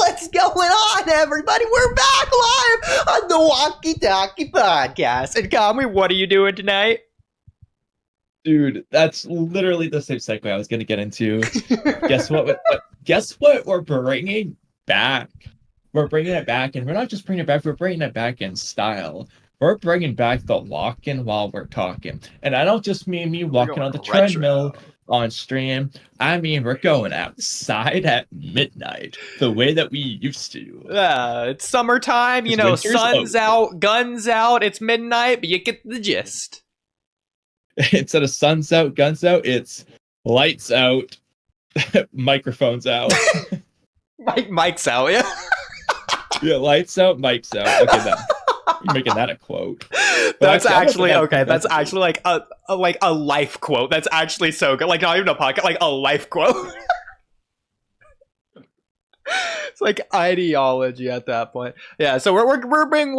What's going on, everybody? We're back live on the Walky Talky podcast. And Kamui, what are you doing tonight? Dude, that's literally the same segue I was going to get into. Guess what? Guess what we're bringing back? We're bringing it back, and we're not just bringing it back, we're bringing it back in style. We're bringing back the walking while we're talking. And I don't just mean me walking on the treadmill on stream. I mean, we're going outside at midnight, the way that we used to. It's summertime, you know, sun's out, guns out, it's midnight, but you get the gist. Instead of sun's out, guns out, it's lights out, microphones out. Mic's out, yeah. Yeah, lights out, mic's out. Okay, you're making that a quote. That's actually okay. That's actually like a life quote. That's actually so good. Like not even a podcast, like a life quote. It's like ideology at that point. Yeah. So we're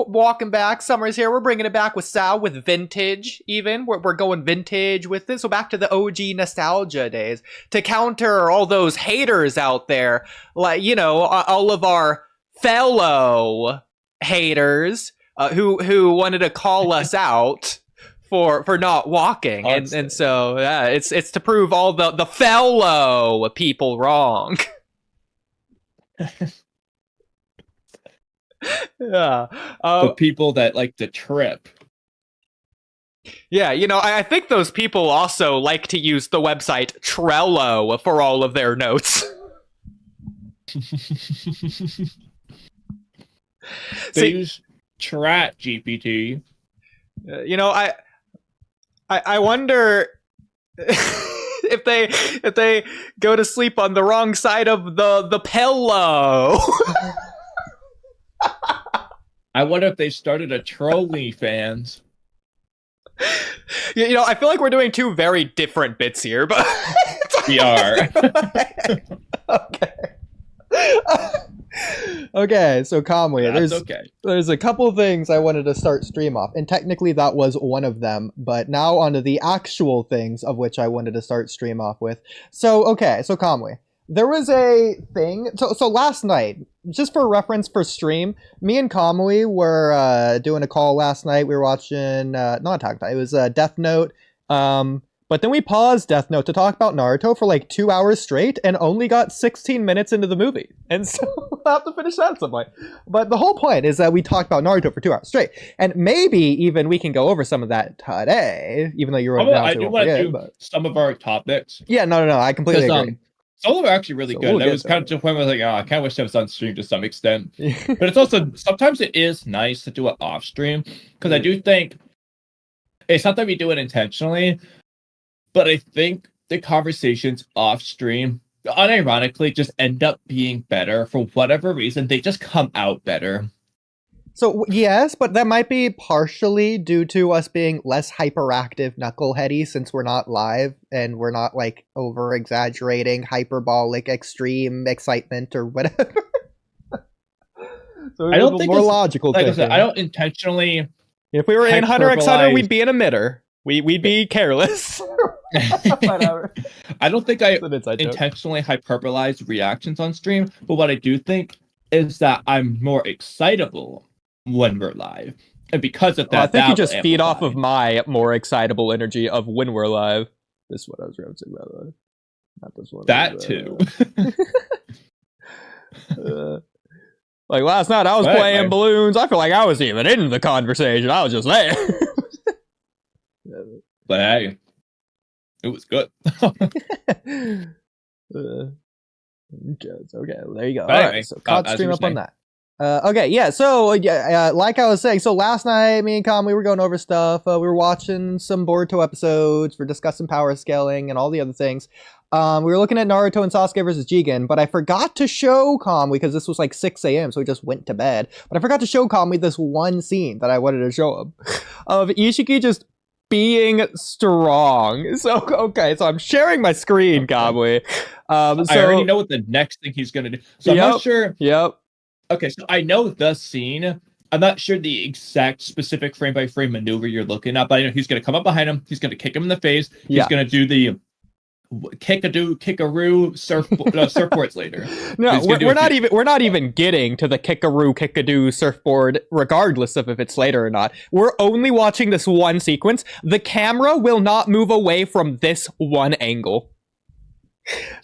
walking back. Summer's here. We're bringing it back with Sal with vintage. Even we're going vintage with this. So back to the OG nostalgia days to counter all those haters out there, like all of our fellow haters. Who wanted to call us out for not walking, and so yeah, it's to prove all the fellow people wrong. Yeah, the people that like to trip. Yeah, I think those people also like to use the website Trello for all of their notes. They use Chat GPT. I wonder if they go to sleep on the wrong side of the pillow. I wonder if they started a trolley fans. I feel like we're doing two very different bits here, but we are. Okay. Okay, so Kamui, there's a couple of things I wanted to start stream off, and technically that was one of them, but now onto the actual things of which I wanted to start stream off with. So Kamui, there was a thing, so last night, just for reference for stream, me and Kamui were doing a call last night. We were watching, not Attack on Titan, it was Death Note, but then we paused Death Note to talk about Naruto for like 2 hours straight and only got 16 minutes into the movie. And so we'll have to finish that at some point. But the whole point is that we talked about Naruto for 2 hours straight. And maybe even we can go over some of that today, even though you're I do want to do some of our topics. Yeah, no, I completely agree. Some of them are actually really good. It was kind of to the point where I was like, I kind of wish I was on stream to some extent. But it's also, sometimes it is nice to do it off stream. Because I do think, it's not that we do it intentionally, but I think the conversations off stream, unironically, just end up being better for whatever reason. They just come out better. So, yes, but that might be partially due to us being less hyperactive knuckleheady since we're not live and we're not, like, over-exaggerating, hyperbolic, extreme excitement or whatever. So I don't think more logical. Like I said, I don't intentionally... If we were in Hunter x Hunter, we'd be an emitter. We'd be careless. Whatever. I don't think I intentionally hyperbolize reactions on stream, but what I do think is that I'm more excitable when we're live. And because of that, I think you just feed off of my more excitable energy of when we're live. This is what I was referencing, by the way. Not this one. That too. Like last night, I was playing balloons. I feel like I was even in the conversation. I was just there. But hey, it was good. Okay, there you go. All right, so caught stream up on that. Okay, yeah, so like I was saying, so last night, me and Kamui, we were going over stuff. We were watching some Boruto episodes. We're discussing power scaling and all the other things. We were looking at Naruto and Sasuke versus Jigen, but I forgot to show Kamui, because this was like 6 a.m., so we just went to bed. But I forgot to show Kamui this one scene that I wanted to show him of Ishiki just being strong. So, okay, so I'm sharing my screen, Kamui. I already know what the next thing he's going to do. So I'm not sure. Yep. Okay, so I know the scene. I'm not sure the exact specific frame-by-frame maneuver you're looking at, but I know he's going to come up behind him. He's going to kick him in the face. He's going to do the kickaroo, surfboards later. No, we're not even getting to the kickadoo surfboard, regardless of if it's later or not. We're only watching this one sequence. The camera will not move away from this one angle.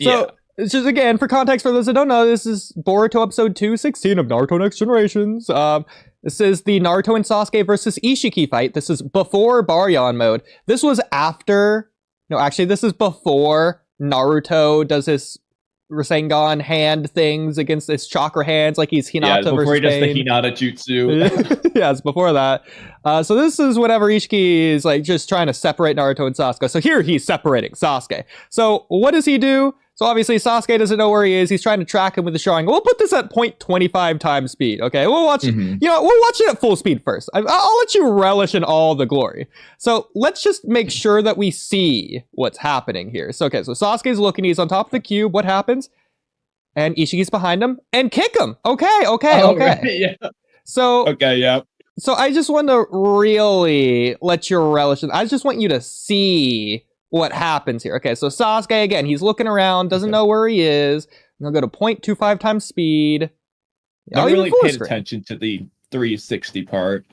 So, it's just, again, for context, for those that don't know, this is Boruto episode 216 of Naruto Next Generations. This is the Naruto and Sasuke versus Ishiki fight. This is before Baryon mode. This was after... No, actually, this is before Naruto does his Rasengan hand things against his chakra hands, like he's Hinata versus before he does Pain. the Hinata jutsu. Yeah, it's before that. So this is whenever Ishiki is like just trying to separate Naruto and Sasuke. So here he's separating Sasuke. So what does he do? So obviously Sasuke doesn't know where he is. He's trying to track him with the Sharingan. We'll put this at 0.25 times speed. Okay, we'll watch. We'll watch it at full speed first. I'll let you relish in all the glory. So let's just make sure that we see what's happening here. So okay, so Sasuke's looking. He's on top of the cube. What happens? And Ishiki's behind him and kick him. Okay. Right, yeah. So okay, yeah. So I just want to really let you relish in. I just want you to see what happens here. Okay, so Sasuke, again, he's looking around, doesn't know where he is. I'm going to go to 0.25 times speed. I really paid attention to the 360 part.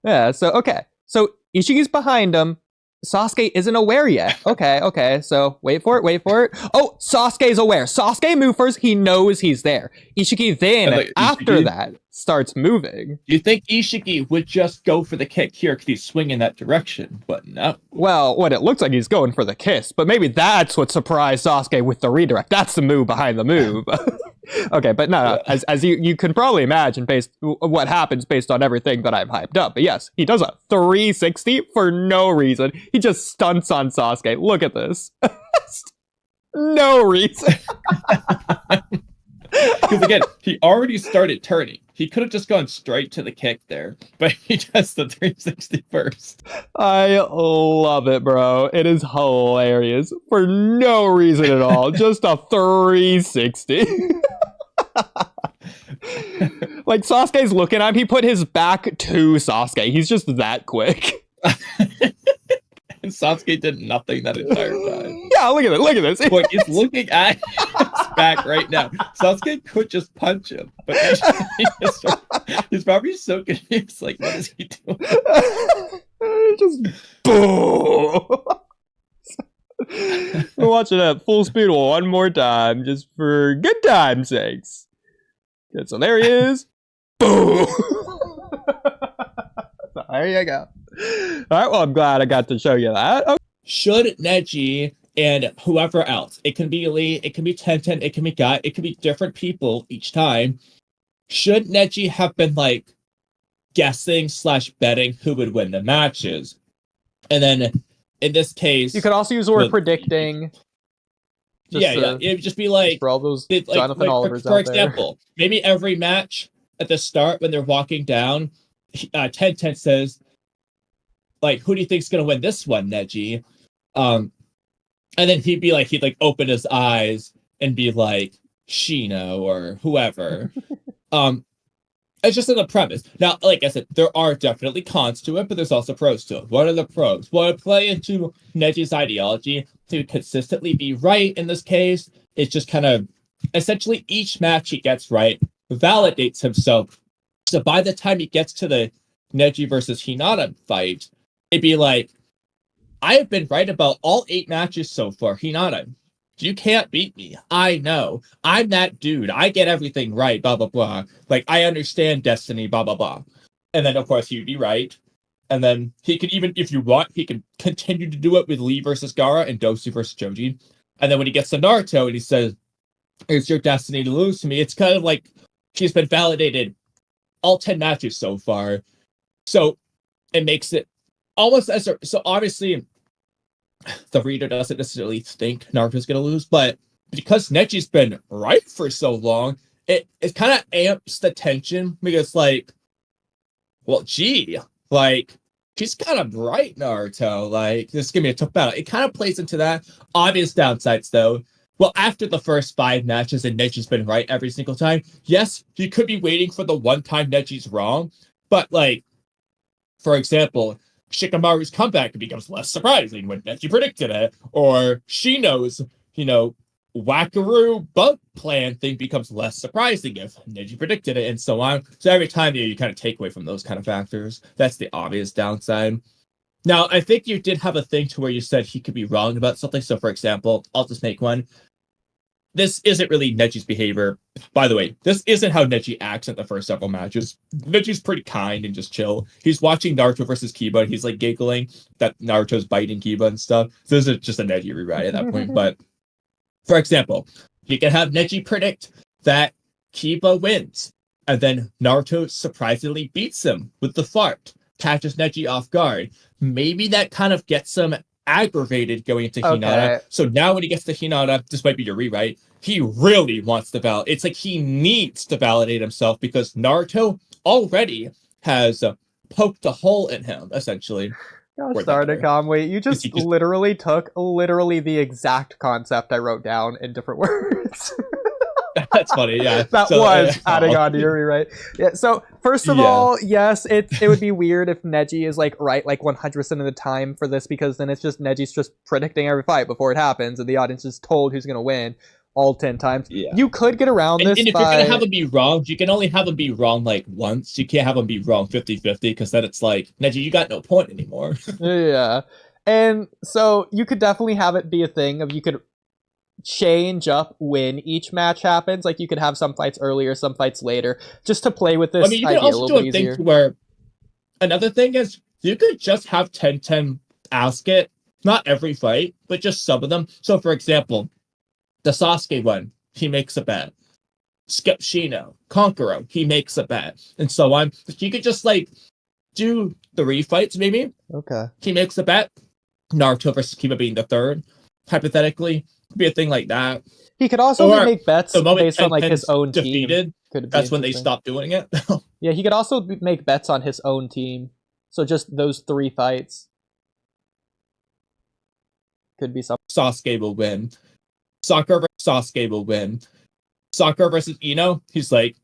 Yeah, so, okay. So Ishiki's behind him. Sasuke isn't aware yet. Okay, so wait for it. Oh, Sasuke's aware. Sasuke moved first. He knows he's there. Ishiki then, after that, starts moving. You think Ishiki would just go for the kick here because he's swinging that direction, but no. Well, what it looks like he's going for the kiss, but maybe that's what surprised Sasuke with the redirect. That's the move behind the move. Okay, but no, as you can probably imagine based what happens based on everything that I've hyped up. But yes, he does a 360 for no reason. He just stunts on Sasuke. Look at this. No reason. Because again, he already started turning. He could have just gone straight to the kick there, but he does the 360 first. I love it, bro. It is hilarious for no reason at all. Just a 360. Like, Sasuke's looking at him. He put his back to Sasuke. He's just that quick. And Sasuke did nothing that entire time. Yeah, look at this. Boy, he's looking at his back right now. Sasuke could just punch him, but he's probably so confused. Like, what is he doing? Just boom. We'll watch it at full speed one more time, just for good time's sakes. Good, so there he is. Boom. So there you go. All right, well, I'm glad I got to show you that. Okay. Should Neji and whoever else, it can be Lee, it can be Tenten, it can be Guy, it can be different people each time, should Neji have been, like, guessing / betting who would win the matches? And then, in this case... You could also use the word predicting. Yeah, it would just be like... For all those Jonathan Olivers for example, maybe every match at the start when they're walking down, Tenten says, like, who do you think's gonna win this one, Neji? And then he'd open his eyes and be like, Shino or whoever. It's just in the premise. Now, like I said, there are definitely cons to it, but there's also pros to it. What are the pros? Well, it play into Neji's ideology to consistently be right in this case. It's just kind of essentially each match he gets right validates himself. So by the time he gets to the Neji versus Hinata fight, it'd be like, I have been right about all 8 matches so far. Hinata, you can't beat me. I know. I'm that dude. I get everything right, blah, blah, blah. Like, I understand destiny, blah, blah, blah. And then, of course, he'd be right. And then he could even, if you want, he can continue to do it with Lee versus Gaara and Dosu versus Joji. And then when he gets to Naruto and he says, it's your destiny to lose to me, it's kind of like he's been validated all 10 matches so far. So it makes it almost as a, so obviously the reader doesn't necessarily think Naruto's gonna lose, but because Neji's been right for so long, it kind of amps the tension because, like, well, gee, like, he's kind of right, Naruto. Like, this is gonna be a tough battle. It kind of plays into that. Obvious downsides, though. Well, after the first 5 matches and Neji's been right every single time, yes, you could be waiting for the one time Neji's wrong, but, like, for example, Shikamaru's comeback becomes less surprising when Neji predicted it, or Shino's, Wakaru bug plan thing becomes less surprising if Neji predicted it, and so on. So every time you kind of take away from those kind of factors. That's the obvious downside. Now, I think you did have a thing to where you said he could be wrong about something. So, for example, I'll just make one. This isn't really Neji's behavior. By the way, this isn't how Neji acts at the first several matches. Neji's pretty kind and just chill. He's watching Naruto versus Kiba, and he's like giggling that Naruto's biting Kiba and stuff. So this is just a Neji rewrite at that point. But for example, you can have Neji predict that Kiba wins, and then Naruto surprisingly beats him with the fart, catches Neji off guard. Maybe that kind of gets him aggravated going into Hinata. So now when he gets to Hinata, this might be your rewrite, he really wants to validate. It's like he needs to validate himself because Naruto already has poked a hole in him, essentially. Gosh darn it, Kamui. You just literally took the exact concept I wrote down in different words. That's funny, yeah. That was adding on to your rewrite. Yeah, so first of all, yes, it would be weird if Neji is like right like 100% of the time for this, because then it's just Neji's just predicting every fight before it happens and the audience is told who's going to win all 10 times. Yeah. You could get around this and if you're going to have him be wrong, you can only have him be wrong like once. You can't have him be wrong 50-50 because then it's like, Neji, you got no point anymore. Yeah. And so you could definitely have it be a thing of you could change up when each match happens. Like you could have some fights earlier, some fights later, just to play with this you idea can also a do little a bit easier. Thing where another thing is you could just have 10-10 ask it, not every fight, but just some of them. So for example, the Sasuke one, he makes a bet. Skip Shino, Konkuro, he makes a bet, and so on. You could just like do 3 fights maybe. Okay. He makes a bet. Naruto versus Kiba being the third, hypothetically. Could be a thing like that. He could also make bets based on like his own defeated, team. That's when they stop doing it. Yeah, he could also make bets on his own team. So just those 3 fights could be something. Sasuke will win. Sakura versus Sasuke will win. Sakura versus Ino, he's like,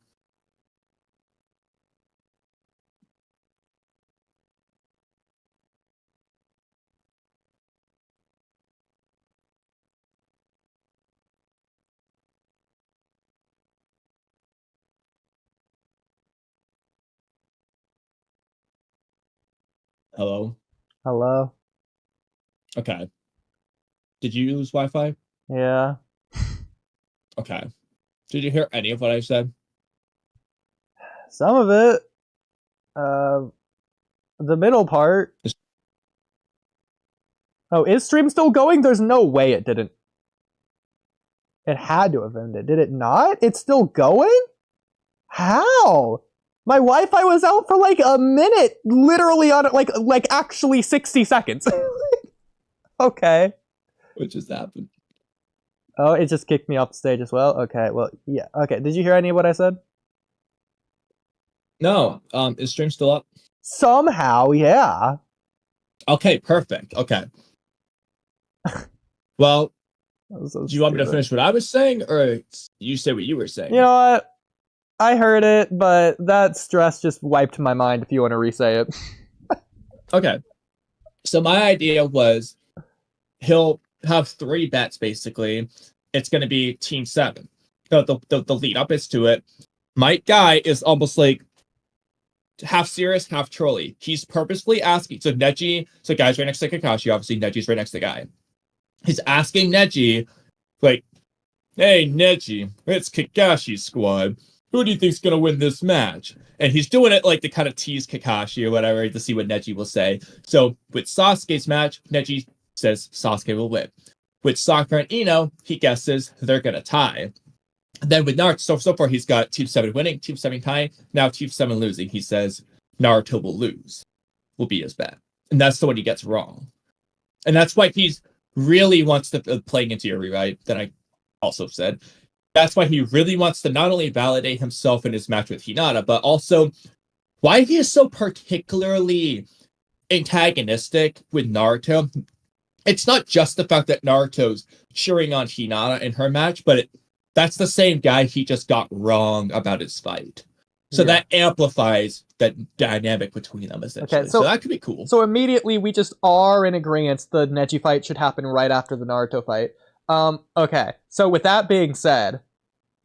hello? Hello? Okay. Did you lose Wi-Fi? Yeah. Okay. Did you hear any of what I said? Some of it. The middle part. Oh, is stream still going? There's no way it didn't. It had to have ended. Did it not? It's still going? How? My Wi-Fi was out for like a minute, literally on it, like actually 60 seconds. Okay. What just happened? Oh, it just kicked me off the stage as well? Okay, well, yeah. Okay, did you hear any of what I said? No. Is stream still up? Somehow, yeah. Okay, perfect. Okay. Well, so do you want me to finish what I was saying, or you say what you were saying? You know what? I heard it, but that stress just wiped my mind if you want to re-say it. Okay. So my idea was he'll have 3 bets, basically. It's going to be Team 7. The lead up is to it. My guy is almost like half serious, half trolly. He's purposefully asking. So Neji, so guy's right next to Kakashi. Obviously, Neji's right next to the guy. He's asking Neji, like, hey, Neji, it's Kakashi's squad. Who do you think's going to win this match? And he's doing it like to kind of tease Kakashi or whatever to see what Neji will say. So with Sasuke's match, Neji says Sasuke will win. With Sakura and Ino, he guesses they're going to tie. Then with Naruto, so far he's got Team 7 winning, Team 7 tying, now Team 7 losing. He says Naruto will lose, will be his bet. And that's the one he gets wrong. And that's why he's really wants to, playing into your rewrite that I also said, that's why he really wants to not only validate himself in his match with Hinata, but also why he is so particularly antagonistic with Naruto. It's not just the fact that Naruto's cheering on Hinata in her match, but that's the same guy he just got wrong about his fight. So that amplifies that dynamic between them, essentially. Okay, so that could be cool. So immediately we just are in agreement the Neji fight should happen right after the Naruto fight. Okay, so with that being said,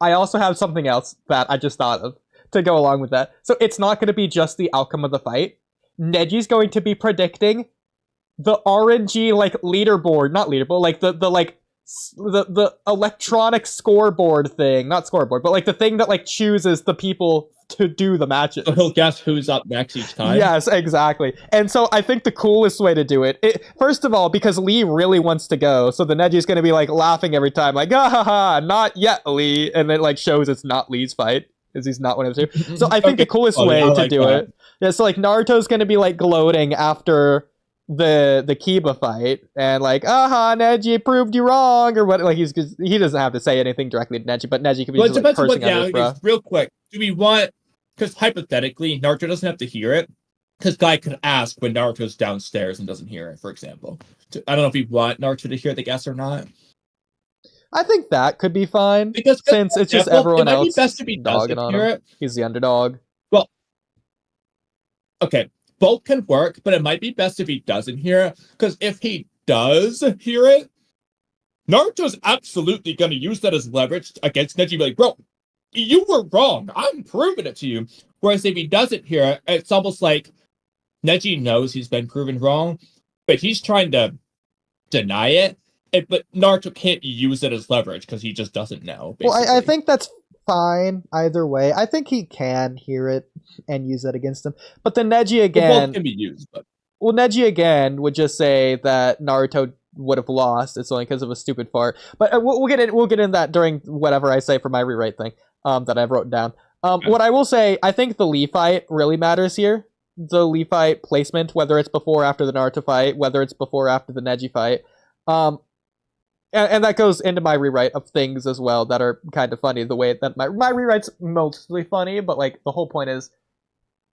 I also have something else that I just thought of to go along with that. So it's not going to be just the outcome of the fight. Neji's going to be predicting the RNG, like, leaderboard, not leaderboard, like, the electronic scoreboard thing, not scoreboard, but, like, the thing that, like, chooses the people to do the matches. So he'll guess who's up next each time? Yes, exactly. And so I think the coolest way to do it, first of all, because Lee really wants to go, so the Neji's going to be, like, laughing every time, like, ah ha ha, not yet, Lee, and it, like, shows it's not Lee's fight, because he's not one of the two. So I think the coolest way to do it, yeah, so, like, Naruto's going to be, like, gloating after the Kiba fight, and like, aha, Neji proved you wrong, or what, like, he doesn't have to say anything directly to Neji, but Neji can be just, like, cursing on his bro. Real quick, do we want, because hypothetically, Naruto doesn't have to hear it, because Guy could ask when Naruto's downstairs and doesn't hear it, for example. I don't know if we want Naruto to hear the guess or not. I think that could be fine, because since it's just everyone else best if he dogging on him. He's the underdog. Well, okay. Both can work, but it might be best if he doesn't hear it, because if he does hear it, Naruto's absolutely going to use that as leverage against Neji. Be like, bro, you were wrong. I'm proving it to you. Whereas if he doesn't hear it, it's almost like Neji knows he's been proven wrong, but he's trying to deny it. But Naruto can't use it as leverage because he just doesn't know. Basically. Well, I think that's fine either way. I think he can hear it and use that against him. But then Neji again, both can be used. But well, Neji again would just say that Naruto would have lost. It's only because of a stupid fart. But we'll get in that during whatever I say for my rewrite thing that I've written down. Okay. What I will say, I think the Lee fight really matters here. The Lee fight placement, whether it's before or after the Naruto fight, whether it's before or after the Neji fight. And that goes into my rewrite of things as well that are kind of funny. The way that my rewrite's mostly funny, but like the whole point is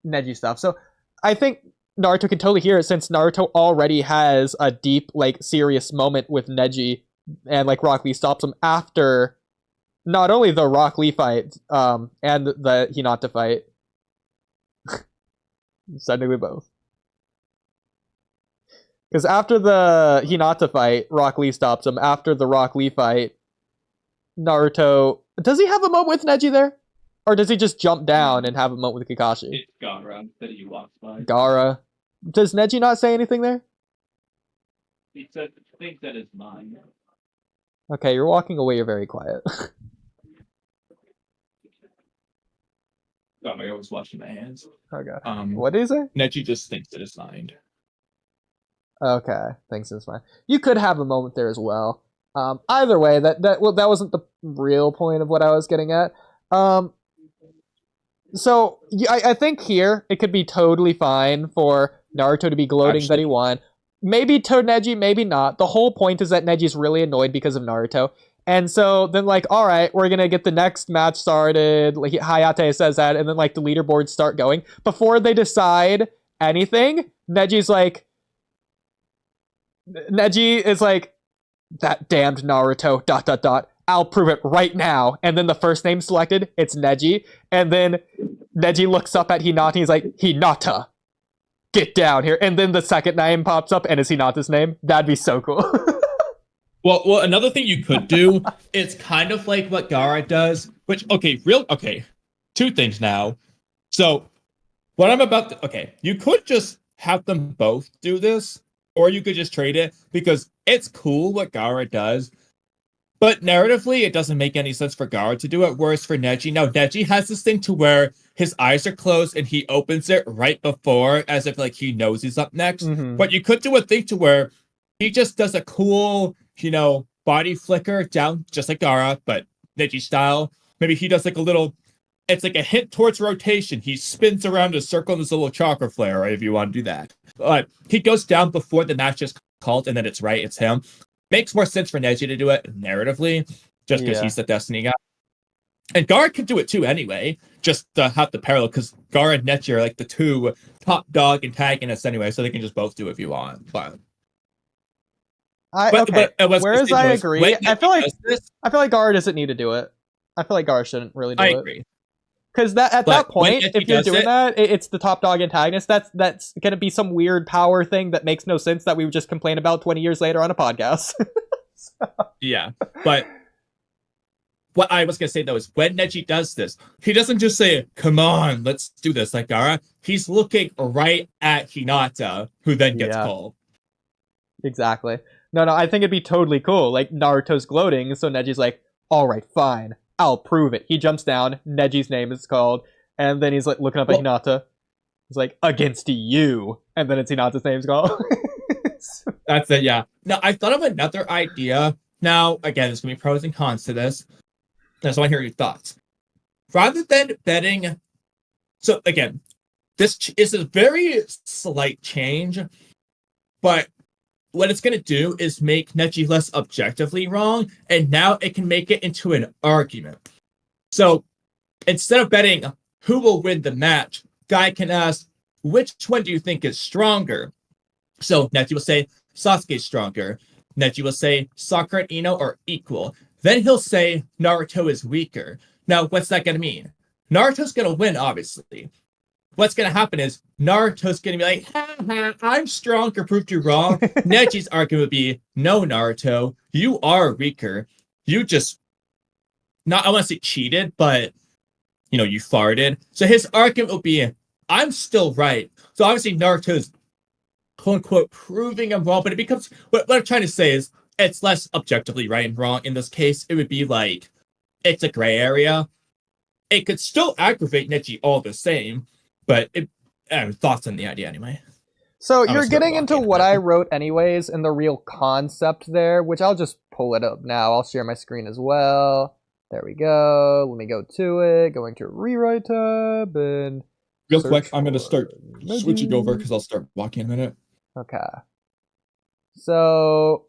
Neji stuff. So I think Naruto can totally hear it since Naruto already has a deep, like, serious moment with Neji, and like Rock Lee stops him after not only the Rock Lee fight, and the Hinata fight. Technically both. Because after the Hinata fight, Rock Lee stops him. After the Rock Lee fight, Naruto... Does he have a moment with Neji there? Or does he just jump down and have a moment with Kakashi? It's Gaara that he walks by. Gaara. Does Neji not say anything there? He said things that is mine. Okay, you're walking away, you're very quiet. I was washing my hands. Okay. What did he say? Neji just thinks it is mine. Okay, thanks, it's fine. You could have a moment there as well. Either way, that wasn't the real point of what I was getting at. So I think here it could be totally fine for Naruto to be gloating that he won. Maybe to Neji, maybe not. The whole point is that Neji's really annoyed because of Naruto. And so then, like, all right, we're gonna get the next match started. Like, Hayate says that, and then like the leaderboards start going. Before they decide anything, Neji is like, that damned Naruto, ... I'll prove it right now. And then the first name selected, it's Neji. And then Neji looks up at Hinata, he's like, Hinata, get down here. And then the second name pops up, and it's Hinata's name. That'd be so cool. Well, another thing you could do, it's kind of like what Gaara does, which, two things now. So, what I'm about to, you could just have them both do this, or you could just trade it, because it's cool what Gaara does, but narratively, it doesn't make any sense for Gaara to do it, whereas for Neji, now Neji has this thing to where his eyes are closed and he opens it right before, as if like he knows he's up next. Mm-hmm. But you could do a thing to where he just does a cool, body flicker down, just like Gaara, but Neji style. Maybe he does like a little, it's like a hint towards rotation. He spins around a circle in this little chakra flare, right, if you want to do that. But he goes down before the match is called, and then it's right, it's him. Makes more sense for Neji to do it narratively, just because he's the Destiny guy. And Gaara can do it too anyway, just to have the parallel, because Gaara and Neji are like the two top dog antagonists anyway, so they can just both do it if you want. But whereas I agree, I feel like Gaara doesn't need to do it. I feel like Gaara shouldn't really do it. I agree. Because at that point, if you're doing that, it's the top dog antagonist. That's gonna be some weird power thing that makes no sense that we would just complain about 20 years later on a podcast. Yeah, but what I was gonna say though is when Neji does this, he doesn't just say, "Come on, let's do this," like Gaara. He's looking right at Hinata, who then gets called. Exactly. No, I think it'd be totally cool. Like, Naruto's gloating, so Neji's like, all right, fine. I'll prove it. He jumps down, Neji's name is called, and then he's like looking up at Hinata. He's like, against you. And then it's Hinata's name's called. That's it, yeah. Now, I thought of another idea. Now, again, there's going to be pros and cons to this. I just want to hear your thoughts. Rather than betting... So, again, this is a very slight change, but what it's going to do is make Neji less objectively wrong, and now it can make it into an argument. So, instead of betting who will win the match, Guy can ask, which one do you think is stronger? So, Neji will say, Sasuke's stronger. Neji will say, Sakura and Ino are equal. Then he'll say, Naruto is weaker. Now, what's that going to mean? Naruto's going to win, obviously. What's going to happen is Naruto's going to be like, ha, ha, I'm stronger, proved you wrong. Neji's argument would be, no, Naruto, you are weaker. You just, not, I want to say cheated, but, you know, you farted. So his argument will be, I'm still right. So obviously Naruto's, quote unquote, proving him wrong, but it becomes, what I'm trying to say is, it's less objectively right and wrong. In this case, it would be like, it's a gray area. It could still aggravate Neji all the same, but thoughts on the idea anyway. So you're getting into what I wrote anyways and the real concept there, which I'll just pull it up now. I'll share my screen as well. There we go. Let me go to it. Going to rewrite tab and real quick, I'm going to start switching over because I'll start walking in a minute. Okay. So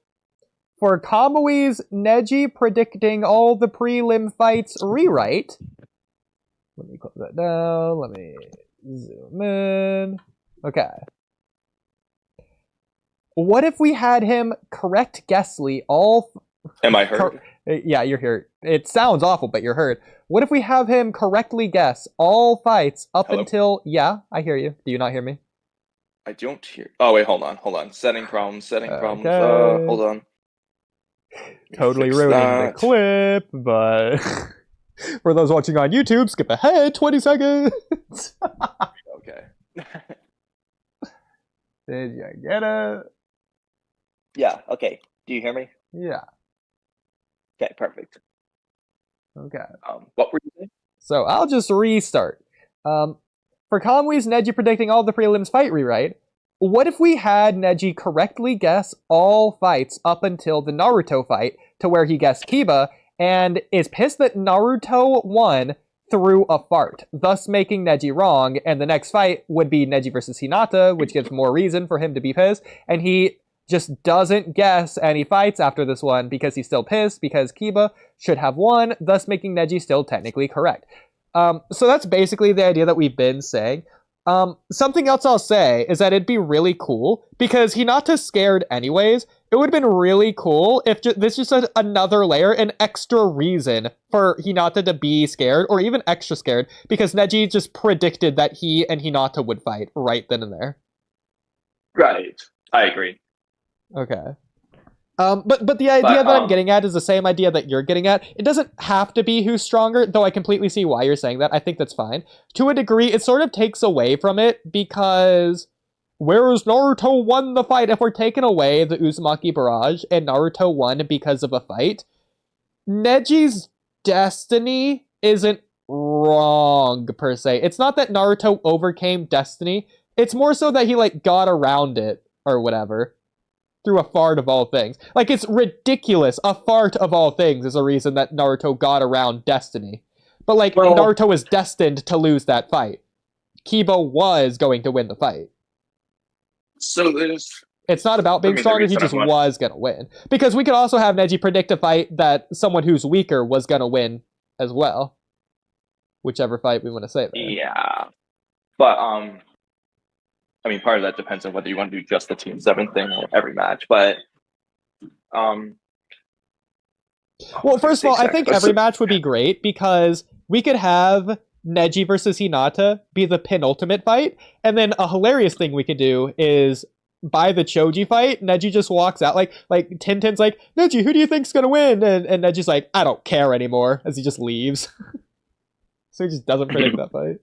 for Kamui's Neji predicting all the prelim fights rewrite. Let me close that down. Let me zoom in. Okay. What if we had him correct Guessly all... Am I heard? Yeah, you're here. It sounds awful, but you're heard. What if we have him correctly guess all fights up until... Yeah, I hear you. Do you not hear me? I don't hear... Oh, wait, hold on. Setting problems. Hold on. Totally ruining the clip, but... For those watching on YouTube, skip ahead 20 seconds. Okay. Did you get it? Yeah, okay. Do you hear me? Yeah. Okay, perfect. Okay. What were you saying? So I'll just restart. For Kamui's Neji predicting all the prelims fight rewrite, what if we had Neji correctly guess all fights up until the Naruto fight to where he guessed Kiba, and is pissed that Naruto won through a fart, thus making Neji wrong, and the next fight would be Neji versus Hinata, which gives more reason for him to be pissed, and he just doesn't guess any fights after this one because he's still pissed because Kiba should have won, thus making Neji still technically correct. So that's basically the idea that we've been saying. Something else I'll say is that it'd be really cool because Hinata's scared anyways. It would have been really cool if this just had another layer, an extra reason for Hinata to be scared or even extra scared because Neji just predicted that he and Hinata would fight right then and there. Right. I agree. Okay. But the idea that I'm getting at is the same idea that you're getting at. It doesn't have to be who's stronger, though I completely see why you're saying that. I think that's fine. To a degree, it sort of takes away from it because whereas Naruto won the fight, if we're taking away the Uzumaki barrage and Naruto won because of a fight, Neji's destiny isn't wrong per se. It's not that Naruto overcame destiny. It's more so that he got around it or whatever. Through a fart of all things. It's ridiculous. A fart of all things is a reason that Naruto got around destiny. But, Naruto was destined to lose that fight. Kiba was going to win the fight. So there's... It's not about being stronger, he just was going to win. Because we could also have Neji predict a fight that someone who's weaker was going to win as well. Whichever fight we want to say there. Yeah. But, part of that depends on whether you want to do just the Team 7 thing or every match, but... Well, first of all, I think every match would be great because we could have Neji versus Hinata be the penultimate fight, and then a hilarious thing we could do is by the Choji fight, Neji just walks out like Tintin's like, Neji, who do you think's gonna win? And Neji's like, I don't care anymore, as he just leaves. So he just doesn't predict that fight.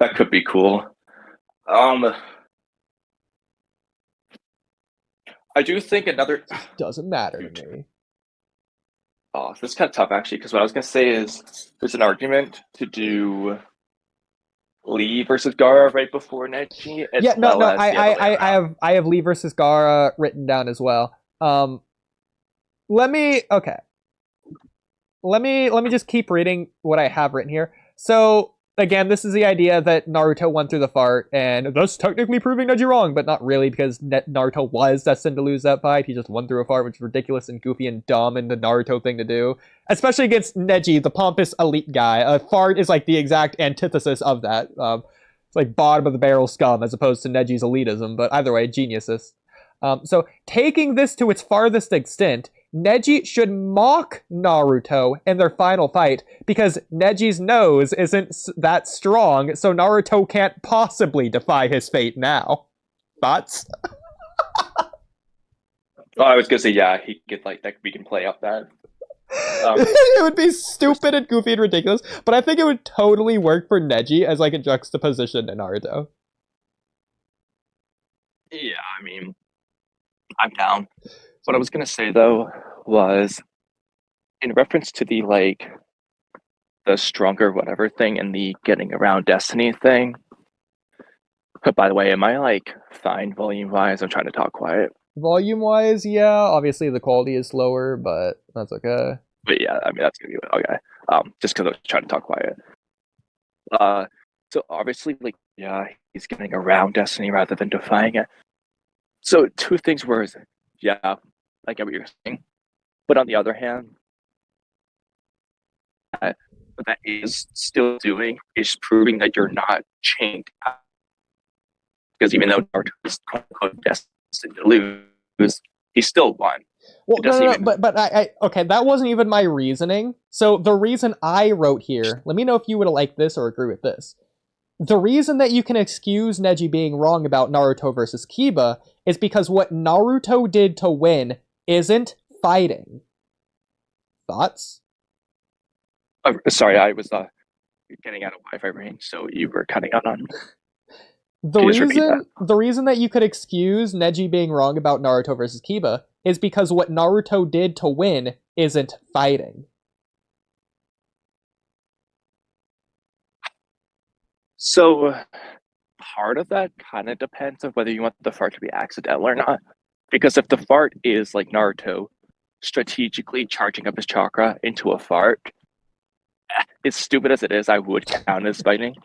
That could be cool. I do think another doesn't matter to me. Oh, this is kind of tough actually, because what I was gonna say is there's an argument to do Lee versus Gaara right before Neji. I have Lee versus Gaara written down as well. Let me just keep reading what I have written here. So again, this is the idea that Naruto won through the fart, and thus technically proving Neji wrong, but not really, because Naruto was destined to lose that fight. He just won through a fart, which is ridiculous and goofy and dumb and the Naruto thing to do. Especially against Neji, the pompous elite guy. A fart is like the exact antithesis of that. It's like bottom of the barrel scum as opposed to Neji's elitism, but either way, geniuses. So taking this to its farthest extent, Neji should mock Naruto in their final fight because Neji's nose isn't that strong, so Naruto can't possibly defy his fate now. Thoughts? I was gonna say, yeah, he could like we can play up that. It would be stupid and goofy and ridiculous, but I think it would totally work for Neji as like a juxtaposition to Naruto. Yeah, I mean, I'm down. What I was gonna say though was in reference to the stronger whatever thing and the getting around destiny thing. But by the way, am I fine volume wise? I'm trying to talk quiet. Volume wise, yeah. Obviously the quality is slower, but that's okay. But yeah, I mean that's gonna be okay. Just because I was trying to talk quiet. So obviously yeah, he's getting around destiny rather than defying it. So two things were, yeah, I get what you're saying. But on the other hand, what that is still doing is proving that you're not chained. Because even though Naruto is quote-unquote destined to lose, he still won. Well, but I okay, that wasn't even my reasoning. So the reason I wrote here, let me know if you would have liked this or agree with this. The reason that you can excuse Neji being wrong about Naruto versus Kiba is because what Naruto did to win isn't fighting. Thoughts? Sorry, I was getting out of Wi-Fi range, so you were cutting out on me. The reason that you could excuse Neji being wrong about Naruto versus Kiba is because what Naruto did to win isn't fighting. So part of that kind of depends on whether you want the fart to be accidental or not. Because if the fart is like Naruto strategically charging up his chakra into a fart, as stupid as it is, I would count as fighting.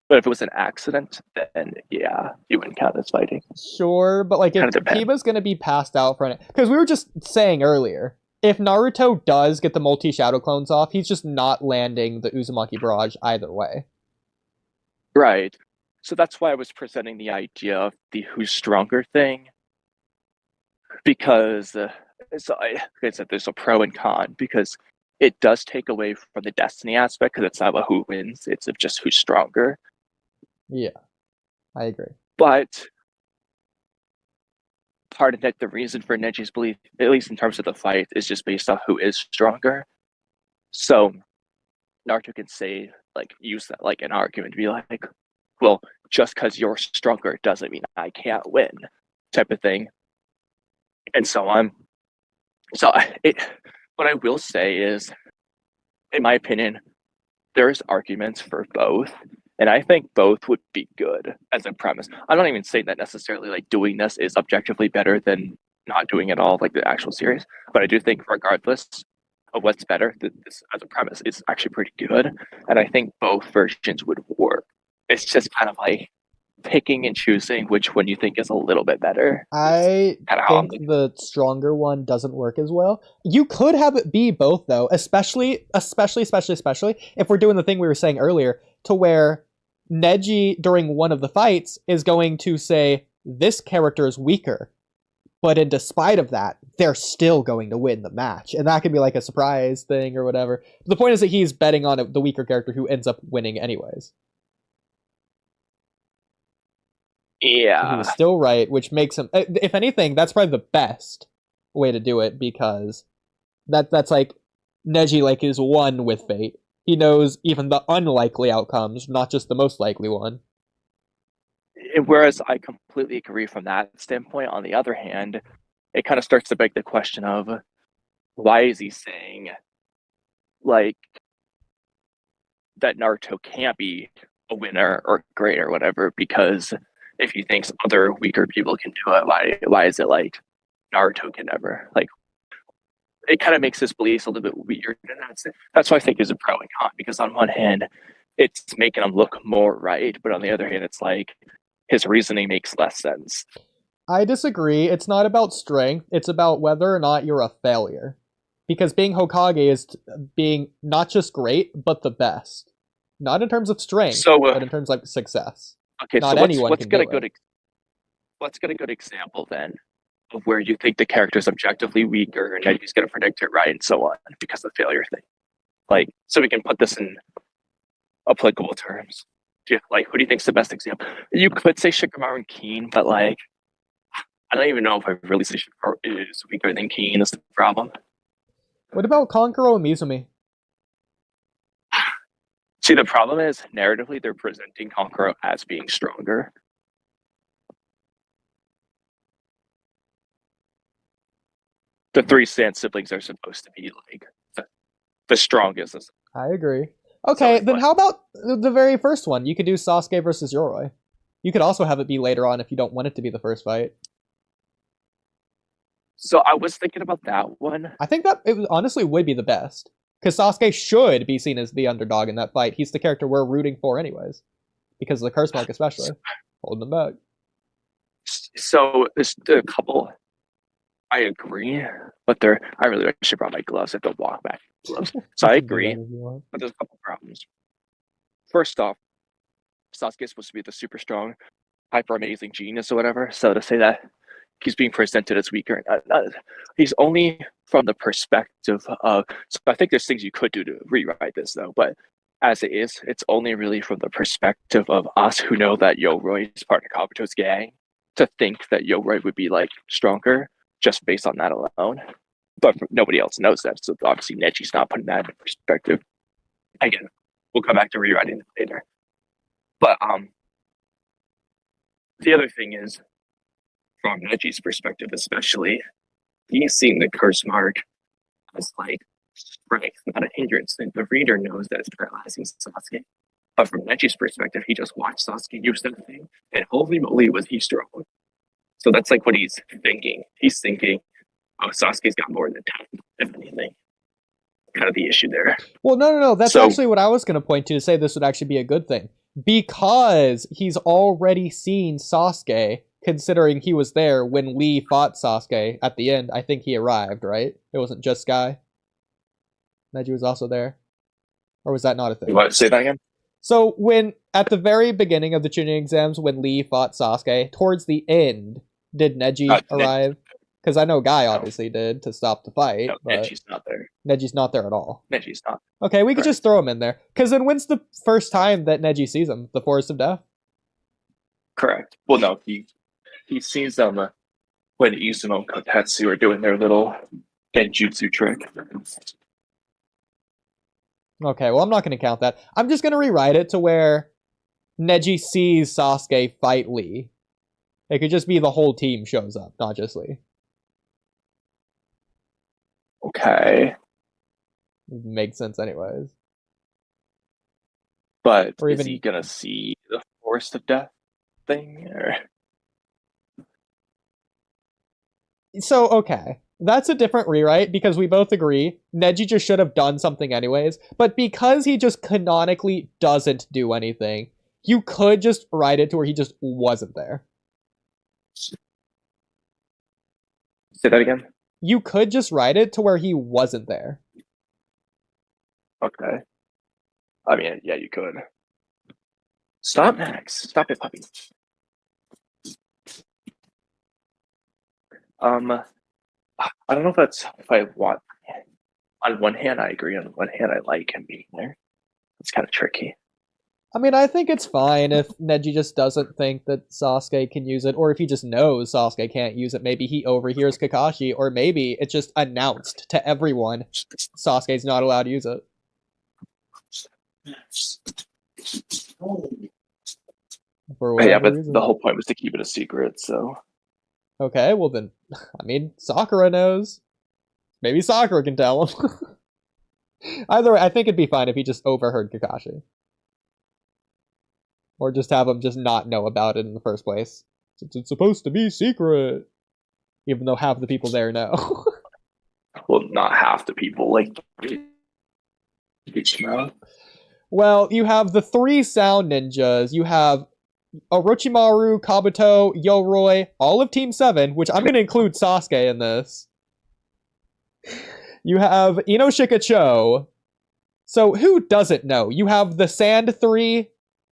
But if it was an accident, then yeah, you wouldn't count as fighting. Sure, but if Kiba's going to be passed out from it, because we were just saying earlier, if Naruto does get the multi-shadow clones off, he's just not landing the Uzumaki Barrage either way. Right. So that's why I was presenting the idea of the who's stronger thing. Because there's a pro and con, because it does take away from the destiny aspect, because it's not about who wins, it's just who's stronger. Yeah, I agree. But part of that, the reason for Neji's belief, at least in terms of the fight, is just based off who is stronger. So Naruto can say, use that like an argument to be like, well, just because you're stronger doesn't mean I can't win, type of thing, and so on. So what I will say is, in my opinion, there's arguments for both, and I think both would be good as a premise. I'm not even saying that necessarily doing this is objectively better than not doing it all, like the actual series, but I do think regardless of what's better, this as a premise is actually pretty good, and I think both versions would work. It's just kind of picking and choosing which one you think is a little bit better. I think the stronger one doesn't work as well. You could have it be both though, especially if we're doing the thing we were saying earlier, to where Neji during one of the fights is going to say, this character is weaker. But in despite of that, they're still going to win the match. And that could be like a surprise thing or whatever. The point is that he's betting on the weaker character who ends up winning anyways. Yeah. He was still right, which makes him, if anything, that's probably the best way to do it, because that's like Neji like is one with fate. He knows even the unlikely outcomes, not just the most likely one. Whereas I completely agree from that standpoint. On the other hand, it kind of starts to beg the question of why is he saying like that Naruto can't be a winner or great or whatever? Because if he thinks other weaker people can do it, why is it like Naruto can never? Like, it kind of makes his beliefs a little bit weird, and that's why I think is a pro and con. Because on one hand, it's making him look more right, but on the other hand, it's like his reasoning makes less sense. I disagree. It's not about strength. It's about whether or not you're a failure. Because being Hokage is being not just great, but the best. Not in terms of strength, but in terms of success. Okay, not so anyone let's can get do a good it. let's get a good example then of where you think the character is objectively weaker and Neji's going to predict it right and so on because of the failure thing. Like, so we can put this in applicable terms. Like, who do you think's the best example? You could say Shikamaru and Keen, but like, I don't even know if I really say Shikamaru is weaker than Keen is the problem. What about Kankuro and Mizumi? See, the problem is, narratively, they're presenting Kankuro as being stronger. The three Sand siblings are supposed to be like the strongest. I agree. Okay, then how about the very first one? You could do Sasuke versus Yoroi. You could also have it be later on if you don't want it to be the first fight. So I was thinking about that one. I think that it honestly would be the best. Because Sasuke should be seen as the underdog in that fight. He's the character we're rooting for anyways. Because of the curse mark especially. Holding him back. So there's a couple... I agree, but I really should brought my gloves. I have to walk back gloves. So I agree, but there's a couple problems. First off, Sasuke is supposed to be the super strong, hyper amazing genius or whatever. So to say that he's being presented as weaker, he's only from the perspective of. So I think there's things you could do to rewrite this though, but as it is, it's only really from the perspective of us who know that Yoroi is part of Kabuto's gang to think that Yoroi would be like stronger. Just based on that alone. But nobody else knows that, so obviously Neji's not putting that in perspective. Again, we'll come back to rewriting it later. But the other thing is, from Neji's perspective especially, he's seeing the curse mark as like strength, not a hindrance. The reader knows that it's paralyzing Sasuke. But from Neji's perspective, he just watched Sasuke use that thing, and holy moly was he strong. So that's like what he's thinking. He's thinking, oh, Sasuke's got more than 10, if anything. Kind of the issue there. Well, no. That's actually what I was going to point to say this would actually be a good thing. Because he's already seen Sasuke, considering he was there when Lee fought Sasuke at the end. I think he arrived, right? It wasn't just Sky. Neji was also there. Or was that not a thing? You want to say that again? So when, at the very beginning of the Chunin exams, when Lee fought Sasuke, towards the end, did Neji arrive? Because I know Guy obviously did to stop the fight. No, but Neji's not there. Neji's not there at all. Neji's not. Okay, we could just throw him in there. Because then when's the first time that Neji sees him? The Forest of Death? Correct. Well, no, he sees them when Izumo and Kotetsu are doing their little genjutsu trick. Okay, well, I'm not going to count that. I'm just going to rewrite it to where Neji sees Sasuke fight Lee. It could just be the whole team shows up, not just Lee. Okay. Makes sense anyways. But or is he going to see the Forest of Death thing? Or... So, okay. That's a different rewrite because we both agree Neji just should have done something anyways. But because he just canonically doesn't do anything, you could just write it to where he just wasn't there. Say that again? You could just write it to where he wasn't there. Okay. I mean, yeah, you could. Stop, Max. Stop it, puppy. I don't know if I want. On one hand, I agree. On one hand, I like him being there. It's kind of tricky. I mean, I think it's fine if Neji just doesn't think that Sasuke can use it, or if he just knows Sasuke can't use it. Maybe he overhears Kakashi, or maybe it's just announced to everyone Sasuke's not allowed to use it. Yeah, but the whole point was to keep it a secret, so... Okay, well then, I mean, Sakura knows. Maybe Sakura can tell him. Either way, I think it'd be fine if he just overheard Kakashi. Or just have him just not know about it in the first place. Since it's supposed to be secret. Even though half the people there know. Well, not half the people, like... Well, you have the 3 sound ninjas. You have Orochimaru, Kabuto, Yoroi, all of Team 7, which I'm going to include Sasuke in this. You have Inoshika Cho. So who doesn't know? You have the Sand 3.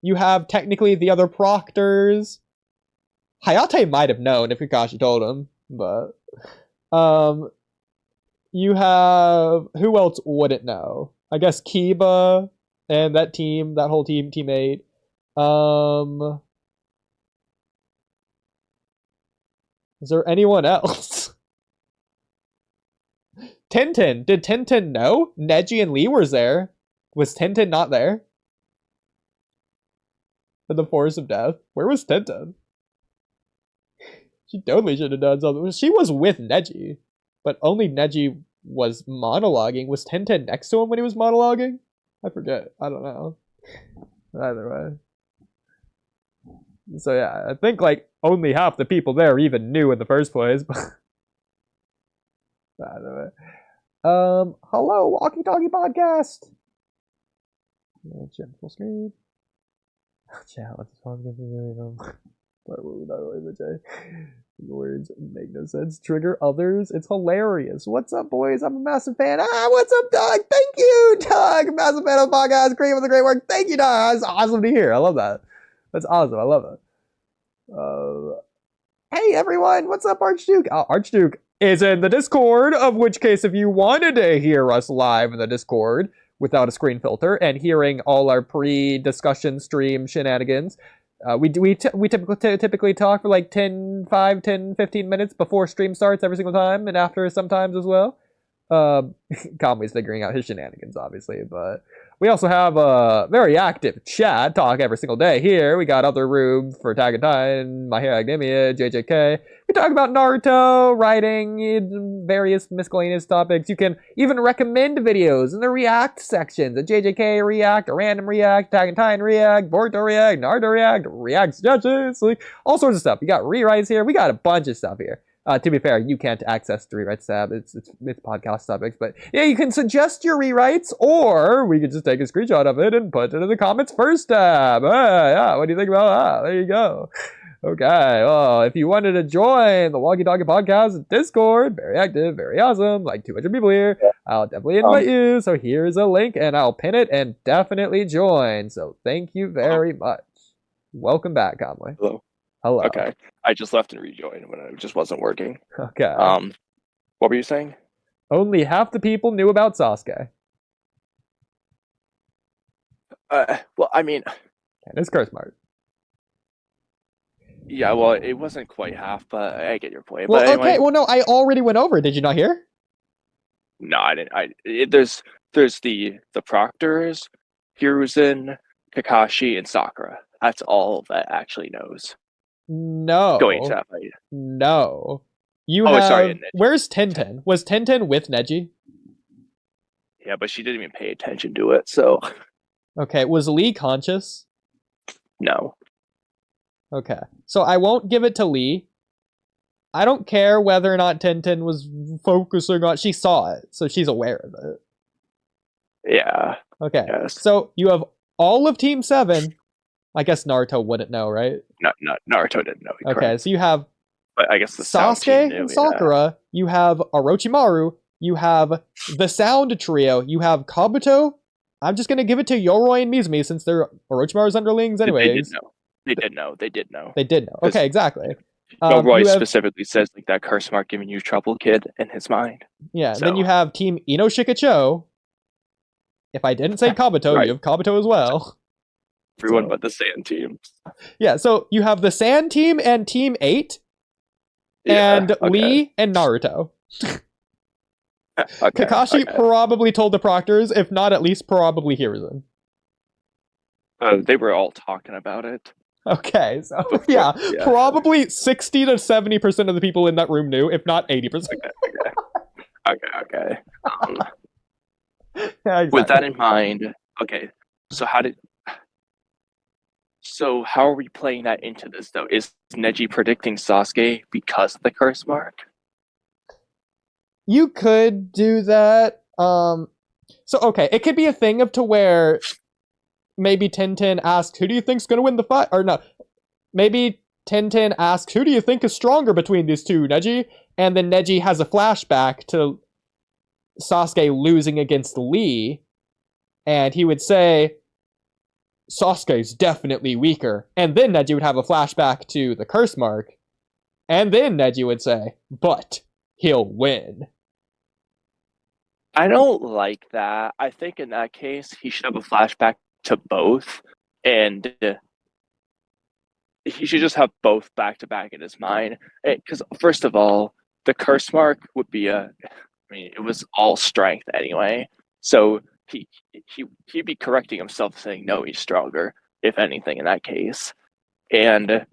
You have technically the other Proctors. Hayate might have known if Kakashi told him, but... you have... Who else wouldn't know? I guess Kiba and that team, that whole team, Team 8. Is there anyone else? Tenten. Did Tenten know? Neji and Lee was there. Was Tenten not there? In the Forest of Death? Where was Tenten? She totally should have done something. She was with Neji. But only Neji was monologuing. Was Tenten next to him when he was monologuing? I forget. I don't know. Either way. So yeah, I think like only half the people there even knew in the first place. Either way. Hello, Walky Talky podcast. Full screen. Chat, what's the why were we not always the words make no sense. Trigger others. It's hilarious. What's up, boys? I'm a massive fan. What's up, Doug? Thank you, Doug. Massive fan of the podcast. Great with the great work. Thank you, Doug. That's awesome to hear. I love that. That's awesome. I love it. Hey, everyone. What's up, Archduke? Archduke is in the Discord, of which case, if you wanted to hear us live in the Discord without a screen filter and hearing all our pre-discussion stream shenanigans, we typically talk for like 10, 15 minutes before stream starts every single time, and after sometimes as well. Kamui's figuring out his shenanigans, obviously, but we also have a very active chat, talk every single day here. We got other room for Tag and Time, My Hero Academia, JJK. We talk about Naruto, writing, various miscellaneous topics. You can even recommend videos in the React sections. A JJK React, a Random React, Tag and Time React, Boruto React, Naruto React, React suggestions, like all sorts of stuff. We got rewrites here. We got a bunch of stuff here. To be fair, you can't access the rewrites tab. It's podcast topics, but yeah, you can suggest your rewrites, or we could just take a screenshot of it and put it in the comments first tab. Yeah, what do you think about that? There you go. Okay, well, if you wanted to join the Walky Talky podcast Discord, very active, very awesome, like 200 people here, I'll definitely invite you. So here's a link, and I'll pin it, and definitely join. So thank you very much. Welcome back, Kamui. Hello. Hello. Okay, I just left and rejoined when it just wasn't working. Okay. What were you saying? Only half the people knew about Sasuke. Well, I mean... And his curse mark. Yeah, well, it wasn't quite half, but I get your point. Well, but anyway, okay, well, no, I already went over it. Did you not hear? No, I didn't. There's the Proctors, Hiruzen, Kakashi, and Sakura. That's all that actually knows. No. Going to that fight. No. You have... Sorry, where's Tenten? Was Tenten with Neji? Yeah, but she didn't even pay attention to it, so... Okay, was Lee conscious? No. Okay, so I won't give it to Lee. I don't care whether or not Tenten was focusing on... She saw it, so she's aware of it. Yeah. Okay, yes. So you have all of Team 7... I guess Naruto wouldn't know, right? No, Naruto didn't know. Okay, correct. So you have but I guess the Sasuke and Sakura. Yeah. You have Orochimaru. You have the Sound Trio. You have Kabuto. I'm just going to give it to Yoroi and Mizumi since they're Orochimaru's underlings anyways. They did know. They did know. They did know. Okay, exactly. No, Roy you have, specifically says like that curse mark giving you trouble, kid, in his mind. yeah. So. Then you have Team Inoshikacho. If I didn't say Kabuto, Right. you have Kabuto as well. Everyone but the Sand team. Yeah, so you have the Sand team and Team 8, and Lee and Naruto. Kakashi probably told the proctors, if not at least probably Hiruzen. They were all talking about it. Okay, so yeah, probably 60 to 70% of the people in that room knew, if not 80%. Okay. Yeah, exactly. With that in mind, okay, so how are we playing that into this, though? Is Neji predicting Sasuke because of the curse mark? You could do that. So, okay, it could be a thing of to where maybe Tintin asks, who do you think's going to win the fight? Or no, maybe Tintin asks, who do you think is stronger between these two, Neji? And then Neji has a flashback to Sasuke losing against Lee, and he would say, Sasuke's definitely weaker. And then Neji would have a flashback to the curse mark, and then Neji would say, but he'll win. I don't like that. I think in that case, he should have a flashback to both, and he should just have both back to back in his mind. Because first of all, the curse mark would be it was all strength anyway, so he'd be correcting himself, saying no, he's stronger, if anything, in that case. And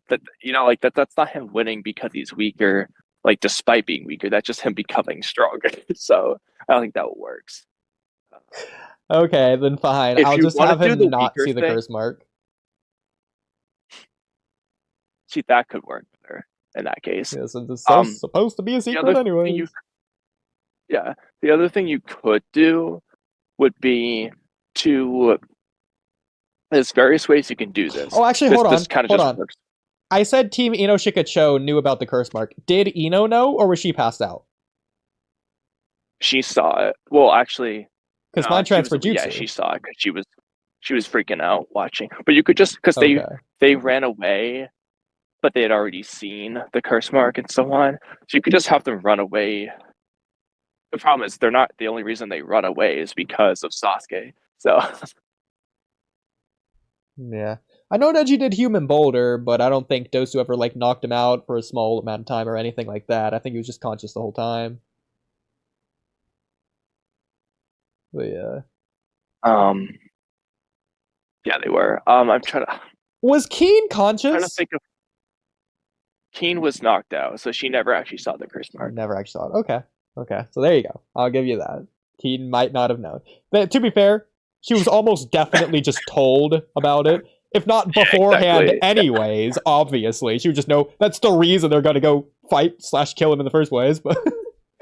that's not him winning because he's weaker, like despite being weaker. That's just him becoming stronger. So I don't think that works. Okay, then fine. I'll just have him not see the curse mark. See, that could work better in that case. Yeah, since it's supposed to be a secret anyway. The other thing you could do would be to... There's various ways you can do this. Oh, actually, hold on. Works. I said Team Inoshikacho knew about the curse mark. Did Ino know, or was she passed out? She saw it. Well, actually... Because mind transfer jutsu. Yeah, she saw it because she was freaking out watching. But you could just... Because they ran away, but they had already seen the curse mark and so on. So you could just have them run away. The problem is they're not... The only reason they run away is because of Sasuke. So... Yeah. I know Neji did Human Boulder, but I don't think Dosu ever knocked him out for a small amount of time or anything like that. I think he was just conscious the whole time. But yeah. Yeah, they were. I'm trying to... Was Keen conscious? I'm trying to think of... Keen was knocked out, so she never actually saw the curse mark. Never actually saw it. Okay. So there you go. I'll give you that. Keen might not have known. But to be fair, she was almost definitely just told about it. If not beforehand, anyways, obviously. She would just know that's the reason they're going to go fight/kill him in the first place. But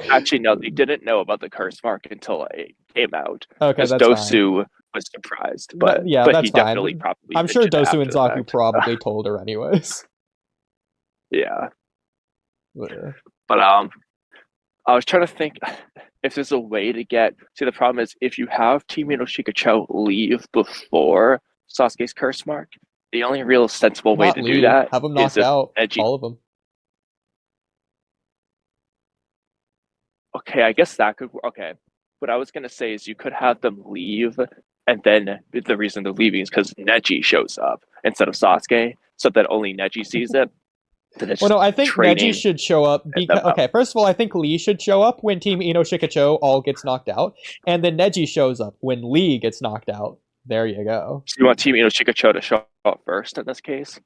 actually, no, they didn't know about the curse mark until it came out. Okay, that's Dosu fine. Was surprised, but yeah, but that's he definitely fine. probably... I'm sure Dosu and Zaku probably told her anyways. Yeah. But I was trying to think if there's a way to get... See, the problem is if you have Team Inoshikacho leave before Sasuke's curse mark, the only real sensible way to do that have them knocked out, all of them. Okay, I guess that could... Okay. What I was going to say is you could have them leave, and then the reason they're leaving is because Neji shows up instead of Sasuke, so that only Neji sees it. Well, no, I think Neji should show up because... Okay, first of all, I think Lee should show up when Team Inoshikacho all gets knocked out, and then Neji shows up when Lee gets knocked out. There you go. So you want Team Inoshikacho to show up first in this case?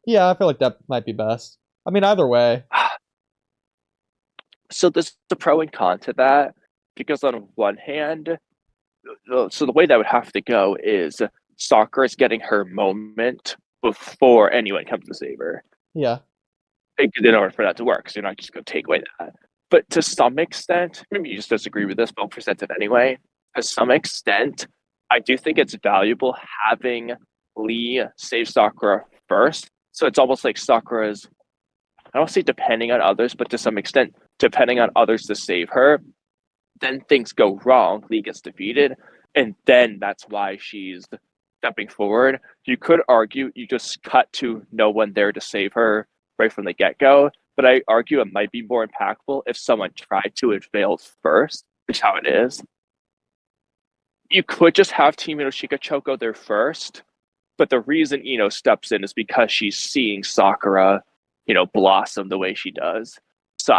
Yeah, I feel like that might be best. I mean, either way. So there's the pro and con to that, because on one hand, so the way that would have to go is Sakura is getting her moment before anyone comes to save her. Yeah. In order for that to work, so you're not just going to take away that. But to some extent, maybe you just disagree with this, but I'll present it anyway. To some extent, I do think it's valuable having Lee save Sakura first. So it's almost like Sakura's, I don't say depending on others, but to some extent, depending on others to save her. Then things go wrong, Lee gets defeated, and then that's why she's stepping forward. You could argue you just cut to no one there to save her right from the get-go, but I argue it might be more impactful if someone tried to and failed first, which is how it is. You could just have Team Inoshika Choco there first, but the reason Ino steps in is because she's seeing Sakura, blossom the way she does. So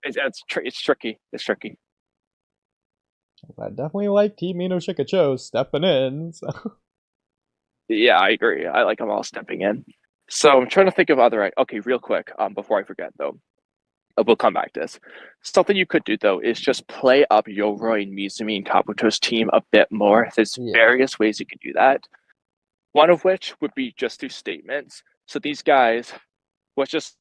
it's tricky. It's tricky. I definitely like Team Inoshika Cho stepping in. So. Yeah, I agree. I like them all stepping in. So I'm trying to think of other. Okay, real quick, before I forget though, we'll come back to this. Something you could do though is just play up Yoroi and Mizumi and Kabuto's team a bit more. There's various ways you could do that. One of which would be just through statements. So these guys, let's just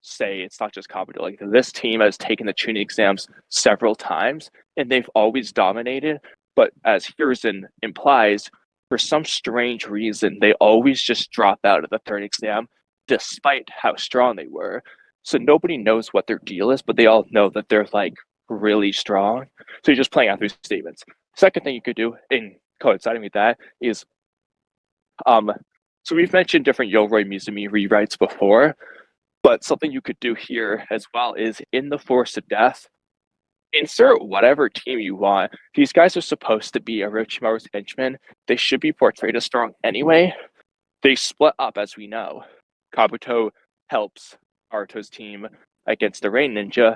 say it's not just Kabuto. Like this team has taken the tuning exams several times and they've always dominated. But as Hiruzen implies, for some strange reason, they always just drop out of the third exam, despite how strong they were. So nobody knows what their deal is, but they all know that they're like really strong. So you're just playing out through statements. Second thing you could do in coinciding with that is, so we've mentioned different Yoroi Mizumi rewrites before, but something you could do here as well is in the Force of Death, insert whatever team you want. These guys are supposed to be Orochimaru's henchmen. They should be portrayed as strong anyway. They split up, as we know. Kabuto helps Naruto's team against the Rain Ninja.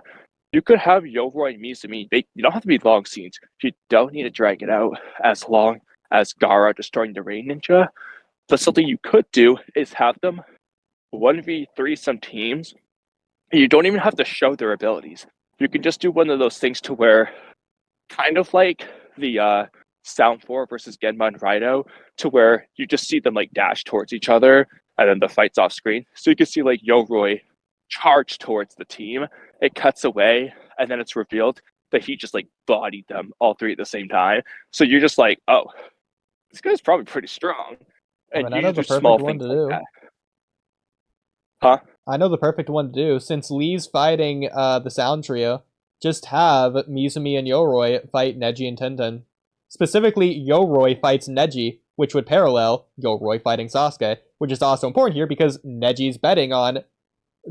You could have Yoroi and Mizumi. You don't have to be long scenes. You don't need to drag it out as long as Gaara destroying the Rain Ninja. But something you could do is have them 1v3 some teams. You don't even have to show their abilities. You can just do one of those things to where, kind of like the Sound 4 versus Genma and Raido, to where you just see them like dash towards each other and then the fight's off screen. So you can see like Yoroi charge towards the team. It cuts away and then it's revealed that he just like bodied them all three at the same time. So you're just like, oh, this guy's probably pretty strong. And I know the perfect one to do. Huh? I know the perfect one to do. Since Lee's fighting the Sound Trio, just have Mizumi and Yoroi fight Neji and Tenten. Specifically, Yoroi fights Neji, which would parallel Yoroi fighting Sasuke, which is also important here because Neji's betting on,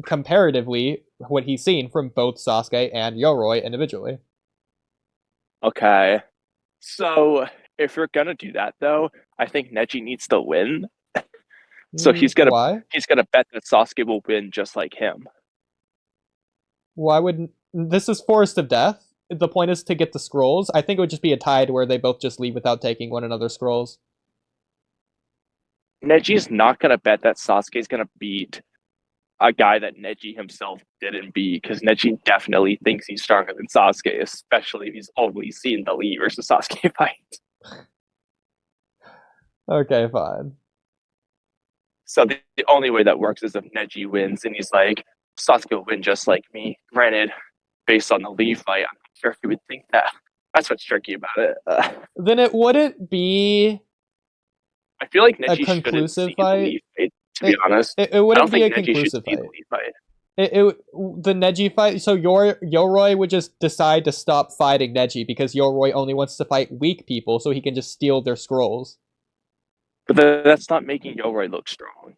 comparatively, what he's seen from both Sasuke and Yoroi individually. Okay. So, if you're gonna do that, though, I think Neji needs to win. So he's gonna bet that Sasuke will win just like him. Why wouldn't this is Forest of Death? The point is to get the scrolls. I think it would just be a tide where they both just leave without taking one another's scrolls. Neji's not gonna bet that Sasuke's gonna beat a guy that Neji himself didn't beat, because Neji definitely thinks he's stronger than Sasuke, especially if he's only seen the Lee versus Sasuke fight. Okay, fine. So the only way that works is if Neji wins and he's like, Sasuke will win just like me. Granted, based on the Lee fight, I'm not sure if you would think that. That's what's tricky about it. Then it wouldn't be I feel like Neji a conclusive shouldn't fight. See the Lee fight, to be honest. It wouldn't be a Neji conclusive fight. The Lee fight. The Neji fight, so Yoroi would just decide to stop fighting Neji because Yoroi only wants to fight weak people so he can just steal their scrolls. But that's not making Yoroi look strong.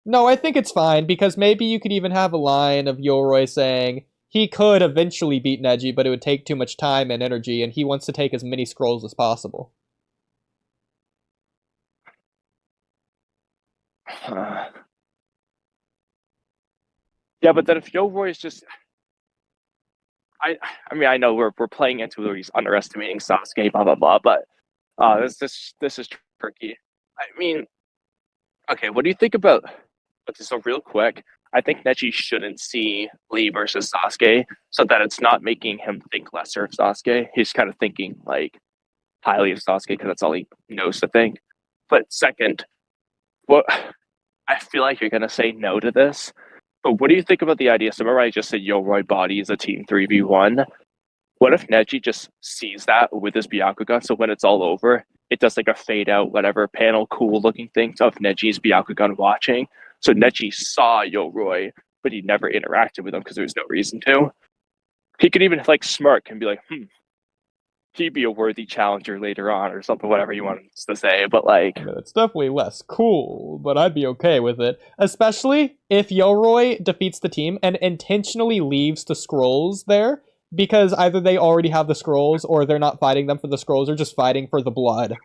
No, I think it's fine, because maybe you could even have a line of Yoroi saying he could eventually beat Neji, but it would take too much time and energy, and he wants to take as many scrolls as possible. Yeah, but then if Yoroi is just... I mean, I know we're playing into where he's underestimating Sasuke, blah, blah, blah, but this is tricky. I mean, okay, what do you think about... Okay, so real quick, I think Neji shouldn't see Lee versus Sasuke, so that it's not making him think lesser of Sasuke. He's kind of thinking, like, highly of Sasuke, because that's all he knows to think. But second, I feel like you're going to say no to this, but what do you think about the idea? So remember I just said Yoroi body is a team 3v1? What if Neji just sees that with his Byakugan, so when it's all over, it does like a fade out, whatever, panel, cool looking thing of Neji's Byakugan watching? So Neji saw Yoroi, but he never interacted with him because there was no reason to. He could even like smirk and be like, he'd be a worthy challenger later on or something, whatever you want to say. But like, I mean, it's definitely less cool, but I'd be okay with it. Especially if Yoroi defeats the team and intentionally leaves the scrolls there, because either they already have the scrolls or they're not fighting them for the scrolls or just fighting for the blood.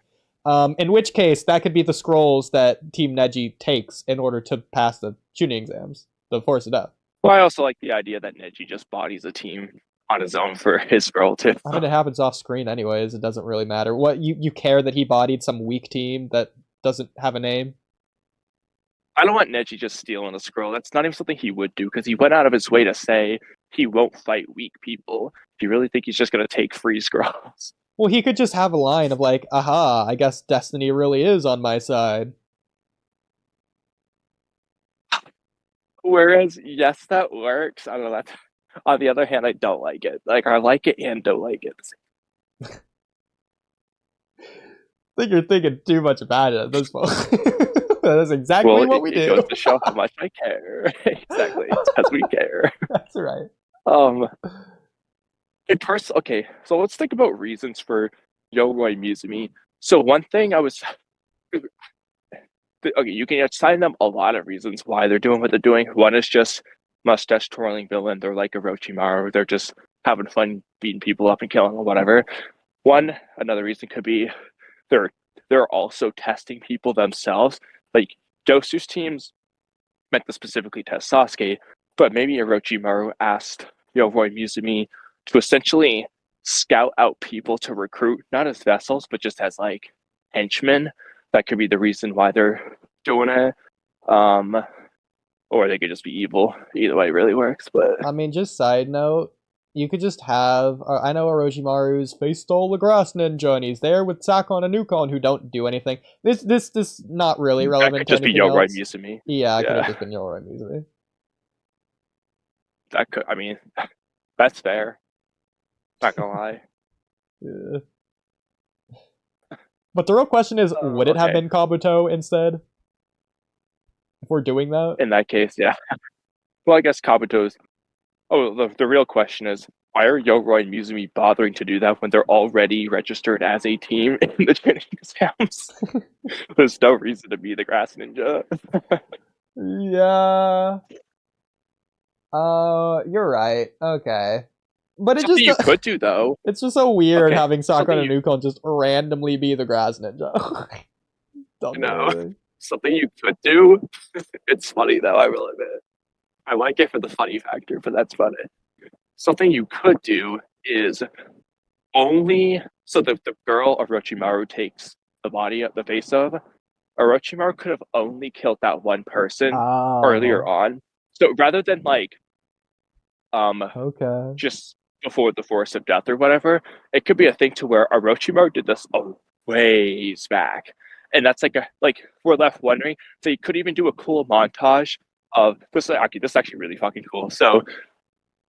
In which case, that could be the scrolls that Team Neji takes in order to pass the tuning exams, the Force of Death. Well, I also like the idea that Neji just bodies a team on his own for his scroll too. I mean, it happens off screen anyways. It doesn't really matter. What you care that he bodied some weak team that doesn't have a name? I don't want Neji just stealing a scroll. That's not even something he would do because he went out of his way to say he won't fight weak people. Do you really think he's just going to take free scrolls? Well, he could just have a line of like, aha, I guess destiny really is on my side. Whereas, yes, that works. I don't know. That. On the other hand, I don't like it. Like, I like it and don't like it. I think you're thinking too much about it at this point. That's exactly what we do. It goes to show how much I care. Exactly, because we care. That's right. Okay, so let's think about reasons for Yoroi Mizumi. So one thing I was... Okay, you can assign them a lot of reasons why they're doing what th're doing. One is just mustache twirling villain. They're like Orochimaru. They're just having fun beating people up and killing them or whatever. Another reason could be they're also testing people themselves. Like Dosu's teams meant to specifically test Sasuke, but maybe Orochimaru asked Yoroi Mizumi to essentially scout out people to recruit, not as vessels, but just as like henchmen. That could be the reason why they're doing it. Or they could just be evil. Either way really works. But I mean, just side note, you could just have... I know Orochimaru's face stole the grass ninja, and he's there with Sakon and Ukon, who don't do anything. This not really relevant. That could just be Yoroi Mizumi. Yeah, it could have just been Yoroi Mizumi. That could... I mean, that's fair. Not gonna lie. Yeah. But the real question is, would it have been Kabuto instead? If we're doing that? In that case, yeah. Well, I guess Kabuto's... Oh, the real question is, why are Yoroi and Mizumi bothering to do that when they're already registered as a team in the training exams? There's no reason to be the grass ninja. Yeah. You're right. Okay. But it something just you could do though. It's just so weird having Sakon and Ukon just randomly be the grass ninja. No, something you could do. It's funny though. I will admit, I like it for the funny factor, but that's funny. Something you could do is only so the girl Orochimaru takes the body of the face of. Orochimaru could have only killed that one person earlier on. So rather than like, just before the Force of Death or whatever, it could be a thing to where Orochimaru did this ways back, and that's like we're left wondering. So you could even do a cool montage of this. This is actually really fucking cool. So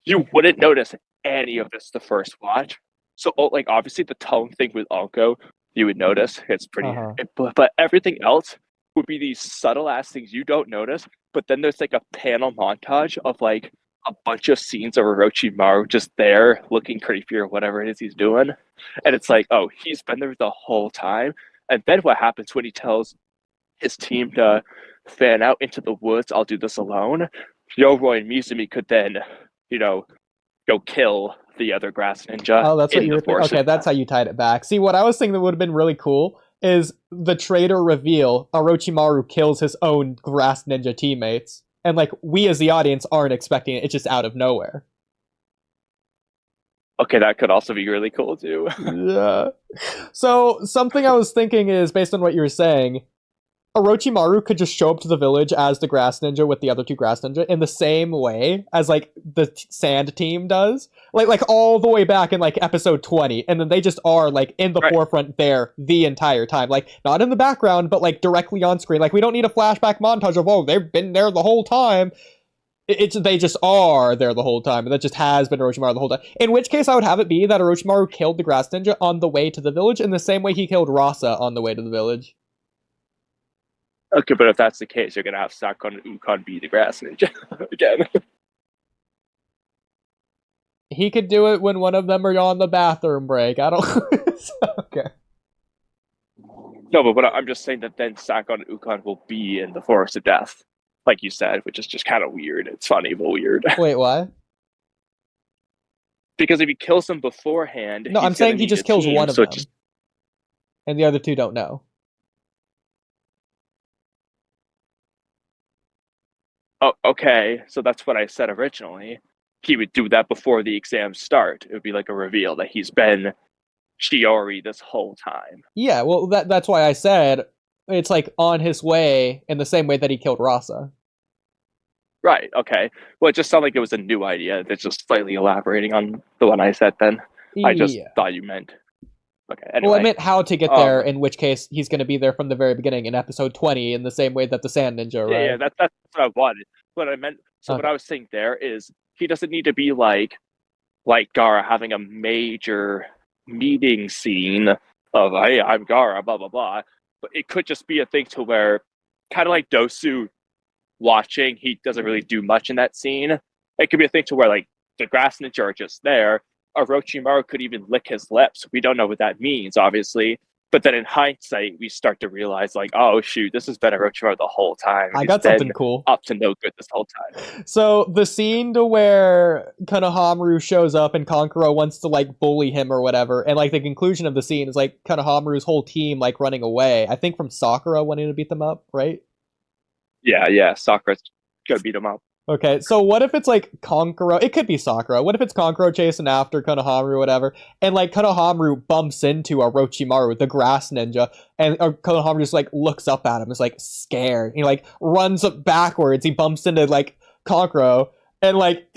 you wouldn't notice any of this the first watch. So like obviously the tone thing with Anko, you would notice. It's pretty, but everything else would be these subtle ass things you don't notice. But then there's like a panel montage of like a bunch of scenes of Orochimaru just there looking creepy or whatever it is he's doing. And it's like, oh, he's been there the whole time. And then what happens when he tells his team to fan out into the woods, I'll do this alone. Yoroi and Mizumi could then, go kill the other grass ninja. Oh, that's what you were thinking. Okay, that's how you tied it back. See, what I was thinking that would have been really cool is the traitor reveal, Orochimaru kills his own grass ninja teammates. And, like, we as the audience aren't expecting it. It's just out of nowhere. Okay, that could also be really cool, too. Yeah. So, something I was thinking is, based on what you were saying, Orochimaru could just show up to the village as the grass ninja with the other two grass ninja in the same way as, like, the sand team does. Like all the way back in, like, episode 20. And then they just are, like, in the forefront there the entire time. Like, not in the background, but, like, directly on screen. Like, we don't need a flashback montage of, they've been there the whole time. They just are there the whole time. And that just has been Orochimaru the whole time. In which case, I would have it be that Orochimaru killed the grass ninja on the way to the village in the same way he killed Rasa on the way to the village. Okay, but if that's the case, you're going to have Sakon and Ukon be the grass ninja again. he could do it when one of them are on the bathroom break. I don't. Okay. No, but I'm just saying that then Sakon and Ukon will be in the Forest of Death, like you said, which is just kind of weird. It's funny, but weird. Wait, what? Because if he kills them beforehand, no, I'm saying he just kills one of them, and the other two don't know. Oh, okay. So that's what I said originally. He would do that before the exams start. It would be like a reveal that he's been Shiori this whole time. Yeah, well, that's why I said it's like on his way in the same way that he killed Rasa. Right, okay. Well, it just sounded like it was a new idea that's just slightly elaborating on the one I said then. I just thought you meant... Okay, anyway. Well, I meant how to get there, in which case he's going to be there from the very beginning in episode 20 in the same way that the Sand Ninja, right? Yeah, that's what I wanted. What I meant... So what I was saying there is he doesn't need to be like Gaara having a major meeting scene of, hey, I'm Gaara, blah, blah, blah. But it could just be a thing to where, kind of like Dosu watching, he doesn't really do much in that scene. It could be a thing to where, like, the Grass Ninja are just there. Orochimaru could even lick his lips. We don't know what that means, obviously. But then in hindsight, we start to realize, like, oh, shoot, this has been Orochimaru the whole time. I got something cool. Up to no good this whole time. So the scene to where Konohamaru shows up and Kankuro wants to, like, bully him or whatever, and, like, the conclusion of the scene is, like, Konohamaru's whole team, like, running away. I think from Sakura wanting to beat them up, right? Yeah, Sakura's gonna beat him up. Okay, so what if it's like Kankuro? It could be Sakura. What if it's Kankuro chasing after Konohamaru or whatever, and like Konohamaru bumps into Orochimaru, the Grass Ninja, and Konohamaru just like looks up at him, is like scared. He like runs up backwards. He bumps into like Kankuro, and like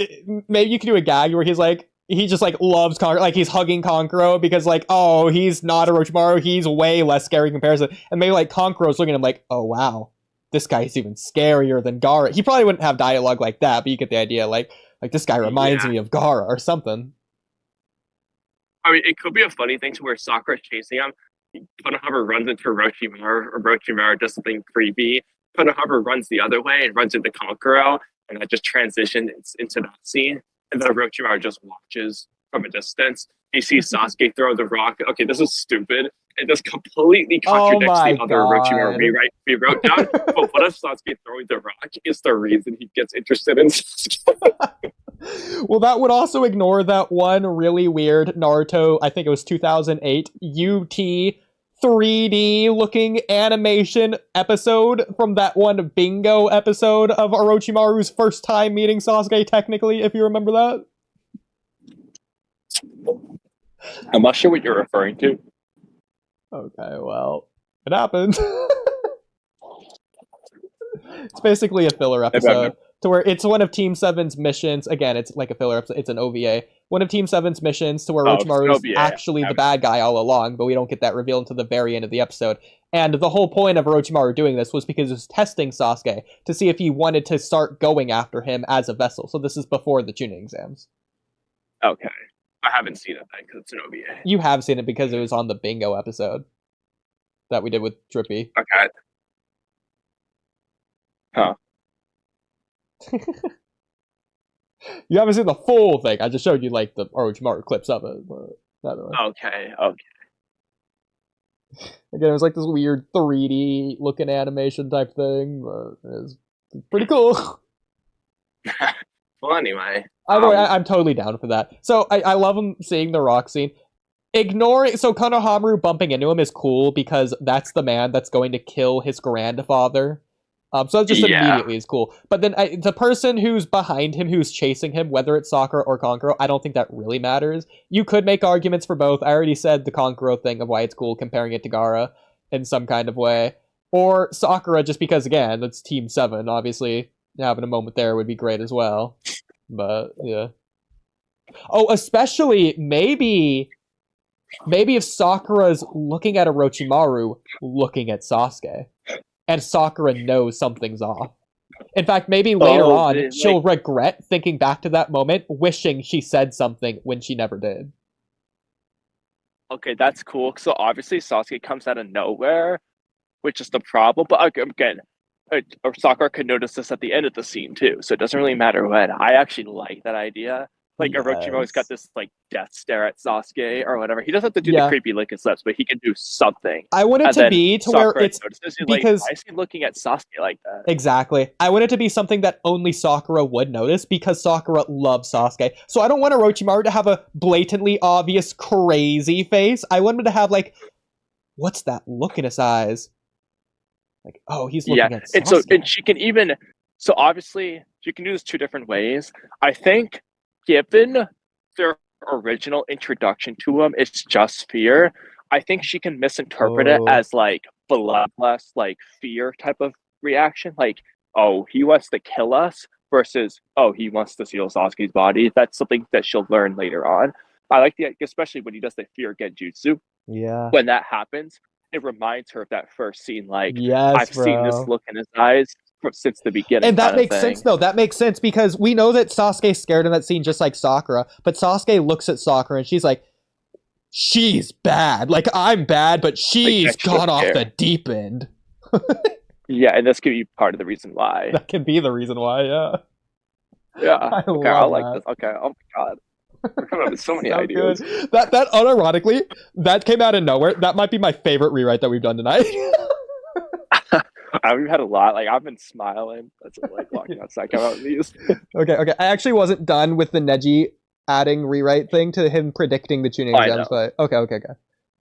maybe you could do a gag where he's like he just like loves Kankuro, like he's hugging Kankuro because like oh he's not Orochimaru, he's way less scary in comparison, and maybe like Kankuro's looking at him like oh wow. This guy's even scarier than Gaara. He probably wouldn't have dialogue like that, but you get the idea. Like this guy reminds me of Gaara or something. I mean, it could be a funny thing to where Sakura's chasing him. Konohamaru runs into Orochimaru, or Orochimaru does something creepy. Konohamaru runs the other way and runs into Kankuro, and that just transitions into that scene. And then Orochimaru just watches from a distance. He sees Sasuke throw the rock. Okay, this is stupid. It just completely contradicts the other Orochimaru we wrote down. But what if Sasuke throwing the rock is the reason he gets interested in Sasuke? Well, that would also ignore that one really weird Naruto, I think it was 2008, UT 3D looking animation episode from that one bingo episode of Orochimaru's first time meeting Sasuke, technically, if you remember that. I'm not sure what you're referring to. Okay, well, it happened. It's basically a filler episode to where it's one of Team 7's missions. Again, it's like a filler episode. It's an OVA. One of Team 7's missions to where Orochimaru is actually the bad guy all along, but we don't get that revealed until the very end of the episode. And the whole point of Orochimaru doing this was because it was testing Sasuke to see if he wanted to start going after him as a vessel. So this is before the tuning exams. Okay. I haven't seen it then because it's an OVA. You have seen it because it was on the bingo episode that we did with Drippy. Okay. Huh. You haven't seen the full thing. I just showed you like the Orochimaru clips of it. But Okay. Again, it was like this weird 3D looking animation type thing, but it was pretty cool. Well, anyway. Either way, I'm totally down for that. So I love him seeing the rock scene. So Konohamaru bumping into him is cool because that's the man that's going to kill his grandfather. So just immediately is cool. But then the person who's behind him, who's chasing him, whether it's Sakura or Kankuro, I don't think that really matters. You could make arguments for both. I already said the Kankuro thing of why it's cool comparing it to Gaara in some kind of way. Or Sakura just because, again, that's Team 7. Obviously, having a moment there would be great as well. But, yeah. Oh, especially, maybe if Sakura's looking at Orochimaru, looking at Sasuke. And Sakura knows something's off. In fact, maybe later on, she'll regret thinking back to that moment, wishing she said something when she never did. Okay, that's cool. So obviously Sasuke comes out of nowhere, which is the problem. But again, Sakura could notice this at the end of the scene too, so it doesn't really matter when. I actually like that idea Like Orochimaru's got this like death stare at Sasuke or whatever. He doesn't have to do the creepy lick his lips, but he can do something. I want it to be to where it's because why is he looking at Sasuke like that? Exactly. I want it to be something that only Sakura would notice because Sakura loves Sasuke. So I don't want Orochimaru to have a blatantly obvious crazy face. I want him to have like, what's that look in his eyes? Like, oh, he's looking at Sasuke. And she can even. So obviously, you can do this two different ways. I think, given their original introduction to him, it's just fear. I think she can misinterpret it as like bloodlust, like fear type of reaction. Like, oh, he wants to kill us versus, oh, he wants to steal Sasuke's body. That's something that she'll learn later on. I like the, especially when he does the fear genjutsu. Yeah. When that happens, it reminds her of that first scene. Like, yes, I've seen this look in his eyes since the beginning. And that makes sense, though. That makes sense because we know that Sasuke's scared in that scene just like Sakura. But Sasuke looks at Sakura and she's like, she's bad. Like, I'm bad, but she's gone off the deep end. Yeah, and this could be part of the reason why. That could be the reason why, yeah. Yeah. Okay, I like this. Okay, oh my god. We're coming up with so many ideas. Good. That unironically, that came out of nowhere. That might be my favorite rewrite that we've done tonight. We've had a lot. Like, I've been smiling. That's like walking outside, come out with these. Okay. I actually wasn't done with the Neji adding rewrite thing to him predicting the tuning gems, but okay.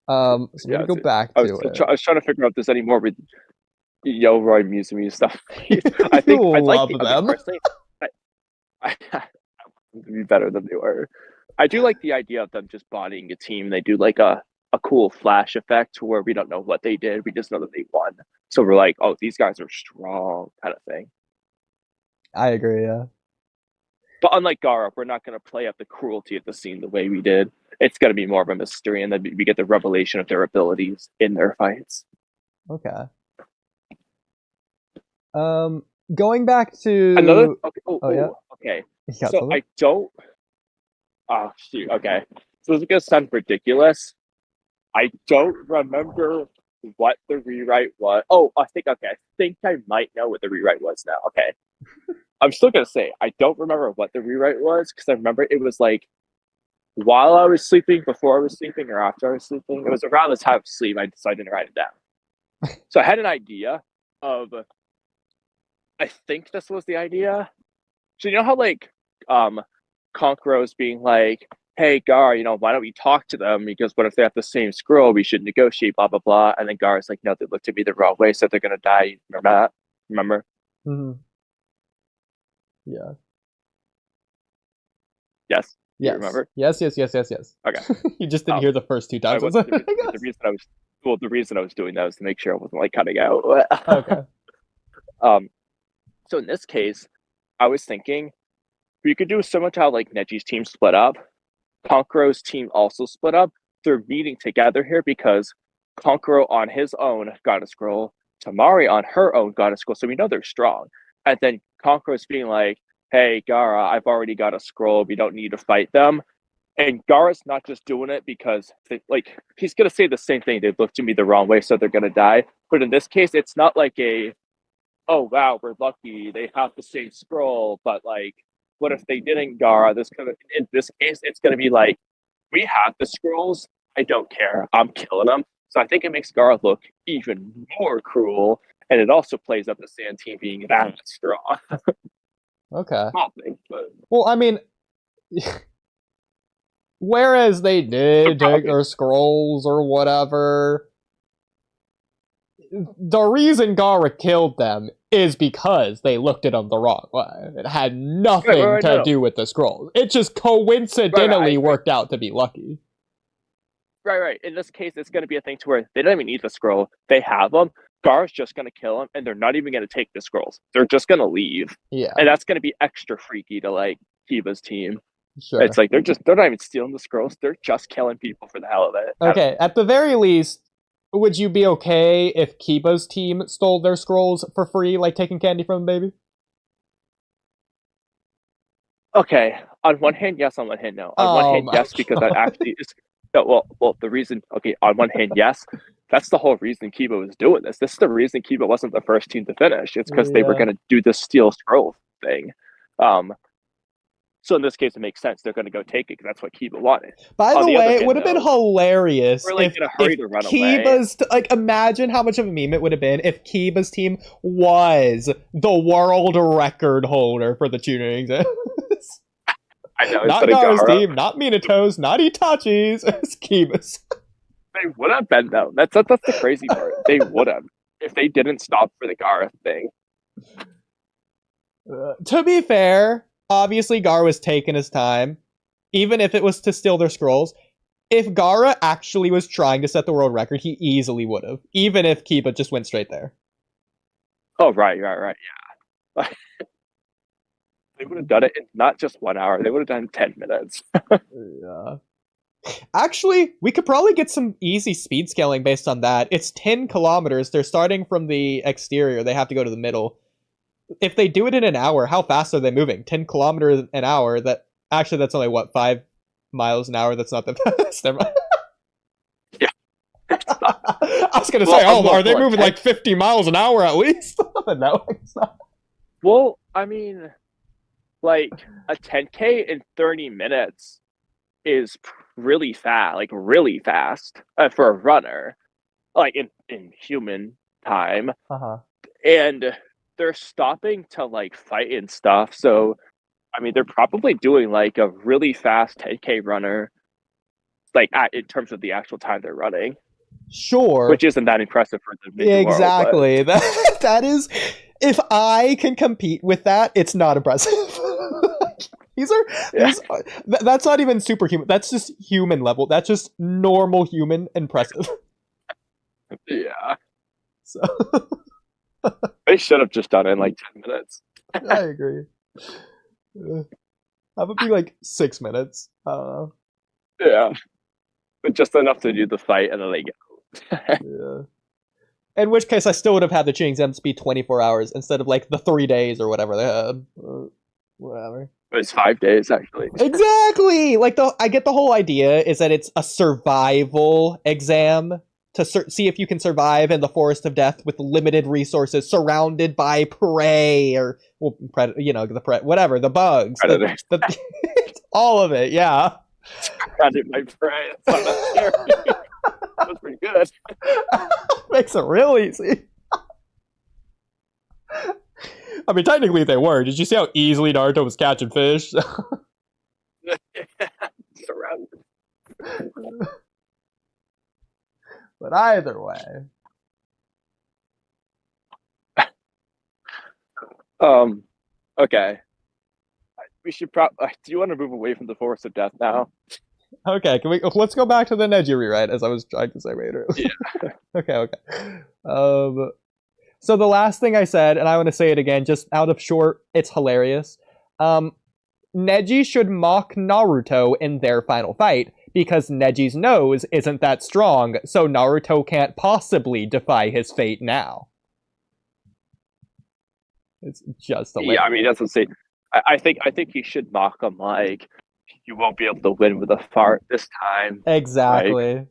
So let me go back to it. I was trying to figure out if there's any more with Roy Muzumi stuff. I think I love them. Personally, I would be better than they were. I do like the idea of them just bodying a team. They do like a cool flash effect where we don't know what they did. We just know that they won. So we're like, oh, these guys are strong, kind of thing. I agree, yeah. But unlike Gaara, we're not going to play up the cruelty of the scene the way we did. It's going to be more of a mystery, and then we get the revelation of their abilities in their fights. Okay. Going back to another. Okay. So I don't. Oh shoot. Okay. So this is gonna sound ridiculous. I don't remember what the rewrite was. Oh, I think I might know what the rewrite was now. Okay. I'm still gonna say I don't remember what the rewrite was because I remember it was like while I was sleeping, before I was sleeping, or after I was sleeping. It was around the time of sleep. I decided to write it down. So I had an idea of. I think this was the idea. So you know how like Konkuro's being like, hey Gar, why don't we talk to them? Because what if they have the same scroll? We should negotiate, blah blah blah. And then Gar's like, no, they looked at me the wrong way, so they're gonna die. Remember that? Remember? Mm-hmm. Yeah. Yes. Yes. Remember? Yes. Okay. You just didn't hear the first two times. The reason I was doing that was to make sure I wasn't like cutting out. Okay. So in this case, I was thinking we could do similar to how like Neji's team split up. Konkuro's team also split up. They're meeting together here because Konkuro on his own got a scroll. Tamari on her own got a scroll. So we know they're strong. And then Konkuro's being like, hey, Gaara, I've already got a scroll. We don't need to fight them. And Gaara's not just doing it because he's going to say the same thing. They've looked at me the wrong way, so they're going to die. But in this case, it's not like oh, wow, we're lucky. They have the same scroll. But like, what if they didn't, Gaara? In this case, it's going to be like, we have the scrolls. I don't care. I'm killing them. So I think it makes Gaara look even more cruel. And it also plays up the Sand team being that strong. Okay. Small thing, but... Well, I mean, whereas they did take their scrolls or whatever, the reason Gaara killed them is because they looked at them the wrong way. It had nothing to do with the scrolls. It just coincidentally worked out to be lucky. Right. In this case, it's going to be a thing to where they don't even need the scroll. They have them. Gaara's just going to kill them, and they're not even going to take the scrolls. They're just going to leave. Yeah. And that's going to be extra freaky to, like, Kiba's team. Sure. It's like, they're not even stealing the scrolls. They're just killing people for the hell of it. Okay, at the very least, would you be okay if Kiba's team stole their scrolls for free, like taking candy from a baby? Okay, on one hand, yes. On one hand, no. On one hand, yes, because that actually is... No, well, the reason... Okay, on one hand, yes. That's the whole reason Kiba was doing this. This is the reason Kiba wasn't the first team to finish. It's because they were going to do the steal scroll thing. So in this case, it makes sense. They're going to go take it because that's what Kiba wanted. By On the the other way, it hand, would have been though, hilarious we're, like, if, in a hurry to run away. Kiba's like, imagine how much of a meme it would have been if Kiba's team was the world record holder for the tuning exams. I know. Not Gaara's team, not Minato's, not Itachi's. It's Kiba's. They would have been, though. That's the crazy part. They would have if they didn't stop for the Gaara thing. To be fair, obviously Gaara was taking his time, even if it was to steal their scrolls. If Gaara actually was trying to set the world record, he easily would have, even if Kiba just went straight there. Oh, right, yeah. They would have done it in not just 1 hour. They would have done 10 minutes. Yeah. Actually, we could probably get some easy speed scaling based on that. It's 10 kilometers. They're starting from the exterior. They have to go to the middle. If they do it in an hour, how fast are they moving? 10 kilometers an hour? Actually, that's only, 5 miles an hour? That's not that fast. Never mind. Yeah. I was going to say, are they moving like 50 miles an hour at least? But no, it's not. Well, I mean, like, a 10K in 30 minutes is really fast for a runner, like in human time. And they're stopping to like fight and stuff, so I mean they're probably doing like a really fast 10K runner, like in terms of the actual time they're running. Sure, which isn't that impressive for the exactly world, that is, if I can compete with that, it's not impressive. That's not even superhuman. That's just human level. That's just normal human impressive. Yeah. So they should have just done it in like 10 minutes. I agree. That would be like 6 minutes. Yeah. But just enough to do the fight and then they go. Yeah. In which case, I still would have had the tuning exams be 24 hours instead of like the 3 days or whatever they had. Whatever. It's 5 days, actually. Exactly! Like, I get the whole idea is that it's a survival exam to see if you can survive in the forest of death with limited resources, surrounded by prey, or, well, whatever, the bugs. All of it, yeah. Surrounded by prey. That's not scary. That's pretty good. Makes it real easy. I mean, technically they were. Did you see how easily Naruto was catching fish? Surrounded. But either way. Okay. We should probably. Do you want to move away from the forest of death now? Okay, let's go back to the Neji rewrite, as I was trying to say later. Yeah. Okay. So the last thing I said, and I want to say it again, just out of short, it's hilarious. Neji should mock Naruto in their final fight, because Neji's nose isn't that strong, so Naruto can't possibly defy his fate now. It's just hilarious. Yeah, I mean, that's what I'm saying. I think he should mock him like, you won't be able to win with a fart this time. Exactly. Like,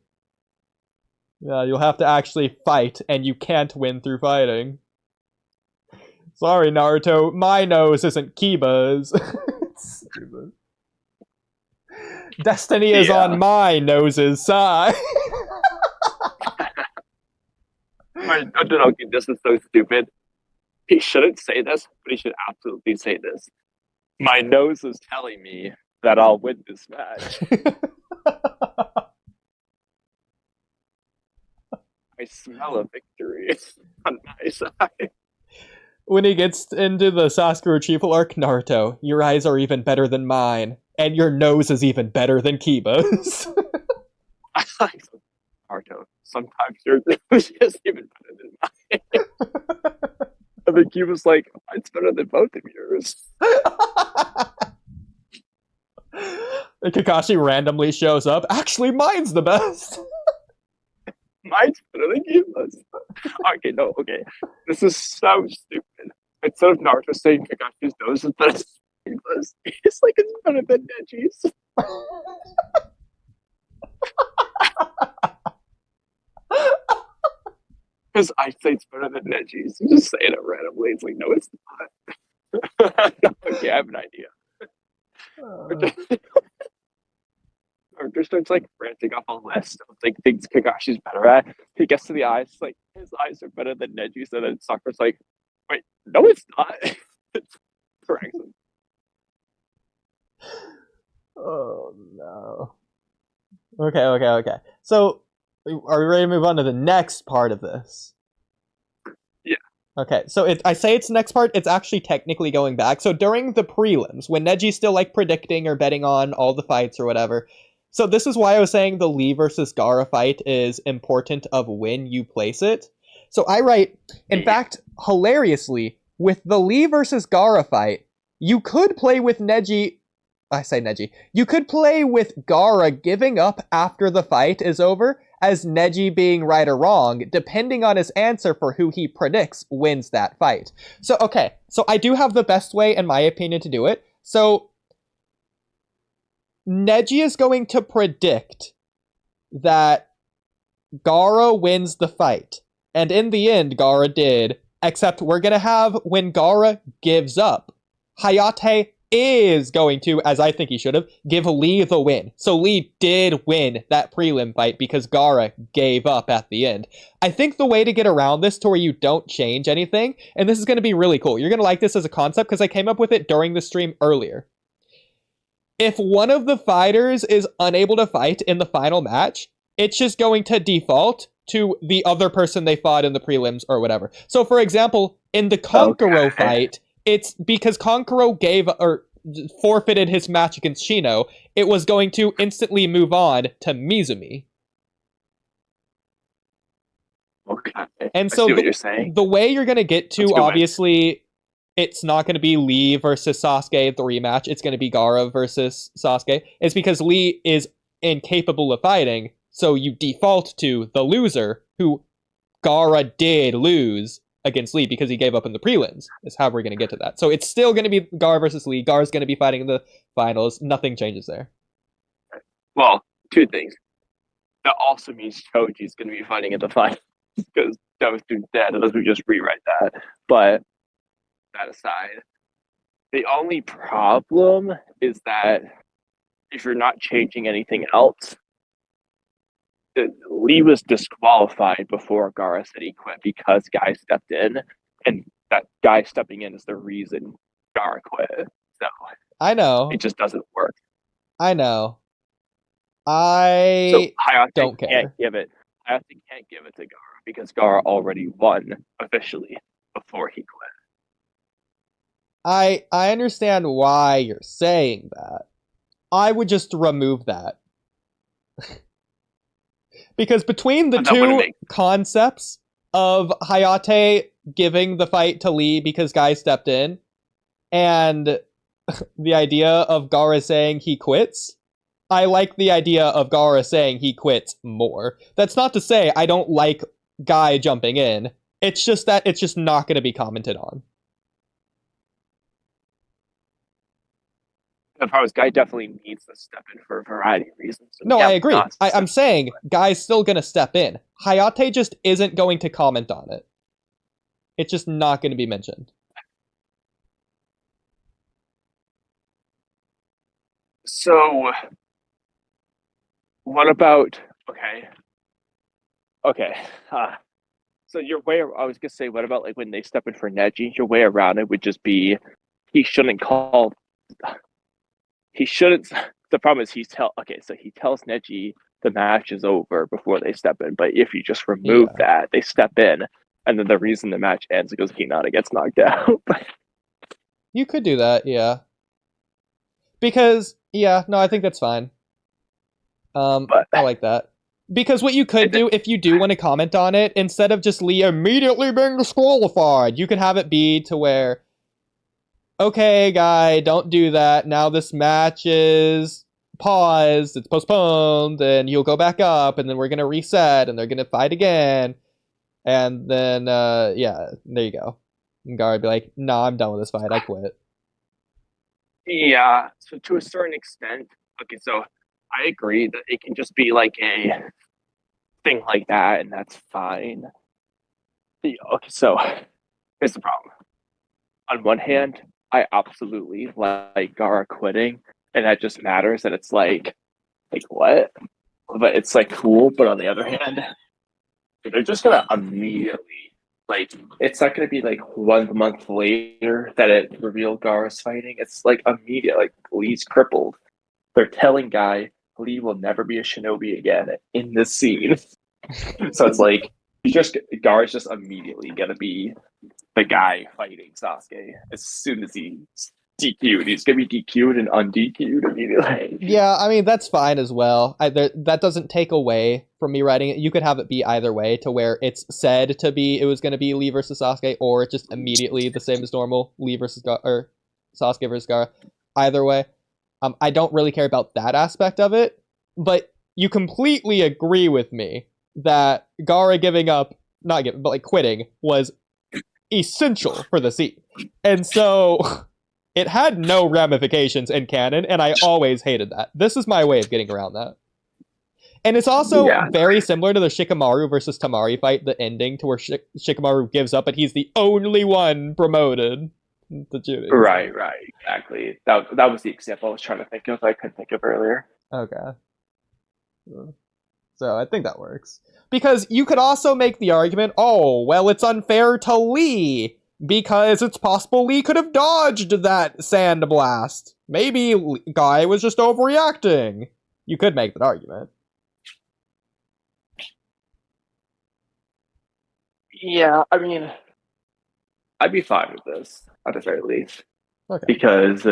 yeah, you'll have to actually fight, and you can't win through fighting. Sorry, Naruto, my nose isn't Kiba's. Stupid. Destiny is on my nose's side. Okay, this is so stupid. He shouldn't say this, but he should absolutely say this. My nose is telling me that I'll win this match. I smell a victory on my side. When he gets into the Sasuke retrieval arc, Naruto, your eyes are even better than mine, and your nose is even better than Kiba's. Naruto, sometimes your nose is even better than mine. I think Kiba's like, it's better than both of yours. And Kakashi randomly shows up. Actually, mine's the best. Mine's better than Kiba's. Okay, no, okay. This is so stupid. Instead of Naruto saying Kakashi's nose is better than Kiba's, it's like it's better than Neji's. His eyesight's better than Neji's. You just saying it randomly. It's like, no, it's not. Okay, I have an idea. Naruto starts like ranting off a list of like things Kagashi's better at. He gets to the eyes, like his eyes are better than Neji's, and then Sakura's like, wait, no, it's not. It's correct. Oh no. Okay. So, are we ready to move on to the next part of this? Yeah. Okay, so I say it's the next part, it's actually technically going back. So during the prelims, when Neji's still like predicting or betting on all the fights or whatever, so this is why I was saying the Lee versus Gaara fight is important of when you place it. So I write, in fact, hilariously, with the Lee versus Gaara fight, you could play with Neji. You could play with Gaara giving up after the fight is over, as Neji being right or wrong, depending on his answer for who he predicts wins that fight. So, okay, so I do have the best way, in my opinion, to do it. So, Neji is going to predict that Gaara wins the fight. And in the end, Gaara did. Except we're going to have when Gaara gives up, Hayate is going to, as I think he should have, give Lee the win. So Lee did win that prelim fight because Gaara gave up at the end. I think the way to get around this to where you don't change anything, and this is going to be really cool. You're going to like this as a concept because I came up with it during the stream earlier. If one of the fighters is unable to fight in the final match, it's just going to default to the other person they fought in the prelims or whatever. So, for example, in the Konkuro fight, it's because Konkuro gave or forfeited his match against Shino, it was going to instantly move on to Mizumi. Okay. And so what you're saying. The way you're going to get to, obviously, it's not going to be Lee versus Sasuke at the rematch. It's going to be Gaara versus Sasuke. It's because Lee is incapable of fighting, so you default to the loser, who Gaara did lose against Lee because he gave up in the prelims, is how we're going to get to that. So it's still going to be Gaara versus Lee. Gaara's going to be fighting in the finals. Nothing changes there. Well, two things. That also means Choji's going to be fighting in the finals because that was too dead unless we just rewrite that. But that aside, the only problem is that if you're not changing anything else, Lee was disqualified before Gaara said he quit because Guy stepped in, and that Guy stepping in is the reason Gaara quit. So I know it just doesn't work. I know. So Hayate don't care. Hayate can't give it to Gaara because Gaara already won officially before he quit. I understand why you're saying that. I would just remove that. Because between the two concepts of Hayate giving the fight to Lee because Guy stepped in, and the idea of Gaara saying he quits, I like the idea of Gaara saying he quits more. That's not to say I don't like Guy jumping in. It's just that it's just not going to be commented on. The problem is Guy definitely needs to step in for a variety of reasons. So no, I agree. I'm saying Guy's still going to step in. Hayate just isn't going to comment on it. It's just not going to be mentioned. So, what about... Okay. So your way... I was going to say, what about like when they step in for Neji? Your way around it would just be he shouldn't call... He shouldn't. The problem is he tells Neji the match is over before they step in. But if you just remove that, they step in, and then the reason the match ends is because Hinata gets knocked out. You could do that, yeah. Because I think that's fine. I like that. Because what you could do, if you do want to comment on it, instead of just Lee immediately being disqualified, you could have it be to where, okay, Guy, don't do that. Now this match is paused. It's postponed, and you'll go back up, and then we're going to reset, and they're going to fight again. And then, there you go. And Gaara would be like, nah, I'm done with this fight. I quit. Yeah, so to a certain extent, okay, so I agree that it can just be like a thing like that, and that's fine. Okay, so here's the problem. On one hand, I absolutely like Gaara quitting and that just matters, and it's like what? But it's like cool. But on the other hand, they're just gonna immediately like it's not gonna be like 1 month later that it revealed Gaara's fighting. It's like immediate. Like Lee's crippled. They're telling Guy Lee will never be a shinobi again in this scene. So it's like Gaara's just immediately gonna be the guy fighting Sasuke as soon as he's DQ'd. He's gonna be DQ'd and undQ'd immediately. Yeah, I mean that's fine as well. That doesn't take away from me writing it. You could have it be either way, to where it's said to be it was going to be Lee versus Sasuke, or it's just immediately the same as normal, Lee versus or Sasuke versus Gaara. Either way, I don't really care about that aspect of it. But you completely agree with me that Gaara quitting was essential for the scene, and so. It had no ramifications in canon, and I always hated that. This is my way of getting around that. And it's also very similar to the Shikamaru versus Tamari fight, the ending, to where Shikamaru gives up, and he's the only one promoted to Judy. Right, exactly. That was the example I was trying to think of. I couldn't think of earlier. Okay. So I think that works. Because you could also make the argument, oh, well, it's unfair to Lee, because it's possible Lee could have dodged that sand blast. Maybe Guy was just overreacting. You could make that argument. Yeah, I mean, I'd be fine with this, at the very least. Okay. Because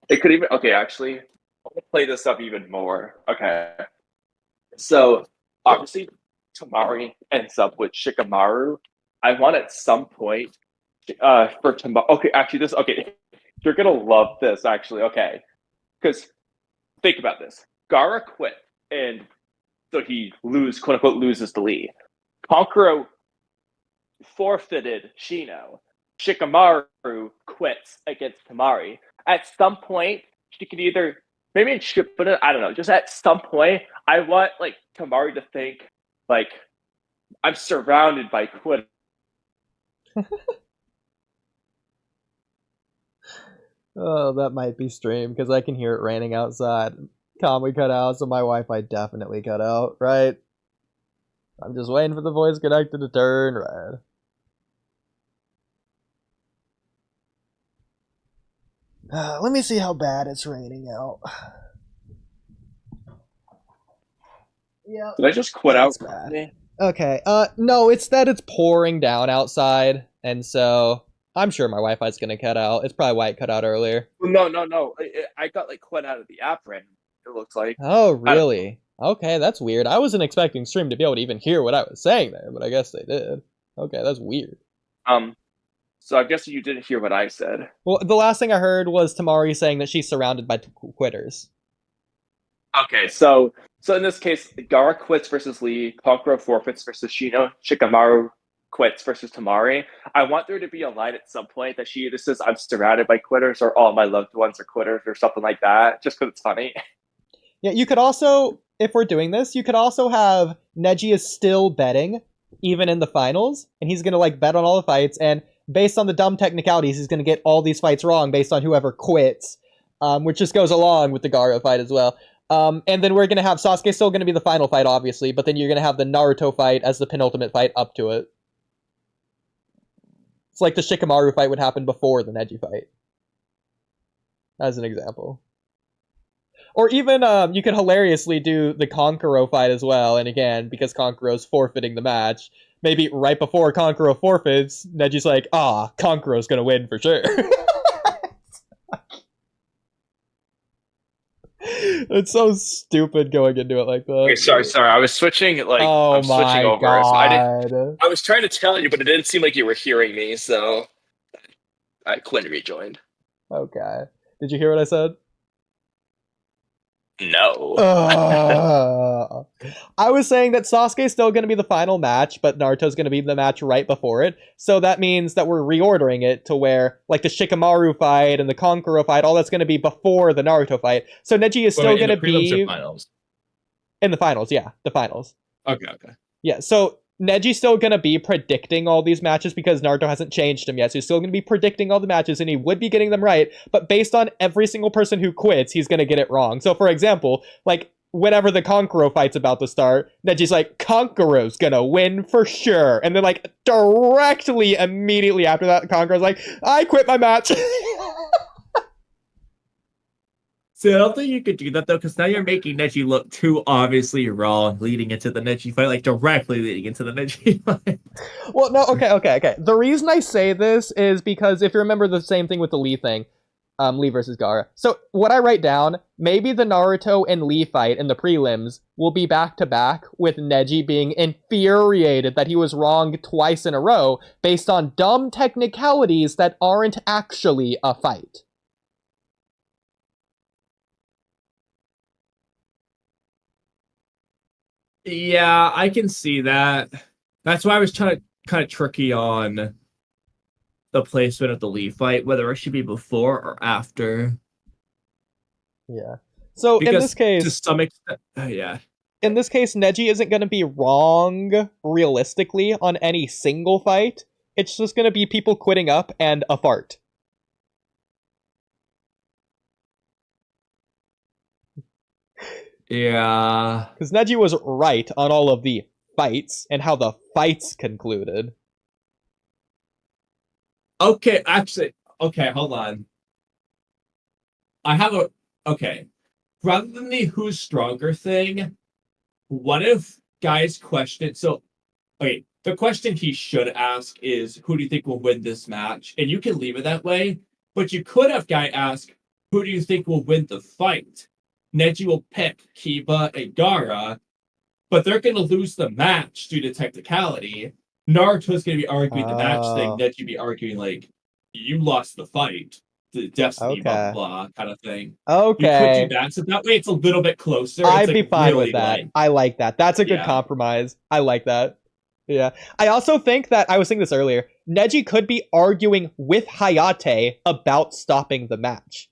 it could even... Okay, actually, I'm going to play this up even more. Okay. So, obviously... Tamari ends up with Shikamaru. I want at some point for Tamari. Okay, actually, you're gonna love this. Actually, okay, because think about this. Gaara quit, and so he quote unquote loses to Lee. Konkuro forfeited Shino. Shikamaru quits against Tamari. At some point, she could either maybe in Shippuden, I don't know. Just at some point, I want like Tamari to think. Like, I'm surrounded by quitters. Oh, that might be stream, because I can hear it raining outside. Kamui cut out, so my Wi-Fi definitely cut out, right? I'm just waiting for the voice connector to turn red. Let me see how bad it's raining out. Yeah. Did I just quit out? Bad. Okay. No, it's that it's pouring down outside, and so I'm sure my Wi-Fi's gonna cut out. It's probably why it cut out earlier. No. I got like quit out of the app randomly. It looks like. Oh, really? Okay, that's weird. I wasn't expecting stream to be able to even hear what I was saying there, but I guess they did. Okay, that's weird. So I guess you didn't hear what I said. Well, the last thing I heard was Tamari saying that she's surrounded by quitters. Okay, so in this case, Gaara quits versus Lee, Konkuro forfeits versus Shino, Shikamaru quits versus Tamari. I want there to be a line at some point that she either says, I'm surrounded by quitters, or all my loved ones are quitters, or something like that, just because it's funny. Yeah, you could also, if we're doing this, you could also have Neji is still betting, even in the finals, and he's going to like bet on all the fights, and based on the dumb technicalities, he's going to get all these fights wrong based on whoever quits, which just goes along with the Gaara fight as well. And then we're going to have Sasuke still going to be the final fight, obviously, but then you're going to have the Naruto fight as the penultimate fight up to it. It's like the Shikamaru fight would happen before the Neji fight, as an example. Or even, you could hilariously do the Konkuro fight as well, and again, because Konkuro's forfeiting the match, maybe right before Konkuro forfeits, Neji's like, Konkuro's going to win for sure. It's so stupid going into it like that. Okay, sorry. I was switching over. God. So I was trying to tell you, but it didn't seem like you were hearing me, so I couldn't rejoined. Okay. Did you hear what I said? No. I was saying that Sasuke's still going to be the final match, but Naruto's going to be the match right before it. So that means that we're reordering it to where, like, the Shikamaru fight and the Konkuro fight, all that's going to be before the Naruto fight. So Neji is still going to be... Finals? In the finals, yeah. The finals. Okay. Yeah, so Neji's still going to be predicting all these matches because Naruto hasn't changed him yet. So he's still going to be predicting all the matches and he would be getting them right. But based on every single person who quits, he's going to get it wrong. So for example, like whenever the Konkuro fight's about to start, Neji's like, Konkuro's going to win for sure. And then like directly, immediately after that, Konkuro's like, I quit my match. See, I don't think you could do that, though, because now you're making Neji look too obviously wrong leading into the Neji fight, like directly leading into the Neji fight. Well, no, okay. The reason I say this is because if you remember the same thing with the Lee thing, Lee versus Gaara. So what I write down, maybe the Naruto and Lee fight in the prelims will be back-to-back with Neji being infuriated that he was wrong twice in a row based on dumb technicalities that aren't actually a fight. Yeah, I can see that. That's why I was trying to kind of tricky on the placement of the Lee fight, whether it should be before or after. Yeah. So because in this case, to some extent, yeah. In this case, Neji isn't going to be wrong realistically on any single fight. It's just going to be people quitting up and a fart. Yeah. Because Neji was right on all of the fights and how the fights concluded. Okay, actually, okay, hold on. I have a, okay. Rather than the who's stronger thing, what if guys question, so, okay, the question he should ask is, who do you think will win this match? And you can leave it that way, but you could have guy ask, who do you think will win the fight? Neji will pick Kiba and Gaara, but they're going to lose the match due to technicality. Naruto's going to be arguing the match thing. Neji be arguing, like, you lost the fight. The destiny, blah, blah, blah, kind of thing. Okay. You could do that. So that way it's a little bit closer. I'd like be fine really with that. like, I like that. That's a good compromise. I like that. Yeah. I also think that, I was saying this earlier, Neji could be arguing with Hayate about stopping the match.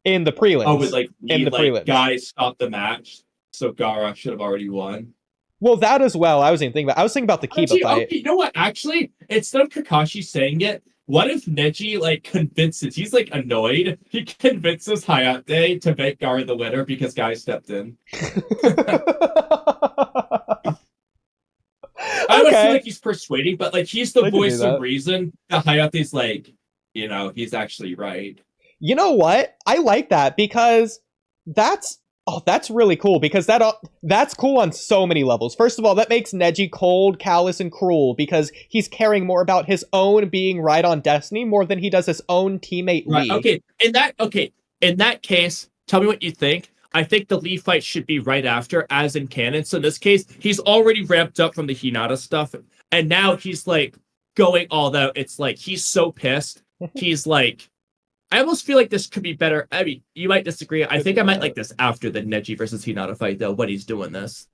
In the prelims. Oh, but like, in the prelims. Guys stop the match, so Gaara should have already won. Well, that as well. I was thinking about the Kiba fight. Okay, you know what? Actually, instead of Kakashi saying it, what if Neji like convinces? He's like annoyed. He convinces Hayate to make Gaara the winner because guy stepped in. I don't feel like he's persuading, but like he's the voice of reason. That Hayate's like, you know, he's actually right. You know what? I like that because that's really cool because that's cool on so many levels. First of all, that makes Neji cold, callous, and cruel because he's caring more about his own being right on destiny more than he does his own teammate Lee. Okay. In that case, tell me what you think. I think the Lee fight should be right after, as in canon. So in this case, he's already ramped up from the Hinata stuff, and now he's like going all out. It's like he's so pissed. He's like, I almost feel like this could be better. I mean, you might disagree. I think I might like this after the Neji versus Hinata fight, though, when he's doing this.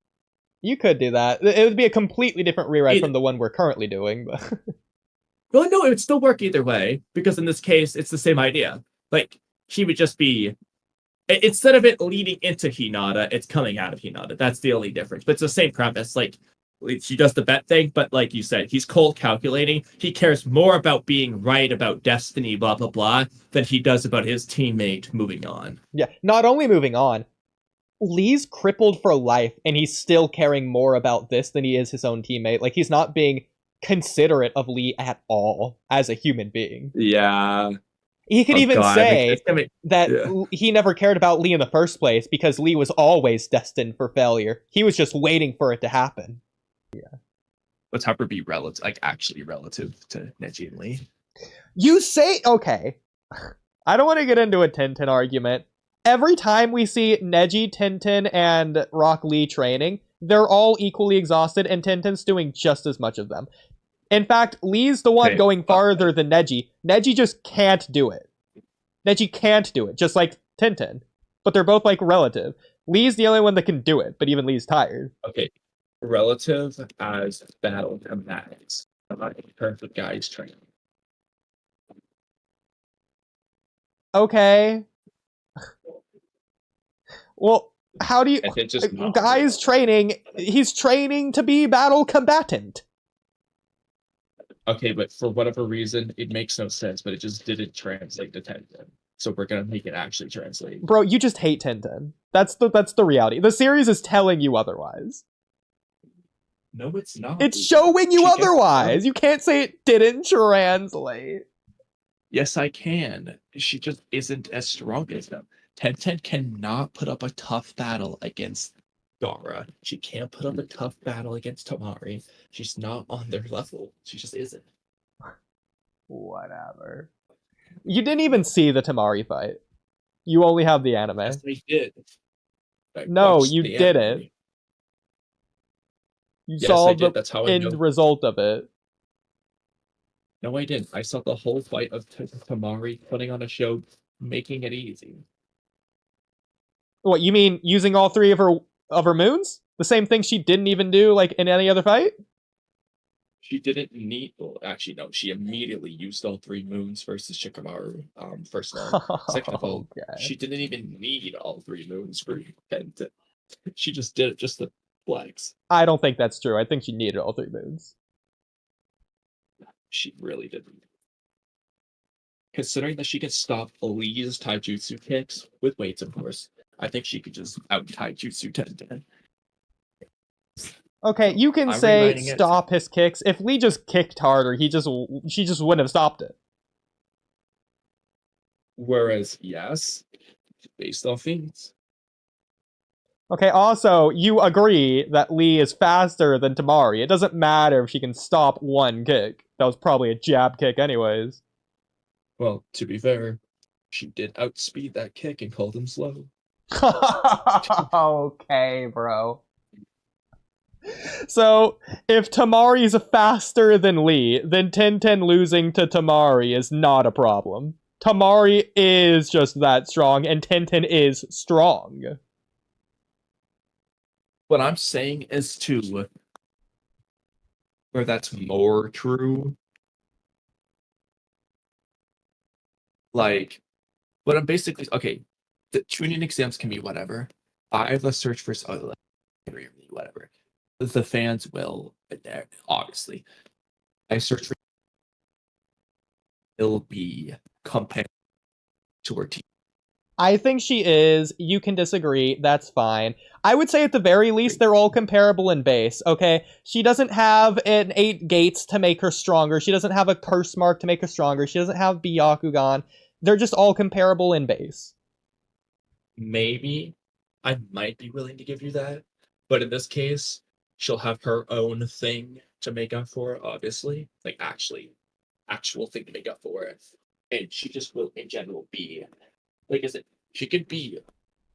You could do that. It would be a completely different rewrite from the one we're currently doing. But well, no, it would still work either way, because in this case, it's the same idea. Like, he would just be... Instead of it leading into Hinata, it's coming out of Hinata. That's the only difference. But it's the same premise. Like, he does the bet thing, but like you said, he's cold calculating. He cares more about being right about destiny, blah, blah, blah, than he does about his teammate moving on. Yeah, not only moving on, Lee's crippled for life, and he's still caring more about this than he is his own teammate. Like, he's not being considerate of Lee at all as a human being. Yeah. He could say that he never cared about Lee in the first place because Lee was always destined for failure. He was just waiting for it to happen. Yeah. Let's have her be relative, like actually relative to Neji and Lee. You say, okay. I don't want to get into a Tintin argument. Every time we see Neji, Tintin, and Rock Lee training, they're all equally exhausted, and Tintin's doing just as much of them. In fact, Lee's the one going farther than Neji. Neji just can't do it. Neji can't do it, just like Tintin. But they're both, like, relative. Lee's the only one that can do it, but even Lee's tired. Okay. Relative as battle max. I'm not in terms of guys training. Okay. Well, How do you... Guy's training... He's training to be battle combatant. Okay, but for whatever reason, it makes no sense, but it just didn't translate to Tenten. So we're gonna make it actually translate. Bro, you just hate Tenten. That's the reality. The series is telling you otherwise. No, it's not. It's showing you otherwise. You can't say it didn't translate. Yes, I can. She just isn't as strong as them. Tenten cannot put up a tough battle against Gaara. She can't put up a tough battle against Tamari. She's not on their level. She just isn't. Whatever. You didn't even see the Tamari fight. You only have the anime. Yes, I did. No, you didn't. Anime. You saw the That's how I end know. result of it. No, I didn't. I saw the whole fight of Tamari putting on a show, making it easy. What, you mean using all three of her moons? The same thing she didn't even do like in any other fight? She didn't need. Well, actually, no. She immediately used all three moons versus Shikamaru. First of all, second of all, she didn't even need all three moons for Tenten. She just did it just to flex. I don't think that's true. I think she needed all three moons. She really didn't. Considering that she can stop Lee's taijutsu kicks with weights, of course, I think she could just out taijutsu Tenten. Okay, you can say stop his kicks. If Lee just kicked harder, she just wouldn't have stopped it. Whereas, yes, based off things. Okay, also, you agree that Lee is faster than Tamari. It doesn't matter if she can stop one kick. That was probably a jab kick anyways. Well, to be fair, she did outspeed that kick and called him slow. Okay, bro. So, if Tamari's faster than Lee, then Tenten losing to Tamari is not a problem. Tamari is just that strong, and Tenten is strong. What I'm saying is where that's more true. Like, what I'm basically... Okay, the tuning exams can be whatever. Let's search for... whatever. The fans will, obviously. I search for... It'll be compared to her team. I think she is. You can disagree. That's fine. I would say at the very least they're all comparable in base, okay? She doesn't have an 8 gates to make her stronger. She doesn't have a curse mark to make her stronger. She doesn't have Byakugan. They're just all comparable in base. Maybe. I might be willing to give you that. But in this case, she'll have her own thing to make up for it, obviously. Like, actual thing to make up for it. And she just will, in general, be... Like I said, she could be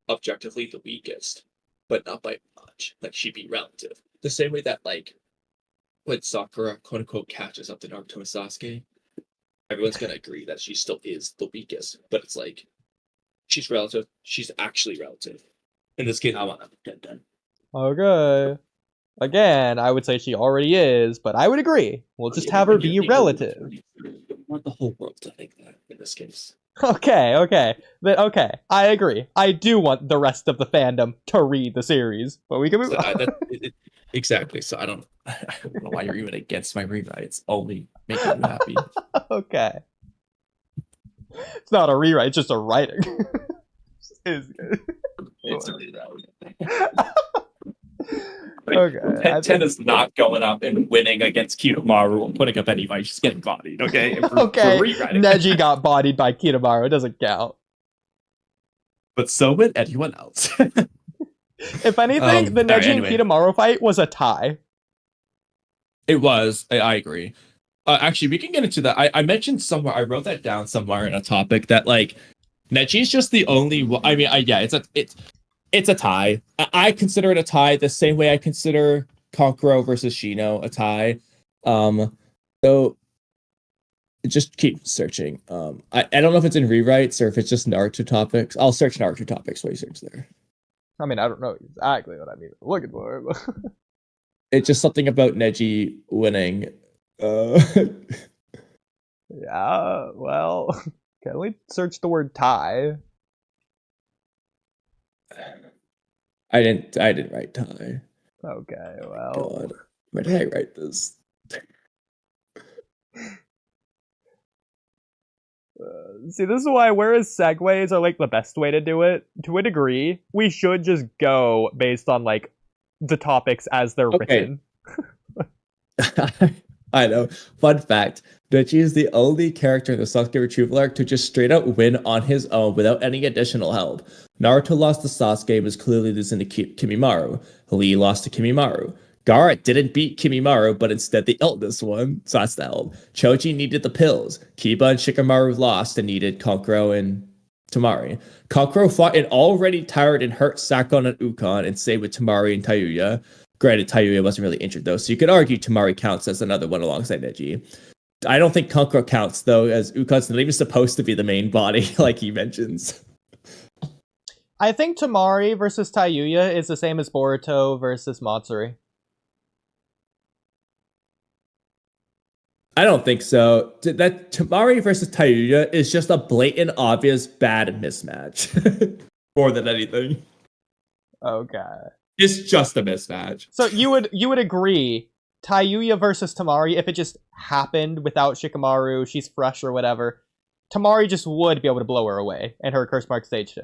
objectively the weakest, but not by much. Like, she'd be relative. The same way that, like, when Sakura, quote-unquote, catches up to Naruto and Sasuke, everyone's gonna agree that she still is the weakest. But it's like, she's relative. She's actually relative. In this case, I want that done. Okay. Again, I would say she already is, but I would agree. We'll just have her be relative. I want the whole world to think that, in this case. Okay. I agree. I do want the rest of the fandom to read the series, but we can move on. Exactly. So I don't know why you're even against my rewrite. It's only making you happy. Okay. It's not a rewrite, it's just a writing. It's good. It's a rewrite. Okay. Ten is not going up and winning against Kidomaru or putting up any fight. She's getting bodied, okay? Okay, Neji got bodied by Kidomaru. It doesn't count. But so would anyone else. If anything, the Neji and Kidomaru fight was a tie. It was. I agree. Actually, we can get into that. I mentioned somewhere, I wrote that down somewhere in a topic that, like, Neji's just the only one. I mean, yeah, it's a tie. I consider it a tie the same way I consider Kankuro versus Shino a tie. So just keep searching. I don't know if it's in rewrites or if it's just Naruto topics. I'll search Naruto topics while you search there. I mean, I don't know exactly what I'm even looking for. But... It's just something about Neji winning. Yeah, well, can we search the word tie? I didn't write Tai. Okay, well. God, where did I write this? See, this is why, whereas segues are like the best way to do it, to a degree, we should just go based on like the topics as they're written. I know. Fun fact: Neji is the only character in the Sasuke retrieval arc to just straight up win on his own without any additional help. Naruto lost to Sasuke and was clearly losing to Kimimaru. Lee lost to Kimimaru. Gaara didn't beat Kimimaru, but instead they ult this one, so that's the help. Choji needed the pills. Kiba and Shikamaru lost and needed Kankuro and Tamari. Kankuro fought an already tired and hurt Sakon and Ukon and stayed with Tamari and Tayuya. Granted, Tayuya wasn't really injured though, so you could argue Tamari counts as another one alongside Neji. I don't think Kankuro counts though, as Ukon's not even supposed to be the main body, like he mentions. I think Tamari versus Tayuya is the same as Boruto versus Matsuri. I don't think so. That Tamari versus Tayuya is just a blatant, obvious, bad mismatch. More than anything. Okay. It's just a mismatch. So you would agree, Tayuya versus Tamari, if it just happened without Shikamaru, she's fresh or whatever, Tamari just would be able to blow her away and her curse mark stage 2.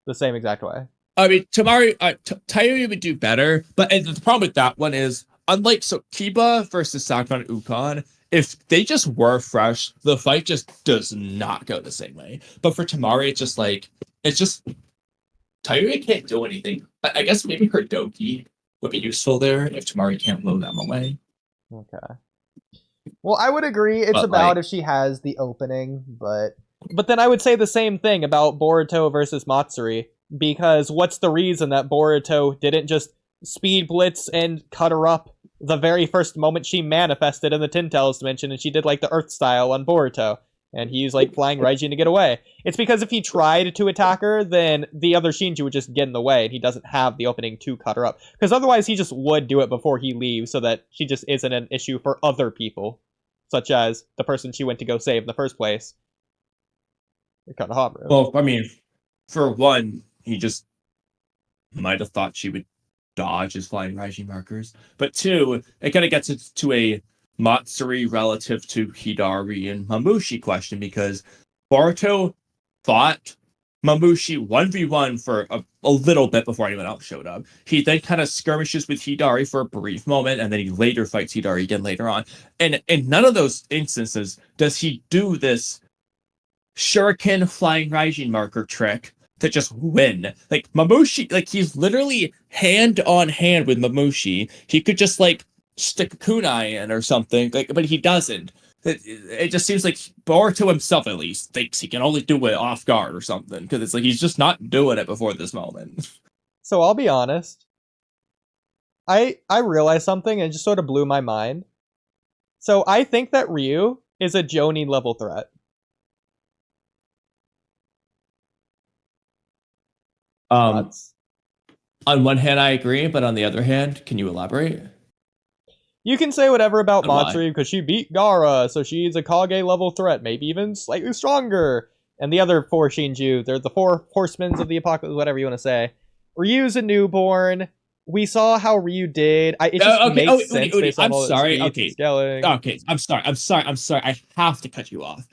The same exact way. I mean, Tamari, Tayuya would do better, but the problem with that one is, unlike Kiba versus Sakon and Ukon, if they just were fresh, the fight just does not go the same way. But for Tamari, it's just Tayuya can't do anything. I guess maybe her Doki would be useful there if Tamari can't blow them away. Okay. Well, I would agree it's about if she has the opening, but then I would say the same thing about Boruto versus Matsuri, because what's the reason that Boruto didn't just speed blitz and cut her up the very first moment she manifested in the Tintails dimension, and she did like the Earth style on Boruto, and he used like flying Raijin to get away? It's because if he tried to attack her, then the other Shinju would just get in the way, and he doesn't have the opening to cut her up. Because otherwise he just would do it before he leaves, so that she just isn't an issue for other people, such as the person she went to go save in the first place. Well, I mean, for one, he just might have thought she would dodge his flying Raijin markers. But two, it kind of gets to a Matsuri relative to Hidari and Mamushi question, because Boruto fought Mamushi 1v1 for a little bit before anyone else showed up. He then kind of skirmishes with Hidari for a brief moment, and then he later fights Hidari again later on. And in none of those instances does he do this shuriken flying Raijin marker trick to just win. Like, Mamushi, like, he's literally hand on hand with Mamushi. He could just, like, stick a kunai in or something, like, but he doesn't. It just seems like Boruto himself, at least, thinks he can only do it off guard or something, because it's like he's just not doing it before this moment. So I'll be honest. I realized something and it just sort of blew my mind. So I think that Ryu is a Jonin level threat. On one hand, I agree, but on the other hand, can you elaborate? You can say whatever about Matsuri because she beat Gaara, so she's a Kage level threat, maybe even slightly stronger. And the other 4 Shinju, they're the 4 horsemen of the apocalypse, whatever you want to say. Ryu's a newborn. We saw how Ryu did. It just makes sense based on all the scaling. Okay, I'm sorry. I have to cut you off.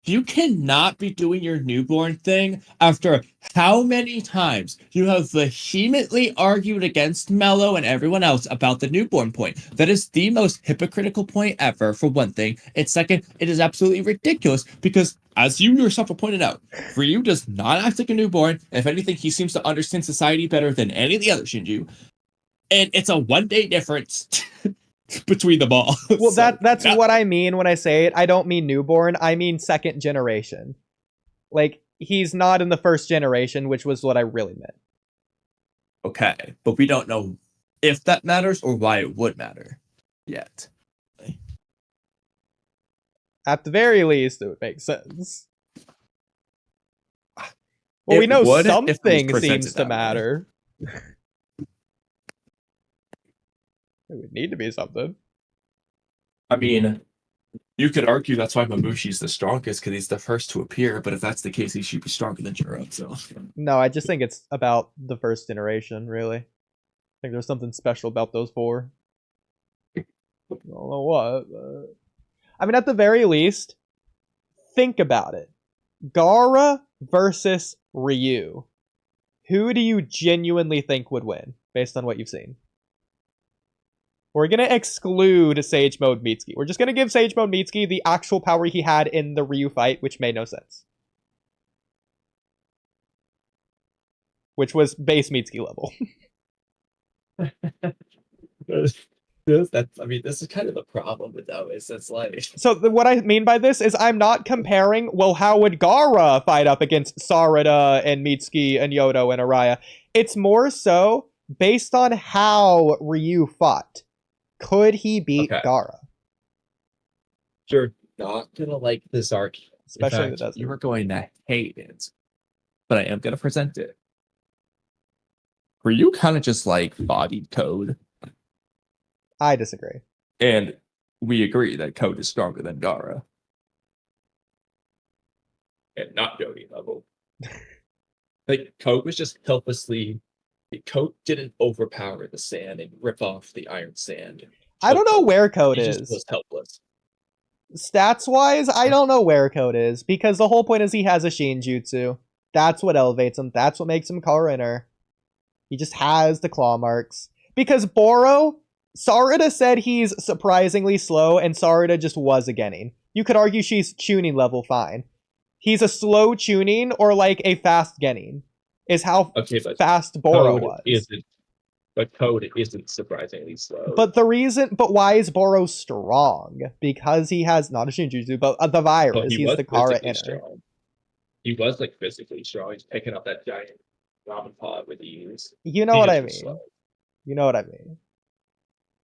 You cannot be doing your newborn thing after how many times you have vehemently argued against Mello and everyone else about the newborn point. That is the most hypocritical point ever, for one thing. And second, it is absolutely ridiculous because, as you yourself have pointed out, Ryu does not act like a newborn. If anything, he seems to understand society better than any of the other Shinju. And it's a one-day difference between them all. Well, that's what I mean when I say it. I don't mean newborn. I mean second generation. Like, he's not in the first generation, which was what I really meant. Okay, but we don't know if that matters or why it would matter yet. At the very least, it would make sense. Well, we know something seems to matter. It would need to be something. I mean, You could argue that's why Mamushi's the strongest, because he's the first to appear, but if that's the case, he should be stronger than Jiro, so... No, I just think it's about the first iteration, really. I think there's something special about those 4. I don't know what, but... I mean, at the very least, think about it. Gaara versus Ryu. Who do you genuinely think would win, based on what you've seen? We're going to exclude Sage Mode Mitsuki. We're just going to give Sage Mode Mitsuki the actual power he had in the Ryu fight, which made no sense. Which was base Mitsuki level. This is kind of the problem with that, is it's like... So what I mean by this is I'm not comparing, well, how would Gaara fight up against Sarada and Mitsuki and Yodo and Araya? It's more so based on how Ryu fought. Could he beat Gaara? You're not gonna like this arc. Especially the desert. You are going to hate it. But I am gonna present it. Ryu kind of just like bodied Code. I disagree. And we agree that Code is stronger than Gaara. And not Jody level. Like, Code was just helplessly... Code didn't overpower the sand and rip off the iron sand. I don't know where Code is. He just was helpless. Stats-wise, I don't know where Code is, because the whole point is he has a Shinjutsu. That's what elevates him. That's what makes him Kara-inner. He just has the claw marks. Because Boro, Sarada said he's surprisingly slow, and Sarada just was a Genin. You could argue she's tuning level fine. He's a slow tuning or like a fast Genin. Is how fast Boro was. But Code isn't surprisingly slow. But why is Boro strong? Because he has not a Shinjutsu, but the virus. He's the Kara-inner. He was like physically strong. He's picking up that giant ramen pod with ease. You know what I mean. You know what I mean.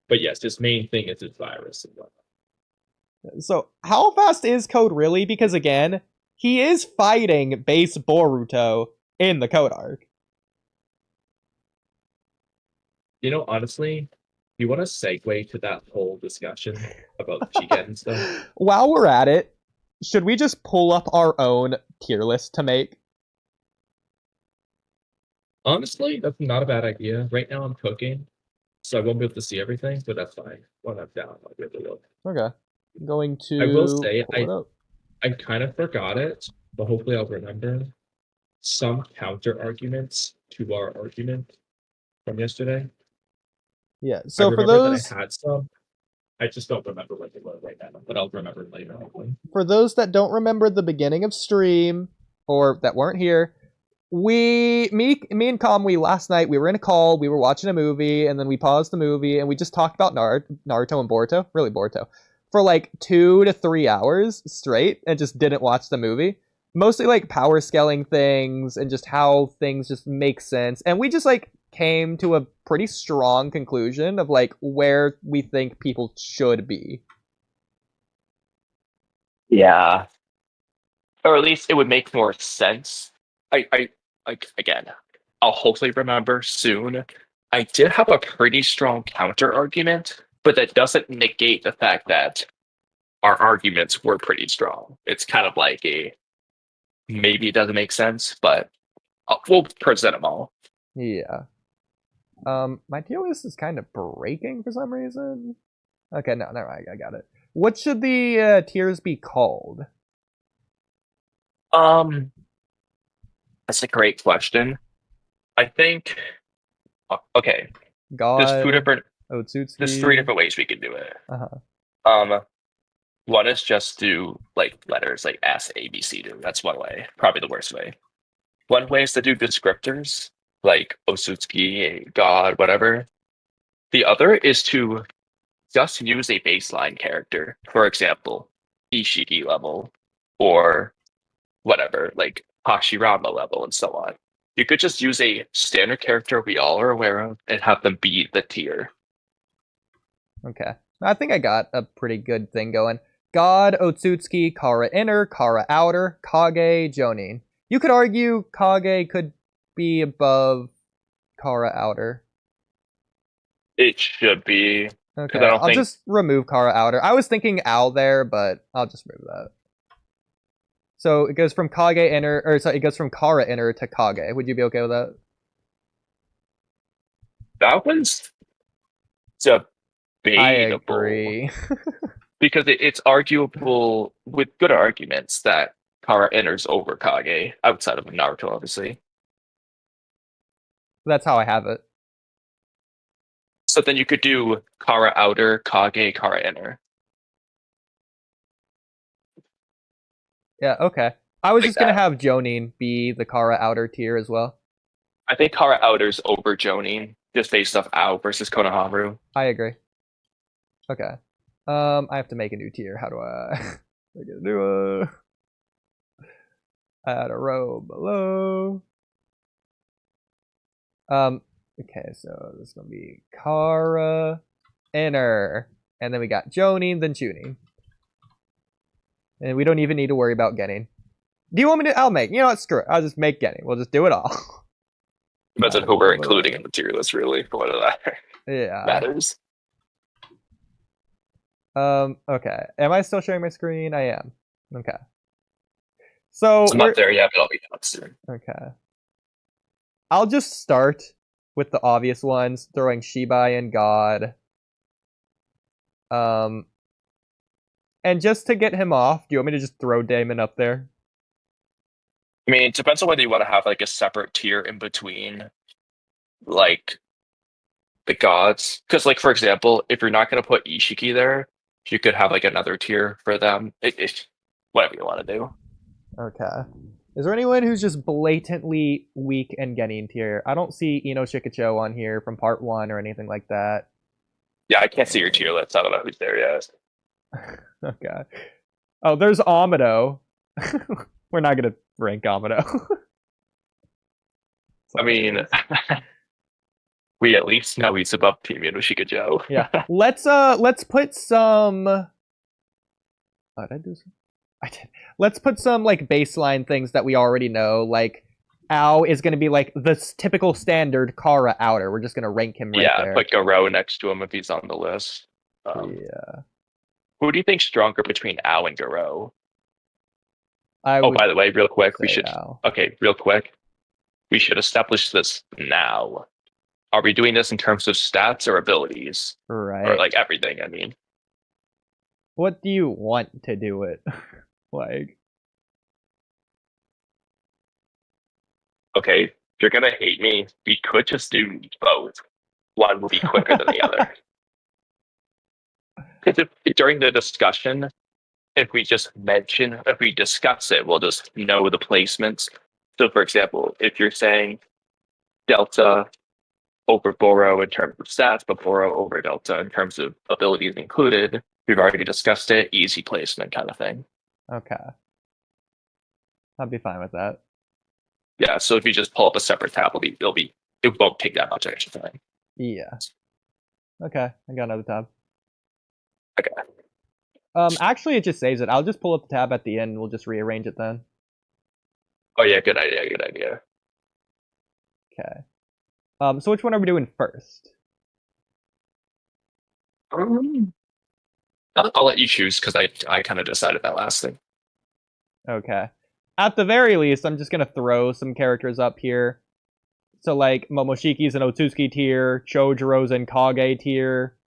But yes, his main thing is his virus and whatnot. So how fast is Code really? Because again, he is fighting base Boruto in the Code arc. You know, honestly, you want to segue to that whole discussion about Chigen and stuff? While we're at it, should we just pull up our own tier list to make? Honestly, that's not a bad idea. Right now I'm cooking, so I won't be able to see everything, but that's fine. When I'm down, I'll be able to look. Okay. I'm going to... I will say, I kind of forgot it, but hopefully I'll remember some counter arguments to our argument from yesterday. Yeah, so for those... That I had some. I just don't remember what they were right now, but I'll remember it later, hopefully. For those that don't remember the beginning of stream, or that weren't here, me and Kamui last night, we were in a call, we were watching a movie, and then we paused the movie, and we just talked about Naruto and Boruto, really Boruto, for like 2 to 3 hours straight, and just didn't watch the movie. Mostly like power scaling things, and just how things just make sense, and we just like came to a pretty strong conclusion of like where we think people should be. Yeah. Or at least it would make more sense. I again, I'll hopefully remember soon. I did have a pretty strong counter argument, but that doesn't negate the fact that our arguments were pretty strong. It's kind of like a maybe it doesn't make sense, but we'll present them all. Yeah. My tier list is kind of breaking for some reason. Okay, no, never mind, I got it. What should the tiers be called? That's a great question. I think okay. God, There's 2 different Otsutsuki. There's 3 different ways we can do it. Uh-huh. One is just do like letters like S, A, B, C. That's one way. Probably the worst way. One way is to do descriptors like Otsutsuki, God, whatever. The other is to just use a baseline character. For example, Ishiki level or whatever, like Hashirama level and so on. You could just use a standard character we all are aware of and have them be the tier. Okay. I think I got a pretty good thing going. God, Otsutsuki, Kara Inner, Kara Outer, Kage, Jonin. You could argue Kage could be above Kara Outer. It should be. Okay, I'll just remove Kara Outer. I was thinking Owl there, but I'll just remove that. So it goes from Kage Inner, or sorry, it goes from Kara Inner to Kage. Would you be okay with that? That one's debatable. I agree. Because it's arguable with good arguments that Kara enters over Kage, outside of Naruto, obviously. That's how I have it. So then you could do Kara Outer, Kage, Kara Inner. Yeah, okay. I was just going to have Jonin be the Kara Outer tier as well. I think Kara Outer's over Jonin, just based off Ao versus Konohamaru. I agree. Okay. I have to make a new tier. How do I... I gotta do add a row below. Okay, so this is gonna be Kara Inner. And then we got Jonin, then Chunin. And we don't even need to worry about getting. Do you want me to? I'll make. You know what? Screw it. I'll just make getting. We'll just do it all. Depends on who we're including in the tier list, really, for what that matters. Okay. Am I still sharing my screen? I am. Okay. So I'm not there yet, but I'll be done soon. Okay. I'll just start with the obvious ones, throwing Shibai and God. And just to get him off, do you want me to just throw Damon up there? I mean, it depends on whether you want to have like a separate tier in between, like, the gods. Because, like, for example, if you're not going to put Ishiki there, you could have like another tier for them. Whatever you want to do. Okay. Is there anyone who's just blatantly weak and getting tier? I don't see Ino Shikacho on here from part 1 or anything like that. Yeah, I can't see your tier list. I don't know who's there yet. Okay. Oh, there's Amado. We're not gonna rank Amado. I mean, we at least know he's above Premium Shikacho. Yeah. Let's put some. Oh, did I do some? I did. Let's put some like baseline things that we already know. Like Ao is gonna be like the typical standard Kara Outer. We're just gonna rank him right there. Yeah, put Garo next to him if he's on the list. Yeah. Who do you think's stronger between Ao and Garo? By the way, real quick, we should. Ao. Okay, real quick, we should establish this now. Are we doing this in terms of stats or abilities? Right. Or like everything? I mean, what do you want to do it? Like, okay, if you're gonna hate me, we could just do both. One will be quicker than the other. Because during the discussion, if we discuss it, we'll just know the placements. So, for example, if you're saying Delta over Boro in terms of stats, but Boro over Delta in terms of abilities included, we've already discussed it, easy placement kind of thing. Okay. I'd be fine with that. Yeah, so if you just pull up a separate tab, it won't take that much extra time. Yeah. Okay, I got another tab. Okay. Actually, it just saves it. I'll just pull up the tab at the end and we'll just rearrange it then. Oh yeah, good idea. Okay. So which one are we doing first? I'll let you choose because I kind of decided that last thing. Okay. At the very least, I'm just gonna throw some characters up here. So like Momoshiki's an Otsuki tier, Chojiro's and Kage tier.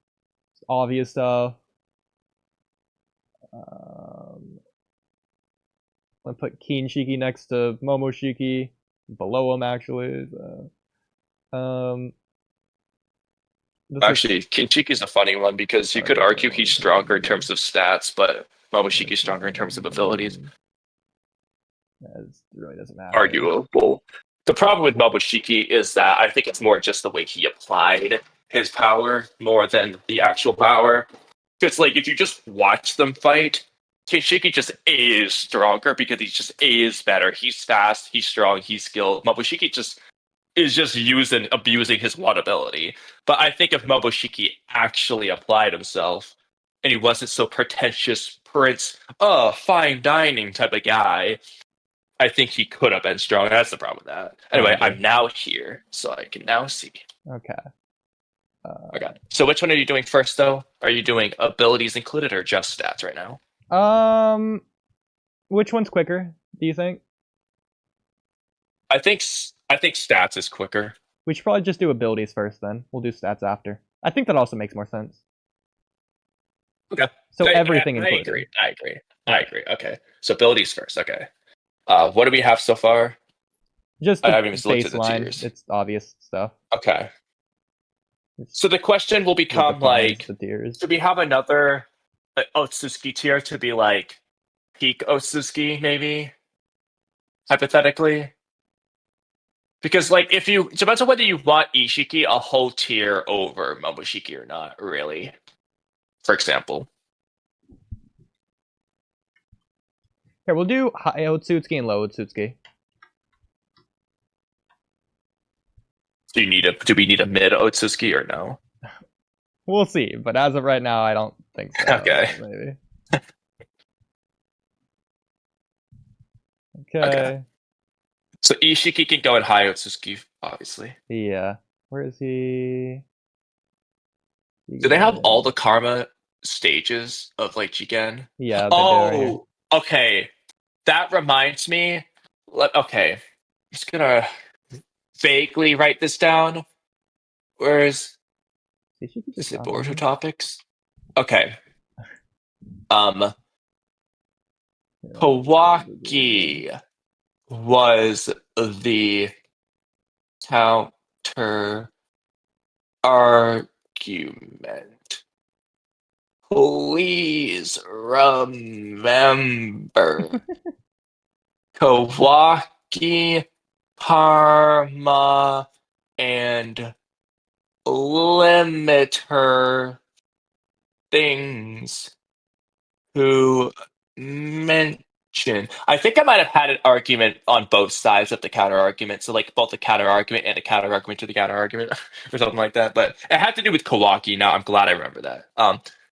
Obvious stuff. I'll put Kinshiki next to Momoshiki. Below him, actually. Actually, Kinshiki's a funny one because you could argue he's stronger in terms of stats, but Momoshiki's stronger in terms of abilities. It really doesn't matter. Arguable. The problem with Momoshiki is that I think it's more just the way he applied his power more than the actual power. Because, like, if you just watch them fight, Kinshiki just is stronger because he just is better. He's fast, he's strong, he's skilled. Momoshiki just is just abusing his one ability. But I think if Momoshiki actually applied himself and he wasn't so pretentious prince, fine dining type of guy, I think he could have been strong. That's the problem with that. Anyway, I'm now here, so I can now see. Okay. Okay. So which one are you doing first, though? Are you doing abilities included or just stats right now? Which one's quicker, do you think? I think stats is quicker. We should probably just do abilities first, then. We'll do stats after. I think that also makes more sense. Okay. So everything included. I agree. Okay. So abilities first. Okay. What do we have so far? Just the I haven't even looked at the baseline. tiers. It's obvious stuff. Okay. So the question will become like, do we have another Otsutsuki tier to be like peak Otsutsuki, maybe? Hypothetically? Because like if you, it depends on whether you want Ishiki a whole tier over Momoshiki or not, really. For example. Here, we'll do high Otsutsuki and low Otsutsuki. Do we need a mid Otsutsuki or no? We'll see, but as of right now, I don't think so. Okay. Maybe. Okay. So Ishiki can go in high Otsutsuki, obviously. Yeah. Where is he? Do they have all the karma stages of like Jigen? Yeah. Oh, okay. That reminds me. Okay, I'm just gonna vaguely write this down. Where's is it Boruto topics? Okay. Kawaki was the counter argument. Please remember Kawaki, Parma, and limiter things who mention. I think I might have had an argument on both sides of the counter argument. So like both the counter argument and a counter argument to the counter argument or something like that. But it had to do with Kawaki. Now I'm glad I remember that.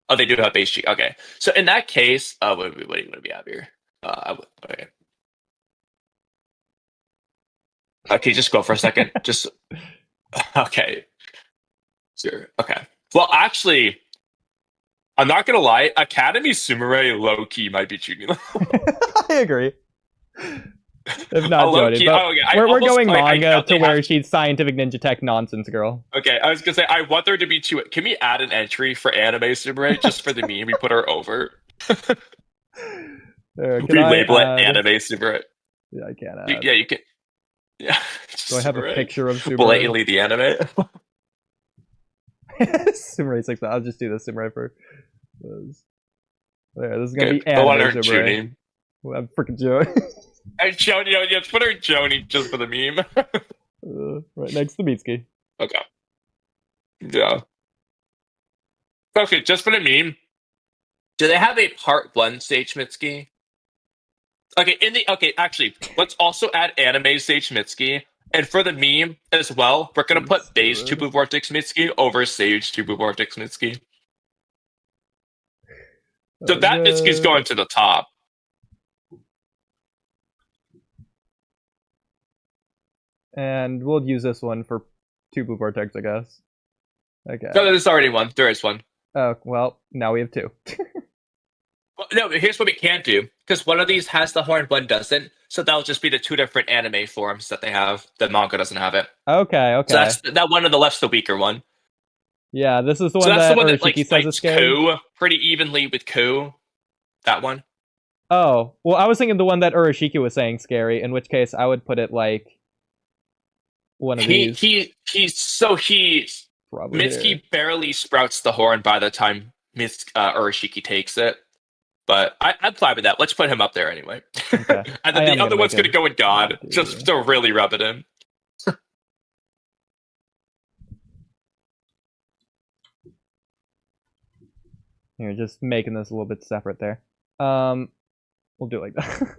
Oh, they do have base G. Okay. So in that case, what do we have here? Okay. Okay, just go for a second. Just okay. Sure. Okay. Well, actually, I'm not gonna lie. Academy Sumire low key might be junior level. I agree. If not Jody, but we're going manga to where she's scientific ninja tech nonsense girl. Okay, I was gonna say I want there to be two. Can we add an entry for anime Sumire just for the meme? We put her over. We label it anime Sumire. Yeah, I can't add. Yeah, you can. Yeah. Do I have a picture of Sumire? Blatantly the anime. Sumire 6. I'll just do the Sumire for. There, this is gonna be anime Sumire. Well, I'm freaking Joey. And Joni, you put her Joni just for the meme. Right next to Mitsuki. Okay. Yeah. Okay, just for the meme. Do they have a part 1 stage Mitsuki? Okay, actually, let's also add anime stage Mitsuki. And for the meme as well, we're gonna put base Tubu Vortex Mitsuki over sage Tubu Vortex Mitsuki. So that Mitsuki's going to the top. And we'll use this one for Tubu Vortex, I guess. Okay. No, there's already one. There is one. Oh, well, now we have 2. Well, no, here's what we can't do. Because one of these has the horn, one doesn't. So that'll just be the 2 different anime forms that they have. The manga doesn't have it. Okay. So that's that one on the left's the weaker one. Yeah, this is the one that Urashiki says is scary. Ku pretty evenly with Ku. That one. Oh, well, I was thinking the one that Urashiki was saying scary, in which case I would put it like one of these. Mitsuki barely sprouts the horn by the time Urashiki takes it. But I'd fly with that. Let's put him up there anyway. Okay. And then the other one's going to go in God, just to really rub it in. Here, just making this a little bit separate there. We'll do it like that.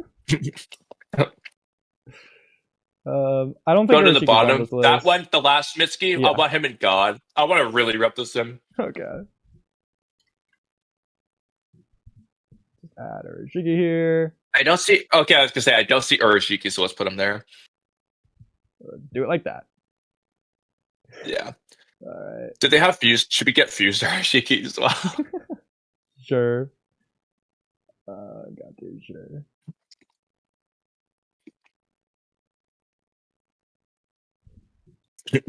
I don't think go to the bottom. That one, the last Mitsuki, yeah. I want him in God. I want to really rep this in. Okay. Just add Urashiki here. I don't see. Okay, I was gonna say I don't see Urashiki, so let's put him there. Do it like that. Yeah. All right. Did they have fused? Should we get fused Arashiki as well? Sure. Got to, sure.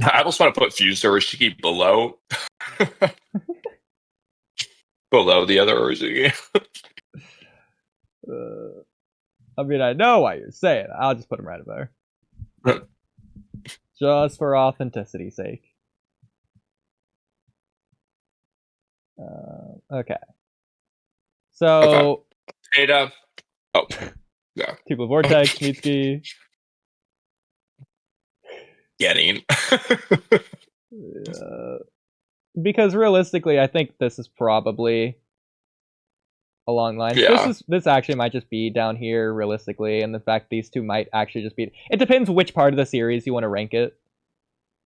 I almost want to put fused Arashiki below. Below the other Arashiki. I mean, I know why you're saying it. I'll just put him right up there. Just for authenticity's sake. Okay. So... Okay. Ada. Oh. Yeah. People Vortex, Mitsuki. Getting. Because realistically, I think this is probably along lines. Yeah. This actually might just be down here realistically, and the fact these two might actually just be. It depends which part of the series you want to rank it.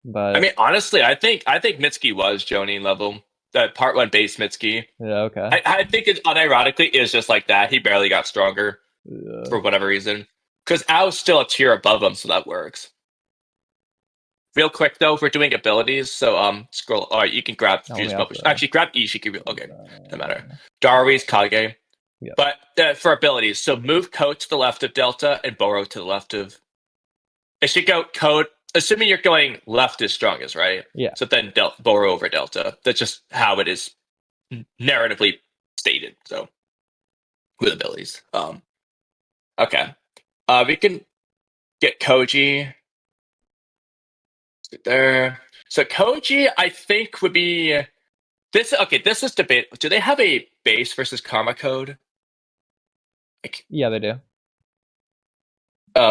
But I mean, honestly, I think Mitsuki was Jonin level. That part 1 base Mitsuki. Yeah, okay. I think it unironically is just like that. He barely got stronger for whatever reason. Because Ao's still a tier above him, so that works. Real quick though, if we're doing abilities, so scroll. All right, you can grab fuse bubble. Actually, grab Ishiki. Okay, no matter. Darwi's Kage. Yep. But for abilities, so move Code to the left of Delta and Boro to the left of. It should go Code. Assuming you're going left is strongest, right? Yeah. So then Boro over Delta. That's just how it is narratively stated. So with abilities, okay, we can get Koji. There. So Koji, I think, would be this. Okay, this is debate. Do they have a base versus karma code? Yeah, they do.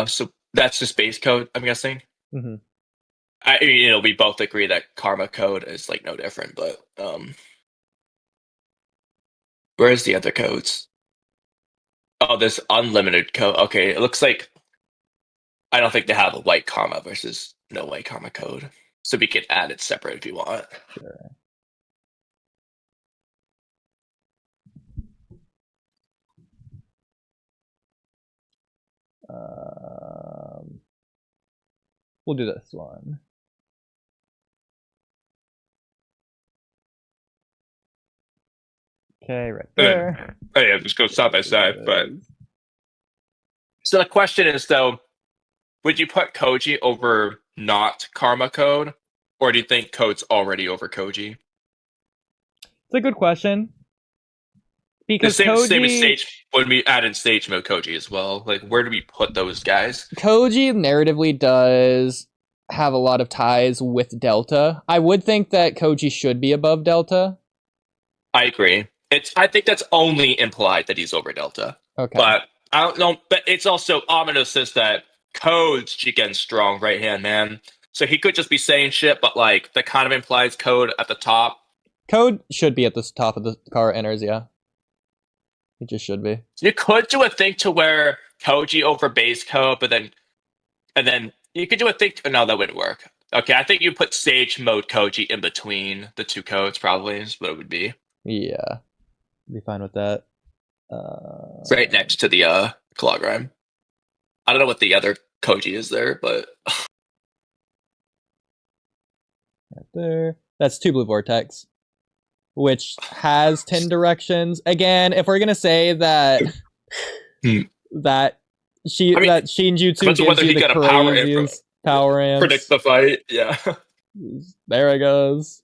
So that's just base code, I'm guessing. Mm-hmm. I mean, we both agree that karma code is like no different, but where's the other codes? Oh, there's unlimited code. Okay, it looks like I don't think they have a white karma versus no white karma code, so we can add it separate if you want. Sure. We'll do this one. Okay, right there. Oh yeah, just go side by side. But so the question is though, would you put Koji over not karma code, or do you think code's already over Koji? It's a good question. Because the same Koji... as stage when we add in stage mode Koji as well. Like, where do we put those guys? Koji narratively does have a lot of ties with Delta. I would think that Koji should be above Delta. I agree. I think that's only implied that he's over Delta. Okay. But I don't know. But it's also ominous says that Code's Jigen's strong right hand man. So he could just be saying shit, but like that kind of implies Code at the top. Code should be at the top of the car enters, yeah. He just should be. You could do a thing to where Koji over base Code, but then you could do a thing. No, that wouldn't work. Okay, I think you put Sage Mode Koji in between the two codes, probably is what it would be. Yeah, be fine with that. Right next to the Clogram. I don't know what the other Koji is there, but right there. That's 2 blue Vortex, which has 10 directions. Again, if we're gonna say that that Shinjutsu gives you the craziest power amps. Predict the fight, yeah. There it goes.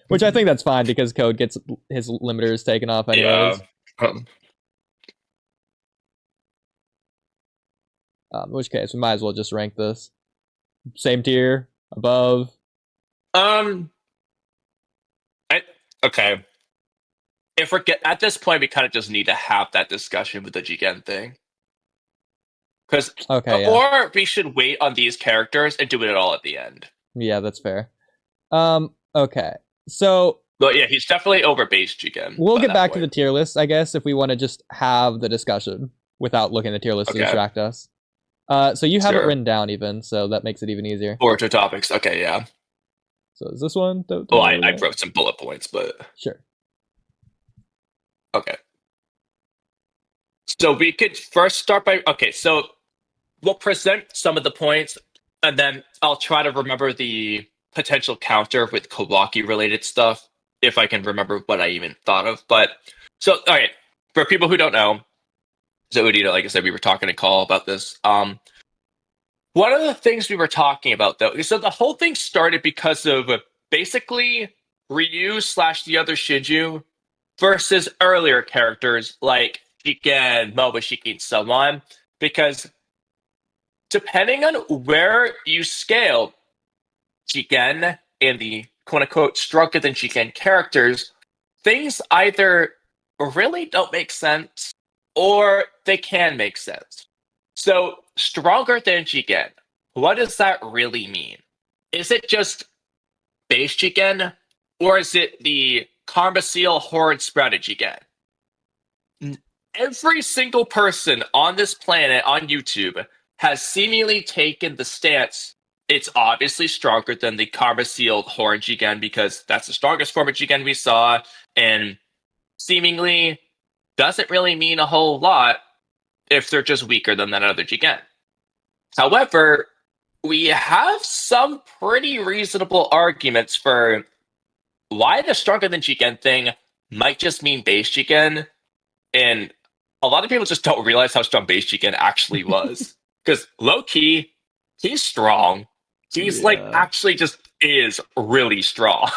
Which I think that's fine because Code gets his limiters taken off anyways. Yeah. In which case, we might as well just rank this. Same tier, above. Okay. If we're at this point, we kind of just need to have that discussion with the Jigen thing. Because or we should wait on these characters and do it all at the end. Yeah, that's fair. Okay. So but yeah, he's definitely over base Jigen. We'll get back to the tier list, I guess, if we want to just have the discussion without looking at the tier list to distract us. So you have it written down even, so that makes it even easier. Boruto topics. Okay, yeah. So is this one? Well, I wrote some bullet points, but sure. Okay. So we could first start by so we'll present some of the points, and then I'll try to remember the potential counter with Kawaki related stuff, if I can remember what I even thought of. But so, all right, for people who don't know, so Oodie, like I said, we were talking to Call about this. One of the things we were talking about, though, so the whole thing started because of basically Ryu / the other Shiju versus earlier characters like Shiken, Momoshiki, and so on. Because depending on where you scale Shiken and the quote-unquote stronger than Shiken characters, things either really don't make sense or they can make sense. So, stronger than Shiken, what does that really mean? Is it just base Shiken, or is it the Karma Seal Horde Sprouted Shiken? Every single person on this planet on YouTube has seemingly taken the stance it's obviously stronger than the Karma Sealed Horn Jigen because that's the strongest form of Jigen we saw, and seemingly doesn't really mean a whole lot if they're just weaker than that other Jigen. However, we have some pretty reasonable arguments for why the stronger than Jigen thing might just mean base Jigen, and a lot of people just don't realize how strong base Jigen actually was. Because low-key, he's strong. He's like actually just is really strong.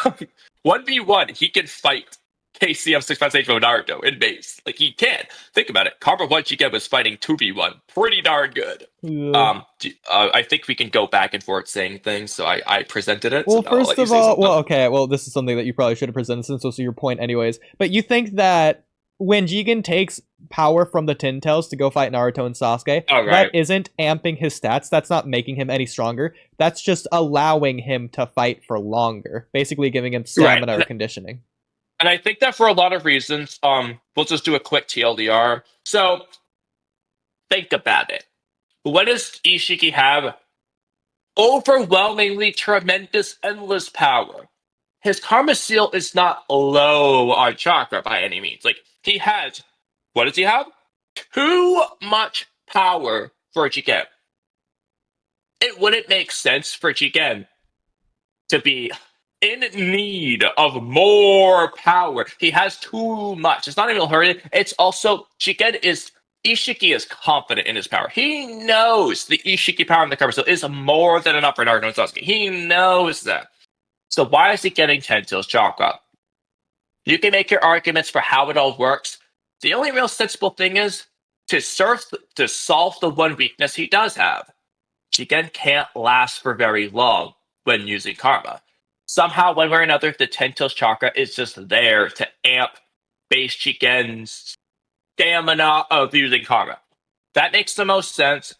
1v1, he can fight KCM 656 from Naruto in base. Like he can. Think about it. Karma 1 Jigen was fighting 2v1. Pretty darn good. Yeah. I think we can go back and forth saying things, so I presented it. Well, so first of all, okay, this is something that you probably should have presented since this was your point anyways. But you think that when Jigen takes power from the Tin Tails to go fight Naruto and Sasuke, that isn't amping his stats. That's not making him any stronger. That's just allowing him to fight for longer. Basically giving him stamina or conditioning. And I think that for a lot of reasons, we'll just do a quick TLDR. So, think about it. What does Ishiki have? Overwhelmingly tremendous, endless power. His Karma Seal is not low on chakra by any means. Like, he has, what does he have? Too much power for Jigen. It wouldn't make sense for Jigen to be in need of more power. He has too much. It's not even hurting. It's also, Ishiki is confident in his power. He knows the Ishiki power in the Karma Seal is more than enough for Naruto and Sasuke. He knows that. So why is he getting 10 Tails chakra? You can make your arguments for how it all works. The only real sensible thing is to solve the one weakness he does have. Jigen can't last for very long when using Karma. Somehow, one way or another, the 10 Tails chakra is just there to amp base Jigen's stamina of using Karma. That makes the most sense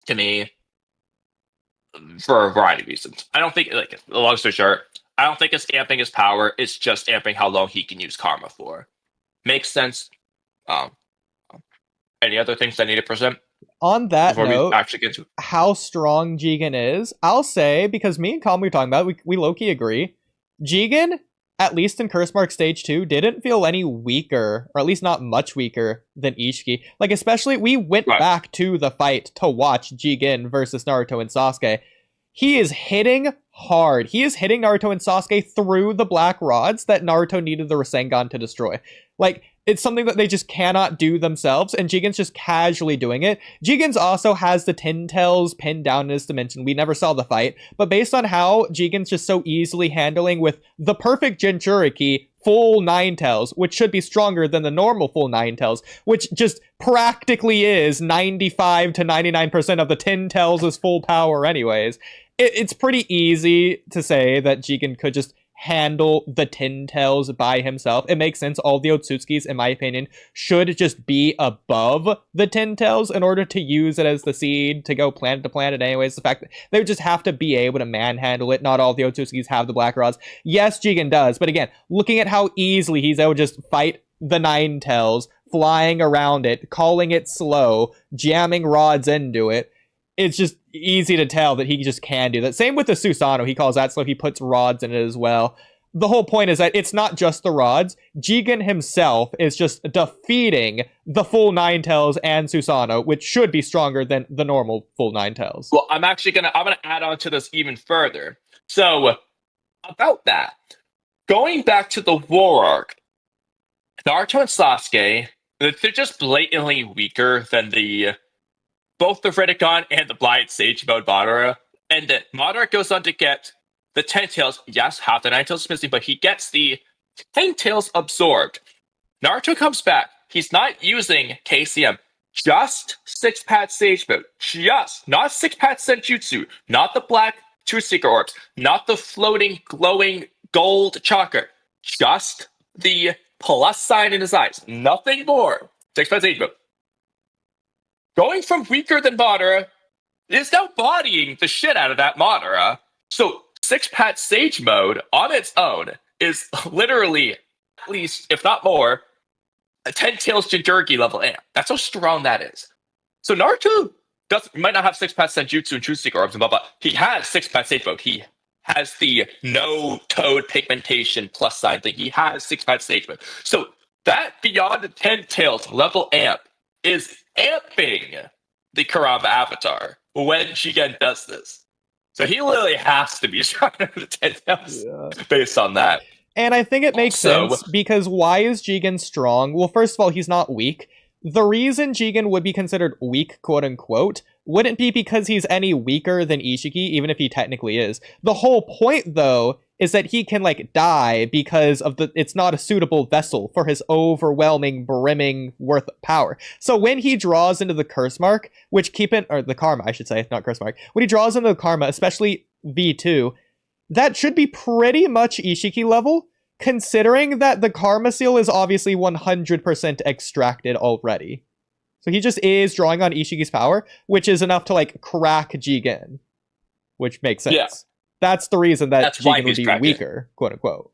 to me for a variety of reasons. I don't think, like, long story short, I don't think it's amping his power. It's just amping how long he can use Karma for. Makes sense. Any other things I need to present? On that note, how strong Jigen is, I'll say, because me and Kamui were talking about it, we low-key agree. Jigen, at least in Curse Mark Stage 2, didn't feel any weaker, or at least not much weaker than Ishiki. Like, especially, we went back to the fight to watch Jigen versus Naruto and Sasuke. He is hitting hard. He is hitting Naruto and Sasuke through the black rods that Naruto needed the Rasengan to destroy. Like, it's something that they just cannot do themselves, and Jigen's just casually doing it. Jigen's also has the Tin Tails pinned down in his dimension. We never saw the fight, but based on how Jigen's just so easily handling with the perfect Jinchuriki full 9 Tails, which should be stronger than the normal full 9 Tails, which just practically is 95 to 99% of the Tin Tails' full power anyways. It's pretty easy to say that Jigen could just handle the Tin Tails by himself. It makes sense. All the Otsutsukis, in my opinion, should just be above the Tin Tails in order to use it as the seed to go planet to planet anyways. The fact that they would just have to be able to manhandle it. Not all the Otsutskis have the black rods. Yes, Jigen does, but again, looking at how easily he's able to just fight the 9 Tails, flying around it, calling it slow, jamming rods into it, it's just easy to tell that he just can do that. Same with the Susanoo. He calls that slow. He puts rods in it as well. The whole point is that it's not just the rods. Jigen himself is just defeating the full 9 Tails and Susanoo, which should be stronger than the normal full 9 Tails. Well, I'm gonna add on to this even further. So, about that, going back to the war arc, Naruto and Sasuke, they're just blatantly weaker than both the Ridicon and the Blind Sage mode Madara. And Madara goes on to get the 10 tails. Yes, half the 9 tails is missing, but he gets the 10 tails absorbed. Naruto comes back. He's not using KCM. Just 6-pad Sage mode. Just. Not 6-pad Senjutsu. Not the black 2 secret orbs. Not the floating, glowing gold chakra. Just the plus sign in his eyes. Nothing more. 6-pad Sage mode. Going from weaker than Madara is now bodying the shit out of that Madara. So 6-pad Sage mode on its own is literally, at least, if not more, a 10 tails Jinchuriki level amp. That's how strong that is. So Naruto might not have 6-pad Senjutsu and True Secret Orbs and blah blah. He has 6-pad Sage mode. He has the no toad pigmentation plus sign thing. He has 6-pad Sage mode. So that beyond 10 tails level amp is amping the Kurama avatar when Jigen does this. So he literally has to be stronger than 10 tails based on that. And I think it makes sense, because why is Jigen strong? Well, first of all, he's not weak. The reason Jigen would be considered weak, quote-unquote, wouldn't be because he's any weaker than Ishiki, even if he technically is. The whole point, though, is that he can, die because of it's not a suitable vessel for his overwhelming, brimming worth of power. So when he draws into the curse mark, or the karma, I should say, not curse mark. When he draws into the karma, especially V2, that should be pretty much Ishiki level, considering that the karma seal is obviously 100% extracted already. So he just is drawing on Ishiki's power, which is enough to, crack Jigen. Which makes sense. Yeah. That's the reason that Jigen would be weaker, quote-unquote.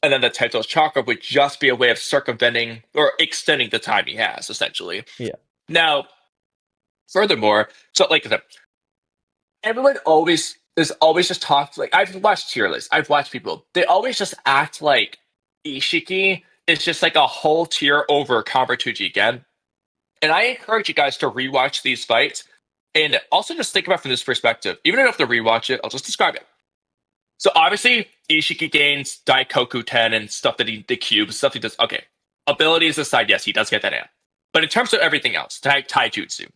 And then the Teto's chakra would just be a way of circumventing or extending the time he has, essentially. Yeah. Now, furthermore, so everyone there's always just talk, I've watched tier lists, I've watched people, they always just act like Ishiki is just a whole tier over Kabuto Jigen. And I encourage you guys to rewatch these fights, and also just think about it from this perspective. Even if you don't have to rewatch it, I'll just describe it. So obviously, Ishiki gains Daikoku 10 and stuff that the cube, stuff he does. Okay, abilities aside, yes, he does get that amp. But in terms of everything else, Taijutsu,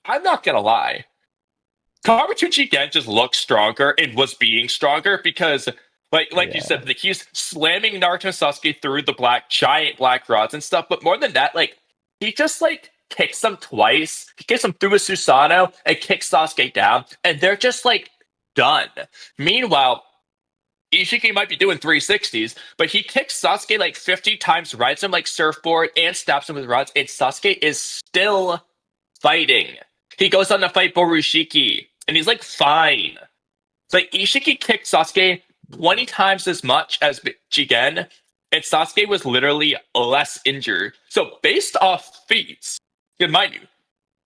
I'm not gonna lie, Kabuto Jigen just looked stronger and was being stronger because, you said, he's slamming Naruto and Sasuke through the giant black rods and stuff. But more than that, he just kicks them twice. He kicks them through a Susanoo and kicks Sasuke down, and they're just done. Meanwhile, Ishiki might be doing 360s, but he kicks Sasuke 50 times, rides him surfboard, and stabs him with rods, and Sasuke is still fighting. He goes on to fight Borushiki, and he's fine. It's Ishiki kicked Sasuke 20 times as much as Jigen, and Sasuke was literally less injured. So based off feats, mind you,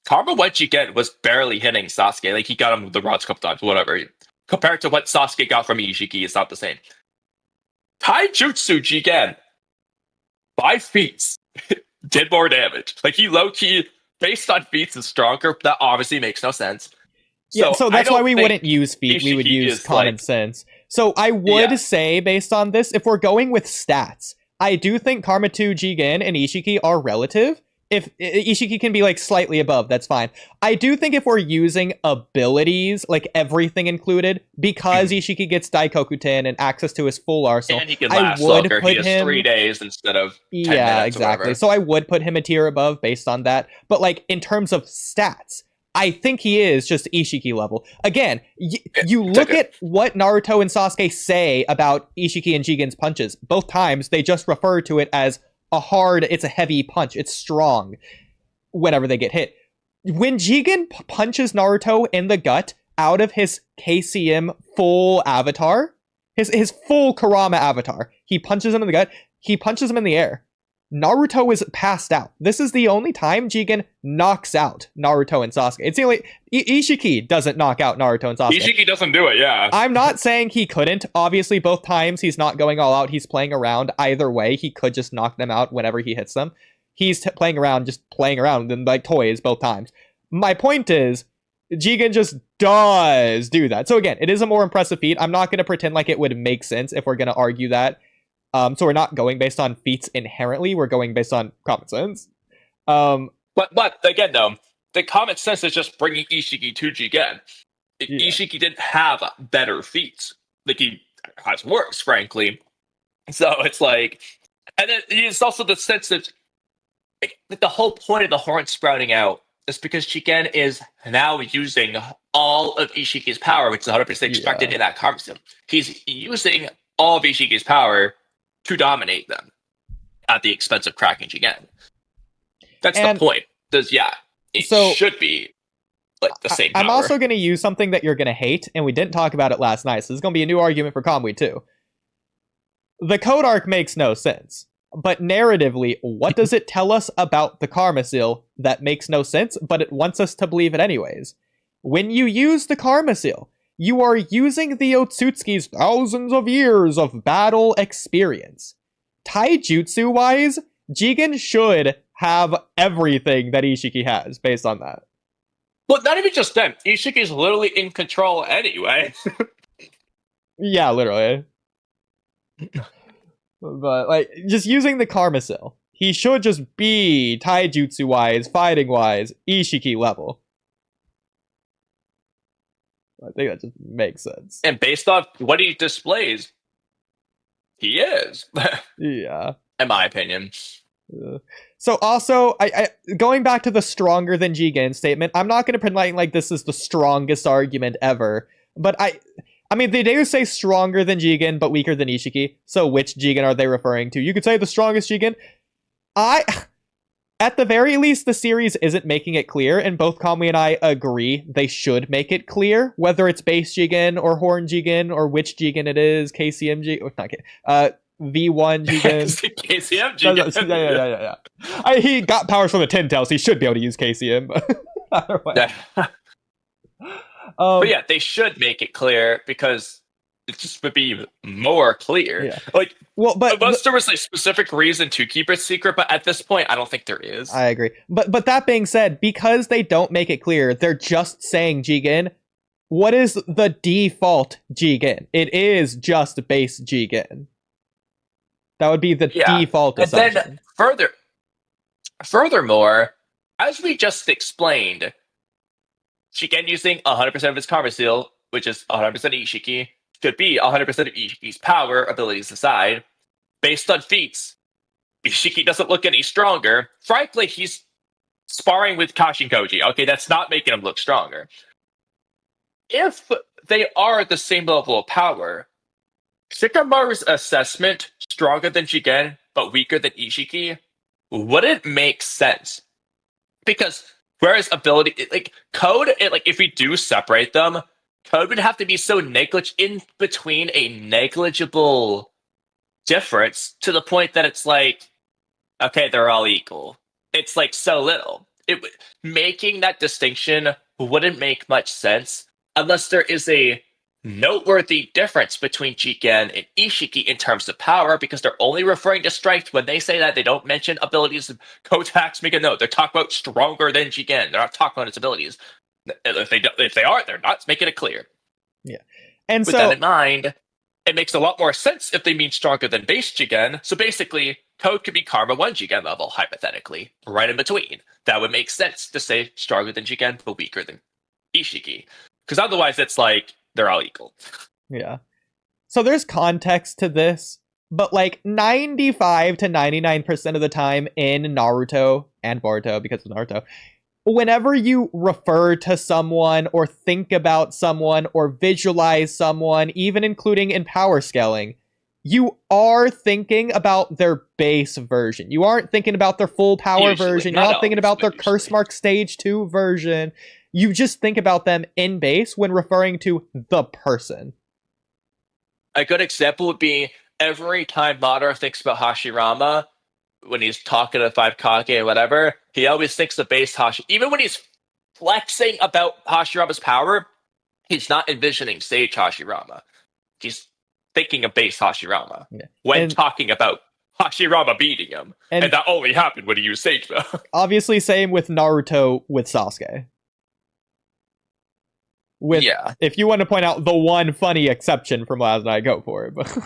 Karma What Jigen was barely hitting Sasuke. He got him with the rods a couple times, whatever. Compared to what Sasuke got from Ishiki, it's not the same. Taijutsu Jigen, by feats, did more damage. He low-key, based on feats, is stronger. That obviously makes no sense. So that's why we wouldn't use feet. We would use common sense. So I would say, based on this, if we're going with stats, I do think Karma 2, Jigen, and Ishiki are relative. If Ishiki can be slightly above, that's fine. I do think if we're using abilities, everything included, because Ishiki gets Daikoku 10 and access to his full arsenal, and he can last longer. He has 3 days instead of 10 minutes exactly. So I would put him a tier above based on that. But in terms of stats, I think he is just Ishiki level. Again, you look at what Naruto and Sasuke say about Ishiki and Jigen's punches. Both times, they just refer to it as it's a heavy punch. It's strong whenever they get hit. When Jigen punches Naruto in the gut out of his KCM full avatar, his full Kurama avatar, he punches him in the gut, he punches him in the air. Naruto is passed out. This is the only time Jigen knocks out Naruto and Sasuke. It's the only... Ishiki doesn't knock out Naruto and Sasuke. Ishiki doesn't do it, yeah. I'm not saying he couldn't. Obviously, both times he's not going all out. He's playing around. Either way, he could just knock them out whenever he hits them. He's playing around with them like toys both times. My point is, Jigen just does do that. So again, it is a more impressive feat. I'm not going to pretend like it would make sense if we're going to argue that. So we're not going based on feats inherently. We're going based on common sense. But again, though, the common sense is just bringing Ishiki to Jigen. Yeah. Ishiki didn't have better feats. Like, he has worse, frankly. So it's like, and then it's also the sense that like, the whole point of the horn sprouting out is because Jigen is now using all of Ishiki's power, which is 100% extracted in that karma seal. He's using all of Ishiki's power to dominate them at the expense of cracking Jigen. That's the point. It should be like the same power. I'm also going to use something that you're going to hate, and we didn't talk about it last night, so this is going to be a new argument for Kamui too. The code arc makes no sense, but narratively, what does it tell us about the karma seal that makes no sense, but it wants us to believe it anyways? When you use the karma seal, you are using the Otsutsuki's thousands of years of battle experience. Taijutsu-wise, Jigen should have everything that Ishiki has based on that. Well, not even just them. Ishiki's literally in control anyway. Yeah, literally. But, like, just using the karma seal, he should just be taijutsu-wise, fighting-wise, Ishiki level. I think that just makes sense. And based off what he displays, he is. Yeah. In my opinion. So also, I going back to the stronger than Jigen statement, I'm not going to pretend like this is the strongest argument ever, but I mean, they do say stronger than Jigen, but weaker than Ishiki. So which Jigen are they referring to? You could say the strongest Jigen. At the very least, the series isn't making it clear, and both Kamui and I agree they should make it clear, whether it's base Jigen or Horn Jigen or which Jigen it is, KCM Jigen, or not V1 Jigen. KCM Jigen. Yeah. He got powers from the 10 tails, so he should be able to use KCM. But yeah, they should make it clear because it just would be more clear. Yeah. Like, well, but unless there was a specific reason to keep it secret, but at this point, I don't think there is. I agree. But that being said, because they don't make it clear, they're just saying Jigen. What is the default Jigen? It is just base Jigen. That would be the default assumption. And then furthermore, as we just explained, Jigen using 100% of his karma seal, which is 100% Ishiki, should be 100% of Ishiki's power, abilities aside. Based on feats, Ishiki doesn't look any stronger. Frankly, he's sparring with Kashin Koji. Okay, that's not making him look stronger. If they are at the same level of power, Shikamaru's assessment, stronger than Jigen, but weaker than Ishiki, wouldn't make sense. Because whereas ability, like code, if we do separate them, code would have to be so in between a negligible difference to the point that it's like, okay, they're all equal. It's like so little. Making that distinction wouldn't make much sense unless there is a noteworthy difference between Jigen and Ishiki in terms of power, because they're only referring to strength. When they say that, they don't mention abilities. Kotax make a note. They're talking about stronger than Jigen. They're not talking about its abilities. If they are, they're not making it clear. Yeah. And with that in mind, it makes a lot more sense if they mean stronger than base Jigen. So basically, code could be Karma 1 Jigen level, hypothetically, right in between. That would make sense to say stronger than Jigen, but weaker than Ishiki. Because otherwise, it's like, they're all equal. Yeah. So there's context to this, but like 95 to 99% of the time in Naruto and Boruto, because of Naruto, whenever you refer to someone or think about someone or visualize someone, even including in power scaling, you are thinking about their base version. You aren't thinking about their full power version. You're not thinking about their curse mark stage 2 version. You just think about them in base when referring to the person. A good example would be every time Madara thinks about Hashirama, when he's talking to 5 Kage or whatever, he always thinks of base Hashirama. Even when he's flexing about Hashirama's power, he's not envisioning Sage Hashirama. He's thinking of base Hashirama when talking about Hashirama beating him. And that only happened when he used Sage mode. Obviously, same with Naruto with Sasuke. With Yeah. If you want to point out the one funny exception from last night, go for it. But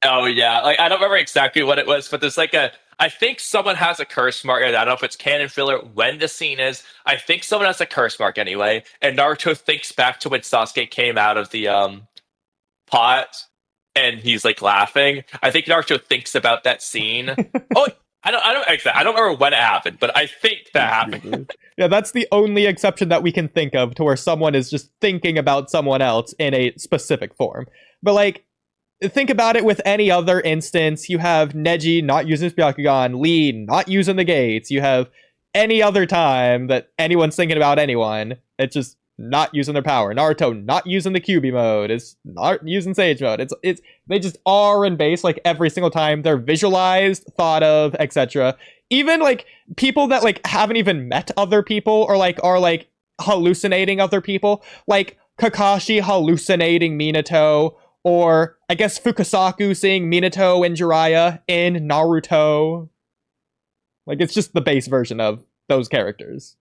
Oh yeah, like I don't remember exactly what it was, but there's like I think someone has a curse mark. I don't know if it's canon filler when the scene is. I think someone has a curse mark anyway, and Naruto thinks back to when Sasuke came out of the pot, and he's like laughing. I think Naruto thinks about that scene. Oh, I don't remember when it happened, but I think that happened. Yeah, that's the only exception that we can think of to where someone is just thinking about someone else in a specific form. But like, think about it with any other instance. You have Neji not using his Byakugan, Lee not using the gates. You have any other time that anyone's thinking about anyone, it's just not using their power. Naruto not using the QB mode, is not using Sage mode. It's they just are in base like every single time. They're visualized, thought of, etc. Even like people that like haven't even met other people or like are like hallucinating other people, like Kakashi hallucinating Minato. Or, I guess, Fukasaku seeing Minato and Jiraiya in Naruto. Like, it's just the base version of those characters.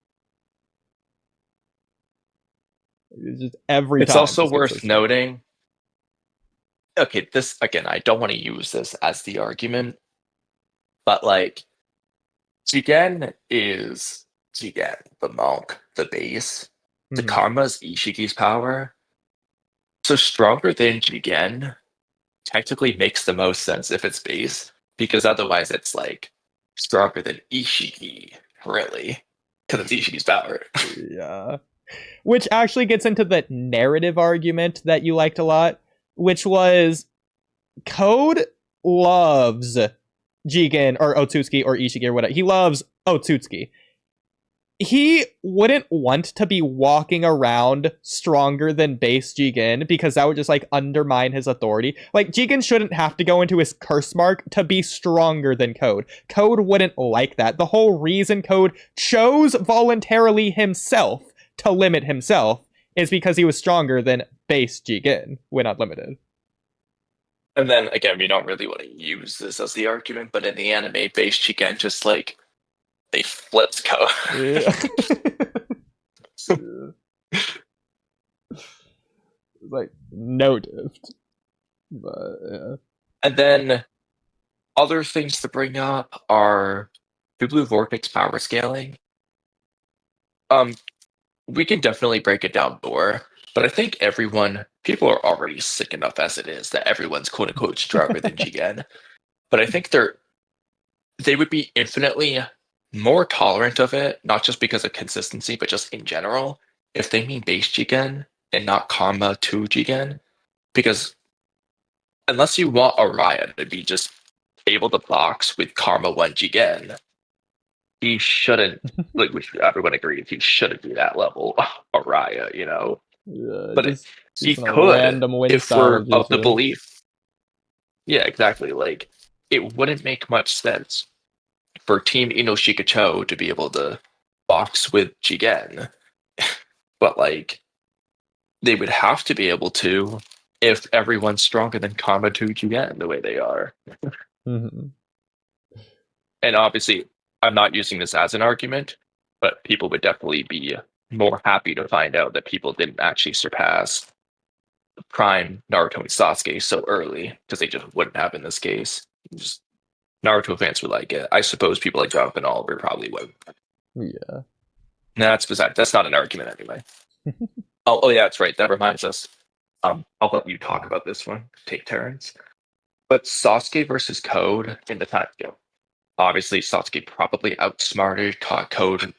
It's just every time. It's also worth noting... Okay, this, again, I don't want to use this as the argument, but, like, Jigen is Jigen, the monk, the base. The Karma's Ishiki's power. So stronger than Jigen technically makes the most sense if it's base, because otherwise it's like stronger than Ishiki, really, because it's Ishiki's power. Yeah. Which actually gets into the narrative argument that you liked a lot, which was Code loves Jigen or Otsutsuki or Ishiki or whatever. He loves Otsutsuki. He wouldn't want to be walking around stronger than base Jigen because that would just like undermine his authority. Like Jigen shouldn't have to go into his curse mark to be stronger than Code. Code wouldn't like that. The whole reason Code chose voluntarily himself to limit himself is because he was stronger than base Jigen when unlimited. And then again, we don't really want to use this as the argument, but in the anime, base Jigen just like they flipped Code. Yeah. Like no dift. But yeah. And then other things to bring up are blue Vortex power scaling. We can definitely break it down more, but I think people are already sick enough as it is that everyone's quote unquote stronger than Jigen. But I think they would be infinitely more tolerant of it, not just because of consistency, but just in general, if they mean base Jigen and not Karma 2 Jigen. Because unless you want Araya to be just able to box with Karma 1 Jigen, he shouldn't, like, which everyone agrees, he shouldn't be that level Araya, you know? Yeah, but he could, if we're of the belief. Yeah, exactly. Like, it wouldn't make much sense for Team Inoshikacho to be able to box with Jigen. But, like, they would have to be able to if everyone's stronger than Karma 2 Jigen the way they are. Mm-hmm. And obviously, I'm not using this as an argument, but people would definitely be more happy to find out that people didn't actually surpass Prime Naruto and Sasuke so early, because they just wouldn't have in this case. Just Naruto fans would like it. I suppose people like Jonathan Oliver probably would. Yeah. That's not an argument anyway. Oh yeah, that's right. That reminds us. I'll let you talk about this one. Take turns. But Sasuke versus Code in the time skip. Obviously, Sasuke probably outsmarted, caught Code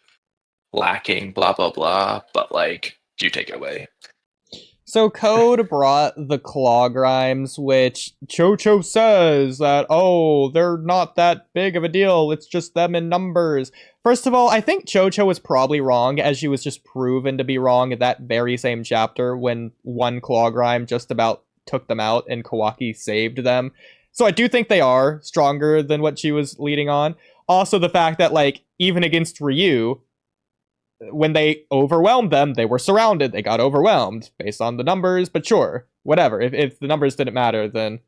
lacking, blah blah blah. But like, you take it away. So Code brought the claw grimes, which Chocho says that, oh, they're not that big of a deal. It's just them in numbers. First of all, I think Chocho was probably wrong, as she was just proven to be wrong in that very same chapter when one claw grime just about took them out and Kawaki saved them. So I do think they are stronger than what she was leading on. Also, the fact that, like, even against Ryu, when they overwhelmed them, they were surrounded. They got overwhelmed based on the numbers, but sure, whatever. If the numbers didn't matter, then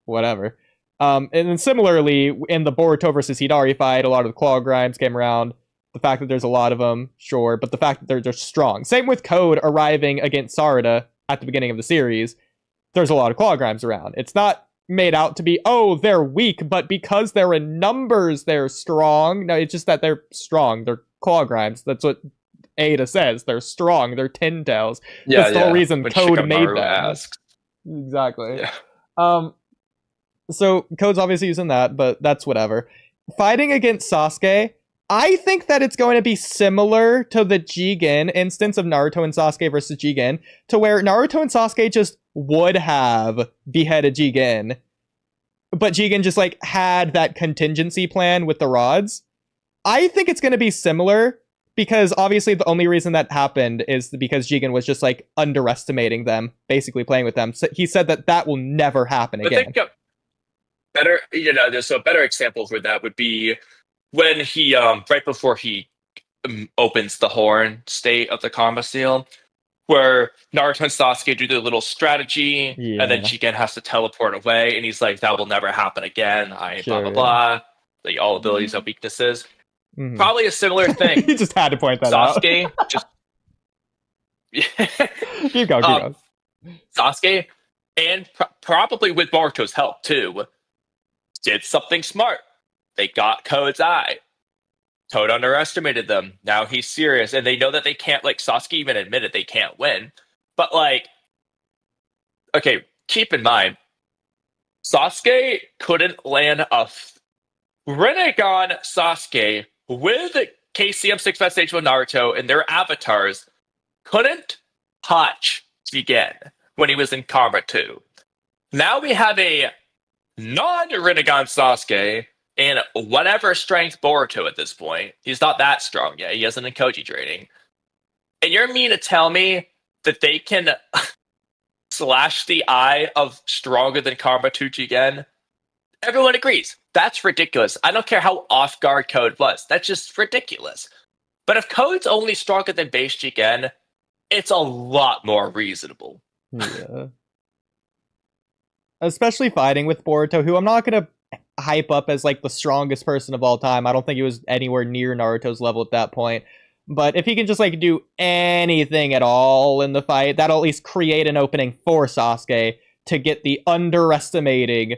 whatever. And then similarly, in the Boruto versus Hidari fight, a lot of the claw grimes came around. The fact that there's a lot of them, sure, but the fact that they're just strong. Same with Code arriving against Sarada at the beginning of the series. There's a lot of claw grimes around. It's not made out to be, oh, they're weak, but because they're in numbers, they're strong. No, it's just that they're strong. They're claw grimes. That's what Ada says. They're strong. They're tin tails. Yeah, that's the whole reason when Code made Shikamaru them. asks. Exactly. Yeah. So Code's obviously using that, but that's whatever. Fighting against Sasuke, I think that it's going to be similar to the Jigen instance of Naruto and Sasuke versus Jigen, to where Naruto and Sasuke just would have beheaded Jigen, but Jigen just like had that contingency plan with the rods. I think it's going to be similar, because obviously the only reason that happened is because Jigen was just like underestimating them, basically playing with them. So he said that will never happen again. I think there's a better example for that would be when he right before he opens the horn state of the Karma Seal, where Naruto and Sasuke do their little strategy, and then Jigen has to teleport away, and he's like, that will never happen again. Blah, blah, blah. Like, all abilities have weaknesses. Mm-hmm. Probably a similar thing. You just had to point that Sasuke out. just... keep going. Sasuke, and probably with Boruto's help, too, did something smart. They got Code's eye. Code underestimated them. Now he's serious, and they know that they can't, like, Sasuke even admitted they can't win. But, like, okay, keep in mind, Sasuke couldn't land a Rinnegan Sasuke with KCM 6 Best Stage of Naruto and their avatars couldn't touch Jigen when he was in Karma 2. Now we have a non-Rinnegan Sasuke and whatever strength Boruto at this point. He's not that strong yet. He hasn't in Koji training. And you're mean to tell me that they can slash the eye of stronger than Karma 2 Jigen? Everyone agrees. That's ridiculous. I don't care how off guard Code was. That's just ridiculous. But if Code's only stronger than base Jigen, it's a lot more reasonable. Yeah. Especially fighting with Boruto, who I'm not going to hype up as like the strongest person of all time. I don't think he was anywhere near Naruto's level at that point. But if he can just like do anything at all in the fight, that'll at least create an opening for Sasuke to get the underestimating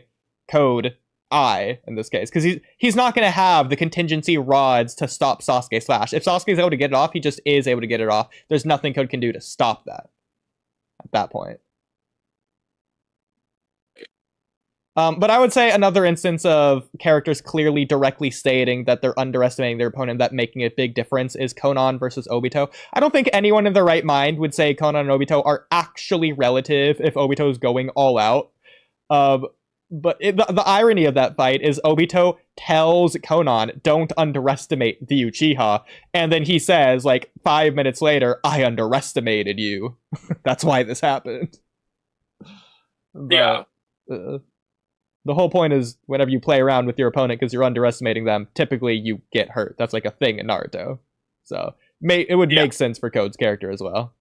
Code eye in this case, because he's not going to have the contingency rods to stop Sasuke's slash. If Sasuke's able to get it off, he just is able to get it off. There's nothing Code can do to stop that at that point. But I would say another instance of characters clearly directly stating that they're underestimating their opponent, that making a big difference, is Konan versus Obito. I don't think anyone in their right mind would say Konan and Obito are actually relative if Obito is going all out. But the irony of that fight is Obito tells Konan, don't underestimate the Uchiha. And then he says, like, 5 minutes later, I underestimated you. That's why this happened. Yeah. The whole point is, whenever you play around with your opponent because you're underestimating them, typically you get hurt. That's like a thing in Naruto. So it would make sense for Code's character as well.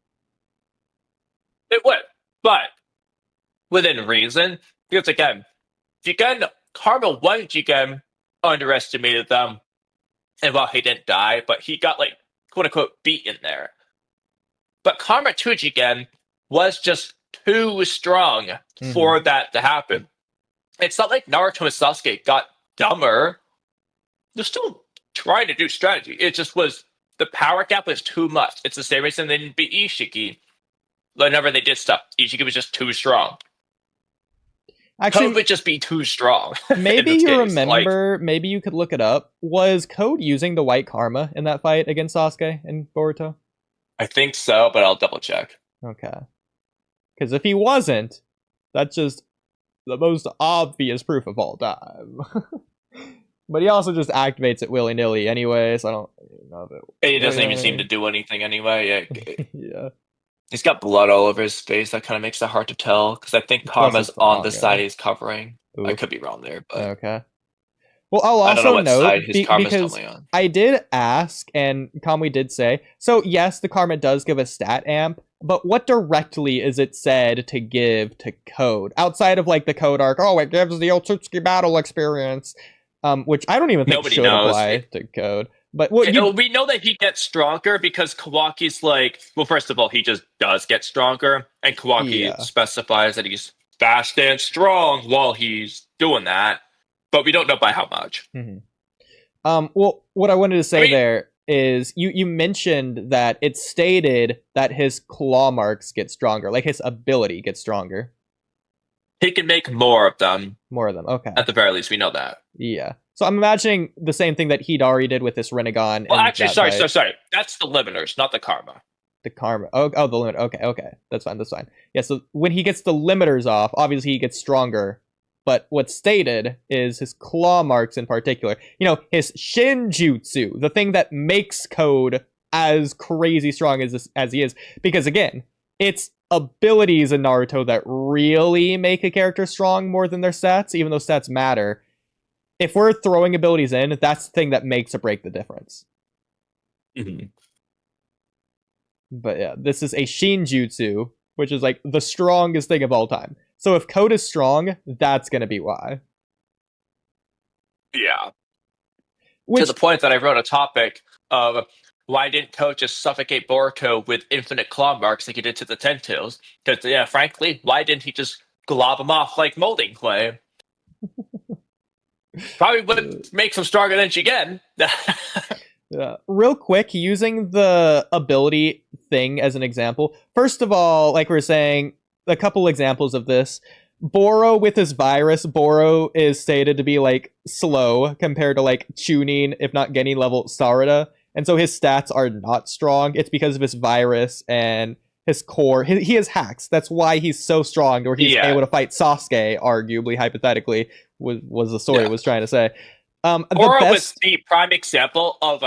It would, but within reason. Because again, Karma 1 Jigen underestimated them. And well, he didn't die, but he got like, quote unquote, beaten there. But Karma 2 Jigen was just too strong for that to happen. It's not like Naruto and Sasuke got dumber. They're still trying to do strategy. It just was, the power gap was too much. It's the same reason they didn't beat Ishiki. Whenever they did stuff, Ishiki was just too strong. Actually, Code would just be too strong. Maybe you remember, maybe you could look it up. Was Code using the white karma in that fight against Sasuke and Boruto? I think so, but I'll double check. Okay. Because if he wasn't, that's just the most obvious proof of all time. But he also just activates it willy-nilly anyway, so I don't know if it doesn't even seem to do anything anyway. Yeah. He's got blood all over his face. That kind of makes it hard to tell, because I think Karma's on the side he's covering. Ooh. I could be wrong there, but okay. Well, I'll also note, because on. I did ask, and Kamui did say, so yes, the Karma does give a stat amp, but what directly is it said to give to Code? Outside of, like, the Code arc, oh, it gives the Otsutsuki battle experience, which I don't even think should apply to Code. But we know that he gets stronger because Kawaki's like, well, first of all, he just does get stronger, and Kawaki specifies that he's fast and strong while he's doing that, but we don't know by how much. Well, what I wanted to say there is you mentioned that it's stated that his claw marks get stronger, like his ability gets stronger. He can make more of them. More of them, okay. At the very least, we know that. Yeah. So I'm imagining the same thing that Hidari did with this Rinnegan. Well, actually, sorry. That's the limiters, not the karma. The karma. Oh, the limit. Okay. That's fine. Yeah, so when he gets the limiters off, obviously he gets stronger. But what's stated is his claw marks in particular. You know, his Shinjutsu, the thing that makes Code as crazy strong as he is. Because again, it's abilities in Naruto that really make a character strong more than their stats, even though stats matter. If we're throwing abilities in, that's the thing that makes or break the difference. But yeah, this is a Shinjutsu, which is like the strongest thing of all time. So if Code is strong, that's going to be why. Yeah. To the point that I wrote a topic of why didn't Code just suffocate Boruto with infinite claw marks like he did to the Ten-Tails? Because, yeah, frankly, why didn't he just glob him off like molding clay? Probably would make him stronger than Jigen. Yeah. Real quick, using the ability thing as an example. First of all, like we were saying, a couple examples of this. Boro with his virus, Boro is stated to be like slow compared to like Chunin, if not Genin level Sarada. And so his stats are not strong. It's because of his virus and his core. He has hacks. That's why he's so strong, or he's able to fight Sasuke, arguably, hypothetically, was the story I was trying to say. Boro was the prime example of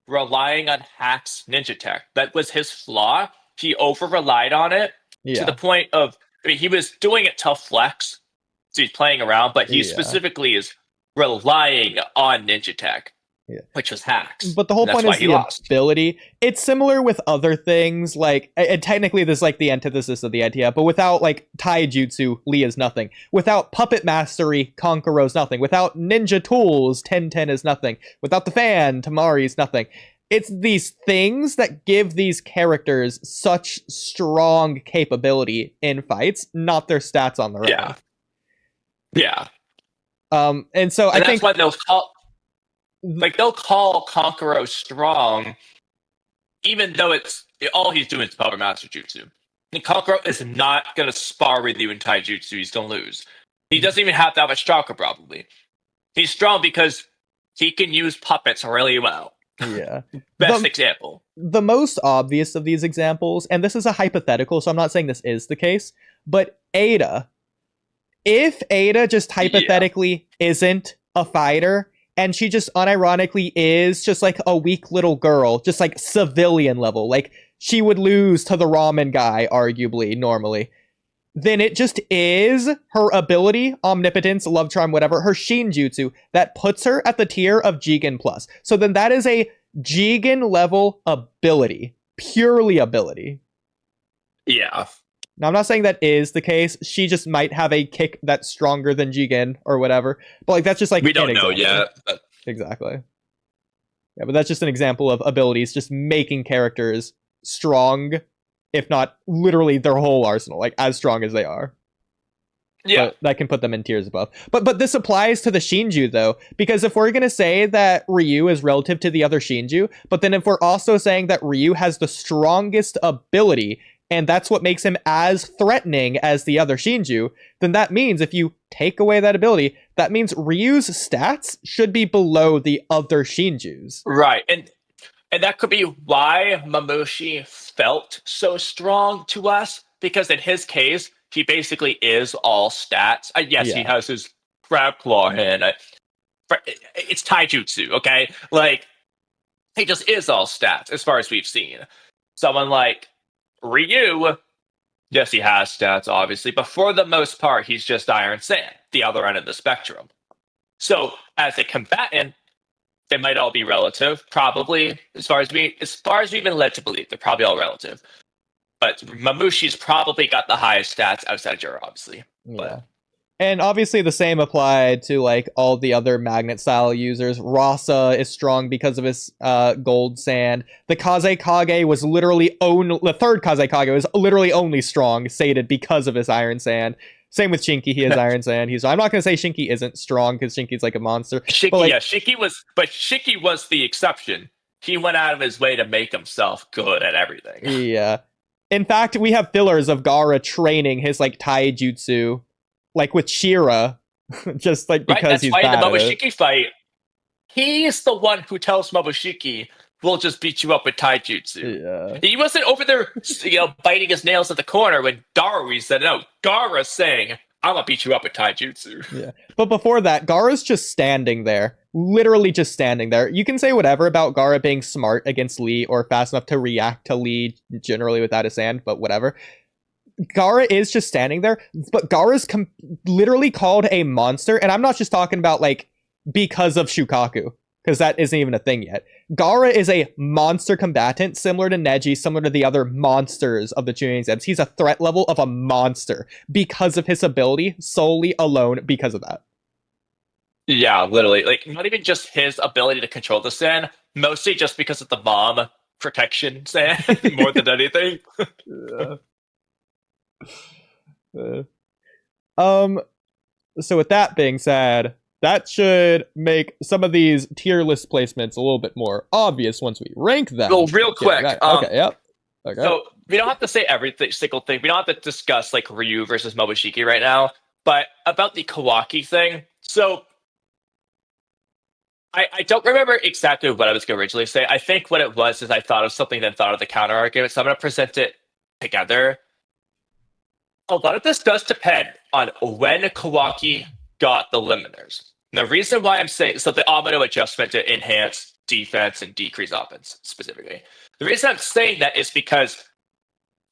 relying on hacks ninja tech. That was his flaw. He over-relied on it to the point of, I mean, he was doing it to flex, so he's playing around, but he specifically is relying on ninja tech. Which was hacks. But the whole point is the ability. It's similar with other things, like, and technically this is like the antithesis of the idea, but without like taijutsu, Lee is nothing. Without puppet mastery, Konkuro's nothing. Without ninja tools, Ten is nothing. Without the fan, Tamari's nothing. It's these things that give these characters such strong capability in fights, not their stats on their own. Yeah. And so I think that's why they'll call Konkuro strong, even though it's all he's doing is power master jutsu. And Konkuro is not going to spar with you in taijutsu. He's going to lose. He doesn't even have that much chakra, probably. He's strong because he can use puppets really well. Yeah. Best example. The most obvious of these examples, and this is a hypothetical, so I'm not saying this is the case, but Ada. If Ada just hypothetically isn't a fighter, and she just unironically is just like a weak little girl, just like civilian level. Like she would lose to the ramen guy, arguably, normally. Then it just is her ability, omnipotence, love charm, whatever, her Shinjutsu, that puts her at the tier of Jigen plus. So then that is a Jigen level ability. Purely ability. Yeah. Now, I'm not saying that is the case. She just might have a kick that's stronger than Jigen or whatever. But like that's just like we don't know yet. But... Exactly. Yeah, but that's just an example of abilities just making characters strong, if not literally their whole arsenal, like as strong as they are. Yeah, but that can put them in tiers above. But this applies to the Shinju though, because if we're gonna say that Ryu is relative to the other Shinju, but then if we're also saying that Ryu has the strongest ability, and that's what makes him as threatening as the other Shinju, then that means if you take away that ability, that means Ryu's stats should be below the other Shinjus. Right, and that could be why Mamushi felt so strong to us, because in his case, he basically is all stats. Yes, he has his crab claw hand. It's taijutsu, okay? Like, he just is all stats, as far as we've seen. Someone like Ryu, yes, he has stats, obviously, but for the most part, he's just Iron Sand, the other end of the spectrum. So, as a combatant, they might all be relative, probably. As far as we've been led to believe, they're probably all relative. But Mamushi's probably got the highest stats outside of Jiro, obviously. Yeah. And obviously the same applied to like all the other magnet style users. Rasa is strong because of his gold sand. The Kazekage was literally the third Kazekage was literally only strong, sated because of his iron sand. Same with Shinki, he has iron sand. I'm not gonna say Shinki isn't strong because Shinki's like a monster. Shinki was the exception. He went out of his way to make himself good at everything. Yeah. In fact, we have fillers of Gaara training his like taijutsu, like with Shira, just like because he's bad. Right, that's why in the Momoshiki fight, he's the one who tells Momoshiki, "We'll just beat you up with taijutsu." Yeah. He wasn't over there, biting his nails at the corner when Gaara said, "No." Gaara's saying, "I'm gonna beat you up with taijutsu." Yeah. But before that, Gaara's just standing there. Literally just standing there. You can say whatever about Gaara being smart against Lee or fast enough to react to Lee generally without his sand, but whatever. Gaara is just standing there, but Gaara's literally called a monster, and I'm not just talking about, like, because of Shukaku, because that isn't even a thing yet. Gaara is a monster combatant, similar to Neji, similar to the other monsters of the Chunin Zebs. He's a threat level of a monster because of his ability, solely alone because of that. Yeah, literally. Like, not even just his ability to control the sand, mostly just because of the mom protection sand, more than anything. So with that being said, that should make some of these tier list placements a little bit more obvious once we rank them. Well, real quick. Okay, yep. Okay. So, we don't have to say every single thing. We don't have to discuss, like, Ryu versus Momoshiki right now. But about the Kawaki thing, so I don't remember exactly what I was going to originally say. I think what it was is I thought of something, then thought of the counter argument. So I'm going to present it together. A lot of this does depend on when Kawaki got the limiters. And the reason why I'm saying, so the Amino adjustment to enhance defense and decrease offense specifically. The reason I'm saying that is because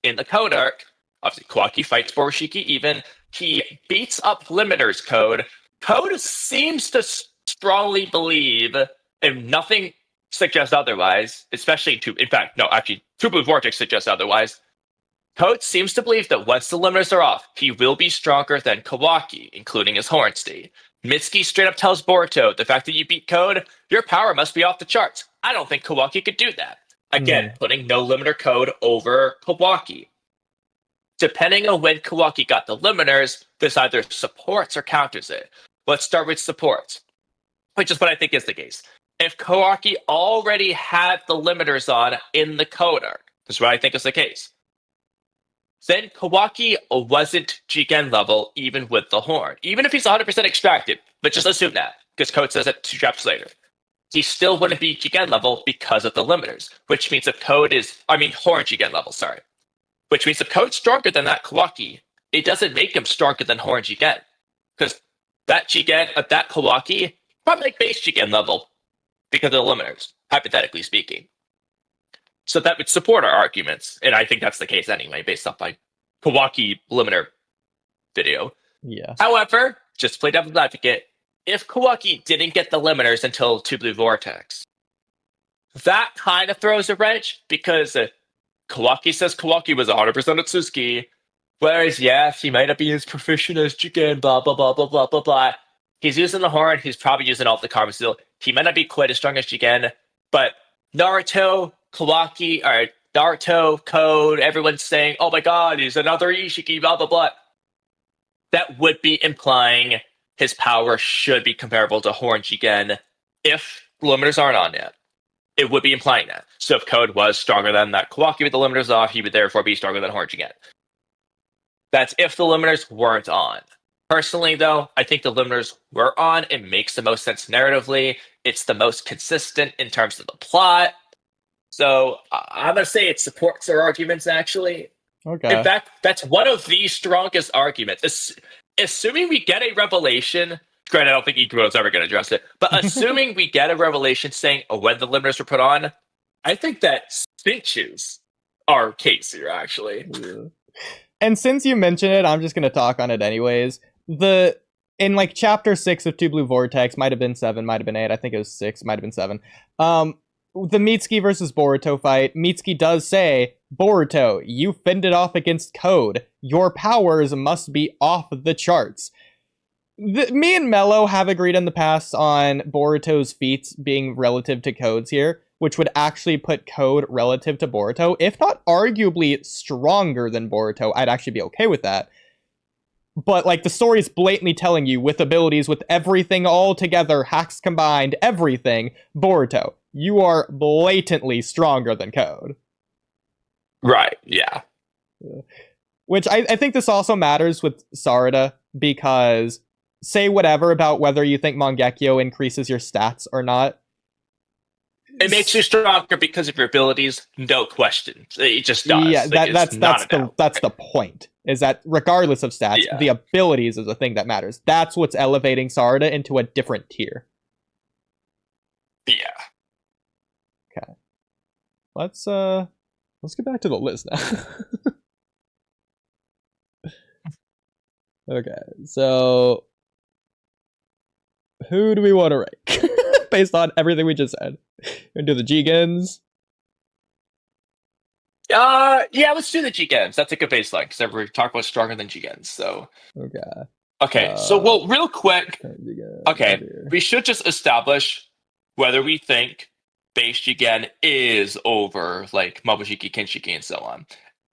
in the code arc, obviously Kawaki fights Borushiki even. He beats up limiters code. Code seems to strongly believe, and nothing suggests otherwise, especially True Blue Vortex suggests otherwise. Code seems to believe that once the limiters are off, he will be stronger than Kawaki, including his horn state. Mitsuki straight up tells Boruto, the fact that you beat Code, your power must be off the charts. I don't think Kawaki could do that. Again, putting no limiter Code over Kawaki. Depending on when Kawaki got the limiters, this either supports or counters it. Let's start with supports, which is what I think is the case. If Kawaki already had the limiters on in the code arc, this is what I think is the case, then Kawaki wasn't Jigen level even with the horn. Even if he's 100% extracted, but just assume that, because Code says it 2 chapters later. He still wouldn't be Jigen level because of the limiters, which means if horn Jigen level, sorry. Which means if Code's stronger than that Kawaki, it doesn't make him stronger than horn Jigen. Because that Kawaki, probably like base Jigen level because of the limiters, hypothetically speaking. So that would support our arguments, and I think that's the case anyway, based off my Kawaki limiter video. Yeah. However, just to play devil's advocate, if Kawaki didn't get the limiters until 2 Blue Vortex, that kind of throws a wrench, because Kawaki says Kawaki was 100% Atsuki, whereas, yes, he might not be as proficient as Jigen, blah, blah, blah, blah, blah, blah, blah. He's using the horn, he's probably using all the karma steel. He might not be quite as strong as Jigen, but Naruto, Kawaki, or Naruto, Code, everyone's saying, oh my god, he's another Ishiki, blah, blah, blah. That would be implying his power should be comparable to Horn Jigen if limiters aren't on yet. It would be implying that. So if Code was stronger than that Kawaki with the limiters off, he would therefore be stronger than Horn Jigen. That's if the limiters weren't on. Personally, though, I think the limiters were on. It makes the most sense narratively. It's the most consistent in terms of the plot. So I'm going to say it supports our arguments, actually. Okay. In fact, that's one of the strongest arguments. Assuming we get a revelation, granted, I don't think Ikuro's ever going to address it, but assuming we get a revelation saying when the limiters were put on, I think that cinches our case here, actually. Yeah. And since you mentioned it, I'm just going to talk on it anyways. In like chapter 6 of 2 Blue Vortex, might have been 7, might have been 8, I think it was 6, might have been 7. The Mitsuki versus Boruto fight, Mitsuki does say, Boruto, you fended off against Code. Your powers must be off the charts. Me and Mello have agreed in the past on Boruto's feats being relative to Code's here, which would actually put Code relative to Boruto, if not arguably stronger than Boruto. I'd actually be okay with that. But, like, the story's blatantly telling you, with abilities, with everything all together, hacks combined, everything, Boruto, you are blatantly stronger than Code. Right, yeah. Which I think this also matters with Sarada, because say whatever about whether you think Mangekyo increases your stats or not. It makes you stronger because of your abilities, no question. It just does. Yeah, that's the point. Is that regardless of stats, Yeah. the abilities is the thing that matters. That's what's elevating Sarada into a different tier. Yeah. Okay. Let's get back to the list now. Okay, so who do we want to rank based on everything we just said? We're gonna do the Jigens. Yeah, let's do the Jigens. That's a good baseline because we're talking about stronger than Jigens. So okay. So well, real quick. Okay, we should just establish whether we think base Jigen is over like Mabushiki, Kinshiki, and so on.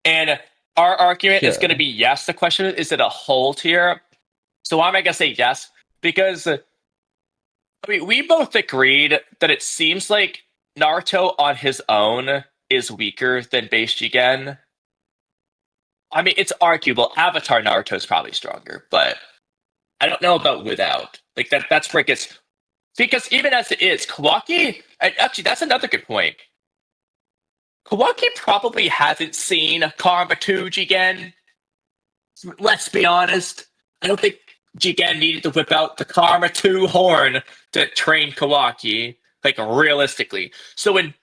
And our argument is going to be yes. The question is it a whole tier? So why am I going to say yes? Because I mean, we both agreed that it seems like Naruto on his own is weaker than base Jigen. I mean, it's arguable. Avatar Naruto is probably stronger, but I don't know about without. Like that's where it gets. Because even as it is, Kawaki. Actually, that's another good point. Kawaki probably hasn't seen Karma 2 Jigen. Let's be honest. I don't think Jigen needed to whip out the Karma 2 horn to train Kawaki, like realistically. So when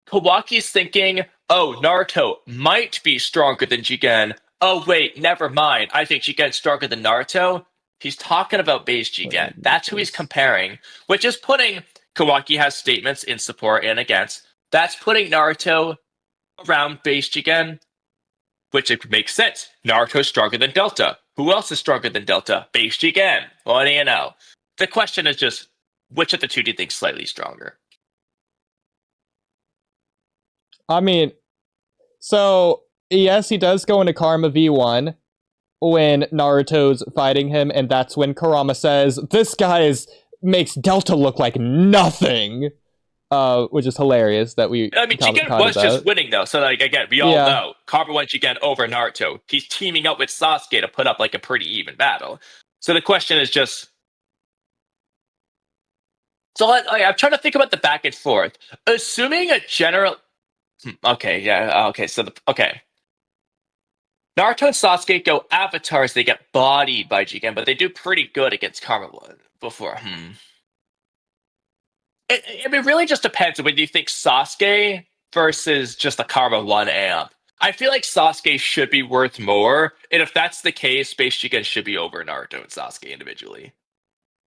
Kawaki's thinking, oh, Naruto might be stronger than Jigen. Oh, wait, never mind. I think Jigen's stronger than Naruto. He's talking about base Jigen. That's who he's comparing, which is putting Kawaki has statements in support and against. That's putting Naruto around base Jigen, which it makes sense. Naruto's stronger than Delta. Who else is stronger than Delta? Base Jigen. What do you know? The question is just, which of the two do you think is slightly stronger? I mean, so yes, he does go into Karma V1 when Naruto's fighting him, and that's when Kurama says, this guy makes Delta look like nothing. Which is hilarious that we. I mean, Jigen was just winning though, so like again, we all know Karma won Jigen over Naruto. He's teaming up with Sasuke to put up like a pretty even battle. So the question is just. So I'm trying to think about the back and forth. Assuming a general. Okay, yeah, okay. So okay. Naruto and Sasuke go avatars. They get bodied by Jigen, but they do pretty good against Karma before. It really just depends on whether you think Sasuke versus just the Karma 1 amp. I feel like Sasuke should be worth more, and if that's the case, base Jigen should be over Naruto and Sasuke individually.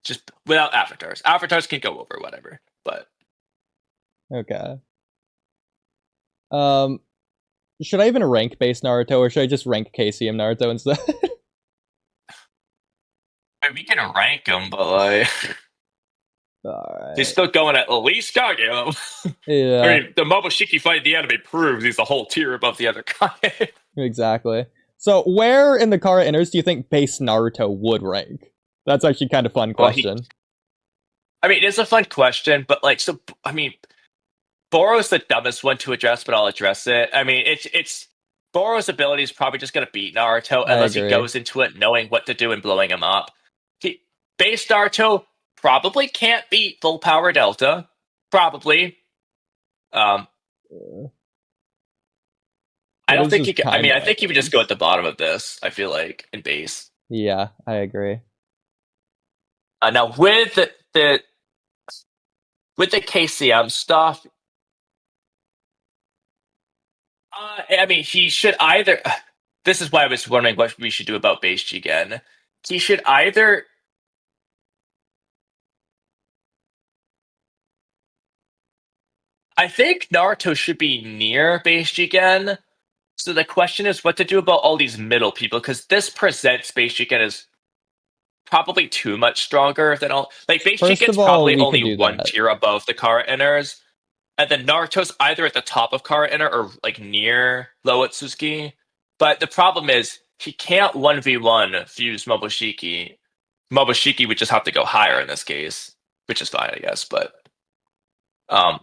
Just without avatars. Avatars can go over, whatever, but... Okay. Should I even rank base Naruto, or should I just rank KCM Naruto instead? I mean, we can rank them, but like... Alright. He's still going at least Kage. Yeah. I mean, the Momoshiki fight at the anime proves he's a whole tier above the other guy. Exactly. So, where in the Kara Inners do you think base Naruto would rank? That's actually kind of a fun question. I mean, it is a fun question, but like, so, I mean, Boro's the dumbest one to address, but I'll address it. I mean, it's Boro's ability is probably just going to beat Naruto unless he goes into it knowing what to do and blowing him up. Base Naruto probably can't beat full power Delta. Probably. I don't think he can. I mean, I think he would just go at the bottom of this, I feel like, in base. Yeah, I agree. Now, with the KCM stuff, I mean, he should either... This is why I was wondering what we should do about base Jigen. He should either... I think Naruto should be near base Jigen. So the question is what to do about all these middle people, because this presents base Jigen as probably too much stronger than all. Like base First Jigen's of all, probably we could only do one that. tier above the Kara Inners, and then Naruto's either at the top of Kara Inner or like near low Otsutsuki. But the problem is he can't 1v1 fuse Momoshiki. Momoshiki would just have to go higher in this case, which is fine, I guess. But Yeah.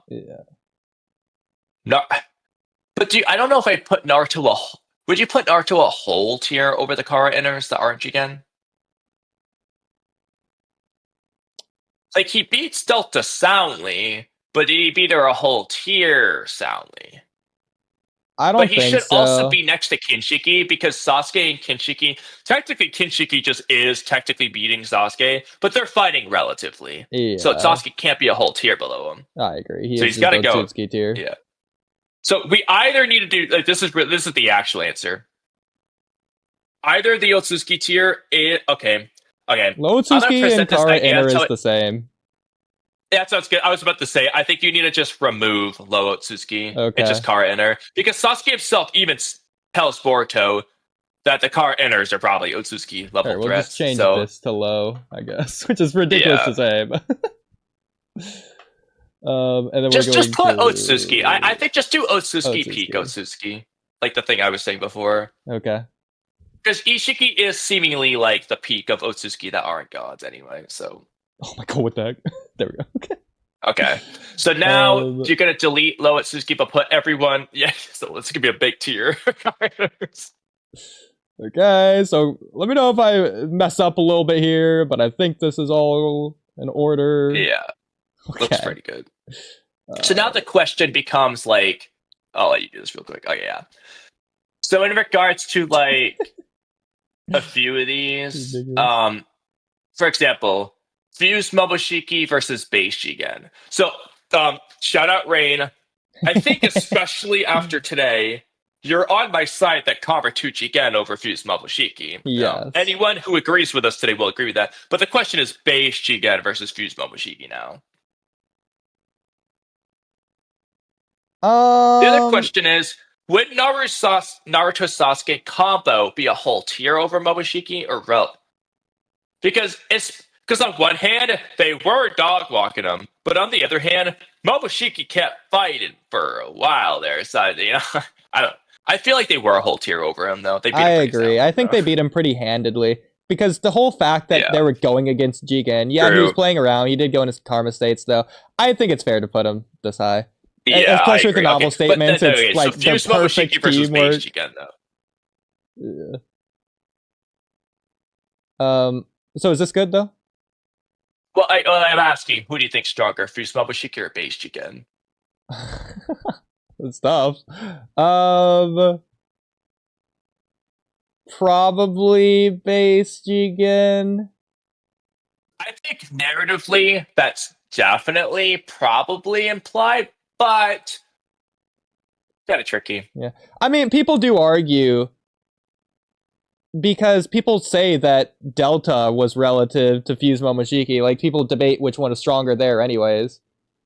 no, but I don't know if I put Naruto would you put Naruto a whole tier over the Kara Inners that aren't Jigen? Like he beats Delta soundly, but he beat her a whole tier soundly. I don't But he think should so. also be next to Kinshiki because Sasuke and Kinshiki, technically Kinshiki just is technically beating Sasuke, but they're fighting relatively. Yeah. So Sasuke can't be a whole tier below him. I agree. So he's got to go. Otsutsuki tier. Yeah. So we either need to do like this is the actual answer. Either the Otsutsuki tier, okay. Low Otsutsuki and Kara Inner is the same. Yeah, that sounds good. I was about to say, I think you need to just remove low Otsutsuki Okay. and just Kara Inner. Because Sasuke himself even tells Boruto that the Kara Inners are probably Otsutsuki level We'll threats. just change this to low, I guess, which is ridiculous to say. But and then just put to... Otsutsuki. I think just do Otsutsuki peak Otsutsuki. Like the thing I was saying before. Okay. Because Ishiki is seemingly like the peak of Otsutsuki that aren't gods anyway, so... Oh my god, what the heck? There we go. Okay. Okay. So now you're going to delete low Otsutsuki, but put everyone... Yeah, so it's going to be a big tier. Okay, so let me know if I mess up a little bit here, but I think this is all in order. Yeah. Okay. Looks pretty good. So now the question becomes like... I'll let you do this real quick. Okay, yeah. So in regards to like a few of these, for example... Fuse Momoshiki versus base Jigen. So, shout out Rain. I think especially after today, you're on my side that Convert 2 Jigen over Fuse Momoshiki. Yes. Anyone who agrees with us today will agree with that. But the question is base Jigen versus Fuse Momoshiki now. The other question is, would Naruto Sasuke combo be a whole tier over Momoshiki or rel? Because on one hand, they were dog walking him, but on the other hand, Momoshiki kept fighting for a while there. So I feel like they were a whole tier over him though. I agree. I think they beat him pretty handedly because the whole fact that they were going against Jigen, he was playing around. He did go into karma states though. I think it's fair to put him this high. Yeah, especially with the novel statements, it's like the perfect teamwork. Jigen, though. Yeah. So is this good though? Well, I'm asking, who do you think stronger, Fuse Momoshiki or base Jigen? It's tough. Probably base Jigen. I think narratively, that's definitely probably implied, but kind of tricky. Yeah, I mean, people do argue. Because people say that Delta was relative to Fuse Momoshiki. Like, people debate which one is stronger there anyways.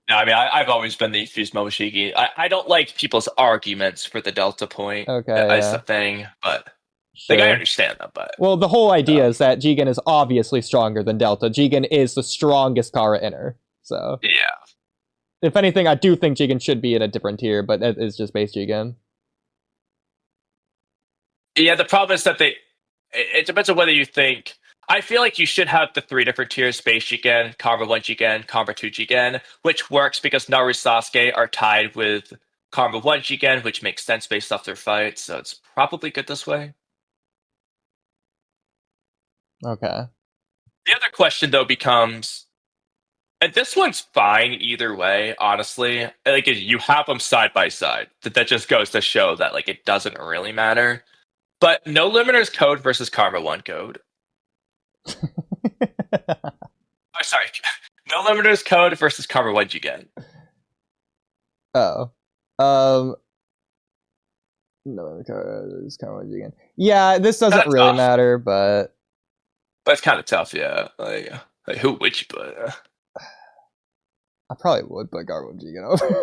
No, I mean, I've always been the Fuse Momoshiki. I don't like people's arguments for the Delta point. Okay, that's the thing, but... Sure. Like, I understand that, but... Well, the whole idea is that Jigen is obviously stronger than Delta. Jigen is the strongest Kara Inner, so... Yeah. If anything, I do think Jigen should be in a different tier, but it's just base Jigen. Yeah, the problem is that it depends on whether you think... I feel like you should have the 3 different tiers, Base Jigen, Karma 1 Jigen, Karma 2 Jigen, which works because Naruto Sasuke are tied with Karma 1 Jigen, which makes sense based off their fights, so it's probably good this way. Okay. The other question, though, becomes... And this one's fine either way, honestly. Like, you have them side by side. That just goes to show that, like, it doesn't really matter. But No Limiter's Code versus Karma 1 Code. Oh, sorry. No Limiter's Code versus Karma 1 Jigen. Oh. No, it's Karma 1 Jigen. Yeah, this doesn't really matter, but... But it's kind of tough, yeah. Like who would you put? I probably would put Karma 1 Jigen over.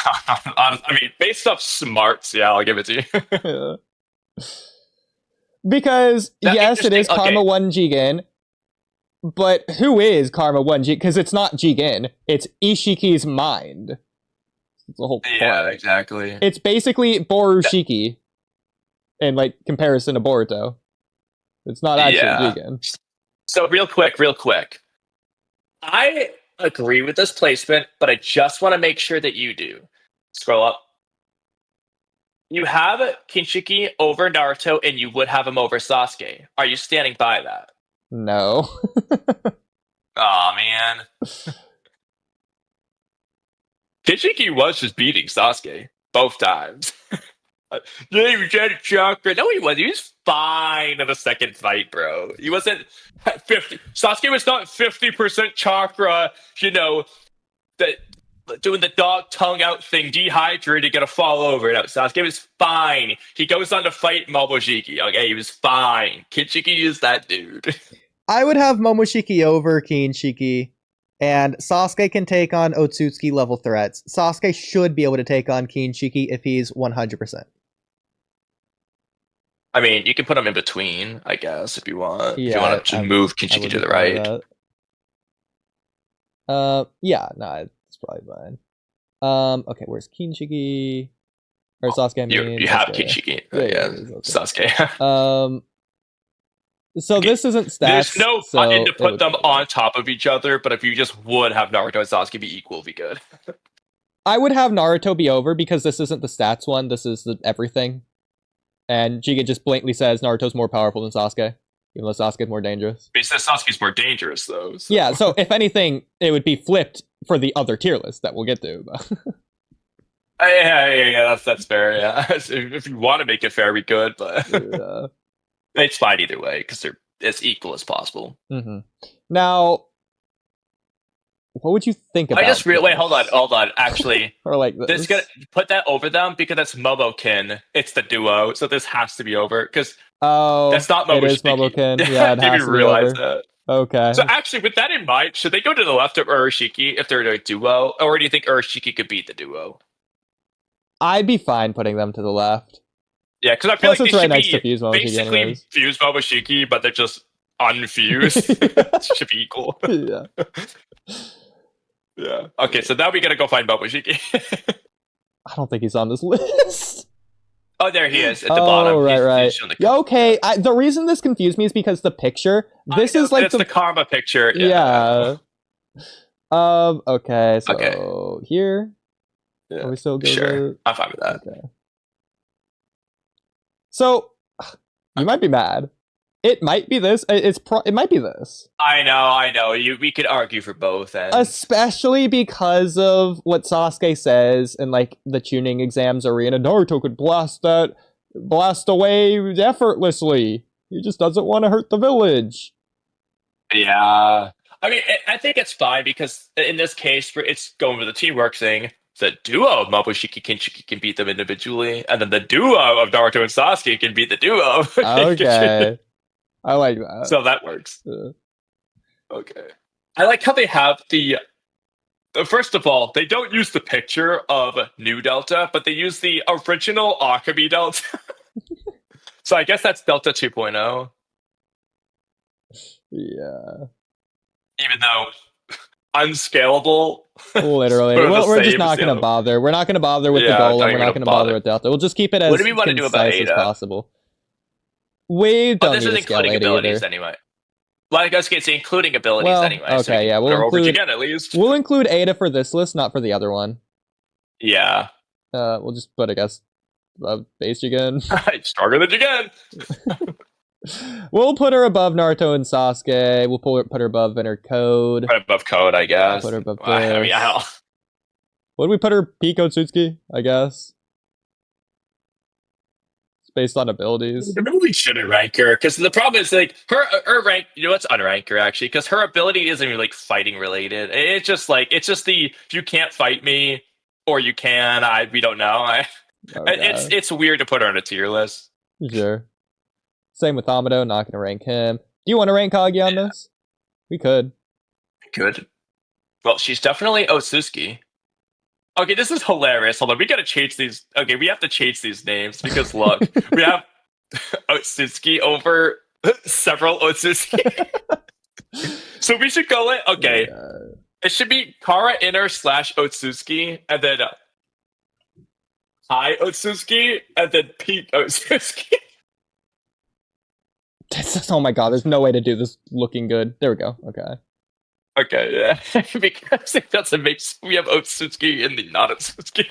I mean, based off smarts, yeah, I'll give it to you. Yeah. Because, yes, it is Karma 1 Jigen, but who is Karma 1 Jigen? Because it's not Jigen, it's Ishiki's mind. It's the whole point. Yeah, exactly. It's basically Borushiki in, like, comparison to Boruto. It's not actually Jigen. So, real quick. I agree with this placement, but I just want to make sure that you do. Scroll up. You have Kinshiki over Naruto, and you would have him over Sasuke. Are you standing by that? No. Aw, man. Kinshiki was just beating Sasuke both times. Yeah, he was out of chakra. No, he wasn't. He was fine in the second fight, bro. He wasn't 50. Sasuke was not 50% chakra, doing the dog tongue out thing, dehydrated, gonna fall over. No, Sasuke was fine. He goes on to fight Momoshiki. Okay, he was fine. Kinshiki is that dude. I would have Momoshiki over Kinshiki, and Sasuke can take on Otsutsuki level threats. Sasuke should be able to take on Kinshiki if he's 100%. I mean, you can put him in between, I guess, if you want. Yeah, if you want to move Kinshiki to the right. It's probably fine. Okay, where's Kinshiki? Or Sasuke? You have Kinshiki. Sasuke. So this isn't stats. There's no button to put them on top of each other, but if you just would have Naruto and Sasuke be equal, it'd be good. I would have Naruto be over because this isn't the stats one. This is the everything. And Jigen just blatantly says Naruto's more powerful than Sasuke, even though Sasuke's more dangerous. But he says Sasuke's more dangerous, though. So. Yeah, so if anything, it would be flipped for the other tier list that we'll get to. Yeah, that's fair, yeah. If you want to make it fair, we could, but it's fine either way, because they're as equal as possible. Mm-hmm. Now, what would you think about wait, hold on, actually. Or like this? Gonna put that over them, because that's Momokin. It's the duo, so this has to be over, because that's not Momoshiki. It is Momokin. Yeah, it has to be over. That. Okay. So actually, with that in mind, should they go to the left of Urashiki if they're a duo, or do you think Urashiki could beat the duo? I'd be fine putting them to the left. Yeah, because I feel like they should next to Fuse Momoshiki basically anyways. Fuse Momoshiki, but they're just unfused. It should be equal. Yeah. Yeah. Okay, so now we gotta go find Momoshiki. I don't think he's on this list. Oh, there he is at the bottom. Right. Okay, the reason this confused me is because the picture. This is like the karma picture. Yeah. Okay. So here. Yeah. Are we still good? Sure. I'm fine with that. Okay. So you might be mad. It might be this. It might be this. I know. We could argue for both ends. Especially because of what Sasuke says in like the tuning exams arena. Naruto could blast away effortlessly. He just doesn't want to hurt the village. Yeah. I mean, I think it's fine because in this case, it's going with the teamwork thing. The duo of Momoshiki Kinshiki can beat them individually, and then the duo of Naruto and Sasuke can beat the duo. Okay. I like that. So that works. Okay. I like how they have the... First of all, they don't use the picture of New Delta, but they use the original Akemi Delta. So I guess that's Delta 2.0. Yeah. Even though unscalable. Literally. Well, we're just not going to bother. We're not going to bother with the goal, and we're not going to bother with Delta. We'll just keep it as concise as possible. We don't this need is including abilities anyway. Well, I guess it's including abilities anyway. Okay, so yeah. We'll include, again, at least. We'll include Ada for this list, not for the other one. Yeah. We'll just put, I guess, base again. Stronger than Jigen. We'll put her above Naruto and Sasuke. We'll put her above Inner Code. Put her above Code, I guess. Put her above I mean, I don't... What do we put her? Pico Tsutsuki, I guess. Based on abilities. Maybe we shouldn't rank her because the problem is like her rank. You know, let's unrank her actually because her ability isn't really like fighting related. It's just if you can't fight me or you can, we don't know. It's weird to put her on a tier list. Sure. Same with Amado. Not gonna rank him. Do you want to rank Kage on this? We could. Well, she's definitely Otsutsuki. Okay, this is hilarious. Hold on, we gotta change these. Okay, we have to change these names because look, we have Otsutsuki over several Otsutsuki. So we should go it. Okay. It should be Kara Inner / Otsutsuki, and then High Otsutsuki, and then Peak Otsutsuki. Oh my god, there's no way to do this looking good. There we go. Okay. Okay, yeah. Because it doesn't make sense. We have Otsutsuki in the not Otsutsuki.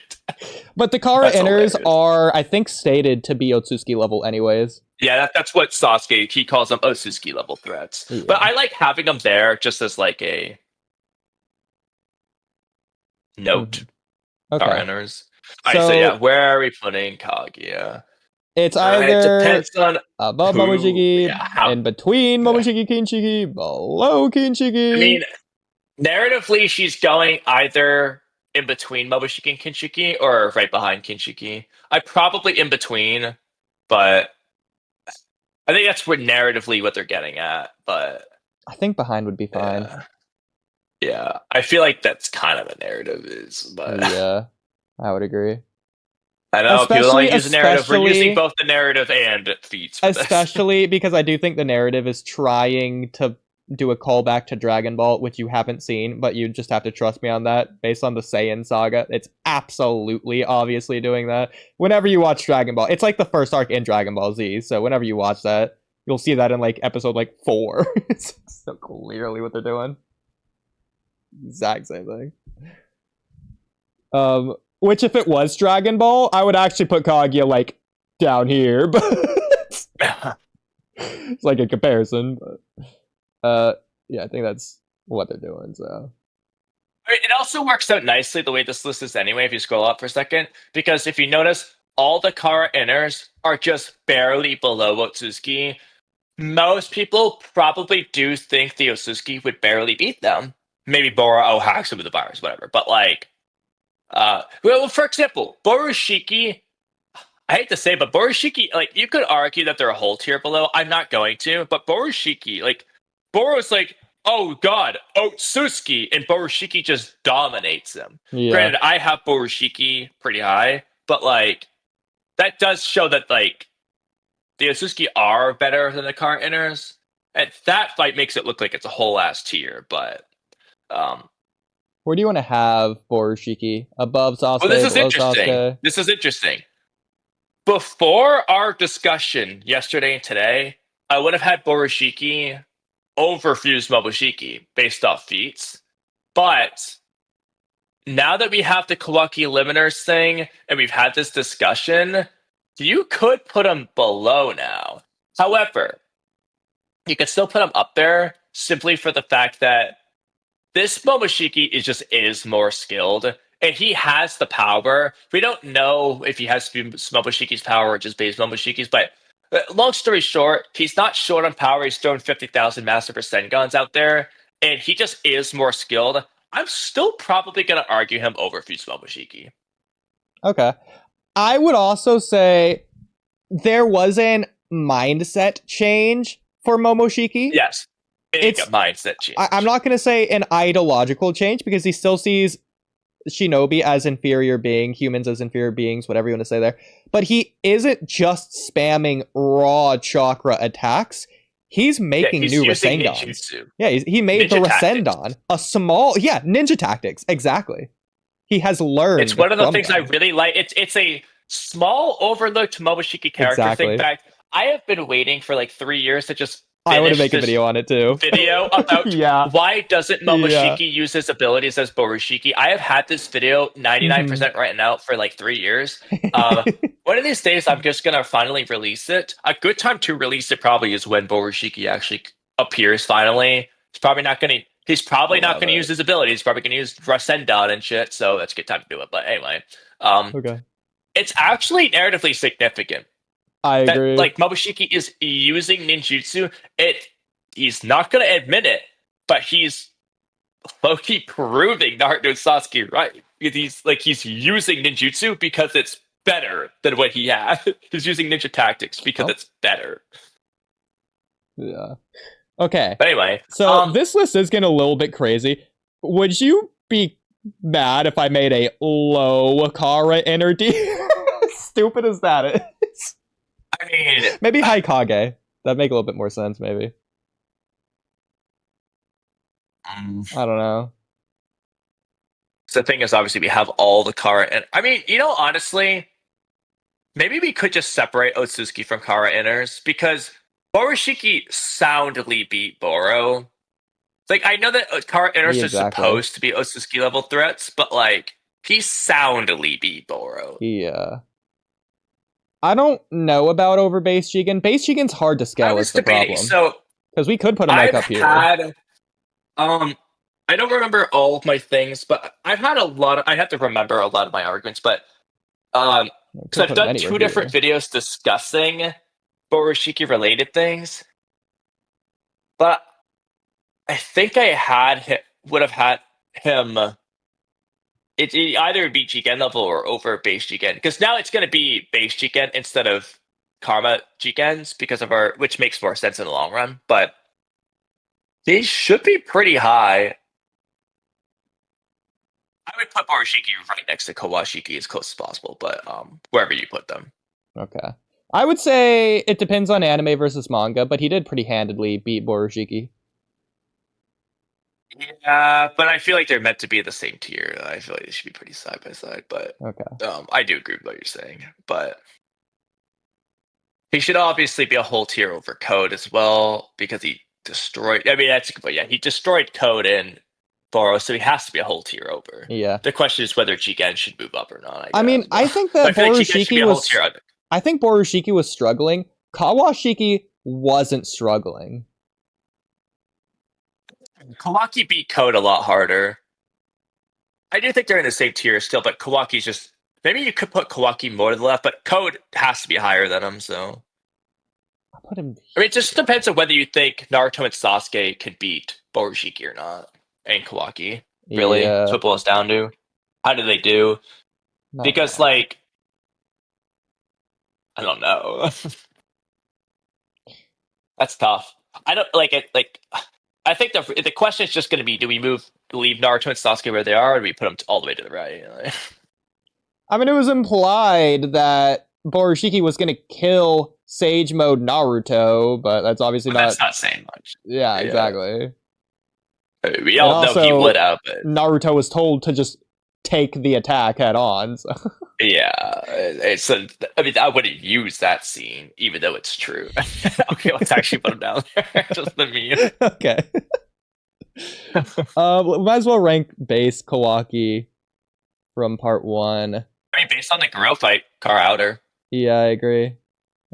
But the Kara Inners hilarious. are, I think, stated to be Otsutsuki level anyways. Yeah, that's what Sasuke, he calls them Otsutsuki level threats. Yeah. But I like having them there just as like a note. Okay. Kara Inners. Alright, so yeah, where are we putting Kaguya? It's either it depends on above who- Momoshiki, yeah, in between Momoshiki Kinshiki, below Kinshiki. I mean, narratively, she's going either in between Momoshiki and Kinshiki or right behind Kinshiki. I probably in between, but I think that's narratively what they're getting at. But I think behind would be fine. Yeah, I feel like that's kind of a narrative is, but Yeah, I would agree. I know people don't use narrative. We're especially- using both the narrative and feats. For this. Especially because I do think the narrative is trying to do a callback to Dragon Ball, which you haven't seen, but you just have to trust me on that. Based on the Saiyan saga, it's absolutely obviously doing that. Whenever you watch Dragon Ball, it's like the first arc in Dragon Ball Z, so whenever you watch that, you'll see that in like episode like 4. It's so clearly what they're doing. Exact same thing. Which if it was Dragon Ball, I would actually put Kaguya like down here, but it's like a comparison. But yeah, I think that's what they're doing. So it also works out nicely the way this list is anyway. If you scroll up for a second, because if you notice, all the Kara Inners are just barely below Otsutsuki. Most people probably do think the Otsutsuki would barely beat them. Maybe Bora Ohaku with the virus, whatever. But like, well, for example, Borushiki. I hate to say, but Borushiki, like, you could argue that they're a whole tier below. I'm not going to, but Borushiki, like, Boru's like, oh god, Otsutsuki, and Borushiki just dominates him. yeah, Granted, I have Borushiki pretty high, but like, that does show that like the Otsutsuki are better than the Kara Inners, and that fight makes it look like it's a whole ass tier. But where do you want to have Borushiki? Above Sasuke? well, this is below interesting. Sasuke? This is interesting. Before our discussion yesterday and today, I would have had Borushiki over Fused Momoshiki based off feats. But now that we have the Kawaki Limiters thing and we've had this discussion, you could put him below now. However, you can still put him up there simply for the fact that this Momoshiki is more skilled. And he has the power. We don't know if he has Momoshiki's power or just base Momoshiki's, but long story short, he's not short on power. He's thrown 50,000 Master Percent guns out there, and he just is more skilled. I'm still probably going to argue him over Fused Momoshiki. Okay. I would also say there was an mindset change for Momoshiki. Yes. It's a mindset change. I'm not going to say an ideological change because he still sees Shinobi as inferior being, humans as inferior beings, whatever you want to say there. But he isn't just spamming raw chakra attacks. He's making new Rasengan. Yeah, he made Ninja the Rasengan a small, ninja tactics, exactly. He has learned. It's one of the things them. I really like. It's a small overlooked Momoshiki character thing. In fact, I have been waiting for like 3 years to just I want to make a video on it too. Video about why doesn't Momoshiki use his abilities as Borushiki. I have had this video 99% written out for like 3 years. One of these days, I'm just gonna finally release it. A good time to release it probably is when Borushiki actually appears finally. He's probably not gonna use his abilities. He's probably gonna use Rasengan and shit. So that's a good time to do it. But anyway, okay, it's actually narratively significant. I agree. Like, Momoshiki is using ninjutsu. He's not going to admit it, but he's low-key proving Naruto and Sasuke right. He's using ninjutsu because it's better than what he had. He's using ninja tactics because it's better. Yeah. Okay. But anyway. So this list is getting a little bit crazy. Would you be mad if I made a low Kara Inner tier? Stupid as that is. I mean, maybe Haikage. That'd make a little bit more sense, maybe. I don't know. So the thing is, obviously, we have all the Kara, and I mean, honestly, maybe we could just separate Otsutsuki from Kara inners because Borushiki soundly beat Boro. Like, I know that Kara inners Yeah, are exactly. supposed to be Otsutsuki level threats, but like, he soundly beat Boro. Yeah. I don't know about over base Jigen. Base Jigen's hard to scale is the debating, problem. so because we could put him like up here. I don't remember all of my things, but I've had I have to remember a lot of my arguments, but because I've done two different videos discussing Borushiki related things, but I think I would have had him. It either be Jigen level or over base Jigen, because now it's going to be base Jigen instead of Karma Jigens because of which makes more sense in the long run. But these should be pretty high. I would put Borushiki right next to Kawashiki as close as possible, but wherever you put them. Okay. I would say it depends on anime versus manga, but he did pretty handedly beat Borushiki. Yeah, but I feel like they're meant to be the same tier. I feel like they should be pretty side by side, but okay. I do agree with what you're saying. But he should obviously be a whole tier over Code as well, because he destroyed. I mean, he destroyed Code in Boro, so he has to be a whole tier over. Yeah. The question is whether Jigen should move up or not. I mean, I think that Borushiki was. I think Borushiki was struggling. Kawashiki wasn't struggling. Kawaki beat Code a lot harder. I do think they're in the same tier still, but Kawaki's just. Maybe you could put Kawaki more to the left, but Code has to be higher than him, so. I'll put him. I mean, it just depends on whether you think Naruto and Sasuke could beat Borushiki or not. And Kawaki. Really? Yeah. That's what it boils down to. How do they do? Because, like. I don't know. That's tough. I don't like it. Like, I think the question is just going to be: do we leave Naruto and Sasuke where they are, or do we put them all the way to the right? I mean, it was implied that Borushiki was going to kill Sage Mode Naruto, but that's obviously not. That's not saying much. Yeah, exactly. We all know he would have. But Naruto was told to just take the attack head on. So. Yeah, I mean, I wouldn't use that scene, even though it's true. Okay, let's actually put him down there. Just the meme. Okay. Might as well rank base Kawaki from part 1. I mean, based on the Garo fight, Car outer. Yeah, I agree.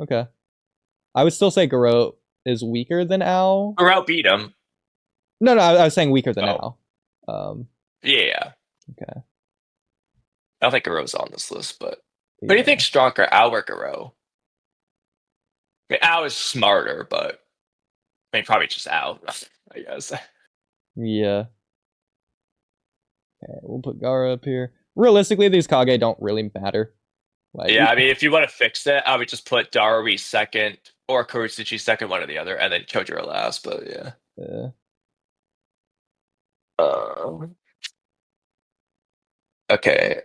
Okay. I would still say Garo is weaker than Ao. Garo beat him. No, I was saying weaker than Ao. Yeah. Okay. I don't think Garo's on this list, but who do you think stronger, Ao or Garo? I mean, Ao is smarter, but I mean, probably just Ao, I guess. Yeah. Okay, we'll put Gaara up here. Realistically, these Kage don't really matter. Like, yeah, I mean, if you want to fix it, I would just put Darui second or Kurotsuchi second, one or the other, and then Chojuro last, but yeah. Okay.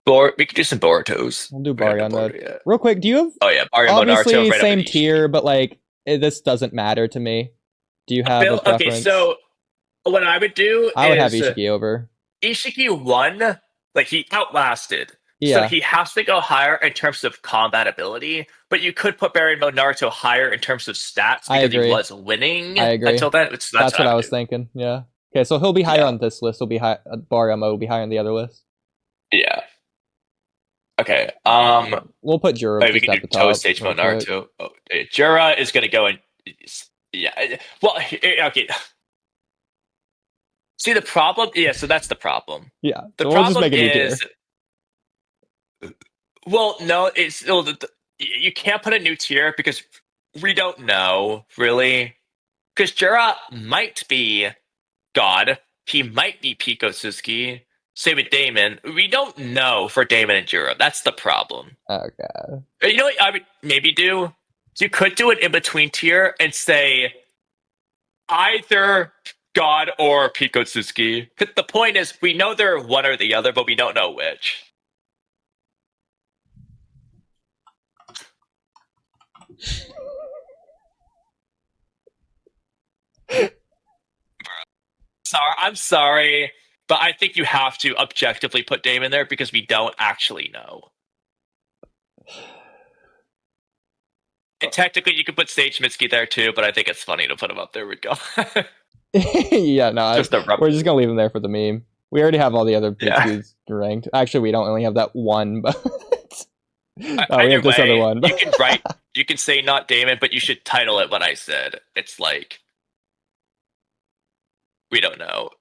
We could do some Borutos. We'll do Baryon mode. Real quick, do you have... Oh yeah, Baryon mode, obviously Naruto, right same tier, but like, this doesn't matter to me. Do you have a preference? Okay, so what I would do I would have Ishiki over. Ishiki won, like he outlasted. Yeah. So he has to go higher in terms of combat ability, but you could put Baryon mode Naruto higher in terms of stats because he was winning. I agree. Until then, that's what I was thinking. Yeah. Okay, so he'll be higher on this list. He'll be high. Baryon mode will be higher on the other list. Yeah. Okay. We'll put Jura we can do Toe stage mode Naruto. Oh, Jura is going to go in. Yeah. Well, okay. See the problem? Yeah. So that's the problem. Yeah. The so problem we'll just make a new is. Tier. Well, no, it's you can't put a new tier because we don't know really. Because Jura might be God. He might be Pico Suzuki. Same with Damon. We don't know for Damon and Jura. That's the problem. Okay. You know what I would maybe do? You could do an in-between tier and say either God or Pico Suzuki. The point is, we know they're one or the other, but we don't know which. I'm sorry, but I think you have to objectively put Damon there because we don't actually know. And technically, you could put Sage Mitsuki there too, but I think it's funny to put him up there. We'd go. Yeah, no, we're just gonna leave him there for the meme. We already have all the other Mitsuki's ranked. Actually, we don't only have that one, but we have this other one. You can you can say not Damon, but you should title it what I said. It's like we don't know.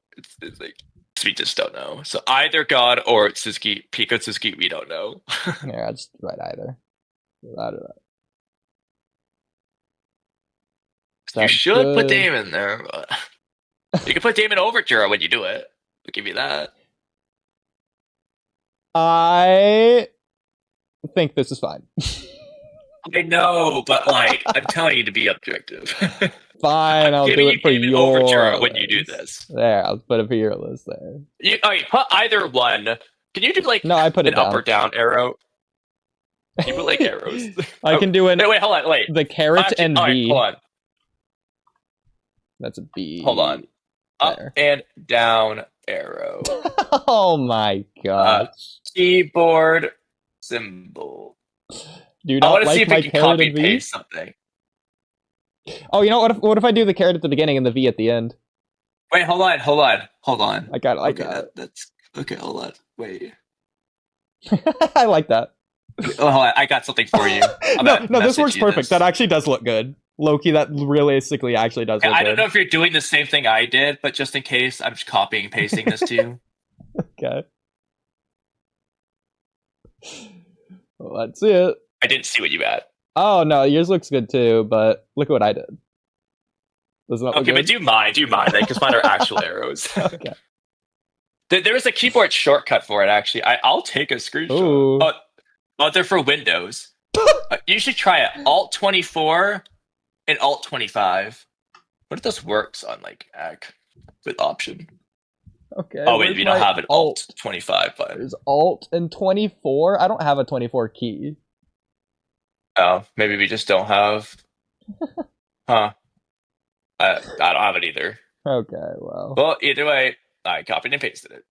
It's like we just don't know. So either God or Suzuki, Pico Suzuki, we don't know. Yeah, I'll just write either. That. You should put Damon there. But you can put Damon over Jura when you do it. I'll give you that. I think this is fine. I know, but like I'm telling you to be objective. Fine, I'll do it for your list. When you do this. There, I'll put it for your list there. Put either one. Can you do like no? I put it an down. up or down arrow. You put like arrows. I can do an. Wait, hold on, wait. The carrot and V. Right, hold on. That's a B. Hold on. Up and down arrow. Oh my gosh. Keyboard symbol. Do you not like my carrot and V? Something. Oh, you know what if I do the carrot at the beginning and the V at the end? Wait, hold on. I got it. That's okay. Hold on. Wait. I like that. Oh, hold on. I got something for you. No, this works perfect. That actually does look good. Loki, that realistically actually does look good. I don't know if you're doing the same thing I did, but just in case, I'm just copying and pasting this to you. Okay. Well, let's see it. I didn't see what you had. Oh, no, yours looks good too, but look at what I did. Doesn't that look good? But do mine, because mine are actual arrows. Okay. There is a keyboard shortcut for it, actually. I'll take a screenshot. Oh, they're for Windows. You should try it. Alt-24 and Alt-25. What if this works on, like, Ag with Option? Okay. Oh, wait, we don't have an Alt-25 button. There's Alt and 24? I don't have a 24 key. Oh, maybe we just don't have... Huh. I don't have it either. Okay, well. Well, either way, I copied and pasted it.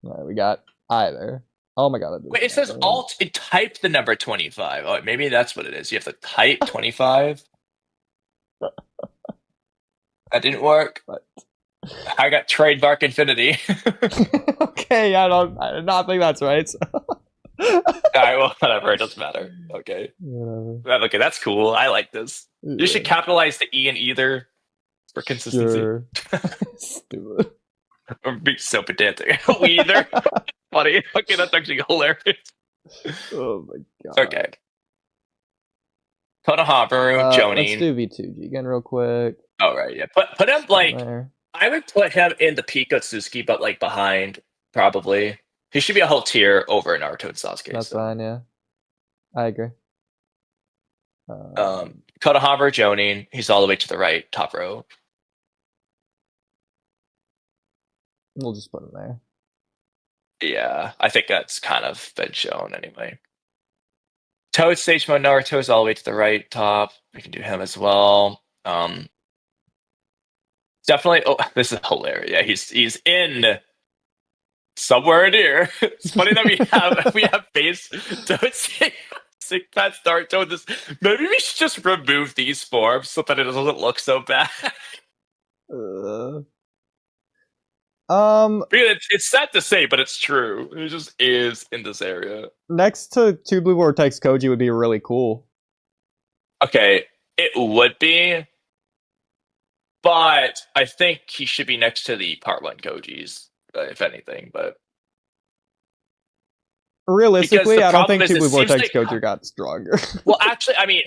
Alright, we got either. Oh my god. Wait, it says Alt and type the number 25. Oh, maybe that's what it is. You have to type 25. That didn't work. What? I got trademark infinity. Okay, I do not think that's right. So. Alright, well, whatever. It doesn't matter. Okay. Whatever. Okay, that's cool. I like this. Yeah. You should capitalize the E in either for consistency. Sure. Stupid. I'm being so pedantic. Either. Funny. Okay, that's actually hilarious. Oh my god. Okay. Konohamaru, Jonin. Let's do V2G again real quick. Oh, right, yeah. Put him, like, there. I would put him in the Pico Tsuzuki, but, like, behind, probably. He should be a whole tier over Naruto and Sasuke. That's fine, yeah. I agree. Konohamaru, Jonin. He's all the way to the right, top row. We'll just put him there. Yeah, I think that's kind of been shown anyway. Toad Stage Mode Naruto is all the way to the right top. We can do him as well. Definitely. Oh, this is hilarious. Yeah, he's in somewhere in here. It's funny that we have base Toad Six Pats Naruto. This maybe we should just remove these forms so that it doesn't look so bad. It's sad to say, but it's true. It just is in this area. Next to Two Blue Vortex Koji would be really cool. Okay, it would be, but I think he should be next to the Part 1 Kojis, if anything. But realistically, I don't think Two Blue Vortex Koji got stronger. Well, actually, I mean,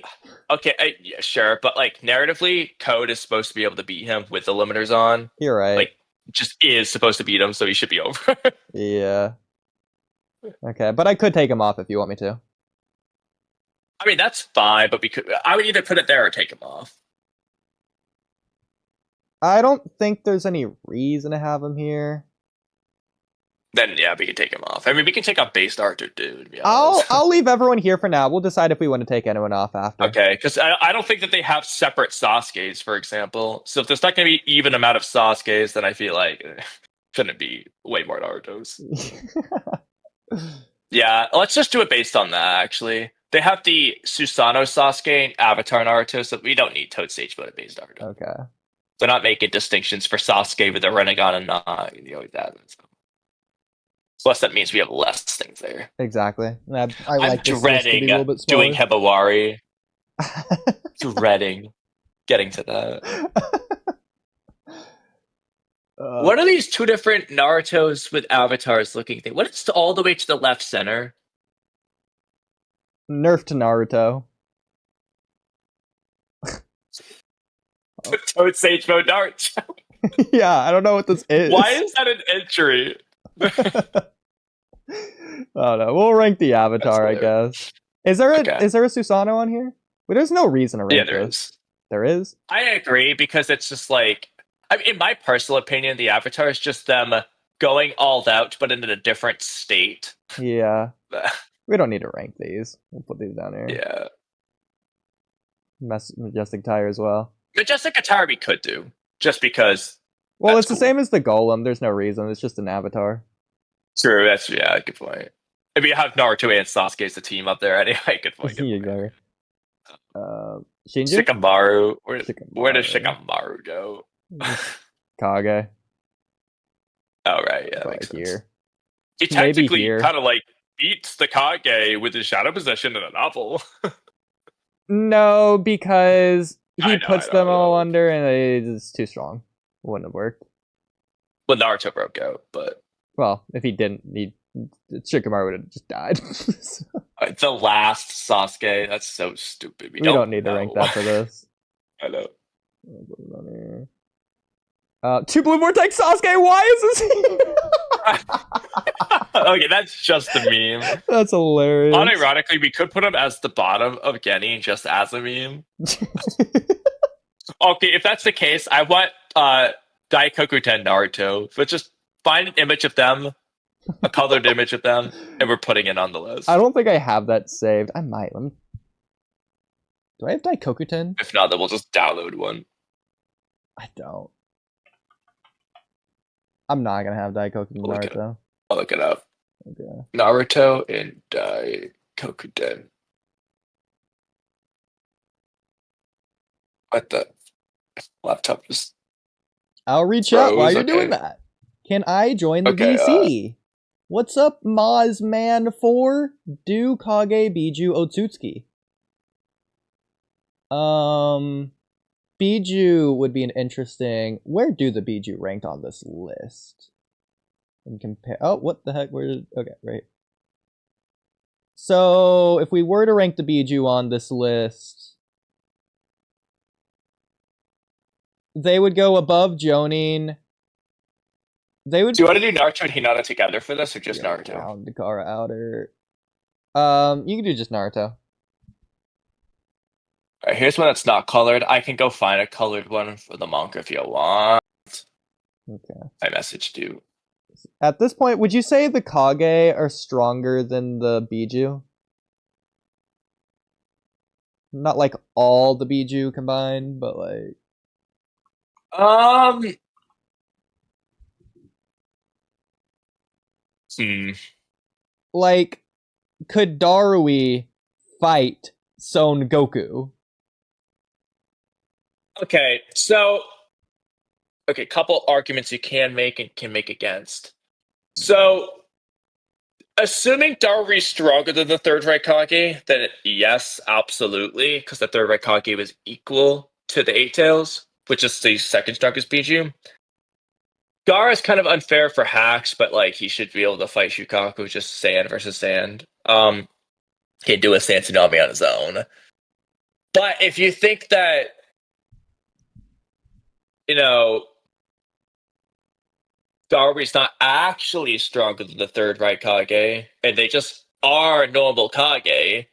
okay, yeah, sure, but like narratively, Code is supposed to be able to beat him with the limiters on. You're right. Like, just is supposed to beat him, so he should be over. Yeah. Okay, but I could take him off if you want me to. I mean, that's fine, but I would either put it there or take him off. I don't think there's any reason to have him here. Then yeah, we can take him off. I mean, we can take off base Naruto, dude. To be honest. I'll leave everyone here for now. We'll decide if we want to take anyone off after. Okay, because I don't think that they have separate Sasuke's, for example. So if there's not going to be even amount of Sasuke's, then I feel like shouldn't be way more Naruto's. Yeah, let's just do it based on that. Actually, they have the Susanoo Sasuke and Avatar Naruto, so we don't need Toad Sage Mode based Naruto. Okay. They're not making distinctions for Sasuke with the Rinnegan and not, like that. So. Plus, that means we have less things there. Exactly. I I'm like dreading doing Hibawari. Dreading getting to that. What are these two different Narutos with avatars looking thing? What is all the way to the left center? Nerf to Naruto. Toad Sage Mode Naruto. Yeah, I don't know what this is. Why is that an entry? Oh no, we'll rank the avatar, I guess. Is there a Susanoo on here? Well, there's no reason to rank there this. is. There is? I agree, because it's just like, I mean, in my personal opinion, the avatar is just them going all out, but in a different state. Yeah. We don't need to rank these. We'll put these down here. Yeah. Majestic Tire as well. Majestic Attire we could do, just because. Well, it's cool. The same as the Golem. There's no reason. It's just an avatar. True. That's good point. If you have Naruto and Sasuke as a team up there anyway, good point. Exactly. Shinju? Shikamaru. Where does Shikamaru go? Kage. Oh right, yeah, makes sense. Here. He technically kind of like beats the Kage with his shadow possession in a novel. No, because he puts them all under, and it's too strong. Wouldn't have worked. Well, Naruto broke out, but well, if he didn't, Shikamaru would have just died. The last Sasuke, that's so stupid. We don't need to rank that for this. I know. Two blue Vortex Sasuke. Why is this here? Okay, that's just a meme. That's hilarious. Unironically, we could put him as the bottom of Geni just as a meme. Okay, if that's the case, I want Daikoku 10 Naruto. But just find an image of them, a colored image of them, and we're putting it on the list. I don't think I have that saved. I might. Let me. Do I have Daikoku 10? If not, then we'll just download one. I don't. I'm not gonna have Daikoku Naruto. I'll look it up. Okay. Naruto and Daikoku 10. What the laptop just. I'll reach out while you're doing that. Can I join the VC? What's up, Mazman4? Do Kage Biju Otsutsuki. Biju would be an interesting. Where do the Biju ranked on this list? And compare. Oh, what the heck? Where did? Okay, right. So if we were to rank the Biju on this list, they would go above Jonin. They would. Do you want to do Naruto and Hinata together for this, or just Naruto? Down, Dakara outer. You can do just Naruto. Alright, here's one that's not colored. I can go find a colored one for the manga if you want. Okay. I messaged you. At this point, would you say the Kage are stronger than the Biju? Not like all the Biju combined, but like. Like, could Darui fight Son Goku? Okay, couple arguments you can make and can make against. So, assuming Darui's stronger than the third Raikage, then yes, absolutely, because the third Raikage was equal to the Eight Tails, which is the second strongest Biju. Gaara is kind of unfair for hacks, but like he should be able to fight Shukaku, just sand versus sand. He'd do a Sand Tsunami on his own. But if you think that, Darui's not actually stronger than the third Raikage, and they just are normal Kage,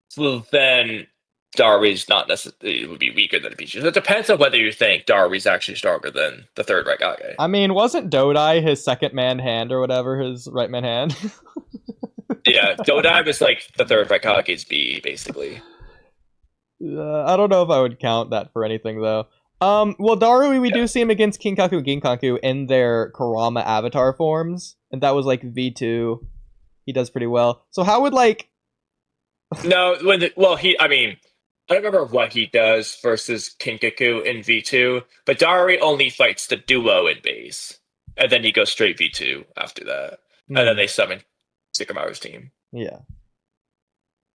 so then Darui's not necessarily, it would be weaker than Pichu. So it depends on whether you think Darui's actually stronger than the third Raikage. I mean, wasn't Dodai his second man hand or whatever, his right man hand? Yeah, Dodai was like the third Raikage's B, basically. I don't know if I would count that for anything, though. Well, Darui, we do see him against Kinkaku Ginkaku in their Kurama avatar forms, and that was like V2. He does pretty well. So how would like... No, I don't remember what he does versus Kinkaku in V2, but Darui only fights the duo in base, and then he goes straight V2 after that, and then they summon Shikamaru's team. Yeah.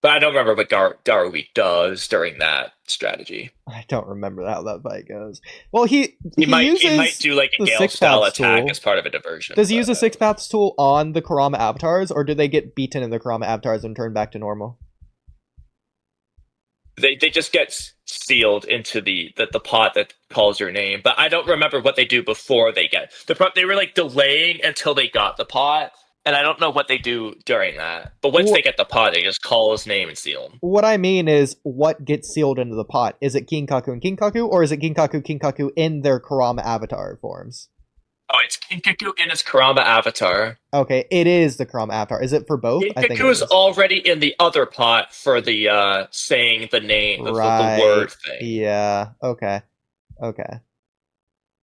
But I don't remember what Darui does during that strategy. I don't remember how that fight goes. Well, he might do like a Gale style attack as part of a diversion. Does he use a Six Paths tool on the Kurama avatars, or do they get beaten in the Kurama avatars and turn back to normal? They just get sealed into the pot that calls your name. But I don't remember what they do before they get they were like delaying until they got the pot. And I don't know what they do during that. But once they get the pot, they just call his name and seal him. What I mean is, what gets sealed into the pot? Is it Kinkaku and Kinkaku, or is it Kinkaku in their Kurama avatar forms? Oh, it's Kinkaku in his Kurama avatar. Okay, it is the Kurama avatar. Is it for both? Kinkaku is already in the other pot for the saying the name of the word thing. Yeah, okay.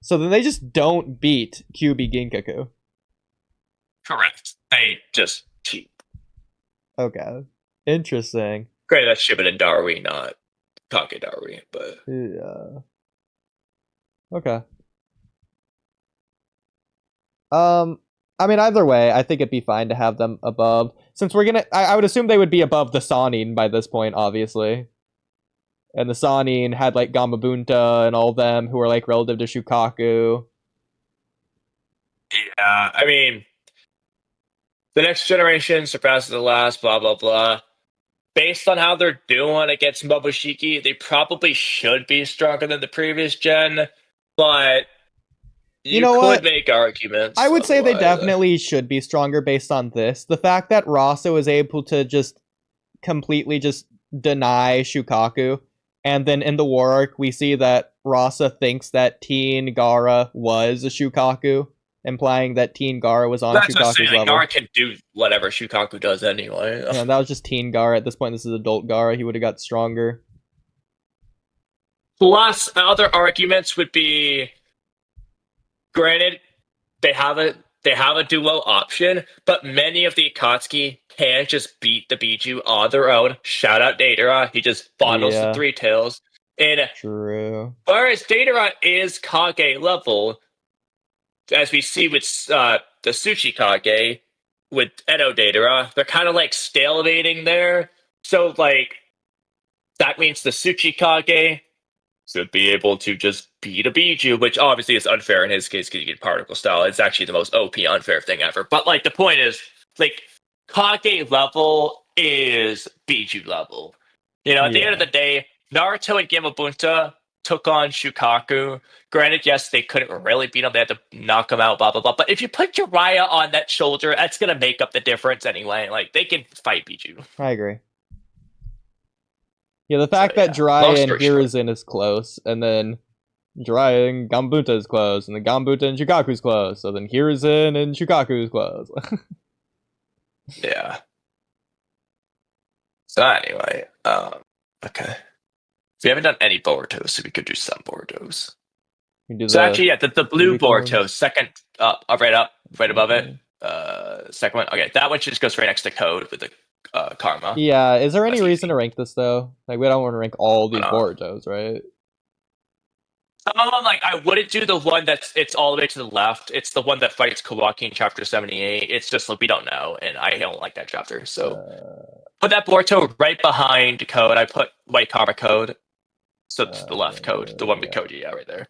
So then they just don't beat QB Ginkaku. Correct. They just cheat. Okay. Interesting. Great, that's Shiba and Darui, not Kage Darui, but... Yeah. Okay. I mean, either way, I think it'd be fine to have them above. Since we're gonna... I would assume they would be above the Sanin by this point, obviously. And the Sanin had, like, Gamabunta and all of them who were, like, relative to Shukaku. Yeah, I mean... The next generation surpasses the last, blah, blah, blah. Based on how they're doing against Momoshiki, they probably should be stronger than the previous gen, but you know could make arguments. I would say they definitely should be stronger based on this. The fact that Rasa was able to just completely just deny Shukaku, and then in the war arc, we see that Rasa thinks that Teen Gaara was a Shukaku, implying that Teen Gaara was on Shukaku's level. Gaara can do whatever Shukaku does anyway. Yeah, that was just Teen Gaara. At this point, this is adult Gaara. He would have got stronger. Plus, other arguments would be, granted, they have a duo option, but many of the Akatsuki can't just beat the Biju on their own. Shout out Datara. He just bottles the Three Tails. And true. Whereas Datara is Kage level, as we see with the Tsuchikage, with Edo Datara, they're kind of like stalemating there. So, like, that means the Tsuchikage should be able to just beat a Biju, which obviously is unfair in his case because you get particle style. It's actually the most OP unfair thing ever. But, like, the point is, like, Kage level is Biju level. You know, at the end of the day, Naruto and Gamabunta took on Shukaku. Granted, yes, they couldn't really beat him. They had to knock him out, blah, blah, blah. But if you put Jiraiya on that shoulder, that's going to make up the difference anyway. Like, they can fight Biju. I agree. Yeah, the fact that Jiraiya and Hiruzen is close, and then Jiraiya and Gamabunta is close, and then Gamabunta and Shukaku is close, so then Hiruzen and Shukaku is close. Yeah. So anyway, okay. We haven't done any Borutos, so we could do some Borutos. So actually, yeah, the blue Boruto, second up, right above it. Second one. Okay, that one just goes right next to Code with the Karma. Yeah, is there any reason to rank this though? Like, we don't want to rank all these Borutos, right? Like, I wouldn't do the one it's all the way to the left. It's the one that fights Kawaki in chapter 78. It's just like we don't know, and I don't like that chapter. So put that Boruto right behind Code. I put White Karma Code. So it's the left Code, the one with Koji, right there.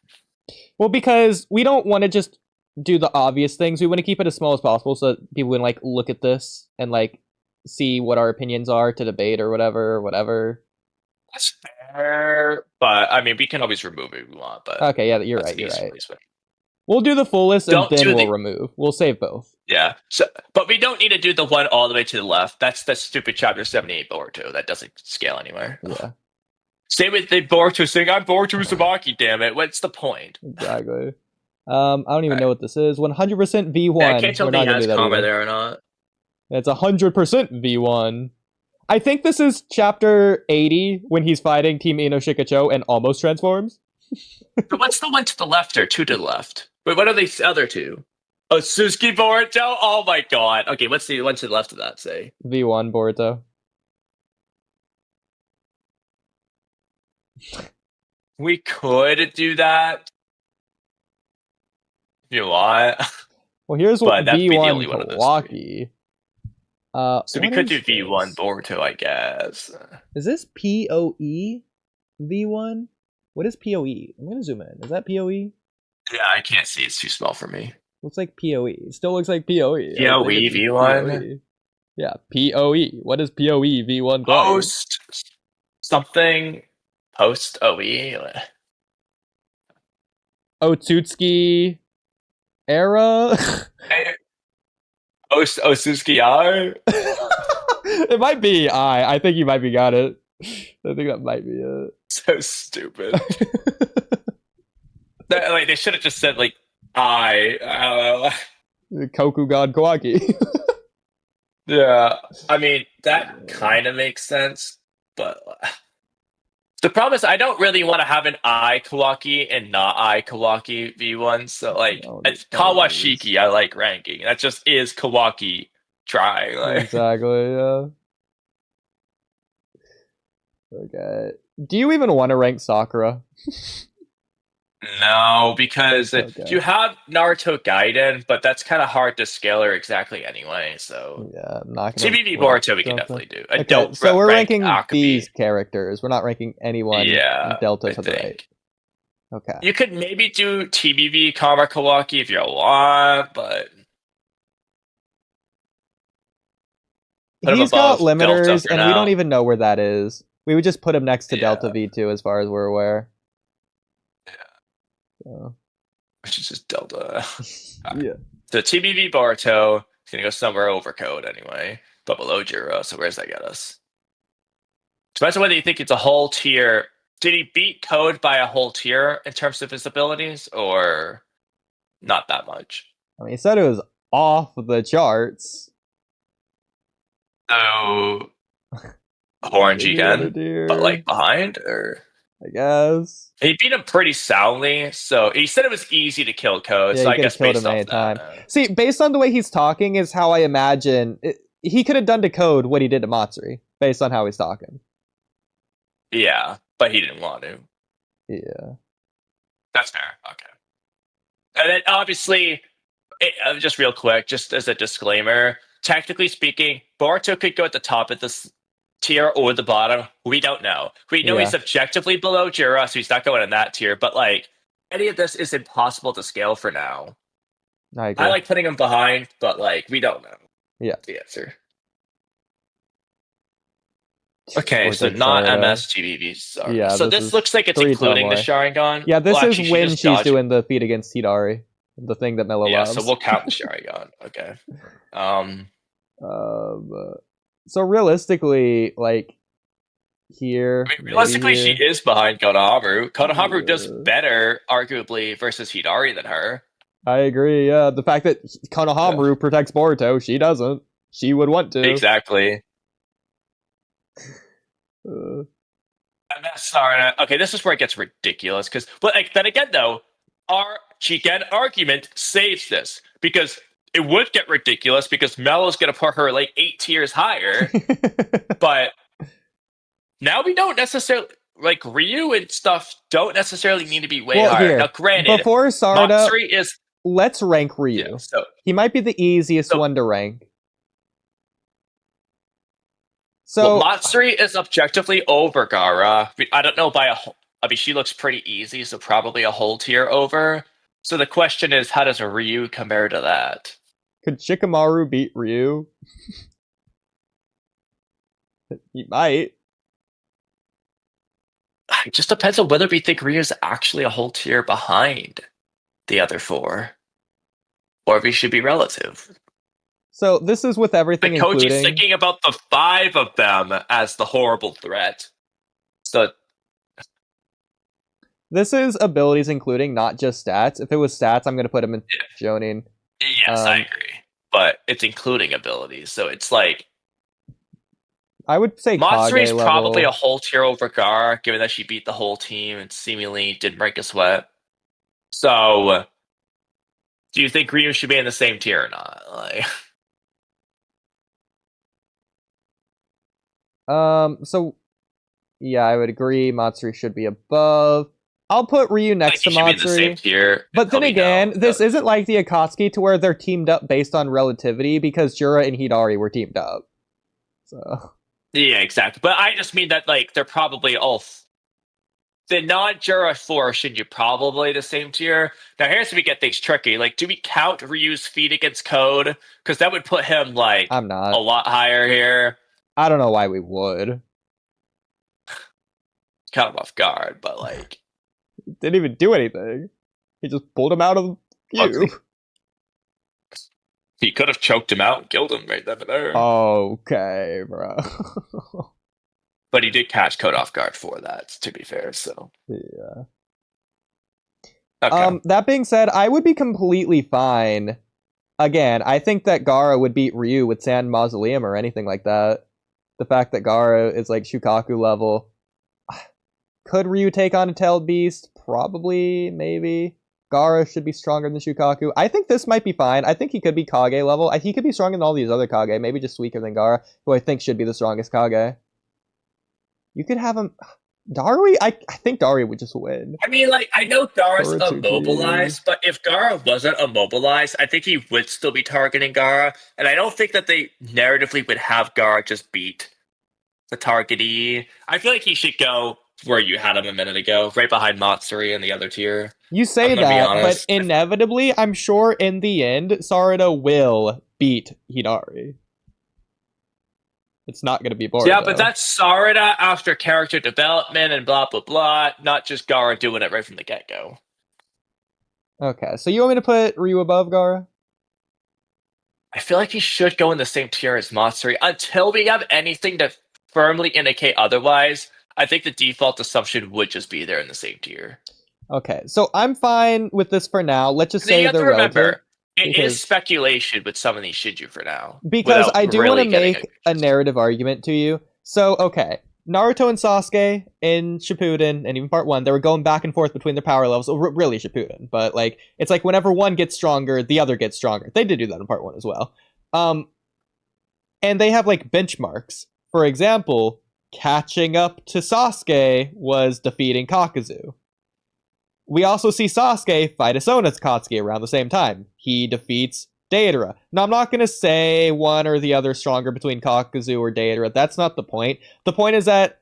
Well, because we don't want to just do the obvious things. We want to keep it as small as possible so that people can, like, look at this and, like, see what our opinions are to debate or whatever. That's fair, but, I mean, we can always remove it if we want, but... Okay, yeah, you're right. We'll do the full list and then we'll remove. We'll save both. Yeah, but we don't need to do the one all the way to the left. That's the stupid chapter 78 Boruto. That doesn't scale anywhere. Yeah. Same with the Boruto saying, I'm Boruto Uzumaki, damn it. What's the point? Exactly. I don't even know what this is. 100% V1. Yeah, I can't tell We're if he not gonna has do that comma either. there or not. It's 100% V1. I think this is chapter 80 when he's fighting Team Inoshikacho and almost transforms. But what's the one to the left or two to the left? Wait, what are these other two? Oh, Suzuki Boruto? Oh my god. Okay, what's the one to the left of that say? V1 Boruto. We could do that. If you want. Well, here's But what that'd be the V1 only one of those Walky. So we could do V1 Boruto, I guess. Is this POE V1? What is POE? I'm gonna zoom in. Is that POE? Yeah, I can't see. It's too small for me. Looks like POE. Still looks like POE. POE V1? POE. Yeah, POE. What is POE V1? Post something. Post OE. Otsutsuki era? Osusuki R? It might be I think you might be got it. I think that might be it. So stupid. They should have just said, like, I don't know. Kokugan Kawaki. Yeah, I mean, that kind of makes sense, but the problem is I don't really want to have an I Kawaki and not I Kawaki V1, so, like, it's Kawashiki I like ranking. That just is Kawaki trying. Like. Exactly, yeah. Okay. Do you even want to rank Sakura? No, because Okay. you have Naruto Gaiden, but that's kind of hard to scale her exactly anyway, so... Yeah, I'm not gonna... TBV Boruto we can definitely do. I Okay, don't so we're rank ranking Akabe. these characters. We're not ranking anyone Delta to the right. Okay. You could maybe do TBV Kama Kawaki if you want, but... He's got limiters, and now. we don't even know where that is. We would just put him next to Yeah. Delta V2 as far as we're aware. Yeah. So. Which is just Delta. Yeah. So TBV Boruto is going to go somewhere over Code anyway, but below Jiro, so where does that get us? Depends on whether you think it's a whole tier. Did he beat Code by a whole tier in terms of his abilities, or not that much? I mean, he said it was off the charts. So, Horn Jigen, but like behind, or I guess he beat him pretty soundly. So he said it was easy to kill Code. Yeah, so I guess killed based him off anytime. that, See, based on the way he's talking, is how I imagine he could have done to Code what he did to Matsuri, based on how he's talking. yeah, but he didn't want to. Yeah, that's fair. Okay, and then obviously, just real quick, just as a disclaimer. Technically speaking, Boruto could go at the top of this tier or the bottom. We don't know. We know he's objectively below Jira, so he's not going in that tier. But like, any of this is impossible to scale for now. I agree. I like putting him behind, but like, we don't know. Yeah. The answer. Okay, so not MS GBV. Sorry. Yeah, so this looks like it's including the Sharingan. Yeah, this is when she's doing the feat against Hidari, the thing that Mello loves. Yeah, so we'll count the Sharingan. Okay. So realistically, like here, I mean, realistically, she is behind Konohamaru. Konohamaru does better, arguably, versus Hidari than her. I agree. Yeah, the fact that Konohamaru protects Boruto, she doesn't. She would want to. Exactly. Sorry. Okay, this is where it gets ridiculous. But like, then again, though, our Jigen argument saves this because. It would get ridiculous because Mello's going to put her like 8 tiers higher. But now we don't necessarily like Ryu and stuff don't necessarily need to be way higher. Here, now, granted, before Sarada, Matsuri is. Let's rank Ryu. Yeah, so, he might be the easiest one to rank. So Matsuri is objectively over Gaara. I don't know by a whole. I mean, she looks pretty easy, so probably a whole tier over. So the question is, how does Ryu compare to that? Could Shikamaru beat Ryu? He might. It just depends on whether we think Ryu is actually a whole tier behind the other 4. Or if he should be relative. So this is with everything including... Koji's including... thinking about the 5 of them as the horrible threat. So This is abilities including, not just stats. If it was stats, I'm gonna put him in Jonin. Yes, I agree. But it's including abilities, so it's like I would say Matsuri's Kage probably level. a whole tier over Gar, given that she beat the whole team and seemingly didn't break a sweat. So, do you think Ryu should be in the same tier or not? So yeah, I would agree. Matsuri should be above. I'll put Ryu next to Matsuri. The same Matsuri. tier, But then again, this isn't like the Akatsuki to where they're teamed up based on relativity because Jura and Hidari were teamed up. So yeah, exactly. But I just mean that like they're probably all the non-Jura 4 should you probably the same tier. Now here's where we get things tricky. Like, do we count Ryu's feat against Code? Because that would put him like I'm not a lot higher here. I don't know why we would. Kind of off guard, but like didn't even do anything. He just pulled him out of the queue. He could have choked him out and killed him right then and there. Okay, bro. But he did catch Code off guard for that, to be fair, so. Yeah. Okay. That being said, I would be completely fine. Again, I think that Gaara would beat Ryu with Sand Mausoleum or anything like that. The fact that Gaara is like Shukaku level. Could Ryu take on a Tailed Beast? Probably, maybe. Gaara should be stronger than Shukaku. I think this might be fine. I think he could be Kage level. He could be stronger than all these other Kage. Maybe just weaker than Gaara, who I think should be the strongest Kage. You could have him... Darui? I think Darui would just win. I mean, like, I know Gaara's immobilized, but if Gaara wasn't immobilized, I think he would still be targeting Gaara. And I don't think that they narratively would have Gaara just beat the targetee. I feel like he should go where you had him a minute ago, right behind Matsuri in the other tier. You say that, but inevitably, I'm sure in the end, Sarada will beat Hidari. It's not going to be Boruto. Yeah, but that's Sarada after character development and blah, blah, blah, not just Gaara doing it right from the get-go. Okay, so you want me to put Ryu above Gaara? I feel like he should go in the same tier as Matsuri until we have anything to firmly indicate otherwise. I think the default assumption would just be there in the same tier. Okay, so I'm fine with this for now. Let's just say they're relative. It is speculation with some of these Shinju for now. Because I do want to make a narrative argument to you. So, okay, Naruto and Sasuke in Shippuden, and even Part 1, they were going back and forth between their power levels. Really Shippuden, but like it's like whenever one gets stronger, the other gets stronger. They did do that in Part 1 as well. And they have like benchmarks. For example, catching up to Sasuke was defeating Kakuzu. We also see Sasuke fight Asona's Akatsuki around the same time. He defeats Deidara. Now, I'm not going to say one or the other stronger between Kakuzu or Deidara. That's not the point. The point is that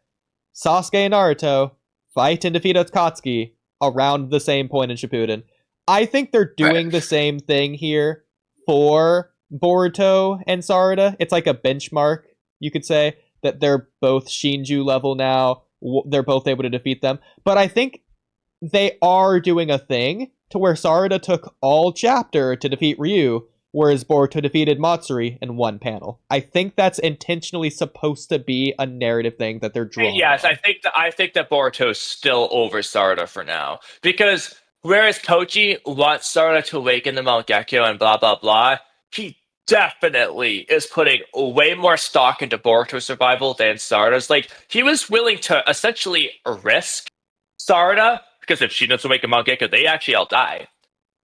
Sasuke and Naruto fight and defeat Akatsuki around the same point in Shippuden. I think they're doing the same thing here for Boruto and Sarada. It's like a benchmark, you could say, that they're both Shinju level now. They're both able to defeat them. But I think they are doing a thing to where Sarada took all chapter to defeat Ryu, whereas Boruto defeated Matsuri in one panel. I think that's intentionally supposed to be a narrative thing that they're drawing. Yes, I think that Boruto's still over Sarada for now. Because whereas Koji wants Sarada to awaken the Mount Gekyo and blah blah blah, he definitely is putting way more stock into Boruto's survival than Sarada's. Like, he was willing to essentially risk Sarada, because if she doesn't awaken Mount Gekko, they actually all die.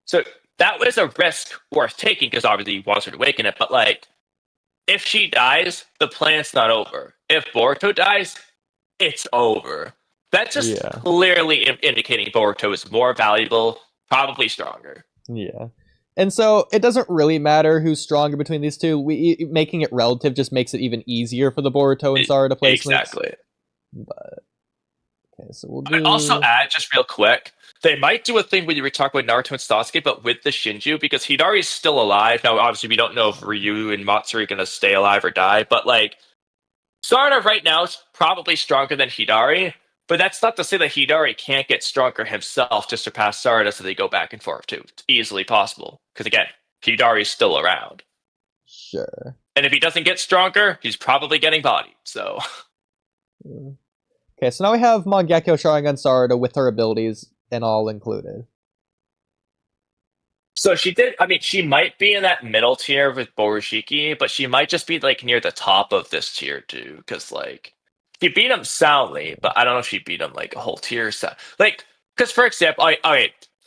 So that was a risk worth taking, because obviously he wants her to awaken it, but like, if she dies, the plan's not over. If Boruto dies, it's over. That's just clearly indicating Boruto is more valuable, probably stronger. Yeah. And so it doesn't really matter who's stronger between these two. Making it relative just makes it even easier for the Boruto and Sarada placements. Exactly. But okay, so we'll do... I'd also add, just real quick, they might do a thing where you were talking about Naruto and Sasuke, but with the Shinju, because Hidari's still alive. Now, obviously, we don't know if Ryu and Matsuri are going to stay alive or die, but like, Sarada right now is probably stronger than Hidari, but that's not to say that Hidari can't get stronger himself to surpass Sarada, so they go back and forth too. It's easily possible. Because again, Hidari's still around. Sure. And if he doesn't get stronger, he's probably getting bodied, so... Okay, so now we have Mangekyo Sharingan Sarada with her abilities and all included. So she might be in that middle tier with Borushiki, but she might just be like near the top of this tier too, because like she beat him soundly, but I don't know if she beat him like a whole tier set. Like, because for example,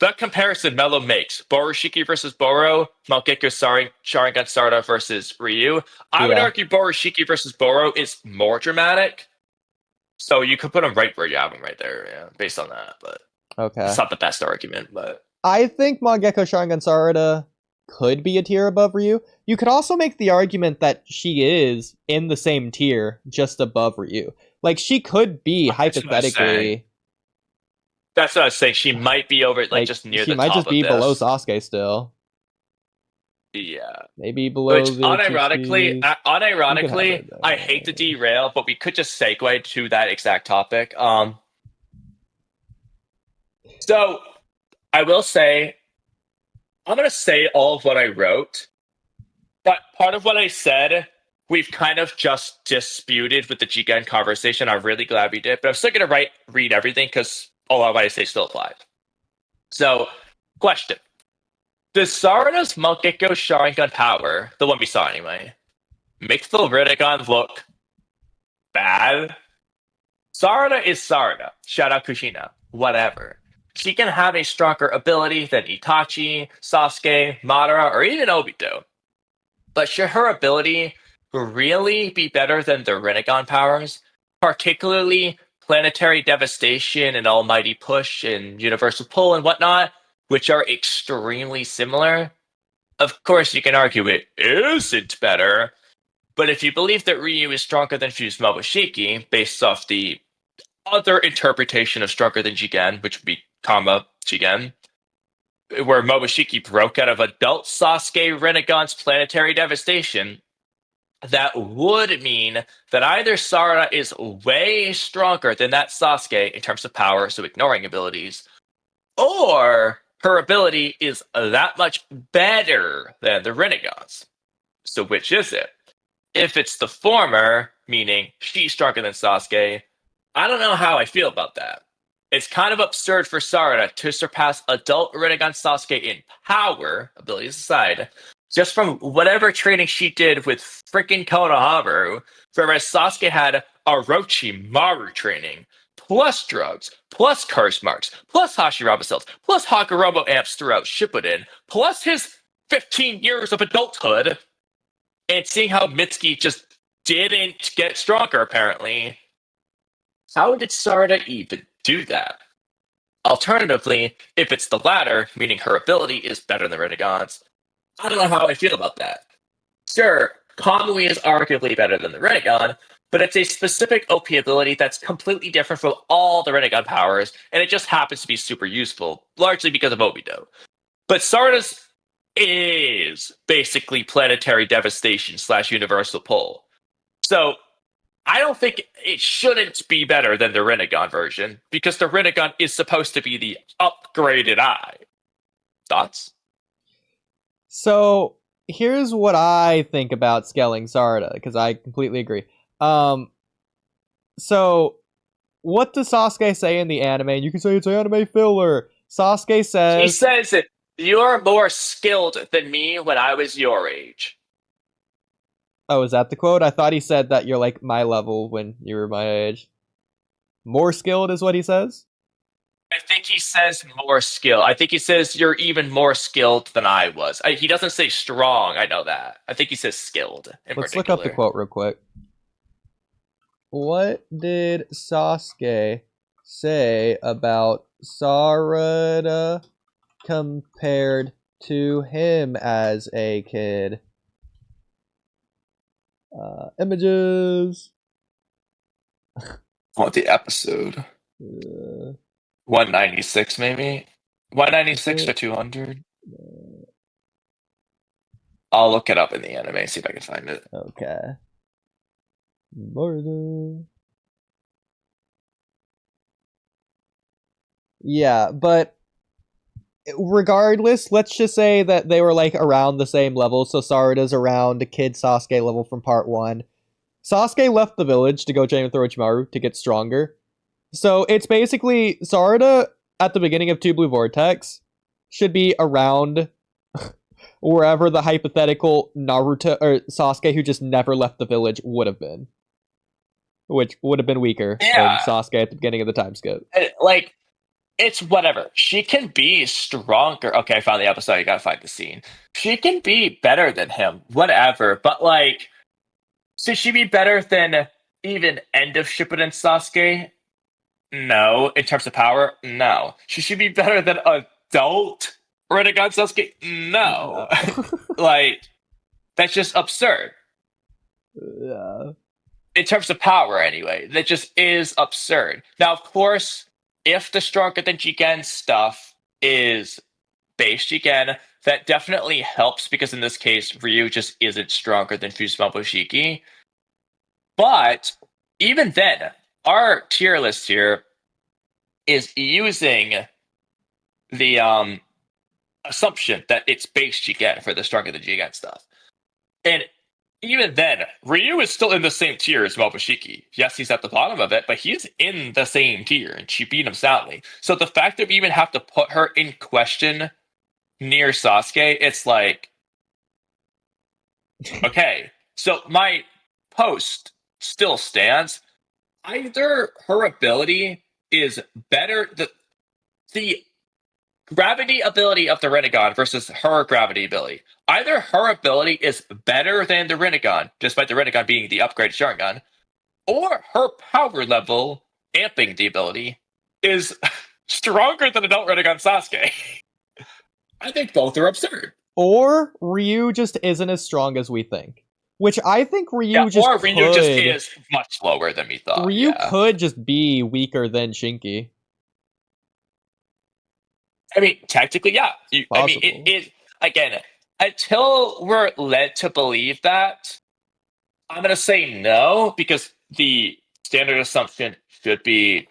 that comparison Mello makes Borushiki versus Boro, Mangekyo Sharingan Sarada versus Ryu. I would argue Borushiki versus Boro is more dramatic. So you could put him right where you have him right there, yeah, based on that. But it's not the best argument, but. I think Mangekyo Sharingan Sarada could be a tier above Ryu. You could also make the argument that she is in the same tier, just above Ryu. Like, she could be, hypothetically... That's what I was saying. She might be over, like just near the top. She might just be below Sasuke still. Yeah. Maybe below Which, unironically, I hate to derail, but we could just segue to that exact topic. So... I will say, I'm going to say all of what I wrote, but part of what I said, we've kind of just disputed with the Jigen conversation. I'm really glad we did, but I'm still going to read everything because all of what I say still applies. So, question. Does Sarada's Mangekyo Sharingan power, the one we saw anyway, make the Rinnegan look bad? Sarada is Sarada. Shout out Kushina. Whatever. She can have a stronger ability than Itachi, Sasuke, Madara, or even Obito. But should her ability really be better than the Rinnegan powers, particularly Planetary Devastation and Almighty Push and Universal Pull and whatnot, which are extremely similar? Of course, you can argue it isn't better, but if you believe that Ryu is stronger than Fused Momoshiki, based off the other interpretation of stronger than Jigen, which would be Kama Jigen, where Momoshiki broke out of adult Sasuke Rinnegan's Planetary Devastation, that would mean that either Sarada is way stronger than that Sasuke in terms of power, so ignoring abilities, or her ability is that much better than the Rinnegans. So which is it? If it's the former, meaning she's stronger than Sasuke, I don't know how I feel about that. It's kind of absurd for Sarada to surpass adult Rinnegan Sasuke in power, abilities aside, just from whatever training she did with freaking Konohamaru, whereas Sasuke had Orochimaru training, plus drugs, plus curse marks, plus Hashirama cells, plus Hagoromo amps throughout Shippuden, plus his 15 years of adulthood, and seeing how Mitsuki just didn't get stronger, apparently. How did Sarada even do that? Alternatively, if it's the latter, meaning her ability is better than Rinnegan's, I don't know how I feel about that. Sure, Kamui is arguably better than the Rinnegan, but it's a specific OP ability that's completely different from all the Rinnegan powers, and it just happens to be super useful, largely because of Obito. But Sarada's is basically Planetary Devastation / Universal Pull. So, I don't think it shouldn't be better than the Rinnegan version, because the Rinnegan is supposed to be the upgraded eye. Thoughts? So, here's what I think about scaling Sarada, because I completely agree. So, what does Sasuke say in the anime? You can say it's anime filler. Sasuke says... He says it. You're more skilled than me when I was your age. Oh, is that the quote? I thought he said that you're like my level when you were my age. More skilled is what he says? I think he says more skilled. I think he says you're even more skilled than I was. He doesn't say strong, I know that. I think he says skilled. Let's look up the quote real quick. What did Sasuke say about Sarada compared to him as a kid? Images. Want the episode? 196 maybe? 196 or 200? I'll look it up in the anime, see if I can find it. Okay. Boruto. Yeah, but regardless, let's just say that they were like around the same level. So Sarada's around Kid Sasuke level from part 1. Sasuke left the village to go train with Orochimaru to get stronger. So it's basically Sarada at the beginning of 2 Blue Vortex should be around wherever the hypothetical Naruto or Sasuke who just never left the village would have been. Which would have been weaker than Sasuke at the beginning of the time skip. Like, it's whatever. She can be stronger. Okay, I found the episode. You gotta find the scene. She can be better than him. Whatever. But, like, should she be better than even end of Shippuden Sasuke? No. In terms of power? No. Should she be better than adult Rinnegan Sasuke? No. Like, that's just absurd. Yeah. In terms of power, anyway. That just is absurd. Now, of course, if the stronger than Jigen stuff is base Jigen, that definitely helps because in this case, Ryu just isn't stronger than Fusumon Boshiki. But even then, our tier list here is using the assumption that it's base Jigen for the stronger than Jigen stuff. And even then, Ryu is still in the same tier as Momoshiki. Yes, he's at the bottom of it, but he's in the same tier, and she beat him soundly. So the fact that we even have to put her in question near Sasuke, it's like, okay. So my post still stands. Either her ability is better, the gravity ability of the Rinnegan versus her gravity ability. Either her ability is better than the Rinnegan, despite the Rinnegan being the upgraded Sharingan, or her power level, amping the ability, is stronger than adult Rinnegan Sasuke. I think both are absurd. Or Ryu just isn't as strong as we think. Which I think Ryu just or Ryu just is much lower than we thought. Ryu could just be weaker than Shinki. I mean, technically, yeah. I mean, it again, until we're led to believe that, I'm going to say no, because the standard assumption should be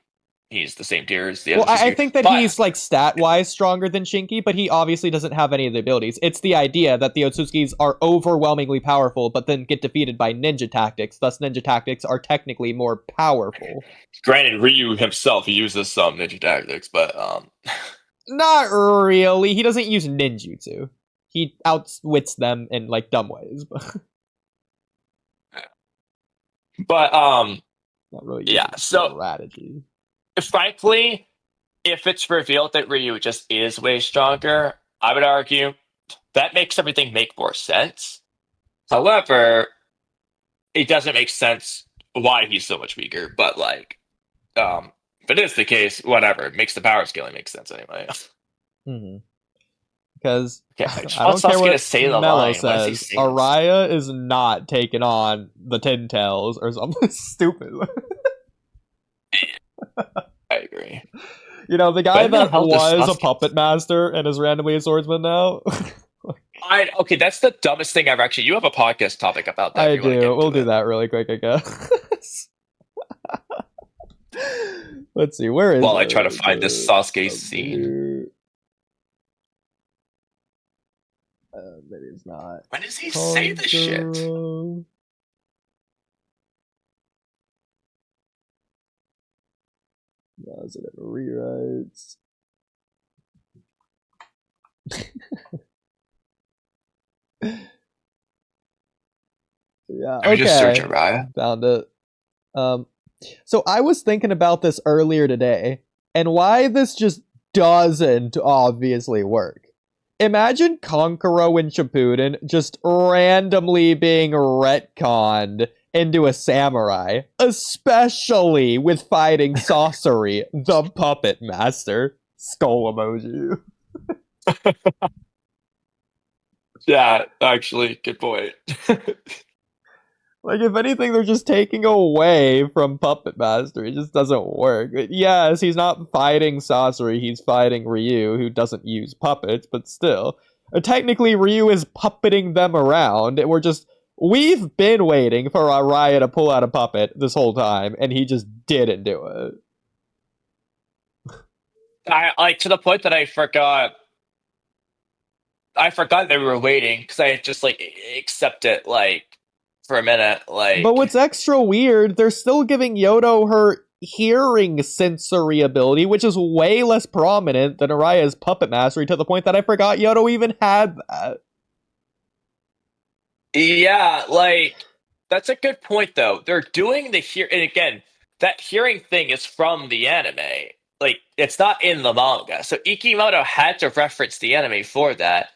he's the same tier as the other. Well, I think that he's, like, stat-wise stronger than Shinki, but he obviously doesn't have any of the abilities. It's the idea that the Otsutskis are overwhelmingly powerful, but then get defeated by ninja tactics. Thus, ninja tactics are technically more powerful. Granted, Ryu himself uses some ninja tactics, but not really. He doesn't use ninjutsu. He outwits them in, like, dumb ways. But not really. Yeah. So strategy. Frankly, if it's revealed that Ryu just is way stronger, I would argue that makes everything make more sense. However, it doesn't make sense why he's so much weaker. But like, if it is the case, whatever. It makes the power scaling make sense anyway. Because I don't care what say the Mello line. says. Araya is not taking on the Ten Tails or something stupid. I agree. You know, the guy that was a puppet master and is randomly a swordsman now. Okay, that's the dumbest thing ever. Actually, you have a podcast topic about that. I do. We'll do that really quick, I guess. Let's see, where is While I try to find this Sasuke scene. Maybe it's not. When does he say this shit? No, is it ever rewrites? Yeah, okay. Just search Araya. Found it. So I was thinking about this earlier today, and why this just doesn't obviously work. Imagine Kankuro and Shippuden just randomly being retconned into a samurai, especially with fighting Sasori, the puppet master. Skull emoji. Yeah, actually, good point. Like, if anything, they're just taking away from Puppet Master. It just doesn't work. Yes, he's not fighting Sasori, he's fighting Ryu, who doesn't use puppets, but still. Technically, Ryu is puppeting them around, and we've been waiting for Araya to pull out a puppet this whole time, and he just didn't do it. To the point that I forgot that we were waiting, because I just, accept it, for a minute, But what's extra weird, they're still giving Yodo her hearing sensory ability, which is way less prominent than Araya's puppet mastery, to the point that I forgot Yodo even had that. Yeah, like, that's a good point, though. They're doing the and again, that hearing thing is from the anime. Like, it's not in the manga. So Ikimoto had to reference the anime for that.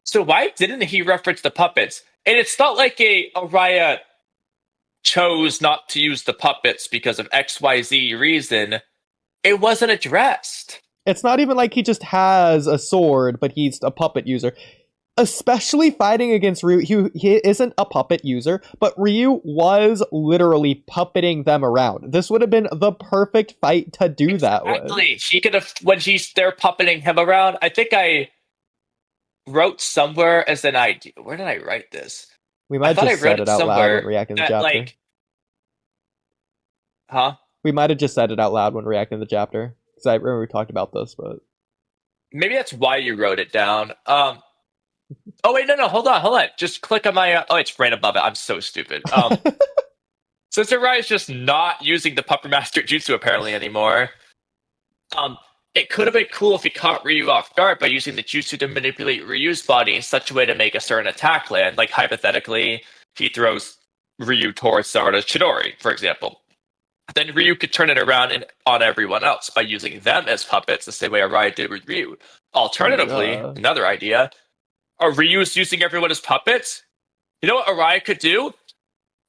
So why didn't he reference the puppets? And it's not like Araya chose not to use the puppets because of XYZ reason. It wasn't addressed. It's not even like he just has a sword, but he's a puppet user. Especially fighting against Ryu, he isn't a puppet user, but Ryu was literally puppeting them around. This would have been the perfect fight to do that with. Exactly. She could have, when they're puppeting him around, I think I wrote somewhere as an idea. Where did I write this? We might have just said it out loud when reacting to the chapter. Like, huh? We might have just said it out loud when reacting to the chapter. Because I remember we talked about this, but... Maybe that's why you wrote it down. Oh, wait, no, hold on. Just click on my... oh, it's right above it. I'm so stupid. Since Arai's just not using the Puppet Master Jutsu apparently anymore, it could have been cool if he caught Ryu off guard by using the Jutsu to manipulate Ryu's body in such a way to make a certain attack land. Like, hypothetically, he throws Ryu towards Sarada's Chidori, for example. Then Ryu could turn it around on everyone else by using them as puppets the same way Araya did with Ryu. Alternatively, another idea... Are Ryu's using everyone as puppets? You know what Araya could do?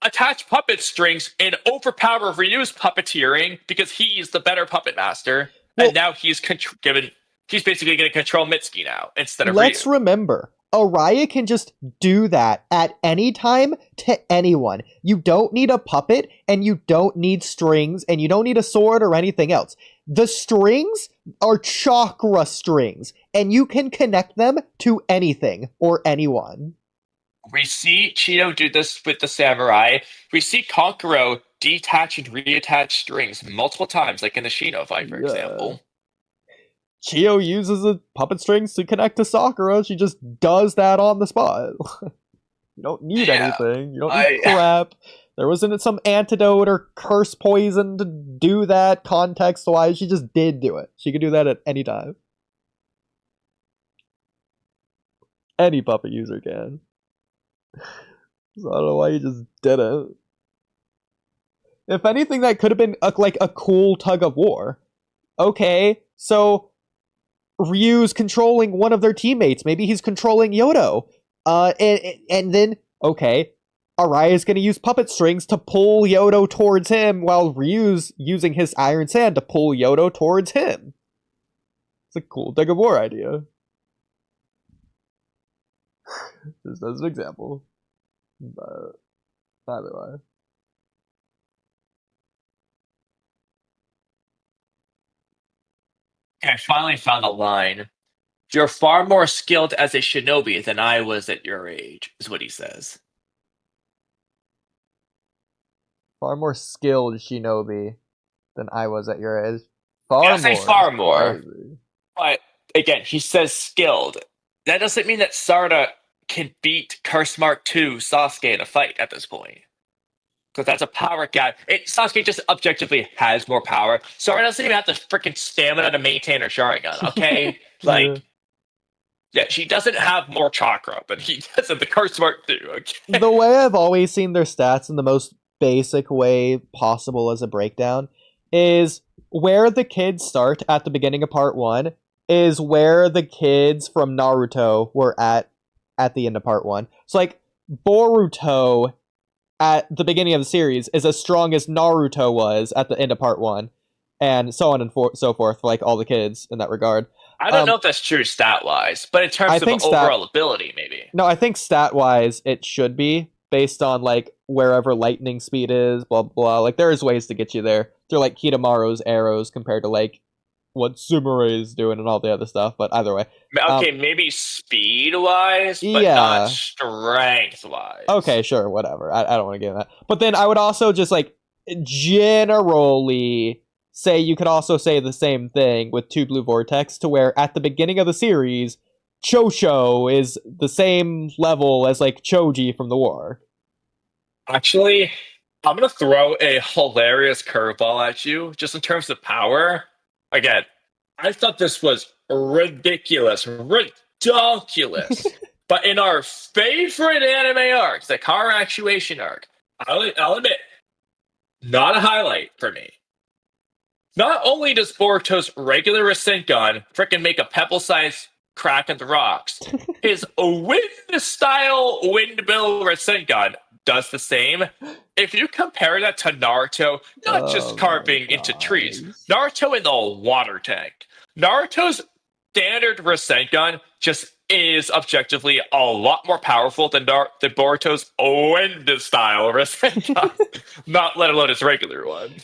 Attach puppet strings and overpower Ryu's puppeteering because he's the better puppet master. Well, and now he's basically going to control Mitsuki now instead of Ryu. Let's remember, Araya can just do that at any time to anyone. You don't need a puppet, and you don't need strings, and you don't need a sword or anything else. The strings are chakra strings, and you can connect them to anything or anyone. We see Chiyo do this with the samurai. We see Kankuro detach and reattach strings multiple times, like in the Shino fight, for example. Chiyo uses the puppet strings to connect to Sakura. She just does that on the spot. You don't need anything. You don't need crap. There wasn't some antidote or curse poison to do that context-wise. She just did do it. She could do that at any time. Any puppet user can. So I don't know why you just did it. If anything, that could have been like a cool tug of war. Okay, so Ryu's controlling one of their teammates. Maybe he's controlling Yodo. And then, okay, Araya's going to use puppet strings to pull Yodo towards him, while Ryu's using his Iron Sand to pull Yodo towards him. It's a cool tug of war idea. Just as an example. But either way. I finally found a line. You're far more skilled as a shinobi than I was at your age, is what he says. Far more skilled shinobi than I was at your age. Far more. But again, he says skilled. That doesn't mean that Sarada can beat Curse Mark 2 Sasuke in a fight at this point. Because that's a power gap. Sasuke just objectively has more power. Sarada doesn't even have the freaking stamina to maintain her Sharingan, okay? Yeah, she doesn't have more chakra, but he does have the Curse Mark 2, okay? The way I've always seen their stats in the most basic way possible as a breakdown is where the kids start at the beginning of part 1 is where the kids from Naruto were at the end of part 1. So like Boruto at the beginning of the series is as strong as Naruto was at the end of part 1, and so on and so forth for like all the kids in that regard. I don't know if that's true stat-wise, but in terms of overall ability, maybe. No, I think stat-wise it should be, based on like wherever lightning speed is, blah blah. Like there's ways to get you there. They're like Kitamaro's arrows compared to like what Sumire is doing and all the other stuff. But either way, okay, maybe speed-wise, but not strength-wise. Okay, sure, whatever. I don't want to get into that. But then I would also just like generally say you could also say the same thing with 2 Blue Vortex, to where at the beginning of the series, Chosho is the same level as like Choji from the war. Actually, I'm gonna throw a hilarious curveball at you, just in terms of power. Again, I thought this was ridiculous. But in our favorite anime arcs, the car actuation arc, I'll admit, not a highlight for me. Not only does Boruto's regular Rasengan frickin' make a pebble-sized crack in the rocks, his wind-style windmill Rasengan does the same. If you compare that to Naruto, not just carving into trees, Naruto in the water tank. Naruto's standard Rasengan just is objectively a lot more powerful than Boruto's wind-style Rasengan, not let alone his regular one.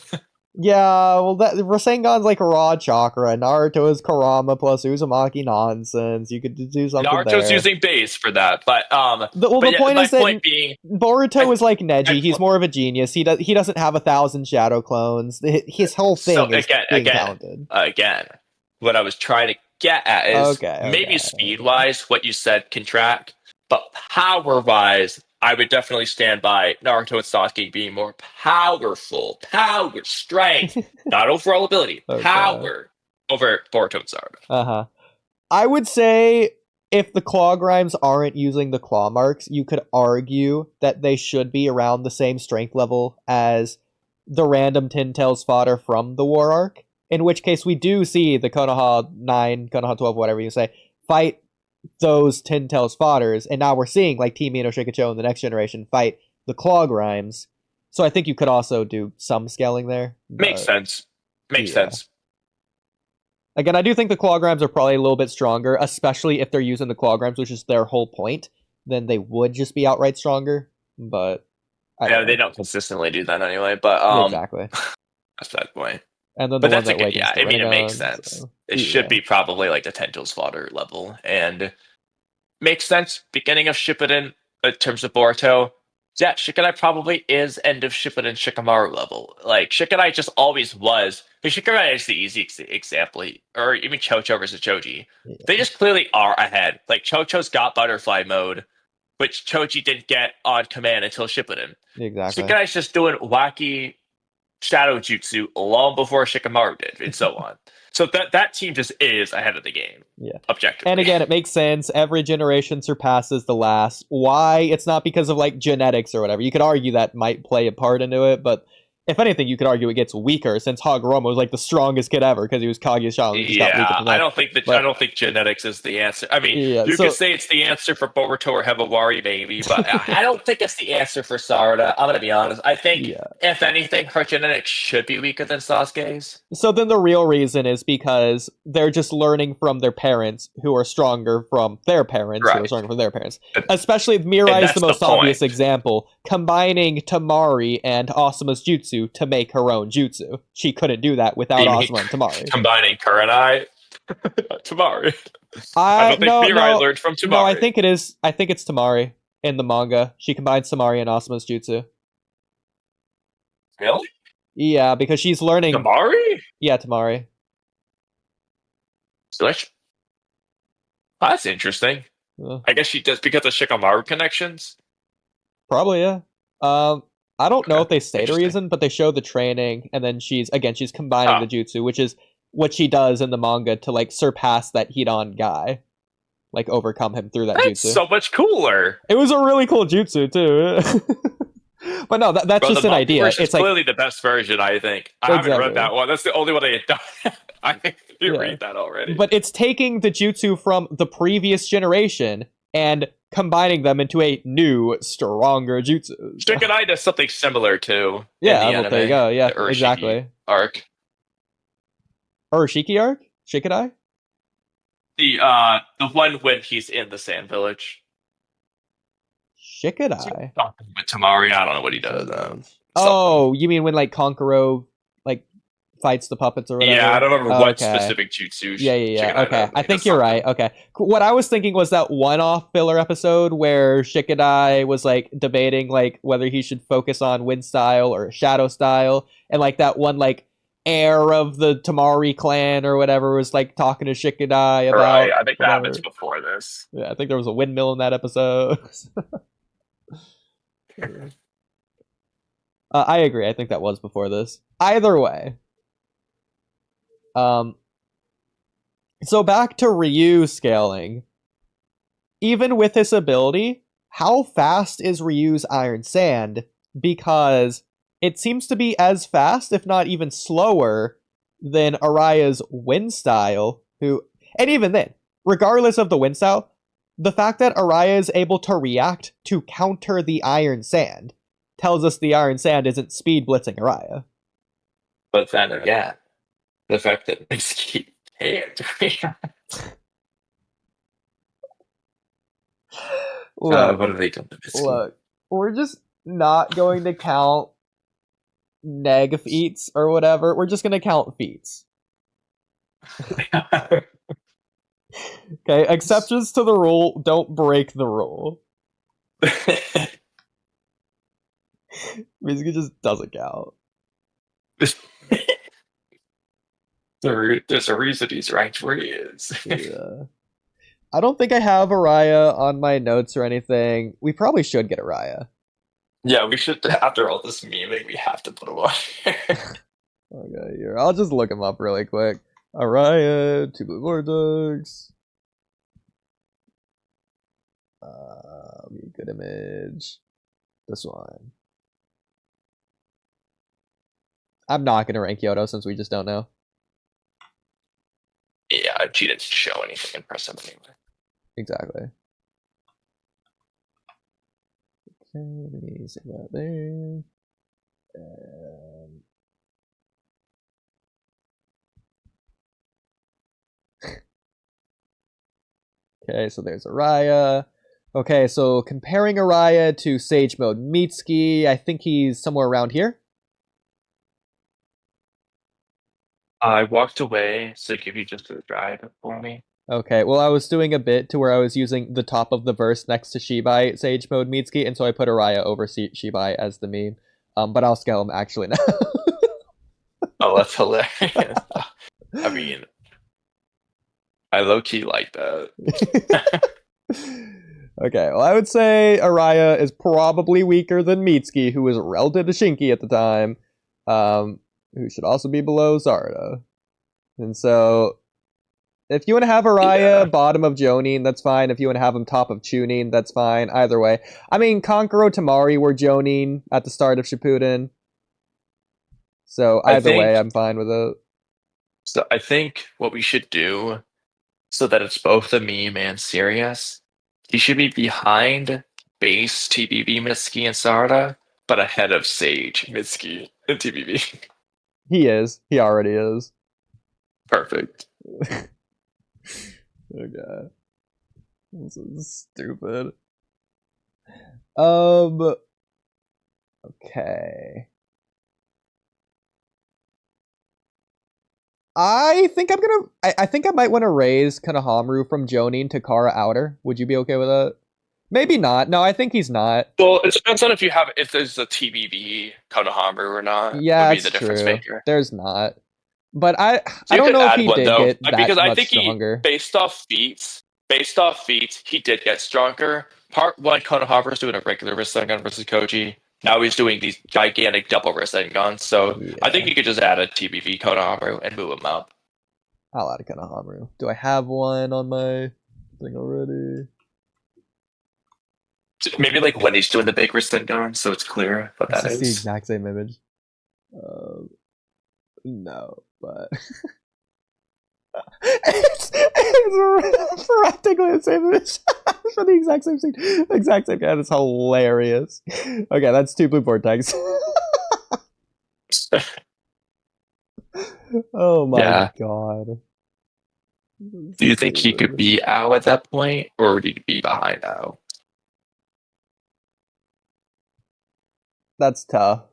Yeah, well, that Rasengan's like raw chakra. Naruto is Kurama plus Uzumaki nonsense. You could do something Naruto's there. using base for that, but the point is that being, Boruto is like Neji. He's more of a genius. He doesn't have 1,000 shadow clones. His whole thing is being counted. Again, what I was trying to get at is maybe speed-wise, what you said can track, but power-wise, I would definitely stand by Naruto and Sasuke being more powerful, power, strength, not overall ability, power over Boruto and Sarada. I would say if the claw grimes aren't using the claw marks, you could argue that they should be around the same strength level as the random Tin Tails fodder from the War Arc. In which case, we do see the Konoha 9, Konoha 12, whatever you say, fight those Tin Tails fodders, and now we're seeing like Team Ino Shikacho in the next generation fight the claw grimes. So I think you could also do some scaling there. Makes sense. Makes sense. Again, I do think the claw grimes are probably a little bit stronger, especially if they're using the claw grimes, which is their whole point. Then they would just be outright stronger. But they don't consistently do that anyway. But exactly, that's that point. And then but that's it makes sense. So, it should be probably like the Tin Tails fodder level, and makes sense. Beginning of Shippuden in terms of Boruto. Yeah, Shikanai probably is end of Shippuden Shikamaru level. Like, Shikanai just always was. But Shikanai is the easy example. Or even Chocho versus Choji. Yeah. They just clearly are ahead. Like, Chocho's got butterfly mode, which Choji didn't get on command until Shippuden. Exactly. Shikanai's just doing wacky shadow jutsu long before Shikamaru did, and so on. So that team just is ahead of the game. Yeah. Objectively. And again, it makes sense. Every generation surpasses the last. Why? It's not because of like genetics or whatever. You could argue that might play a part into it, but if anything, you could argue it gets weaker since Hagoromo was like the strongest kid ever because he was Kaguya's child. I don't think genetics is the answer. I mean, you could say it's the answer for Boruto or Hibawari, maybe, but I don't think it's the answer for Sarada. I'm gonna be honest. I think if anything, her genetics should be weaker than Sasuke's. So then the real reason is because they're just learning from their parents who are stronger from their parents who are stronger from their parents. Especially Mirai is the most obvious example, combining Tamari and Asuma's jutsu to make her own jutsu. She couldn't do that without Asuma and Tamari. Combining Kurenai, Tamari. I don't think Mirai learned from Tamari. No, I think it is. I think it's Tamari in the manga. She combines Tamari and Asuma's jutsu. Really? Yeah, because she's learning. Tamari? Yeah, Tamari. So that's interesting. I guess she does because of Shikamaru connections. Probably, yeah. I don't know if they state a reason, but they show the training, and then she's combining the jutsu, which is what she does in the manga to like surpass that Hidan guy, like overcome him through that jutsu. That's so much cooler. It was a really cool jutsu too. But no, that's just an idea. It's clearly the best version, I think. I haven't read that one. That's the only one I had done. I did read that already. But it's taking the jutsu from the previous generation and combining them into a new, stronger jutsu. Shikanai does something similar too. Yeah, there you go. Yeah, exactly. Arc. Urashiki arc? Shikanai? The one when he's in the Sand Village. Shikanai? With Tamari, I don't know what he does. Oh, you mean when like Konkuro like fights the puppets or whatever? Yeah, I don't remember what specific jutsu. Yeah. Okay, I think you're right. Okay, what I was thinking was that one-off filler episode where Shikadai was like debating like whether he should focus on wind style or shadow style, and like that one like heir of the Tamari clan or whatever was like talking to Shikadai about. Right, I think that happens before this. Yeah, I think there was a windmill in that episode. I agree. I think that was before this. Either way. So back to Ryu scaling. Even with his ability, how fast is Ryu's Iron Sand? Because it seems to be as fast, if not even slower, than Araya's Wind Style, and even then, regardless of the Wind Style, the fact that Araya is able to react to counter the Iron Sand tells us the Iron Sand isn't speed blitzing Araya. But then again, the fact that Mitsuki can't react. What have they done to Mitsuki? Look, we're just not going to count neg feats or whatever. We're just going to count feats. Okay, exceptions to the rule don't break the rule. Mitsuki just doesn't count. There's a reason he's ranked where he is. Yeah. I don't think I have Araya on my notes or anything. We probably should get Araya. Yeah, we should. After all this memeing, we have to put him on here. Okay, here. I'll just look him up really quick. Araya, 2 blue Vortex. Good image. This one. I'm not going to rank Yodo since we just don't know. Yeah, she didn't show anything impressive anyway. Exactly. Okay, let me see that there. Okay, so there's Araya. Okay, so comparing Araya to Sage Mode Mitsuki, I think he's somewhere around here. I walked away, so if you just drive it for me. Okay, well, I was doing a bit to where I was using the top of the verse next to Shibai, Sage Mode Mitsuki, and so I put Araya over Shibai as the meme. But I'll scale him actually now. Oh, that's hilarious. I mean, I low-key like that. Okay, well, I would say Araya is probably weaker than Mitsuki, who was relative to Shinki at the time, who should also be below Zarda. And so, if you want to have Araya bottom of Jonin, that's fine. If you want to have him top of Chunin, that's fine. Either way. I mean, Kankuro Tamari were Jonin at the start of Shippuden. So either way, I'm fine with it. So I think what we should do, so that it's both a meme and serious, he should be behind base TBB Mitsuki and Sarada, but ahead of Sage Mitsuki and TBB. He is. He already is. Perfect. Okay. This is stupid. Okay. I think I think I might want to raise Konohamaru from Jonin to Kara Outer. Would you be okay with that? Maybe not. No, I think he's not. Well, it depends on if there's a TBB Konohamaru or not. Yeah, would be that's the difference true. maker. There's not. But I don't know if he did get that because I much think stronger. Based off feats, he did get stronger. Part 1, Konohamaru's doing a regular Rasengan versus Koji. Now he's doing these gigantic double Rasengan. So yeah. I think you could just add a TBV Konohamaru and move him up. I'll add a Konohamaru. Do I have one on my thing already? Maybe like when he's doing the big Rasengan, so it's clear what that is. The exact same image. No, but it's practically the same image for the exact same scene. Exact same guy. That's hilarious. Okay, that's 2 blue Vortex. Oh my god. Do you think he could be Ao at that point, or would he be behind Ao? That's tough.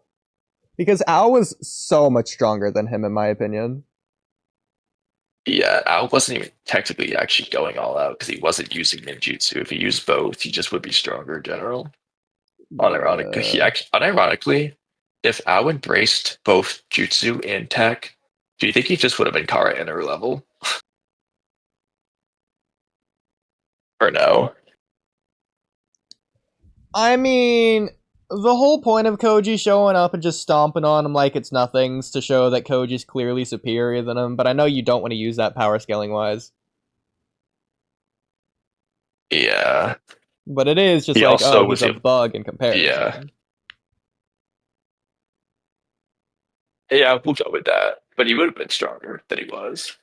Because Ao was so much stronger than him, in my opinion. Yeah, Ao wasn't even technically actually going all out because he wasn't using ninjutsu. If he used both, he just would be stronger in general. Unironically, if Ao embraced both jutsu and tech, do you think he just would have been Kara inner level? Or no? I mean, The whole point of Koji showing up and just stomping on him like it's nothing's to show that Koji's clearly superior than him, but I know you don't want to use that power scaling wise. Yeah. But it is just like, oh, he's a bug in comparison. Yeah. Yeah, we'll go with that. But he would have been stronger than he was.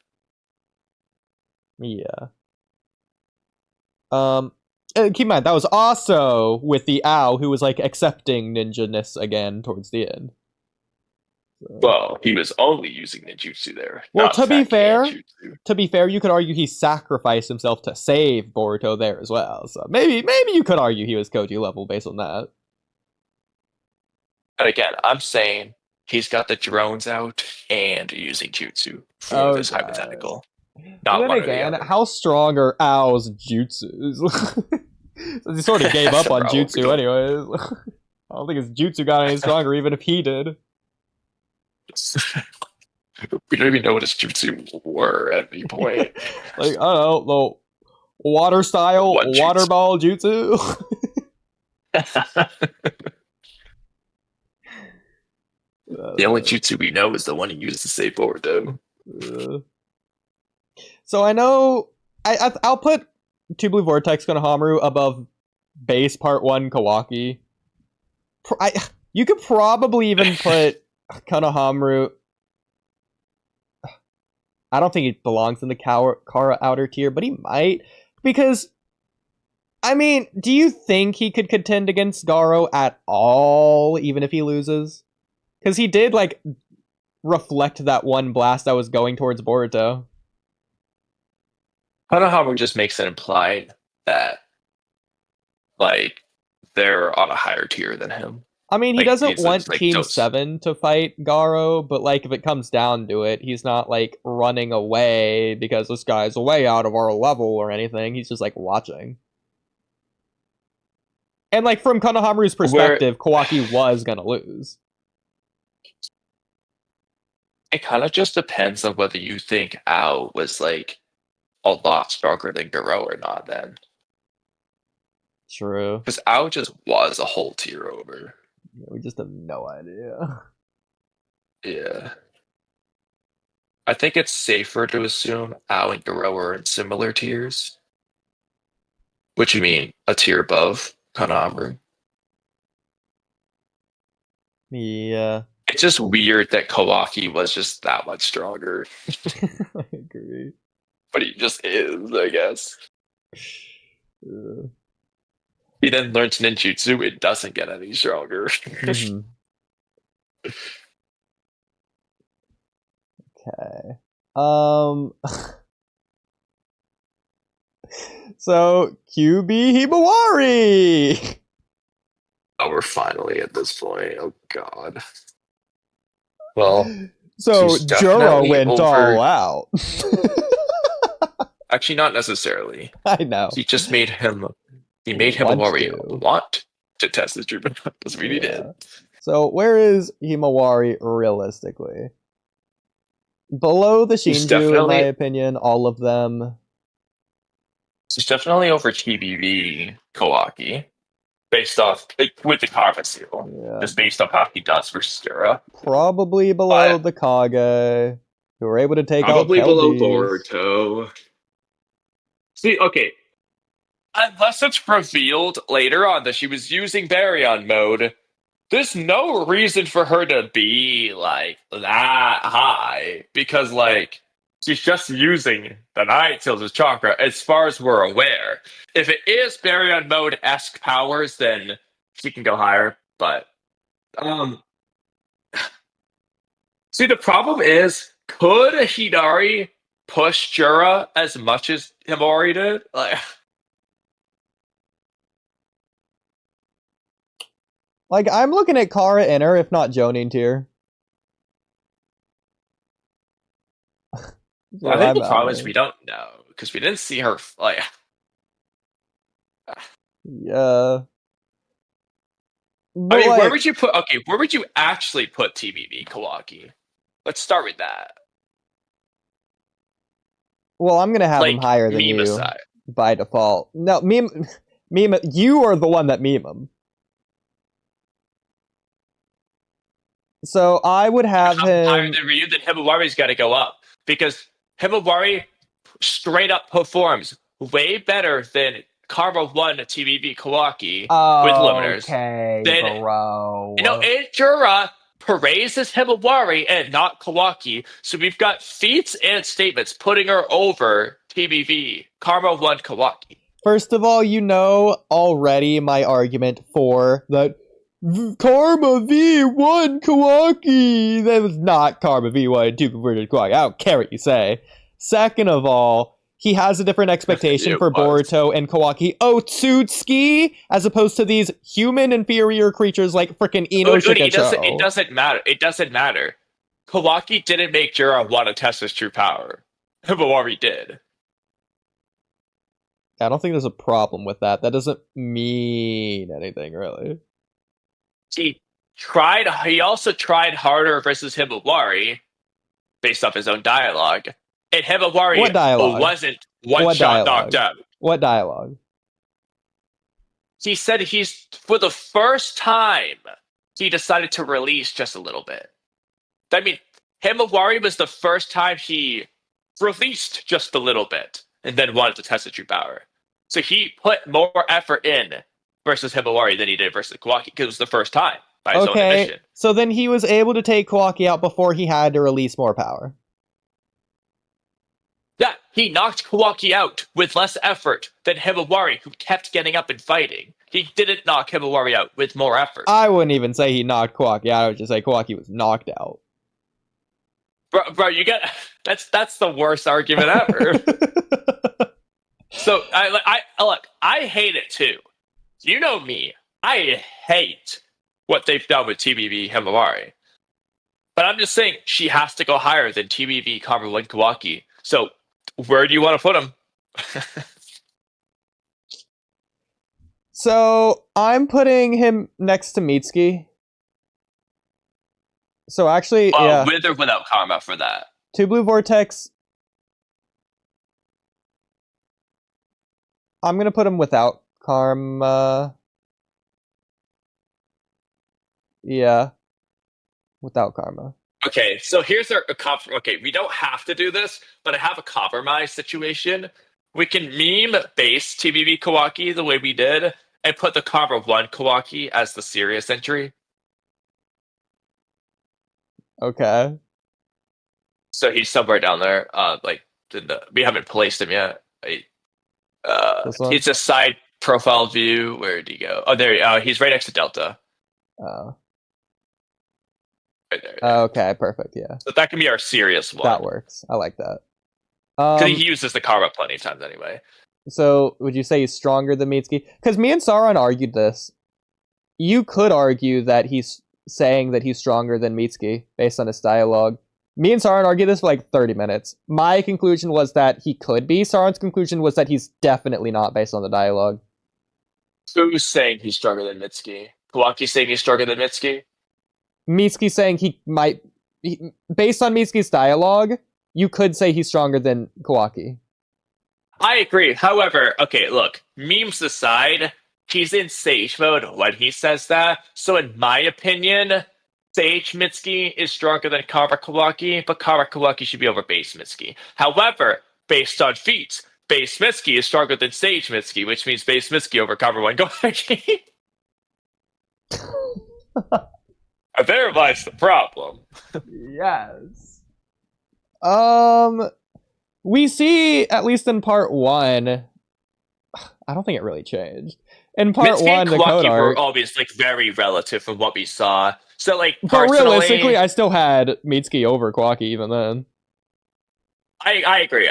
Yeah. Keep in mind, that was also with the owl who was like accepting ninja-ness again towards the end. So. Well, he was only using ninjutsu there. Well, to be fair, you could argue he sacrificed himself to save Boruto there as well. So maybe you could argue he was Koji level based on that. And again, I'm saying he's got the drones out and using jutsu for this hypothetical. Not then again, how strong are Ao's jutsus? He sort of gave up on jutsu anyways. I don't think his jutsu got any stronger even if he did. We don't even know what his jutsu were at any point. Like, I don't know, the water style, water ball jutsu. The only jutsu we know is the one he used to save Boruto. So I know I'll put Two Blue Vortex Konohamaru above base part 1 Kawaki. You could probably even put Konohamaru. I don't think he belongs in the Kara outer tier, but he might. Because, I mean, do you think he could contend against Garo at all, even if he loses? Because he did, like, reflect that one blast that was going towards Boruto. Konohamaru just makes it implied that, like, they're on a higher tier than him. I mean, he doesn't want Team 7 to fight Garo, but, like, if it comes down to it, he's not, like, running away because this guy's way out of our level or anything. He's just, like, watching. And, like, from Konohamaru's perspective, Kawaki was gonna lose. It kind of just depends on whether you think Ao was, like, a lot stronger than Garo or not, then. True. Because Ao just was a whole tier over. Yeah, we just have no idea. Yeah. I think it's safer to assume Ao and Garo are in similar tiers. Which you mean a tier above Konohamaru. Yeah. It's just weird that Kawaki was just that much stronger. I agree. But he just is, I guess. He then learns ninjutsu, it doesn't get any stronger. Mm-hmm. Okay. So, QB Himawari! Oh, we're finally at this point. Oh, God. Well, so Juro went all out. Actually, not necessarily. I know. He just made him. He made Himawari want to test his treatment. That's what he did. So where is Himawari realistically? Below the Shinju, in my opinion, all of them. He's definitely over TBV Kawaki. Based off, with the Karma seal. Just based off how he does for Stura. Probably below the Kage, who were able to take out Probably below Boruto. See, okay. Unless it's revealed later on that she was using Baryon mode, there's no reason for her to be, like, that high. Because, like, she's just using the Night Seals as chakra, as far as we're aware. If it is Baryon mode-esque powers, then she can go higher. But, see, the problem is, could Hidari push Jura as much as Himawari did? Like, I'm looking at Kara Inner, if not Jonin tier. I think the problem is we don't know, because we didn't see her, like... Yeah. But I mean, where would you put... Okay, where would you actually put TBV Kawaki? Let's start with that. Well, I'm gonna have him higher than you aside. By default. No, meme, you are the one that meme him. So I would have higher him. than Ryu, then Himawari's got to go up because Himawari straight up performs way better than Karma 1 TBB Kawaki with limiters. Okay, Then, bro. Jura praises Himawari and not Kawaki, so we've got feats and statements putting her over TBV Karma 1 Kawaki. First of all, you know already my argument for that Karma V1 Kawaki. That was not Karma V1 2 converted Kawaki. I don't care what you say. Second of all, he has a different expectation for Boruto and Kawaki Otsutsuki as opposed to these human inferior creatures like frickin' Ino Shikacho. It doesn't matter. It doesn't matter. Kawaki didn't make Jura want to test his true power. Himawari did. I don't think there's a problem with that. That doesn't mean anything, really. He also tried harder versus Himawari based off his own dialogue. And Himawari wasn't one-shot knocked out. What dialogue? He said for the first time, he decided to release just a little bit. I mean, Himawari was the first time he released just a little bit and then wanted to test the true power. So he put more effort in versus Himawari than he did versus Kawaki because it was the first time by his own admission. So then he was able to take Kawaki out before he had to release more power. Yeah, he knocked Kawaki out with less effort than Himawari, who kept getting up and fighting. He didn't knock Himawari out with more effort. I wouldn't even say he knocked Kawaki out. I would just say Kawaki was knocked out. Bro, you get that's the worst argument ever. So I hate it too. You know me. I hate what they've done with TBV Himawari. But I'm just saying she has to go higher than TBV Karma 1 Kawaki. So where do you want to put him? So I'm putting him next to Mitsuki. So actually, yeah. With or without Karma for that? 2 blue Vortex. I'm going to put him without Karma. Yeah. Without Karma. Okay, so here's okay, we don't have to do this, but I have a compromise situation. We can meme base TBB Kawaki the way we did, and put the Karma 1 Kawaki as the serious entry. Okay. So he's somewhere down there. We haven't placed him yet. He's a side profile view. Where did he go? Oh, there. He's right next to Delta. Oh. Right there. Okay, perfect. Yeah. So that can be our serious one. That works. I like that. Because he uses the Karma plenty of times anyway. So would you say he's stronger than Mitsuki? Because me and Sauron argued this. You could argue that he's saying that he's stronger than Mitsuki based on his dialogue. Me and Sauron argued this for like 30 minutes. My conclusion was that he could be. Sauron's conclusion was that he's definitely not based on the dialogue. Who's saying he's stronger than Mitsuki? Kawaki saying he's stronger than Mitsuki? Mitsuki saying he might... based on Mitsuki's dialogue, you could say he's stronger than Kawaki. I agree. However, okay, look, memes aside, he's in Sage mode when he says that. So in my opinion, Sage Mitsuki is stronger than Kara Kawaki, but Kara Kawaki should be over Base Mitsuki. However, based on feats, Base Mitsuki is stronger than Sage Mitsuki, which means Base Mitsuki over Kara 1 Kawaki. There lies the problem. Yes. We see, at least in part 1, I don't think it really changed. In part Mitsuki 1, and the code Kawaki were art... always very relative from what we saw. So But personally, realistically, I still had Mitsuki over Kawaki even then. I agree.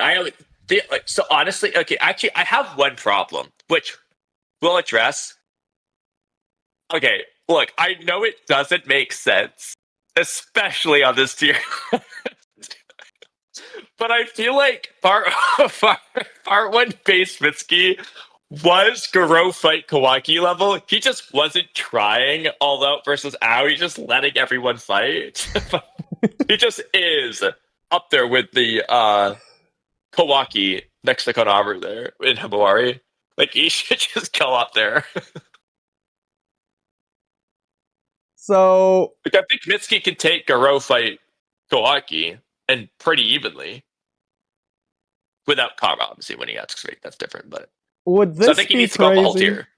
So honestly, okay, actually, I have one problem, which we'll address. Okay, look, I know it doesn't make sense, especially on this tier. But I feel like part 1 base Mitsuki was Garo fight Kawaki level. He just wasn't trying all out versus Ao. He's just letting everyone fight. He just is up there with the Kawaki next to Konohamaru there in Himawari. Like, he should just go up there. So Like, I think Mitsuki can take Garo fight Kawaki and pretty evenly. Without Karma, obviously, when he gets straight, that's different. But would this so I think he be needs to go up a whole crazy? tier.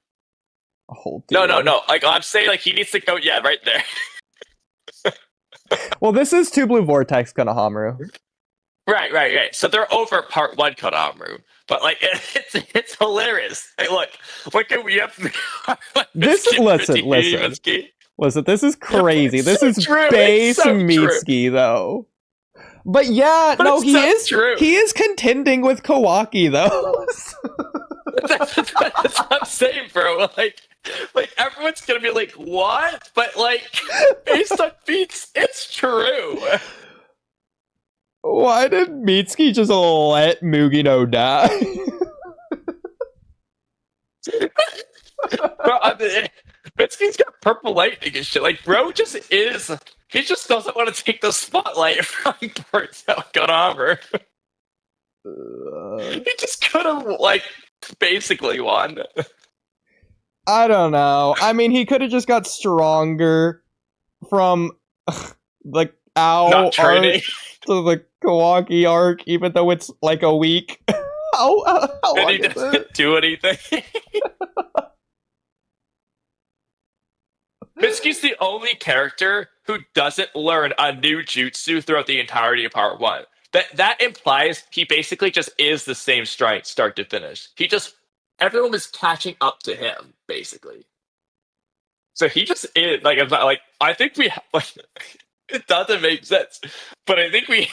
A whole tier. No. Like I'm saying, like he needs to go. Yeah, right there. Well, this is 2 blue Vortex Konohamaru. Right. So they're over part 1 Konohamaru. But like it's hilarious. Hey, look at we have This listen. Listen, this is crazy. This is true. base so Mitsuki though. But yeah, no, he is contending with Kawaki though. That's what I'm saying, bro. Like everyone's gonna be like, what? But like based on beats, it's true. Why did Mitsuki just let Mugino die? Bro, Mitsuki's got purple lightning and shit. Like, bro he just doesn't want to take the spotlight from Boruto Konohamaru. He just could have, like, basically won. I don't know. I mean, he could have just got stronger from, like, Not training. to the Kawaki arc, even though it's like a week. how And long he is doesn't it? do anything. Mitsuki's the only character who doesn't learn a new jutsu throughout the entirety of part 1. That implies he basically just is the same strength start to finish. Everyone is catching up to him, basically. So he just is like I think we like it doesn't make sense, but I think we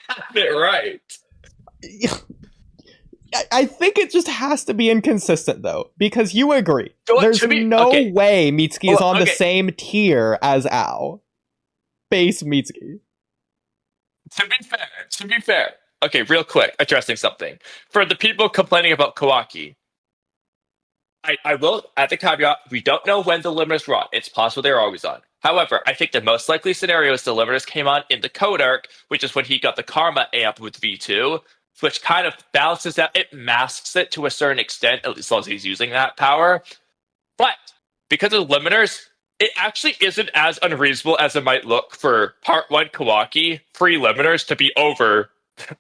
have it right. I think it just has to be inconsistent, though, because you agree. So, There's no way Mitsuki is on the same tier as Ao. Base Mitsuki. To be fair. Okay, real quick, addressing something. For the people complaining about Kawaki, I will add the caveat, we don't know when the limiters were on. It's possible they're always on. However, I think the most likely scenario is the limiters came on in the code arc, which is when he got the Karma amp with V2, which kind of balances out, it masks it to a certain extent, at least as long as he's using that power. But because of the limiters, it actually isn't as unreasonable as it might look for part 1 Kawaki free limiters to be over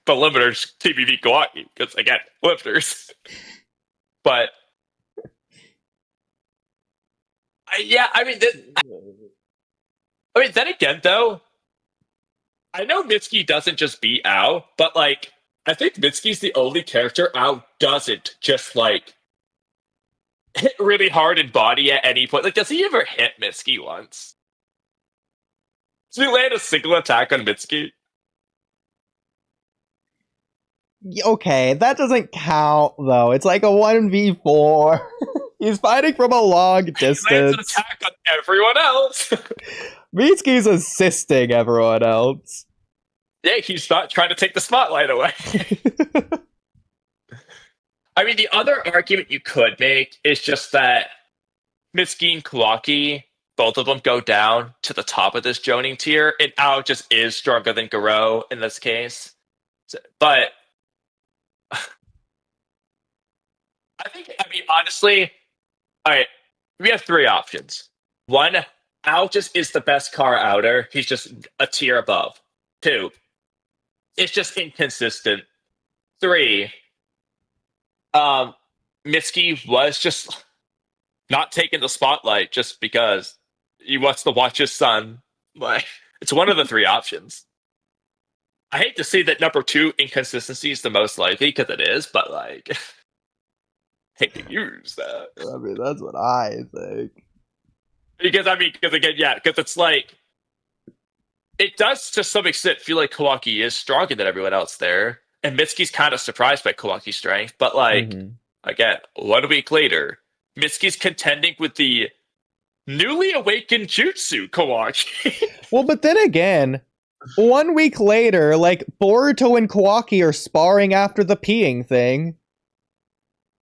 the limiters TBV Kawaki, because again, limiters. But then again, though, I know Mitsuki doesn't just beat Ao, but like, I think Mitsuki's the only character Ao doesn't just like hit really hard in body at any point. Like, does he ever hit Mitsuki once? Does he land a single attack on Mitsuki? Okay, that doesn't count, though. It's like a 1v4. He's fighting from a long distance. He lands an attack on everyone else. Mitsuki's assisting everyone else. Yeah, he's not trying to take the spotlight away. I mean, the other argument you could make is just that Mitsuki and Kawaki, both of them go down to the top of this Jonin tier, and Ao just is stronger than Garo in this case. But I mean, honestly, all right, we have 3 options. 1, Ao just is the best car outer. He's just a tier above. 2, it's just inconsistent. 3, Mitsuki was just not taking the spotlight just because he wants to watch his son. Like, it's one of the 3 options. I hate to see that number 2 inconsistency is the most likely, because it is, but like, hate to use that. I mean, that's what I think. Because it's like, it does to some extent feel like Kawaki is stronger than everyone else there. And Mitsuki's kind of surprised by Kawaki's strength. But like, again, 1 week later, Mitsuki's contending with the newly awakened Jutsu Kawaki. Well, but then again, 1 week later, like, Boruto and Kawaki are sparring after the peeing thing.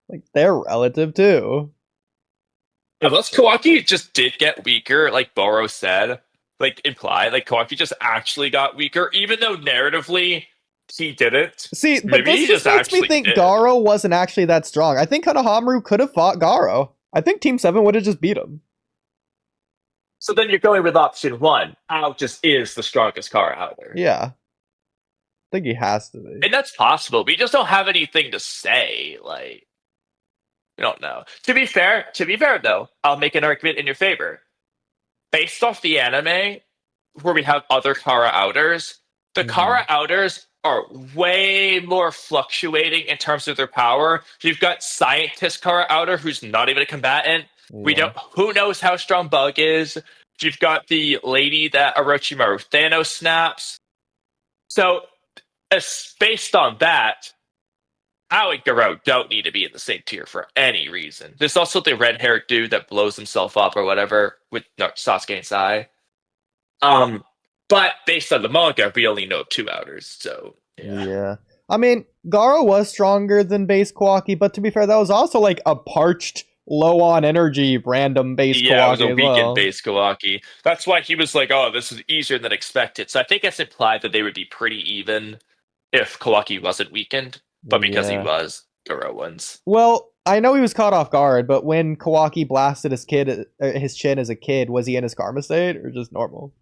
Like, they're relative too. Unless Kawaki just did get weaker, like Boro said, like implied, like Kawaki just actually got weaker, even though narratively he didn't. See, but this just makes me think Garo wasn't actually that strong. I think Konohamaru could have fought Garo. I think Team 7 would have just beat him. So then you're going with option 1. Ao just is the strongest car out there. Yeah. I think he has to be. And that's possible. We just don't have anything to say. Like, we don't know. To be fair though, I'll make an argument in your favor. Based off the anime, where we have other Kara outers, the Kara outers are way more fluctuating in terms of their power. You've got scientist Kara outer who's not even a combatant. Yeah. Who knows how strong Bug is. You've got the lady that Orochimaru Thanos snaps. So, based on that, Ao and Garou don't need to be in the same tier for any reason. There's also the red-haired dude that blows himself up or whatever with Sasuke and Sai. But based on the manga, we only know of 2 outers, so yeah. I mean, Garou was stronger than base Kawaki, but to be fair, that was also like a parched, low on energy random base Kawaki. Yeah, it was a weakened base Kawaki. That's why he was like, oh, this is easier than expected. So I think it's implied that they would be pretty even if Kawaki wasn't weakened, but because he was, Garou wins. Well, I know he was caught off guard, but when Kawaki blasted his chin as a kid, was he in his karma state or just normal?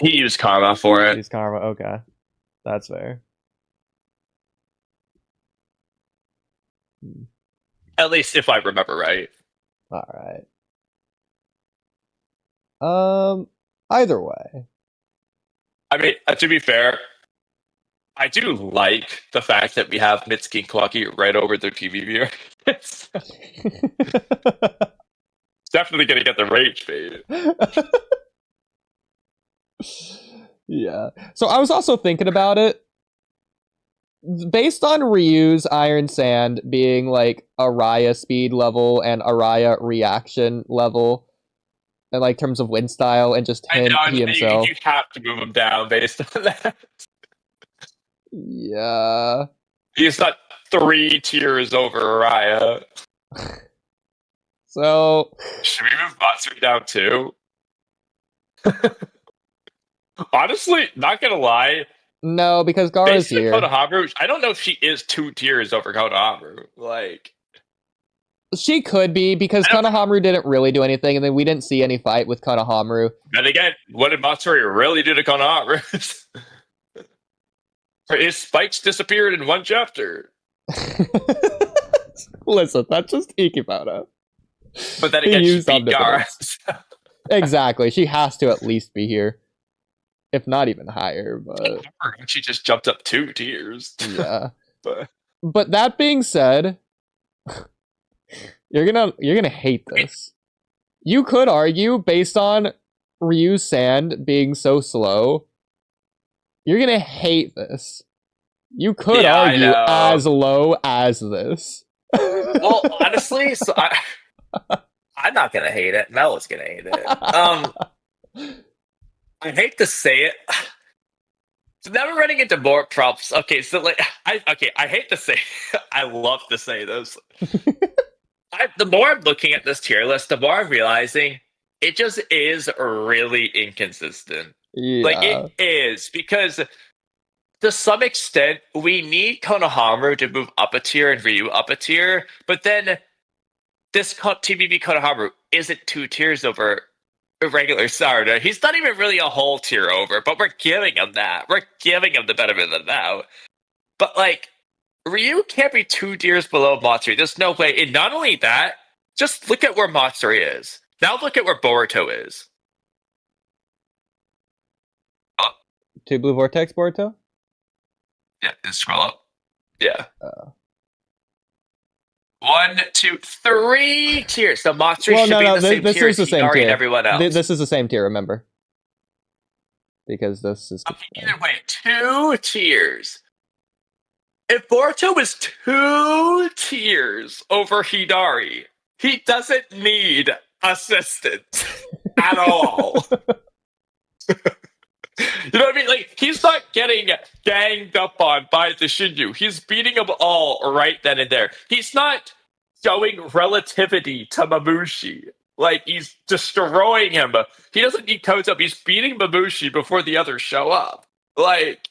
He used karma for it. He used karma, okay. That's fair. At least if I remember right. Alright. Either way. I mean, to be fair, I do like the fact that we have Mitsuki and Kawaki right over their TV viewer. It's definitely going to get the rage fade. Yeah. So I was also thinking about it. Based on Ryu's Iron Sand being like Araya speed level and Araya reaction level, and like terms of wind style and just he himself. You have to move him down based on that. Yeah. He's not 3 tiers over Araya. So should we move Matsuri down too? Honestly, not gonna lie. No, because Gaara's here. Konohamaru, I don't know if she is 2 tiers over Konohamaru. Like, she could be, because Konohamaru didn't really do anything, and then we didn't see any fight with Konohamaru. And again, what did Matsuri really do to Konohamaru? His spikes disappeared in 1 chapter. Listen, that's just Ikebana. But then again, she beat Gaara. Exactly, she has to at least be here. If not even higher, but she just jumped up 2 tiers. Yeah. But that being said, you're gonna hate this. You could argue, based on Ryu's Sand being so slow, you're gonna hate this. You could argue as low as this. Well, honestly, so I'm not gonna hate it. Mel is gonna hate it. I hate to say it. So now we're running into more problems. Okay, so like, I hate to say it. I love to say this. The more I'm looking at this tier list, the more I'm realizing it just is really inconsistent. Yeah. Like, it is, because to some extent, we need Konohamaru to move up a tier and Ryu up a tier, but then this TBB Konohamaru isn't 2 tiers over regular Sarada. He's not even really a whole tier over, but we're giving him that. We're giving him the benefit of the doubt. But like, Ryu can't be 2 tiers below Matsuri. There's no way. And not only that, just look at where Matsuri is. Now look at where Boruto is. 2 blue Vortex Boruto? Yeah, just scroll up. Yeah. 1, 2, 3 tiers. So Matsuri should be the same tier as Hidari and everyone else. This is the same tier, remember? Because this is... Okay, either way, 2 tiers. If Boruto was 2 tiers over Hidari, he doesn't need assistance at all. You know what I mean? Like, he's not getting ganged up on by the Shinju. He's beating them all right then and there. He's not showing relativity to Mamushi. Like, he's destroying him. He doesn't need codes up. He's beating Mamushi before the others show up. Like,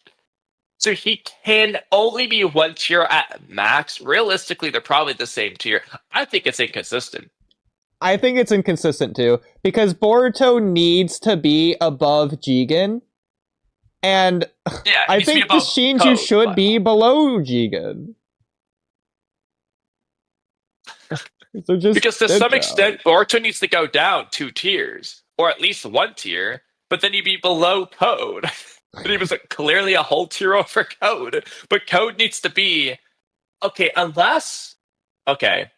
so he can only be 1 tier at max. Realistically, they're probably the same tier. I think it's inconsistent. I think it's inconsistent too, because Boruto needs to be above Jigen, and Yeah, I think the Shinju should be below Jigen. So just because to some extent, Boruto needs to go down 2 tiers, or at least 1 tier, but then he'd be below Code. And he was clearly a whole tier over Code. But Code needs to be okay, unless okay.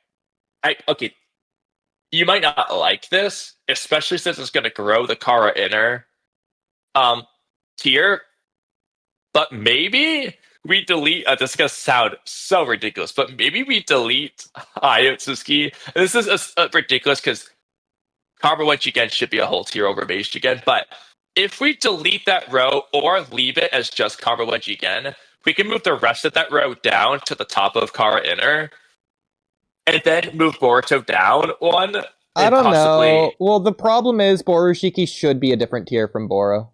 You might not like this, especially since it's gonna grow the Kara inner tier, but maybe we delete this is gonna sound so ridiculous, but maybe we delete Ayotsuki. This is ridiculous because Kara again should be a whole tier over Mage again, but if we delete that row or leave it as just Kara again, we can move the rest of that row down to the top of Kara inner, and then move Boruto down one. I don't know. Well, the problem is Borushiki should be a different tier from Boro.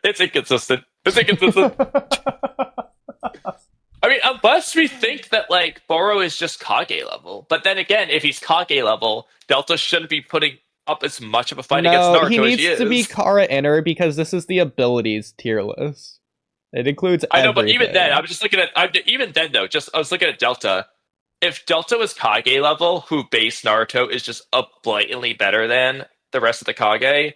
It's inconsistent. I mean, unless we think that, like, Boro is just Kage level. But then again, if he's Kage level, Delta shouldn't be putting up as much of a fight against Naruto he needs to be Kara inner because this is the abilities tier list. It includes everything. I know, but even then, I was just looking at... even then, though, I was looking at Delta. If Delta was Kage level, who base Naruto is just blatantly better than the rest of the Kage,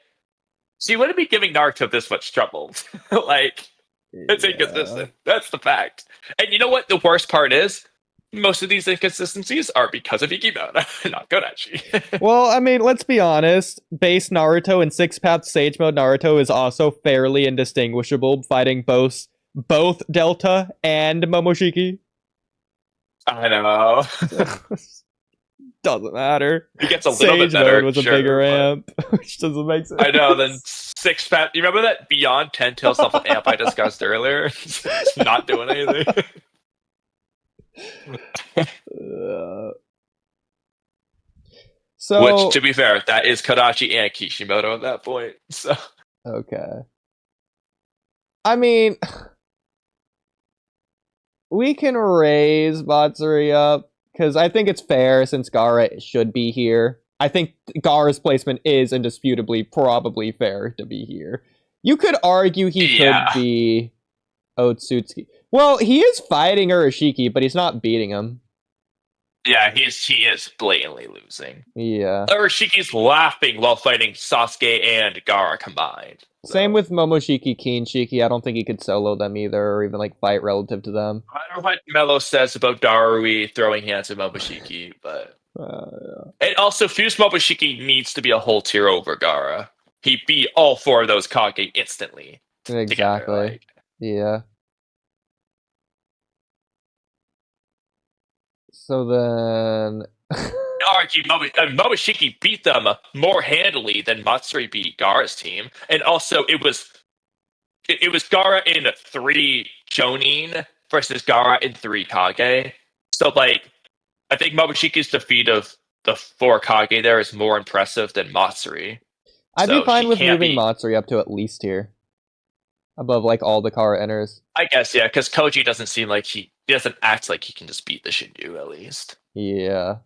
so you wouldn't be giving Naruto this much trouble. Like... It's inconsistent. That's the fact. And you know what the worst part is? Most of these inconsistencies are because of Ikimoto, not Kodachi. Well, I mean, let's be honest. Base Naruto and 6-path Sage Mode Naruto is also fairly indistinguishable, fighting both Delta and Momoshiki. I know. Doesn't matter. He gets a little bit better. Mode was a bigger amp, which doesn't make sense. I know. Then 6-path. You remember that Beyond 10 Tail stuff with amp I discussed earlier? It's not doing anything. Which, to be fair, that is Kodachi and Kishimoto at that point. So okay. I mean, we can raise Matsuri up. Because I think it's fair since Gaara should be here. I think Gaara's placement is indisputably probably fair to be here. You could argue he could be Otsutsuki. Well, he is fighting Urashiki, but he's not beating him. Yeah, he is blatantly losing. Yeah. Urashiki's laughing while fighting Sasuke and Gaara combined. So. Same with Momoshiki, Kinshiki. I don't think he could solo them either, or even like fight relative to them. I don't know what Mello says about Darui throwing hands at Momoshiki, but and also Fuse Momoshiki needs to be a whole tier over Gaara. He beat all 4 of those Kage instantly. Exactly. Together, like. Yeah. So then... argue Momoshiki beat them more handily than Matsuri beat Gaara's team, and also it was Gaara in 3 Jonin versus Gaara in 3 Kage. So like, I think Momoshiki's defeat of the 4 Kage there is more impressive than Matsuri. I'd be fine with moving Matsuri up to at least here, above like all the Gaara enters. I guess yeah, because Koji doesn't seem like he doesn't act like he can just beat the Shinju at least. Yeah.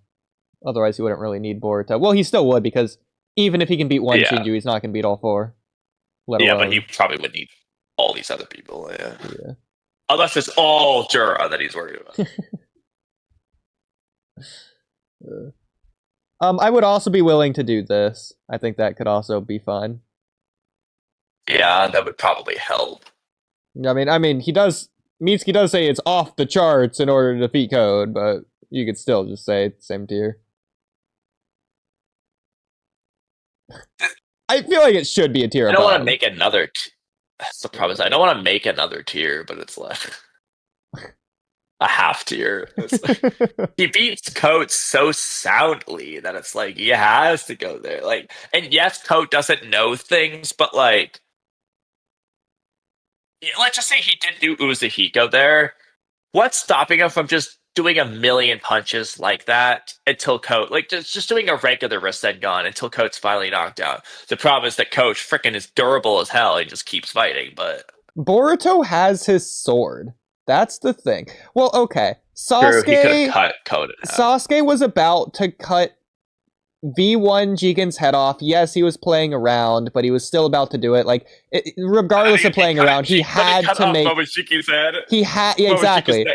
Otherwise, he wouldn't really need Boruto. Well, he still would, because even if he can beat one Shinju, he's not going to beat all 4. But he probably would need all these other people. Yeah. Unless it's all Jura that he's worried about. I would also be willing to do this. I think that could also be fun. Yeah, that would probably help. I mean, Mitsuki does say it's off the charts in order to defeat Code, but you could still just say same tier. I feel like it should be a tier. I don't want to make another. That's the problem. I don't want to make another tier, but it's like a half tier. He beats Code so soundly that it's like he has to go there. Like, and yes, Code doesn't know things, but like, let's just say he did do Uzuhiko there. What's stopping him from just doing a million punches like that until Code, like just doing a regular Rasengan until Code's finally knocked out? The problem is that Code freaking is durable as hell and just keeps fighting, but... Boruto has his sword. That's the thing. Well, okay. True, he could have cut Code in half. Sasuke was about to cut V1 Jigen's head off. Yes, he was playing around, but he was still about to do it. Like, regardless of playing around, he had to make. Momoshiki's head. He had exactly.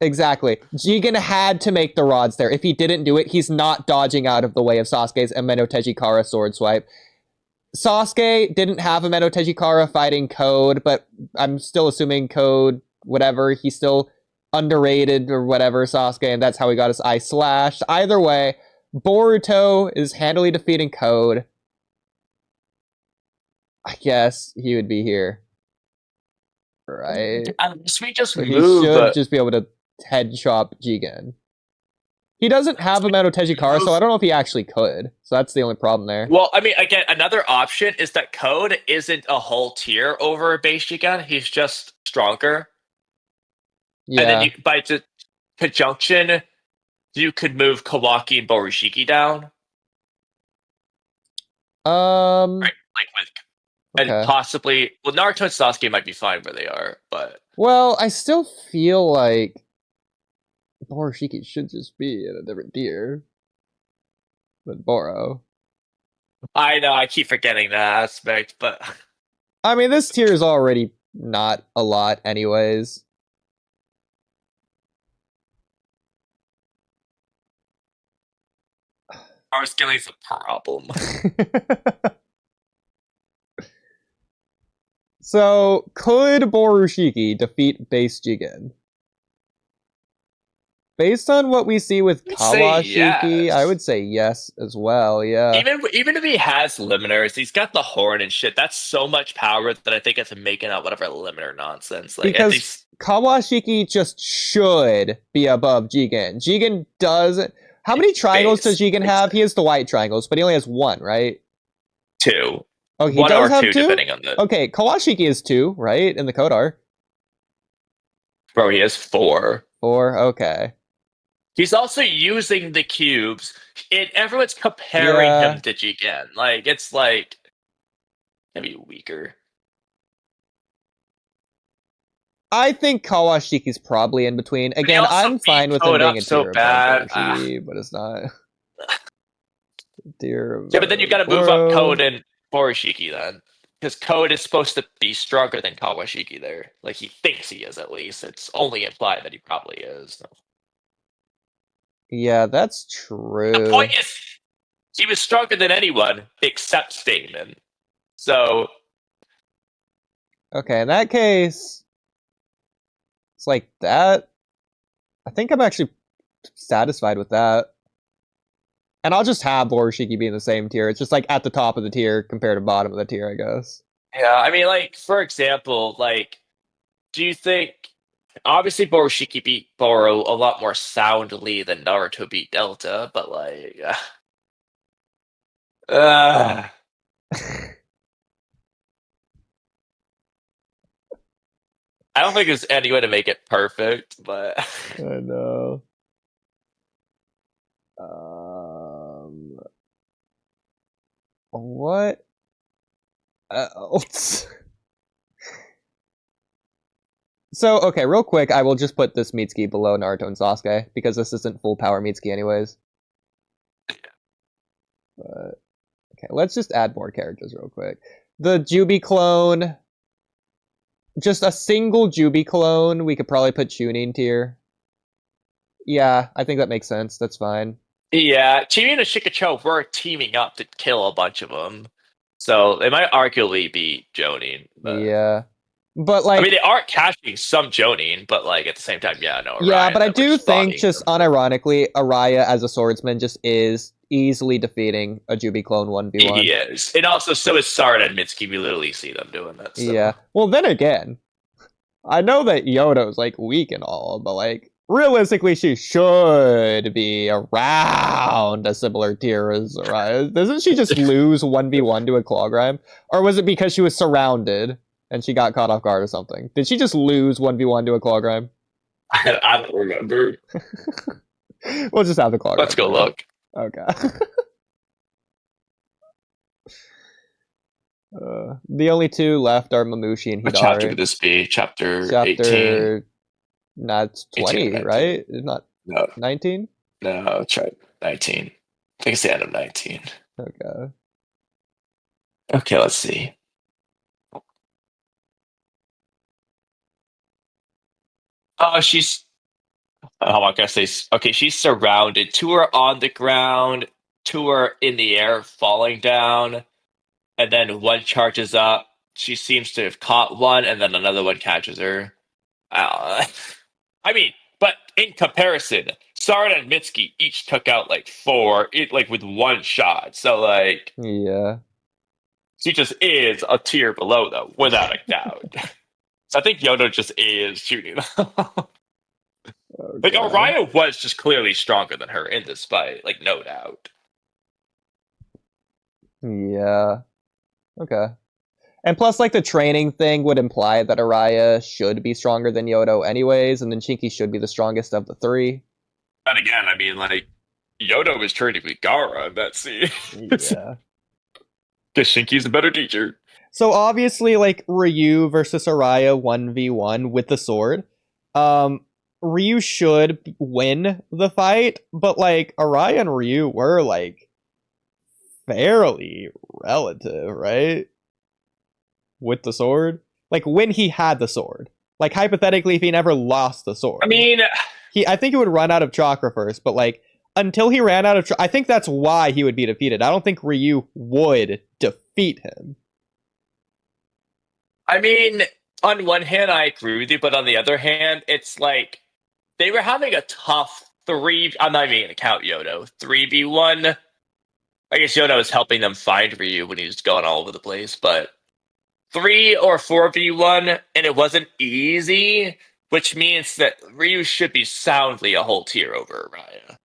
Exactly. Jigen had to make the rods there. If he didn't do it, he's not dodging out of the way of Sasuke's Ameno Tejikara sword swipe. Sasuke didn't have Ameno Tejikara fighting Code, but I'm still assuming Code, whatever, he's still underrated or whatever, Sasuke, and that's how he got his eye slashed. Either way, Boruto is handily defeating Code. I guess he would be here. Right? Unless we just he move, should just be able to head chop Jigen. He doesn't have a Ameno Tejikara, so I don't know if he actually could. So that's the only problem there. Well, I mean, again, another option is that Code isn't a whole tier over base Jigen. He's just stronger. Yeah. And then by conjunction, you could move Kawaki and Borushiki down. Right, like with, and possibly, well, Naruto and Sasuke might be fine where they are, but well, I still feel like Borushiki should just be in a different tier than Boro. I know, I keep forgetting that aspect, but I mean, this tier is already not a lot, anyways. Power skilling's a problem. So, could Borushiki defeat base Jigen? Based on what we see with Kawashiki, yes. I would say yes as well, yeah. Even if he has limiters, he's got the horn and shit. That's so much power that I think it's making out whatever limiter nonsense. Like, because Kawashiki just should be above Jigen. Jigen does... How many triangles does Jigen have? He has the white triangles, but he only has one, right? 2. Oh, he one does or have two, two? depending on the... Okay, Kawashiki is 2, right? In the code arc. Bro, he has 4. 4, okay. He's also using the cubes. Everyone's comparing him to Jigen. Like, it's like... Maybe weaker. I think Kawashiki's probably in between. Again, I'm fine with him being a tier above Borushiki, but it's not... tier yeah, but then you gotta move up Code and Borushiki then. Because Code is supposed to be stronger than Kawashiki there. Like, he thinks he is, at least. It's only implied that he probably is. So. Yeah, that's true. The point is, he was stronger than anyone except Stamen. So... Okay, in that case... It's like that. I think I'm actually satisfied with that. And I'll just have Borushiki be in the same tier. It's just like at the top of the tier compared to bottom of the tier, I guess. Yeah, I mean, like, for example, like, do you think... Obviously, Borushiki beat Boro a lot more soundly than Naruto beat Delta, but, like... I don't think there's any way to make it perfect, but... I know. What else? So, okay, real quick, I will just put this Mitsuki below Naruto and Sasuke, because this isn't full power Mitsuki anyways. But, okay, let's just add more characters real quick. The Jubi clone... Just a single Jubi clone, we could probably put Chunin tier. Yeah, I think that makes sense. That's fine. Yeah, Chibi and Shikacho were teaming up to kill a bunch of them. So they might arguably be Jonin. But... Yeah. But, like... I mean, they are catching some Jonin, but, like, at the same time, yeah, no, Araya, yeah, but I do think, just unironically, Araya as a swordsman just is easily defeating a Jubi clone 1v1. He is. And also, so is Sarada and Mitsuki. We literally see them doing that stuff. Yeah. Well, then again, I know that Yodo's, like, weak and all, but, like, realistically, she should be around a similar tier as Araya. Doesn't she just lose 1v1 to a Clawgrime? Or was it because she was surrounded and she got caught off guard or something? Did she just lose 1v1 to a Clawgrime? I don't remember. We'll just have the Clawgrime. Let's go look. Okay. The only two left are Mamushi and Hidari. What chapter would this be? Chapter 18? That's 20, right? Not No. 19? No, try 19. I think it's the end of 19. Okay. Okay, let's see. Oh, she's. How am I gonna say? Okay, she's surrounded. Two are on the ground, two are in the air, falling down, and then one charges up. She seems to have caught one, and then another one catches her. I mean, but in comparison, Sarada and Mitsuki each took out like 4, like with one shot. So like, yeah, she just is a tier below, though, without a doubt. So I think Yodo just is shooting. Like, Araya was just clearly stronger than her in this fight, like, no doubt. Yeah. Okay. And plus, like, the training thing would imply that Araya should be stronger than Yodo anyways, and then Shinki should be the strongest of the 3. But again, I mean, like, Yodo was training with Gaara in that scene. Yeah. Because Shinki's a better teacher. So obviously, like, Ryu versus Araya 1v1 with the sword. Ryu should win the fight, but, like, Araya and Ryu were, like, fairly relative, right? With the sword? Like, when he had the sword. Like, hypothetically, if he never lost the sword. I mean... I think he would run out of chakra first, but, like, until he ran out of chakra, I think that's why he would be defeated. I don't think Ryu would defeat him. I mean, on one hand, I agree with you, but on the other hand, it's like, they were having a tough 3... I'm not even going to count Yodo. 3v1. I guess Yodo was helping them find Ryu when he was going all over the place, but 3 or 4v1, and it wasn't easy, which means that Ryu should be soundly a whole tier over Araya,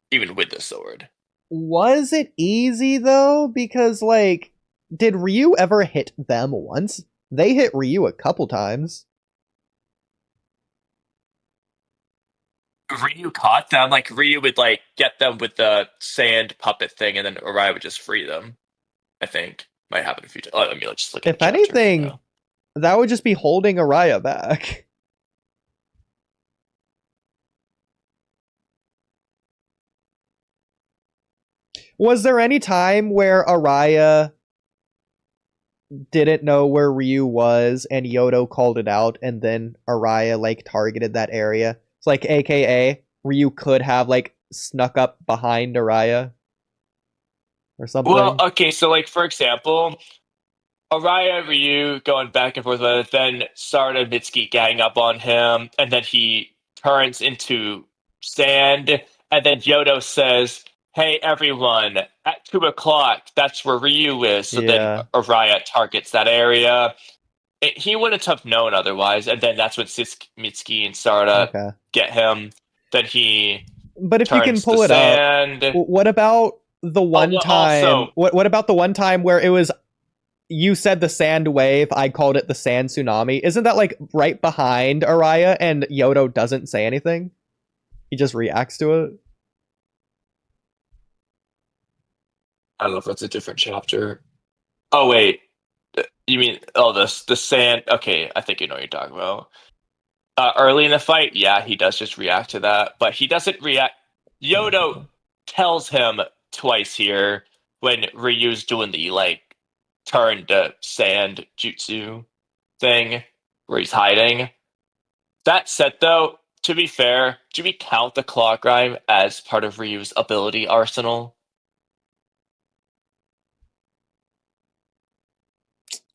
even with the sword. Was it easy, though? Because, like, did Ryu ever hit them once? They hit Ryu a couple times. Ryu caught them, like, Ryu would, like, get them with the sand puppet thing, and then Araya would just free them, I think. Might happen a few times. Let me just look at If anything, that would just be holding Araya back. Was there any time where Araya didn't know where Ryu was and Yodo called it out and then Araya, like, targeted that area? It's like, aka, Ryu could have, like, snuck up behind Araya? Or something? Well, okay, so, like, for example, Araya, Ryu going back and forth with it, then Sarada and Mitsuki gang up on him, and then he turns into sand, and then Yodo says, hey, everyone, at 2 o'clock, that's where Ryu is. So then Araya targets that area. He wouldn't have known otherwise, and then that's when Mitsuki and Sarada get him. Then he But if you can pull it sand. Up, what about the one time... Also, what about the one time where it was... You said the sand wave, I called it the sand tsunami. Isn't that, like, right behind Araya, and Yodo doesn't say anything? He just reacts to it? I don't know if that's a different chapter. Oh, wait. You mean, the sand... Okay, I think you know what you're talking about. Early in the fight, yeah, he does just react to that, but he doesn't react... Yodo tells him twice here when Ryu's doing the, like, turn to sand jutsu thing where he's hiding. That said, though, to be fair, do we count the claw grime as part of Ryu's ability arsenal?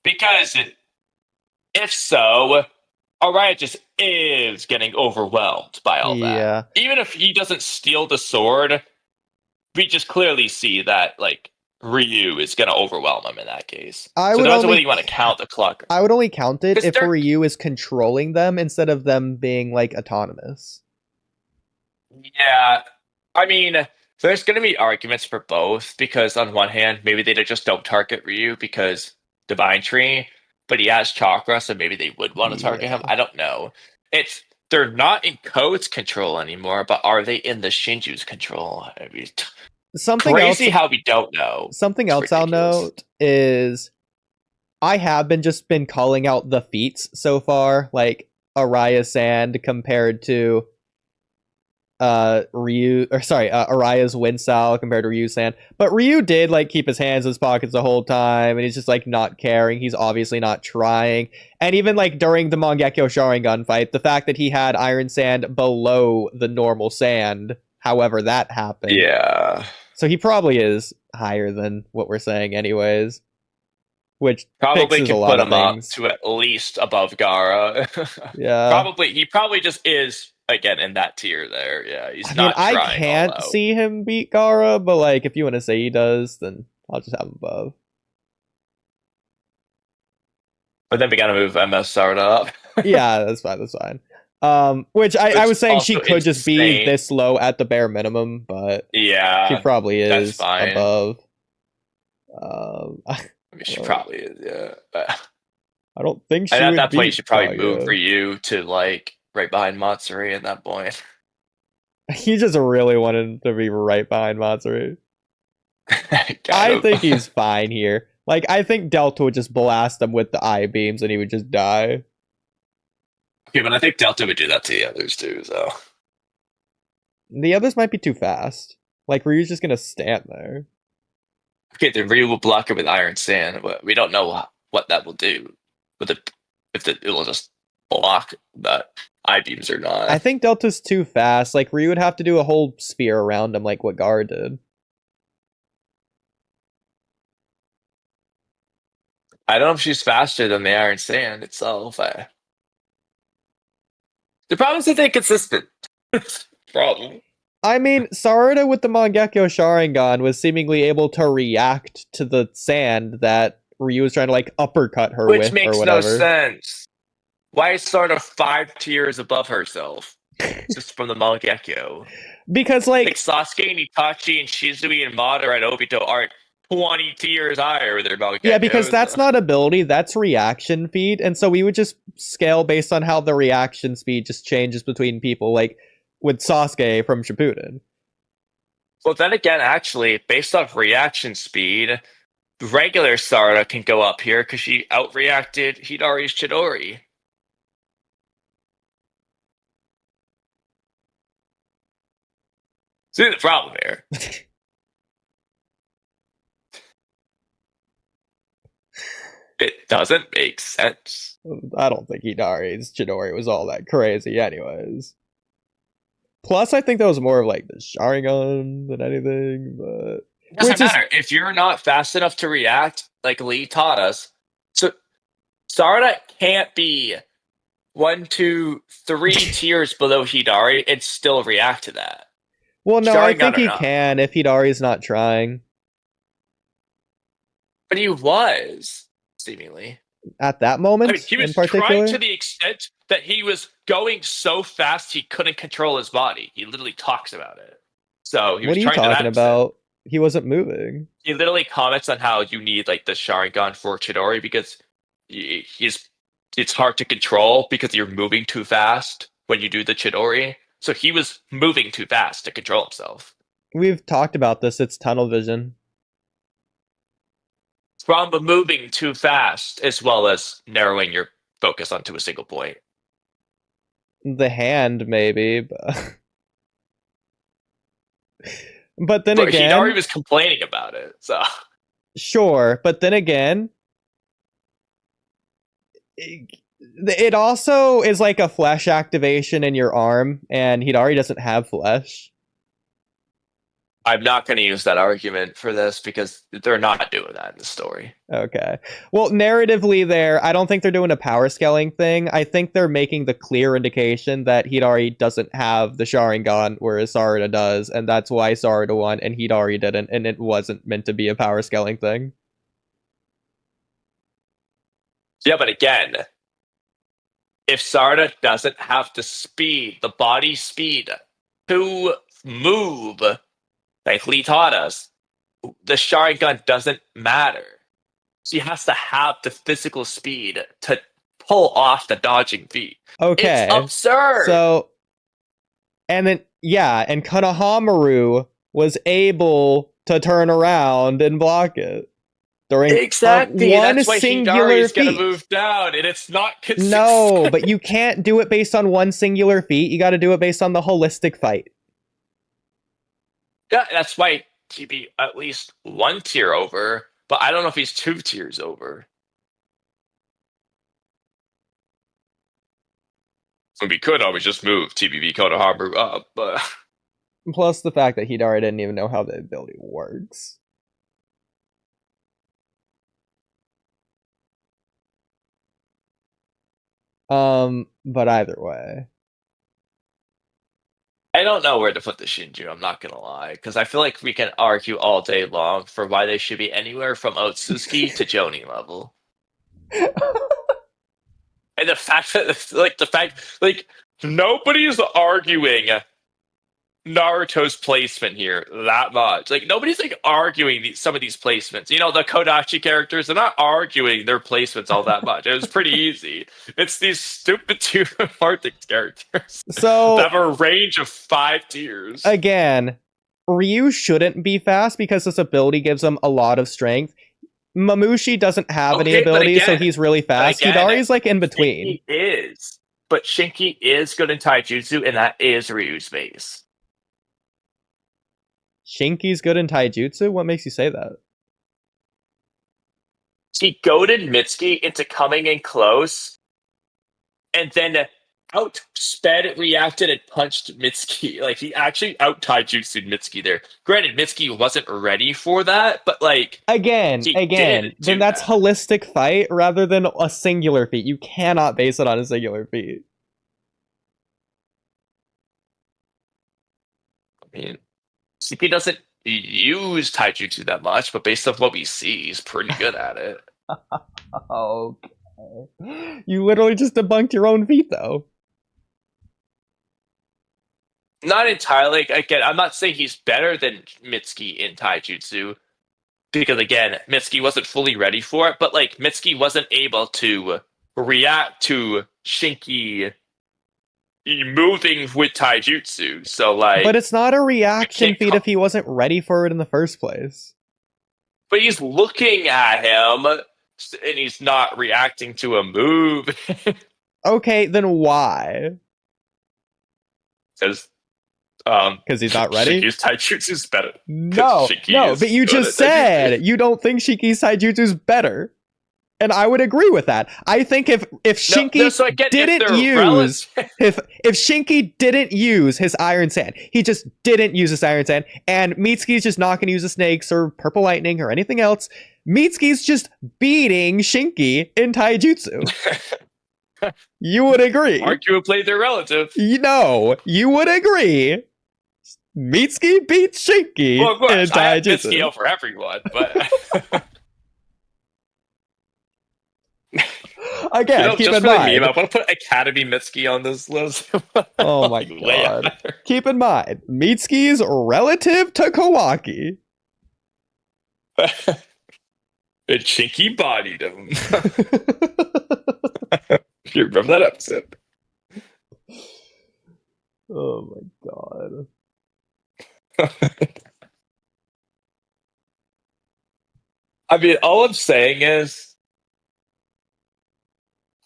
Because if so, Araya just is getting overwhelmed by all that. Even if he doesn't steal the sword, we just clearly see that, like, Ryu is going to overwhelm him in that case. So that's whether you want to count the clock. I would only count it if Ryu is controlling them instead of them being, like, autonomous. Yeah. I mean, there's going to be arguments for both, because on one hand, maybe they just don't target Ryu because Divine Tree, but he has chakra, so maybe they would want to target him. I don't know. They're not in Code's control anymore, but are they in the Shinju's control? I mean, something crazy else, how we don't know. Something else ridiculous. I'll note is I have been calling out the feats so far. Like, Araya-san compared to Araya's wind style compared to Ryu-san. But Ryu did like keep his hands in his pockets the whole time, and he's just like not caring. He's obviously not trying. And even like during the Mangekyo Sharingan fight, the fact that he had Iron Sand below the normal sand, however that happened. Yeah. So he probably is higher than what we're saying anyways. Which probably can put him up things. To at least above Gaara. Yeah. He probably just is again in that tier there. Yeah, he's I not mean, trying. I can't see him beat Gaara, but like if you want to say he does, then I'll just have him above. But then we gotta move MS Sarda up. Yeah, that's fine. That's fine. Which I was saying she could just be this low at the bare minimum, but yeah, she probably is above. I mean, she probably is, yeah. But I don't think she. And at that point, you should probably move Ryu to like right behind Matsuri. At that point, he just really wanted to be right behind Matsuri. I think he's fine here. Like, I think Delta would just blast him with the eye beams and he would just die. Okay, but I think Delta would do that to the others too. So the others might be too fast. Like Ryu's just gonna stand there. Okay, then Ryu will block it with Iron Sand. We don't know what that will do. If it will just block that eye beams or not. I think Delta's too fast. Like Ryu would have to do a whole spear around him, like what Gar did. I don't know if she's faster than the Iron Sand itself. The problem is that they're inconsistent. Problem. I mean, Sarada with the Mangekyo Sharingan was seemingly able to react to the sand that Ryu was trying to like uppercut her with, which makes no sense. Why is Sarada 5 tiers above herself? Just from the Mangekyo. Because like Sasuke and Itachi and Shizui and Madara and Obito are 20 tiers higher with their Mangekyo. Yeah, because that's not ability, that's reaction speed, and so we would just scale based on how the reaction speed just changes between people. Like with Sasuke from Shippuden. Well, then again, actually, based off reaction speed, regular Sarada can go up here because she outreacted Hidari's Chidori. See the problem here. It doesn't make sense. I don't think Hidari's Chidori was all that crazy anyways. Plus, I think that was more of like the Sharingan than anything, but... It doesn't matter. If you're not fast enough to react, like Lee taught us, so Sarada can't be 1, 2, 3 tiers below Hidari and still react to that. Well, no, Sharingan I think he can if Hidari's not trying. But he was, seemingly. At that moment, I mean, he was trying to the extent that he was going so fast he couldn't control his body. He literally talks about it. So he what was are you talking about? He wasn't moving. He literally comments on how you need like the Sharingan for Chidori because it's hard to control because you're moving too fast when you do the Chidori. So he was moving too fast to control himself. We've talked about this. It's tunnel vision. From moving too fast, as well as narrowing your focus onto a single point. The hand, maybe, but... But then again... Hidari was complaining about it, so... Sure, but then again... It also is like a flesh activation in your arm, and Hidari doesn't have flesh. I'm not going to use that argument for this because they're not doing that in the story. Okay. Well, narratively there, I don't think they're doing a power scaling thing. I think they're making the clear indication that Hidari doesn't have the Sharingan, whereas Sarada does, and that's why Sarada won and Hidari didn't, and it wasn't meant to be a power scaling thing. Yeah, but again, if Sarada doesn't have the speed, the body speed to move... like Lee taught us, the Sharingan doesn't matter. She has to have the physical speed to pull off the dodging feat. Okay. It's absurd! So, and then, yeah, and Konohamaru was able to turn around and block it. during Exactly. one That's why singular Hidari's feat. gonna move down, and it's not consistent. No, but you can't do it based on one singular feat. You got to do it based on the holistic fight. Yeah, that's why he'd be at least 1 tier over, but I don't know if he's 2 tiers over. So we could always just move TBV Konohamaru up, but Plus the fact that Hidari didn't even know how the ability works. But either way. I don't know where to put the Shinju, I'm not gonna lie, because I feel like we can argue all day long for why they should be anywhere from Otsutsuki to Jonin level. And the fact that, nobody's arguing Naruto's placement here that much. Like, nobody's, arguing some of these placements. You know, the Kodachi characters, they're not arguing their placements all that much. It was pretty easy. It's these stupid two Vortex characters So that have a range of 5 tiers. Again, Ryu shouldn't be fast because this ability gives him a lot of strength. Mamushi doesn't have any abilities, so he's really fast. Hidari's in between. But Shinki is good in taijutsu, and that is Ryu's base. Shinki's good in taijutsu? What makes you say that? He goaded Mitsuki into coming in close, and then outsped, reacted, and punched Mitsuki. He actually out-taijutsu'd Mitsuki there. Granted, Mitsuki wasn't ready for that, but Again, then that's holistic fight rather than a singular feat. You cannot base it on a singular feat. I mean, CP doesn't use taijutsu that much, but based on what we see, he's pretty good at it. Okay. You literally just debunked your own feat, though. Not entirely. Again, I'm not saying he's better than Mitsuki in taijutsu, because again, Mitsuki wasn't fully ready for it, but Mitsuki wasn't able to react to Shinki moving with taijutsu. So but it's not a reaction feat if he wasn't ready for it in the first place. But he's looking at him, and he's not reacting to a move. Okay, then why? Because he's not ready? Shinki's taijutsu's better. No, but you just said you don't think Shinki's taijutsu's better. And I would agree with that. I think if Shinki if Shinki didn't use his Iron Sand, he just didn't use his Iron Sand, and Mitsuki's just not going to use the snakes or Purple Lightning or anything else, Mitsuki's just beating Shinki in taijutsu. You would agree. Arguably, they're relative. You would agree. Mitsuki beats Shinki in taijutsu. I have Mitsuki over everyone, but... Again, keep in mind. I want to put Academy Mitsuki on this list. Oh my god. Keep in mind, Mitsuki's relative to Kawaki. And Shinki bodied him. You remember that episode? Oh my god. I mean, all I'm saying is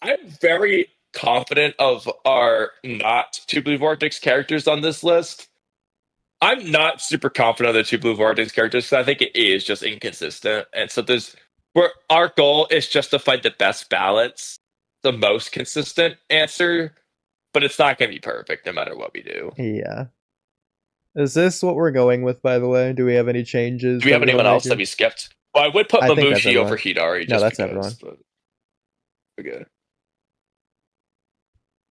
I'm very confident of our not two blue Vortex characters on this list. I'm not super confident of the two blue Vortex characters because I think it is just inconsistent. And so our goal is just to find the best balance, the most consistent answer, but it's not going to be perfect no matter what we do. Yeah. Is this what we're going with, by the way? Do we have any changes? Do we have anyone else that we skipped? Well, I would put Mamushi over Hidari. No, that's everyone. But... Okay.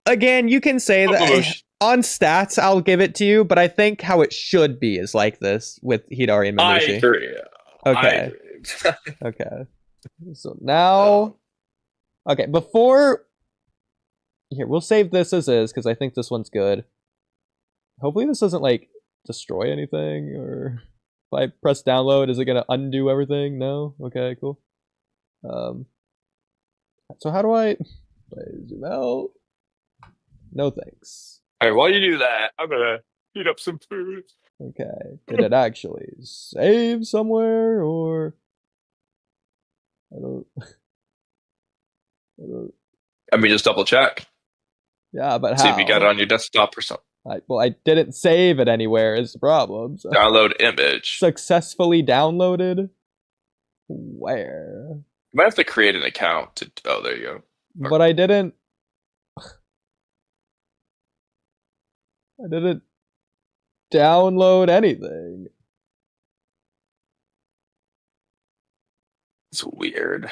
Again, you can say that on stats, I'll give it to you, but I think how it should be is like this with Hidari and Mamushi. I agree. Okay. Okay. So now... Okay, before... Here, we'll save this as is, because I think this one's good. Hopefully this doesn't, destroy anything, or... If I press download, is it going to undo everything? No? Okay, cool. So how do I zoom out? No thanks. Alright, while you do that, I'm gonna heat up some food. Okay. Did it actually save somewhere, or... I don't. I mean, just double check. Yeah, but See how? if you got it on your desktop or something. I didn't save it anywhere. Is the problem? So. Download image. Successfully downloaded. Where? You might have to create an account to. Oh, there you go. But I didn't. I didn't download anything. It's weird.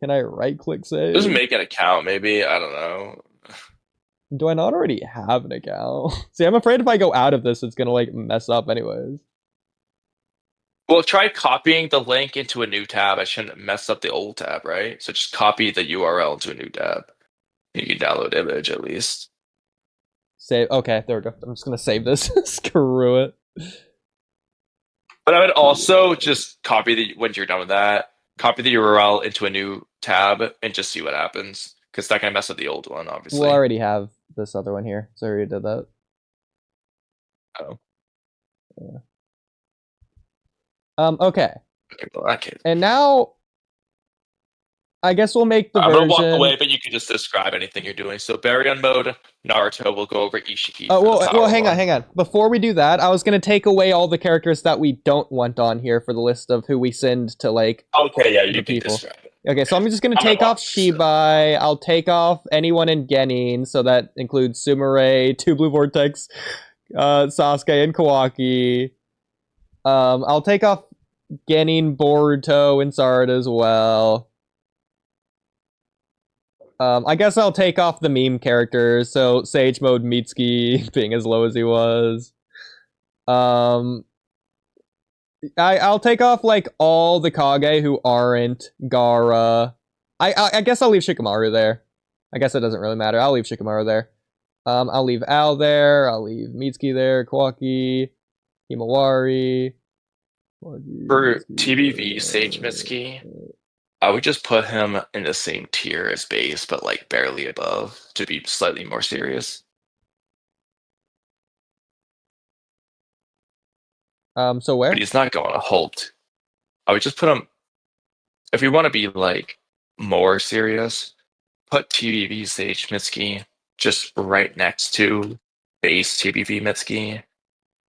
Can I right-click save? Just make an account, maybe. I don't know. Do I not already have an account? See, I'm afraid if I go out of this, it's gonna like mess up anyways. Well, try copying the link into a new tab. I shouldn't mess up the old tab, right? So just copy the URL into a new tab. You can download image at least. Save. Okay, there we go. I'm just gonna save this. Screw it. But I would also just when you're done with that, copy the URL into a new tab and just see what happens. Because that can mess up the old one, obviously. We'll already have this other one here, so I already did that. Oh. Yeah. Okay. Well, that case. And now, I guess we'll make the I'm version. gonna walk away, but you can just describe anything you're doing. So Baryon mode, Naruto will go over Ishiki. Oh, well, hang on. Before we do that, I was gonna take away all the characters that we don't want on here for the list of who we send to like. Okay, yeah, you can people. describe it. Okay, so I'm just gonna take off Shibai. I'll take off anyone in Genin, so that includes Sumire, 2 Blue Vortex, Sasuke, and Kawaki. I'll take off Genin, Boruto, and Sarada as well. I guess I'll take off the meme characters, so Sage Mode Mitsuki being as low as he was. I'll take off like all the Kage who aren't Gaara. I guess I'll leave Shikamaru there. I guess it doesn't really matter. I'll leave Shikamaru there. I'll leave Al there. I'll leave Mitsuki there. Kawaki, Himawari. For TBV Sage Mitsuki, I would just put him in the same tier as base, but like barely above to be slightly more serious. So where? But he's not going to halt. I would just put him. If you want to be like more serious, put TBV Sage Mitsuki just right next to base TBV Mitsuki,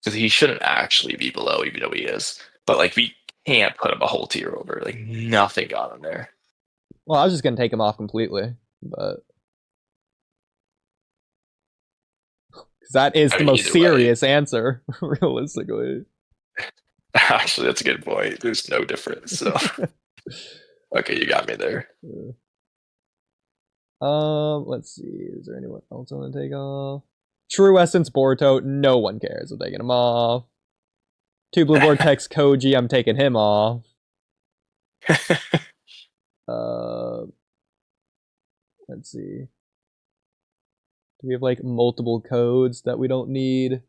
because he shouldn't actually be below, even though he is. But like we can't put him a whole tier over. Like nothing got him there. Well, I was just gonna take him off completely, but because that is the most serious answer, realistically. Actually, that's a good point. There's no difference. So, okay, you got me there. Let's see. Is there anyone else I want to take off? True Essence Boruto. No one cares. I'm taking him off. 2 Blue Vortex Koji. I'm taking him off. Let's see. Do we have like multiple codes that we don't need?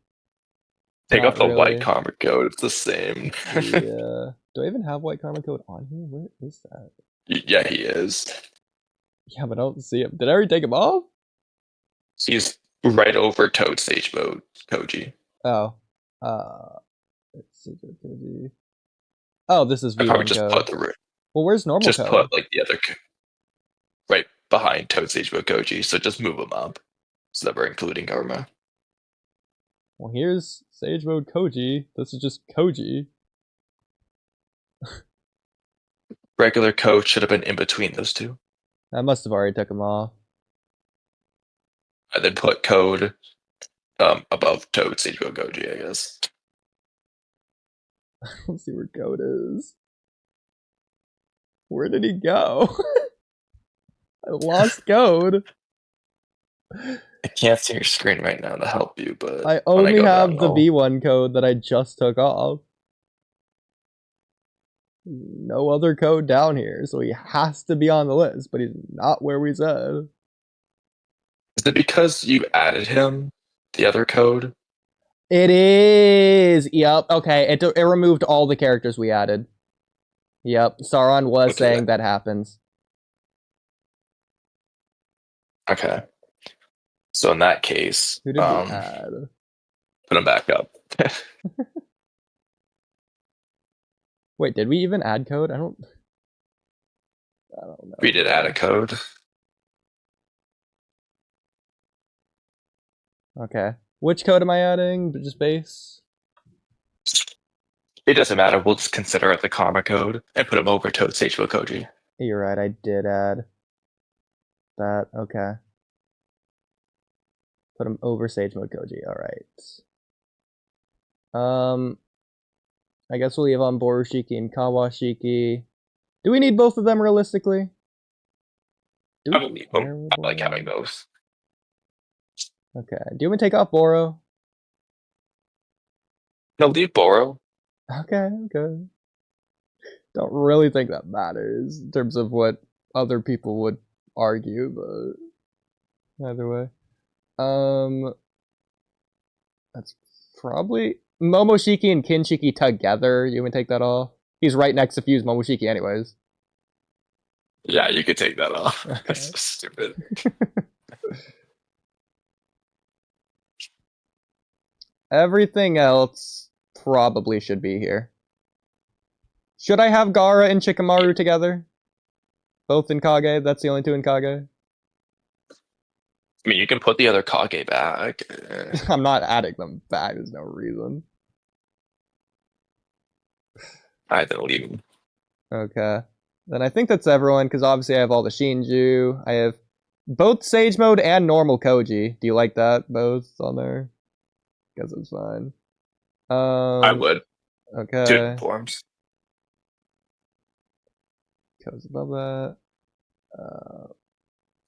Take off the white karma code. It's the same. Yeah. Do I even have white karma code on here? Where is that? Yeah, he is. Yeah, but I don't see him. Did I already take him off? He's right over Toad Stage Mode Koji. Oh. Let's see, Koji. Oh, this is V1 I probably just code. put the Well, where's normal just code? put like the other right behind Toad Stage Mode Koji. So just move them up so that we're including Karma. Well, here's Sage Mode Koji. This is just Koji. Regular code should have been in between those two. I must have already took him off. And then put code above Toad Stage Mode Koji, I guess. Let's see where code is. Where did he go? I lost code. I can't see your screen right now to help you, but I only have the V1 code that I just took off. No other code down here, so he has to be on the list, but he's not where we said. Is it because you added him, the other code? It is! Yep, okay, it removed all the characters we added. Yep, Sauron was saying that happens. Okay. So in that case, who did we add? Put him back up. Wait, did we even add code? I don't. I don't know. We did add a code. Okay. Which code am I adding? Just base? It doesn't matter. We'll just consider it the karma code and put him over Toad Sage Koji. You're right. I did add that. Okay. Put him over Sage Mode Koji. All right. I guess we'll leave on Borushiki and Kawashiki. Do we need both of them realistically? I don't need them. I like having both. Okay. Do you want me to take off Boro? No, leave Boro. Okay. Don't really think that matters in terms of what other people would argue, but either way. That's probably Momoshiki and Kinshiki together. You want to take that off? He's right next to Fuse Momoshiki anyways. Yeah, you could take that off. Okay. That's so stupid. Everything else probably should be here. Should I have Gaara and Shikamaru together? Both in Kage? That's the only two in Kage? I mean, you can put the other Kage back. I'm not adding them back. There's no reason. Alright, then leave them. Okay. Then I think that's everyone, because obviously I have all the Shinju. I have both Sage Mode and normal Koji. Do you like that? Both on there? Guess it's fine. I would. Okay. Two forms. Goes above that.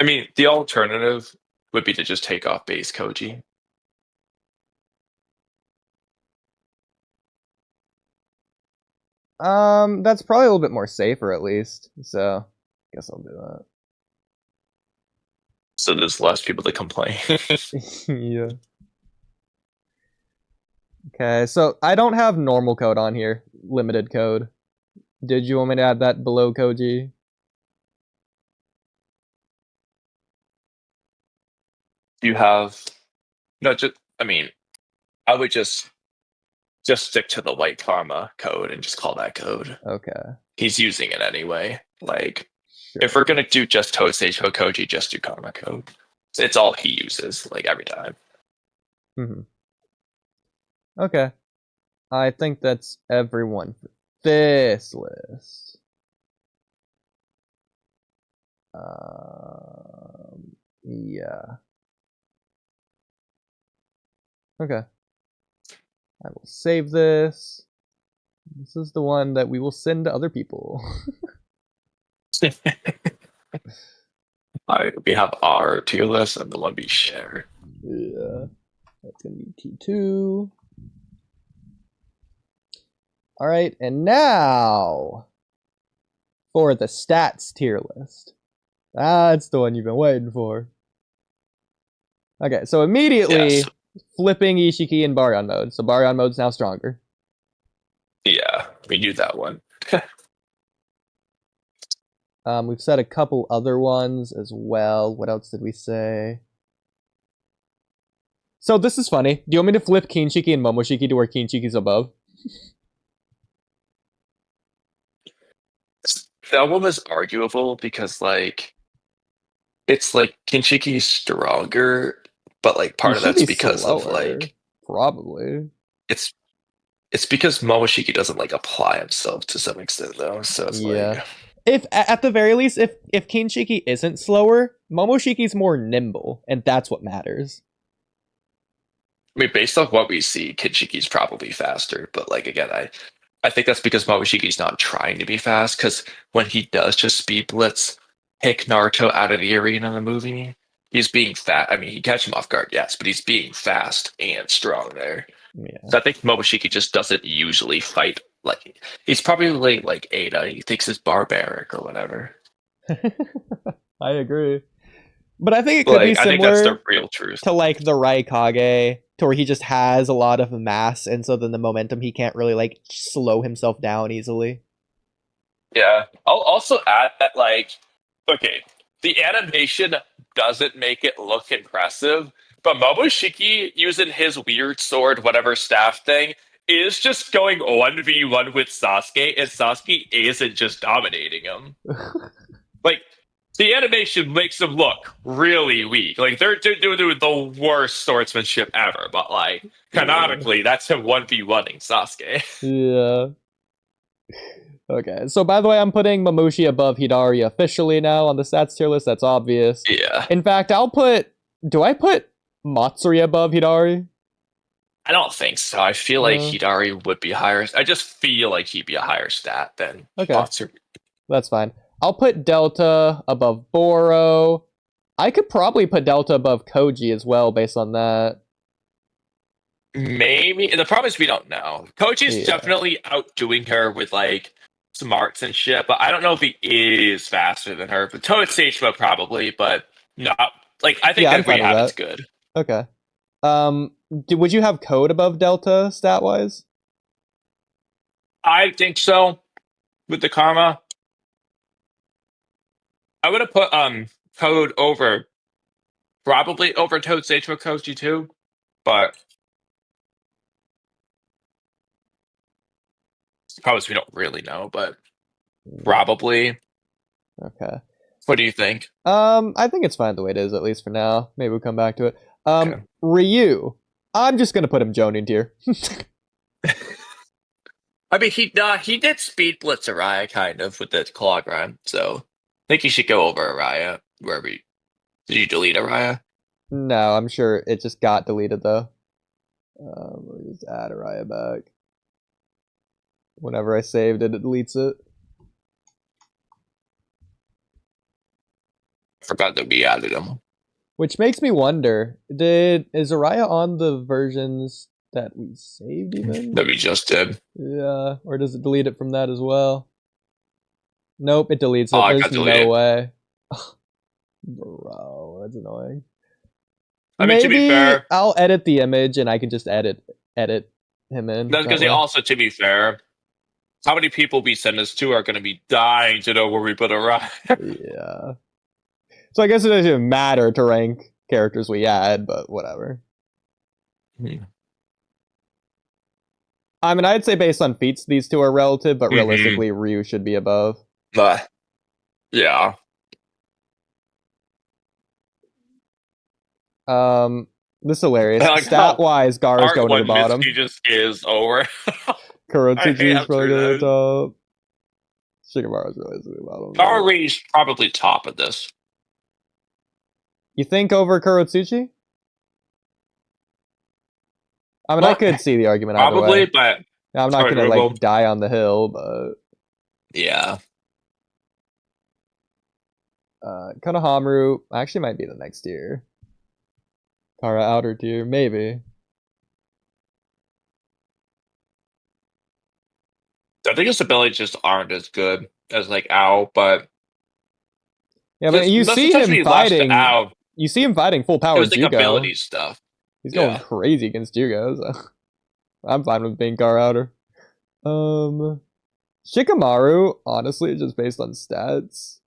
I mean, the alternative would be to just take off base Koji. That's probably a little bit more safer at least. So, guess I'll do that. So there's less people to complain. Yeah. Okay, so I don't have normal code on here. Limited code. Did you want me to add that below Koji? You have no, just I mean, I would just stick to the white karma code and just call that code. Okay. He's using it anyway. Like, Sure. if we're gonna do just Tosei Hokoji, just do karma code. It's all he uses, like every time. Mm-hmm. Okay. I think that's everyone for this list. Yeah. Okay. I will save this. This is the one that we will send to other people. Alright, we have our tier list and the one we share. Yeah. That's gonna be T2. Alright, and now for the stats tier list. That's the one you've been waiting for. Okay, so immediately flipping Ishiki in Baryon mode. So Baryon mode's now stronger. Yeah, we knew that one. We've said a couple other ones as well. What else did we say? So this is funny. Do you want me to flip Kinshiki and Momoshiki to where Kinshiki's above? That one was arguable because, like, it's like Kinshiki's stronger, but like part of that's because of like probably it's because Momoshiki doesn't like apply himself to some extent though. So it's like if at the very least, if Kinshiki isn't slower, Momoshiki's more nimble, and that's what matters. I mean, based off what we see, Kinshiki's probably faster, but like again, I think that's because Momoshiki's not trying to be fast, because when he does just speed blitz, pick Naruto out of the arena in the movie, he's being fast. I mean, he catch him off guard, yes, but he's being fast and strong there. Yeah. So I think Momoshiki just doesn't usually fight. Like, he's probably like Ada. He thinks he's barbaric or whatever. I agree. But I think it could be similar, I think that's the real truth, to like the Raikage, to where he just has a lot of mass, and so then the momentum, he can't really like slow himself down easily. Yeah. I'll also add that, like, okay, the animation doesn't make it look impressive, but Momoshiki using his weird sword, whatever staff thing, is just going 1v1 with Sasuke, and Sasuke isn't just dominating him. like the animation makes them look really weak. Like they're doing the worst swordsmanship ever. But like canonically, that's him 1v1ing Sasuke. Yeah. Okay, so by the way, I'm putting Mamushi above Hidari officially now on the stats tier list. That's obvious. Yeah. In fact, do I put Matsuri above Hidari? I don't think so. I feel like Hidari would be higher. I just feel like he'd be a higher stat than Matsuri. That's fine. I'll put Delta above Boro. I could probably put Delta above Koji as well based on that. Maybe. The problem is we don't know. Koji's definitely outdoing her with like smarts and shit, but I don't know if he is faster than her. But Toad Seichima probably, but not like I think that we have it's good. Okay. Would you have Code above Delta stat wise? I think so. With the karma, I would have put Code probably over Toad Seichima Koji too, but probably we don't really know, but probably. Okay. What do you think? I think it's fine the way it is, at least for now. Maybe we'll come back to it. Okay. Ryu. I'm just gonna put him Jonin tier. I mean, he did speed blitz Araya kind of with the claw grind, so I think he should go over Araya. Did you delete Araya? No, I'm sure it just got deleted though. Let me just add Araya back. Whenever I saved it, it deletes it. Forgot that we added him. Which makes me wonder, is Araya on the versions that we saved even? That we just did. Yeah, or does it delete it from that as well? Nope, it deletes it. There's no way. Bro, that's annoying. I mean, to be fair, I'll edit the image and I can just edit him in. That's because also, to be fair, how many people we send this to are going to be dying to know where we put Araya? Yeah. So I guess it doesn't even matter to rank characters we add, but whatever. I mean, I'd say based on feats, these two are relative, but realistically, Ryu should be above. Yeah. This is hilarious. Like stat-wise, Gaara's going to the bottom. He just is over. Kurotsuchi's probably going to the top. Shikamaru's really the bottom. Gaara's probably top of this. You think over Kurotsuchi? I mean, I could see the argument either probably, way. But I'm not gonna like die on the hill, but yeah. Konohamaru actually might be the next tier. Kara outer tier, maybe. I think his abilities just aren't as good as like Ao, but yeah, but you see him fighting. You see him fighting full power. It was like ability stuff. He's going crazy against Jugo, so I'm fine with being Kara outer. Shikamaru, honestly, just based on stats,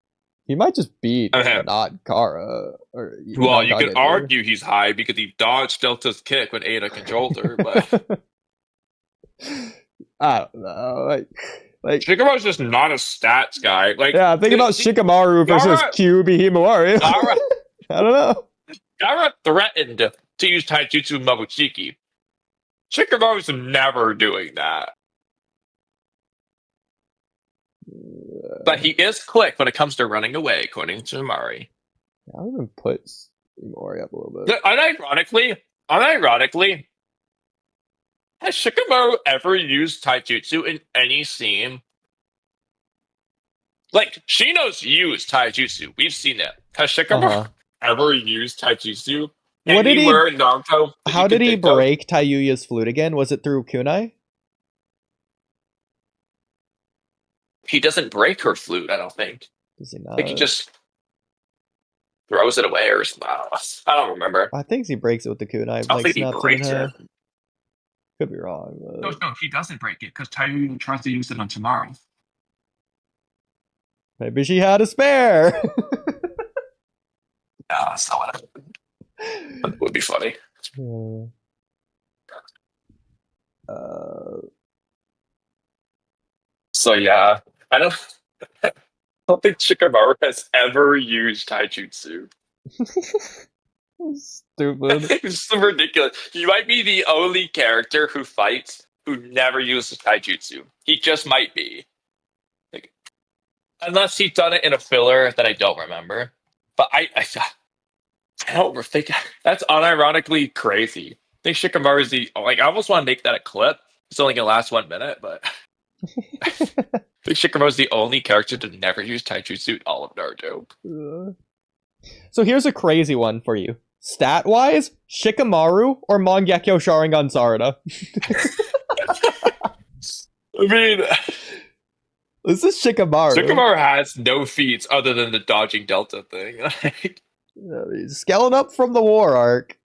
he might just beat not Kara. Well, you could argue he's high because he dodged Delta's kick when Ada controlled her, but I don't know. Like Shikamaru's just not a stats guy. Like, yeah, think about Shikamaru versus QB Himawari. I don't know. Kara threatened to use Taijutsu Mabuchiki. Shikamaru's never doing that. But he is quick when it comes to running away, according to Mari. I'll even put Mori up a little bit. Unironically, has Shikamaru ever used Taijutsu in any scene? Like, Shino's used Taijutsu. We've seen it. Has Shikamaru ever used Taijutsu? What did Naruto? How did he break Taiyuya's flute again? Was it through kunai? He doesn't break her flute, I don't think. Does he not? I think he just throws it away or something. I don't remember. I think he breaks it with the kunai. I think he breaks it. Could be wrong. But... No, he doesn't break it because Taiyuya tries to use it on tomorrow. Maybe she had a spare. Yeah, that's not what happened. That would be funny. So yeah, I don't. don't think Shikamaru has ever used taijutsu. Stupid. It's so ridiculous. He might be the only character who fights who never uses taijutsu. He just might be. Like, unless he's done it in a filler that I don't remember. But I don't think that's unironically crazy. I think Shikamaru is the I almost want to make that a clip. It's only gonna last 1 minute, but I think Shikamaru is the only character to never use taijutsu in all of Naruto. So here's a crazy one for you. Stat-wise, Shikamaru or Mangekyo Sharingan Sarada? I mean, this is Shikamaru. Shikamaru has no feats other than the dodging Delta thing. He's scaling up from the war arc.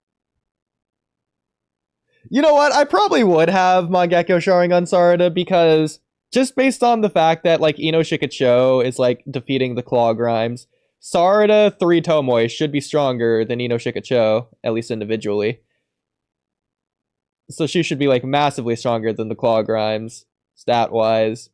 You know what? I probably would have Mangekyo Sharingan Sarada because just based on the fact that Ino Shikacho is defeating the Claw Grimes, Sarada 3 Tomoe should be stronger than Ino Shikacho, at least individually. So she should be massively stronger than the Claw Grimes, stat-wise.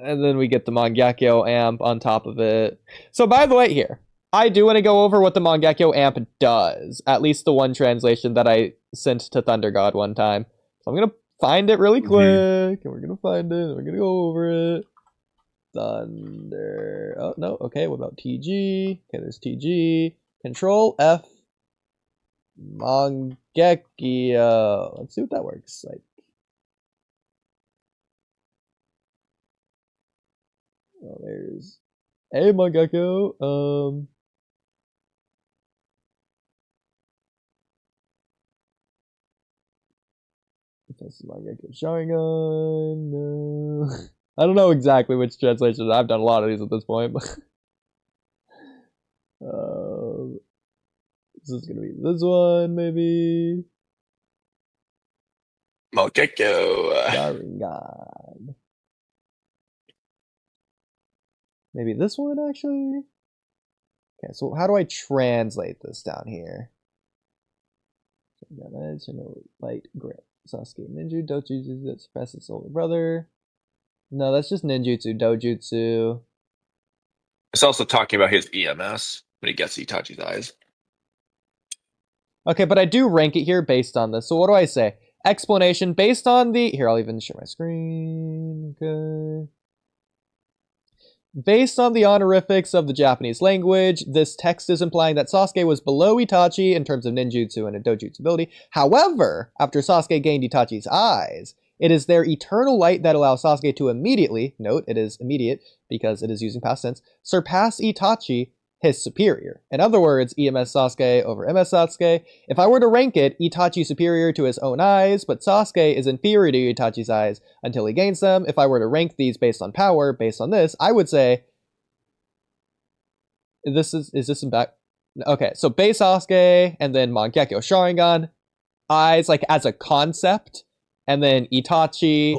And then we get the Mangekyo amp on top of it. So by the way here, I do want to go over what the Mangekyo amp does. At least the one translation that I sent to Thunder God one time. So I'm going to find it really quick. And we're going to find it. And we're going to go over it. Thunder. Oh, no. Okay, what about TG? Okay, there's TG. Control F. Mangekyo. Let's see what that works like. Oh, there's a Mangekyo. This is Mangekyo Sharingan. No. I don't know exactly which translation. I've done a lot of these at this point, but this is gonna be this one, maybe. Mangekyo. Sharingan. Maybe this one, actually? Okay, so how do I translate this down here? Light grip. Sasuke ninja, dojutsu that suppresses older brother. No, that's just ninjutsu, dojutsu. It's also talking about his EMS when he gets Itachi's eyes. Okay, but I do rank it here based on this. So what do I say? Explanation based on the... Here, I'll even share my screen. Okay. Based on the honorifics of the Japanese language, this text is implying that Sasuke was below Itachi in terms of ninjutsu and a dojutsu ability. However, after Sasuke gained Itachi's eyes, it is their eternal light that allows Sasuke to immediately, note it is immediate because it is using past tense, surpass Itachi, his superior. In other words, EMS Sasuke over MS Sasuke. If I were to rank it, Itachi superior to his own eyes, but Sasuke is inferior to Itachi's eyes until he gains them. If I were to rank these based on power, based on this, I would say... is this in back? Okay, so base Sasuke, and then Mangekyo Sharingan, eyes as a concept, and then Itachi,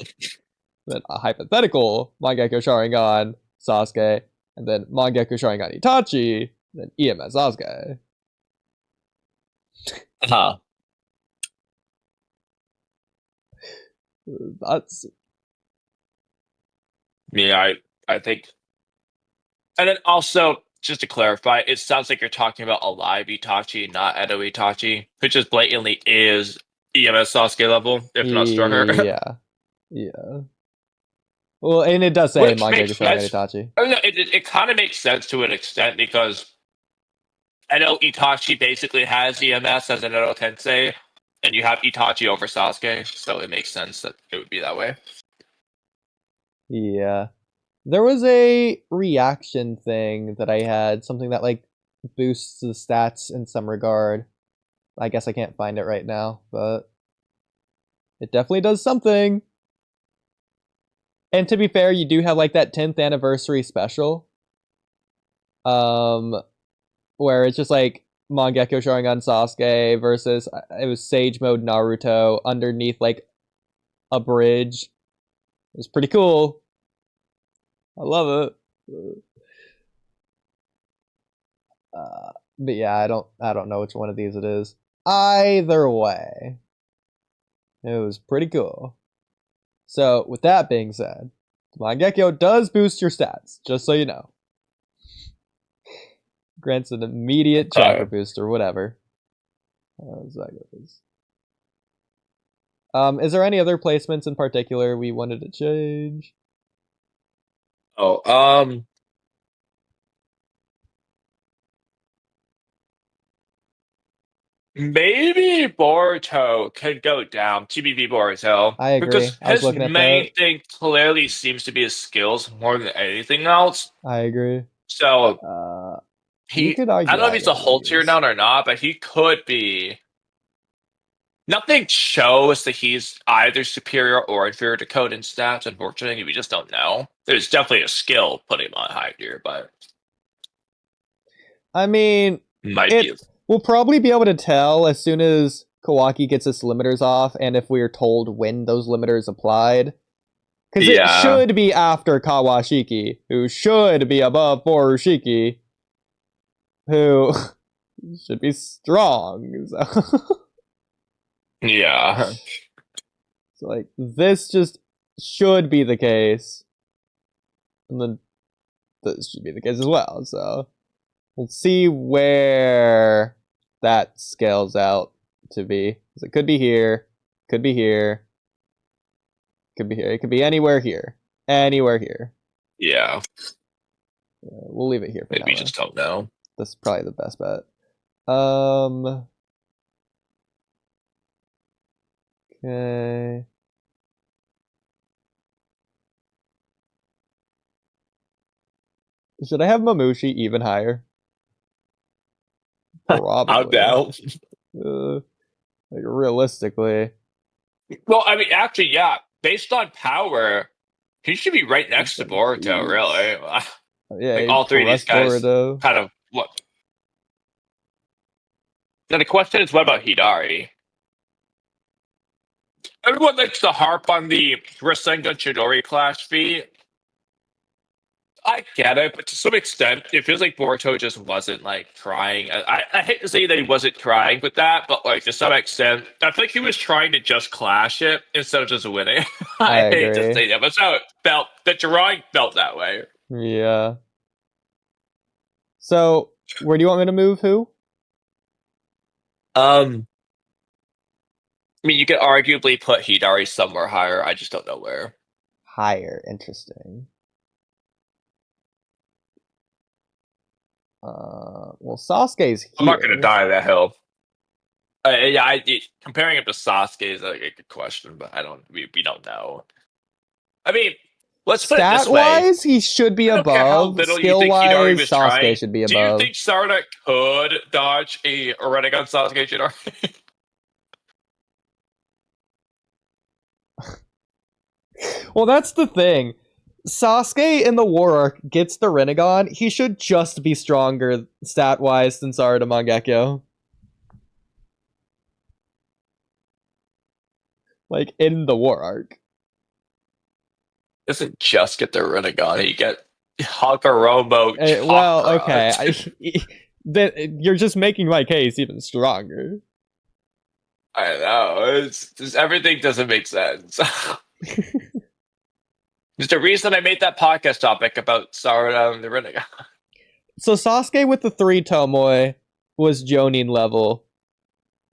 then a hypothetical Mangekyo Sharingan, Sasuke, and then Mangekyo Sharingan Itachi, then EMS Sasuke. That's... Yeah, I think... And then also, just to clarify, it sounds like you're talking about alive Itachi, not Edo Itachi, who just blatantly is EMS Sasuke level, if not stronger. Yeah. Yeah. Well, and it does say Mangekyo Sharingan Itachi. I mean, it kind of makes sense to an extent because Edo Itachi basically has EMS as an Edo Tensei, and you have Itachi over Sasuke, so it makes sense that it would be that way. Yeah. There was a reaction thing that I had, something that boosts the stats in some regard. I guess I can't find it right now, but it definitely does something. And to be fair, you do have that 10th anniversary special. Where it's just Mangekyo Sharingan Sasuke versus, it was Sage Mode Naruto underneath a bridge. It was pretty cool. I love it. But yeah, I don't know which one of these it is. Either way, it was pretty cool. So with that being said, Mangekyo does boost your stats, just so you know. Grants an immediate chakra boost or whatever. Is there any other placements in particular we wanted to change? Maybe Boruto could go down. TBV Boruto. I agree. Because I was his looking at main that. thing clearly seems to be his skills more than anything else. I agree. So you could argue I don't know if he's a whole tier down or not, but he could be. Nothing shows that he's either superior or inferior to Code in stats. Unfortunately, we just don't know. There's definitely a skill putting him on high tier, but I mean, we'll probably be able to tell as soon as Kawaki gets his limiters off, and if we are told when those limiters applied. Because it should be after Kawashiki, who should be above Borushiki, who should be strong. So. Yeah. So, like, this just should be the case. And then this should be the case as well. So, we'll see where that scales out to be. So it could be here. Could be here. Could be here. It could be anywhere here. Anywhere here. Yeah. We'll leave it here for now. We just don't know. That's probably the best bet. Okay. Should I have Mamushi even higher? Probably. I'm down. Like, realistically. Well, I mean, actually, yeah. Based on power, he should be right next to Boruto, really. Yeah, like all three of these guys Boruto. kind of what? Now the question is, what about Hidari? Everyone likes to harp on the Rasengan Chidori clash feat. I get it, but to some extent, it feels like Boruto just wasn't like trying. I hate to say that he wasn't trying with that, but like to some extent, I think he was trying to just clash it instead of just winning. I hate to say that, but so it felt. The drawing felt that way. Yeah. So, where do you want me to move? Who? I mean, you could arguably put Hidari somewhere higher. I just don't know where. Higher, interesting. Well, Sasuke's here. I'm not going to die that hill. Yeah, comparing him to Sasuke is a good question, but we don't know. I mean, let's put it this way. Stat-wise, he should be above. Skill-wise, Sasuke should be above. Do you think Sarada could dodge a Rinnegan Sasuke Chidori? Well, that's the thing. Sasuke in the War Arc gets the Rinnegan. He should just be stronger stat-wise than Sarada Mangekyo. Like, in the War Arc. Doesn't just get the Rinnegan, he get Hakaromo. Well, okay. You're just making my case even stronger. I know. It's just, everything doesn't make sense. There's the reason I made that podcast topic about Sarada and the Rinnegan. So Sasuke with the 3 Tomoe was Jonin level.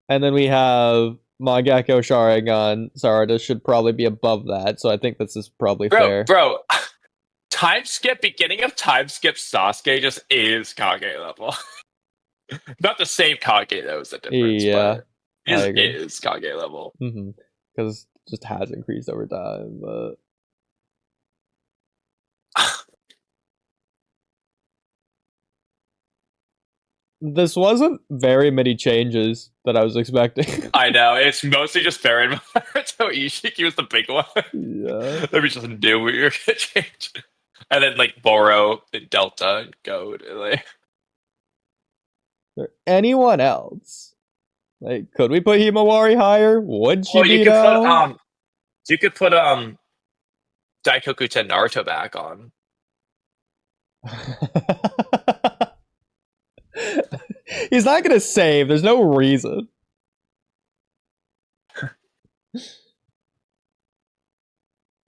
And then we have Mangekyo Sharingan. Sarada should probably be above that, so I think this is probably fair. Bro, beginning of time skip Sasuke just is Kage level. Not the same Kage, that was the difference. Yeah. But it is Kage level. Because it just has increased over time, but... This wasn't very many changes that I was expecting. I know, it's mostly just Baron Naruto Ishiki was the big one. Yeah. That we just knew we were gonna change. And then like Boro and Delta and Goad. Like... Is there anyone else? Like, could we put Himawari higher? Would she be down? You could put Daikoku 10 Naruto back on. He's not gonna save. There's no reason.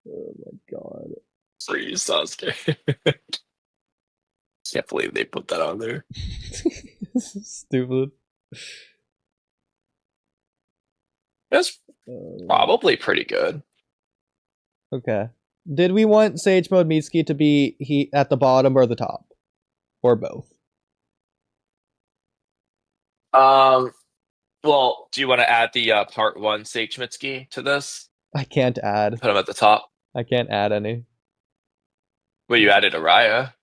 Oh my god. Sasuke. Can't believe they put that on there. Stupid. That's probably pretty good. Okay. Did we want Sage Mode Mitsuki to be at the bottom or the top? Or both? Well, do you want to add the part 1 Sage Mitsuki to this? I can't add. Put him at the top. I can't add any. Well, you added Araya.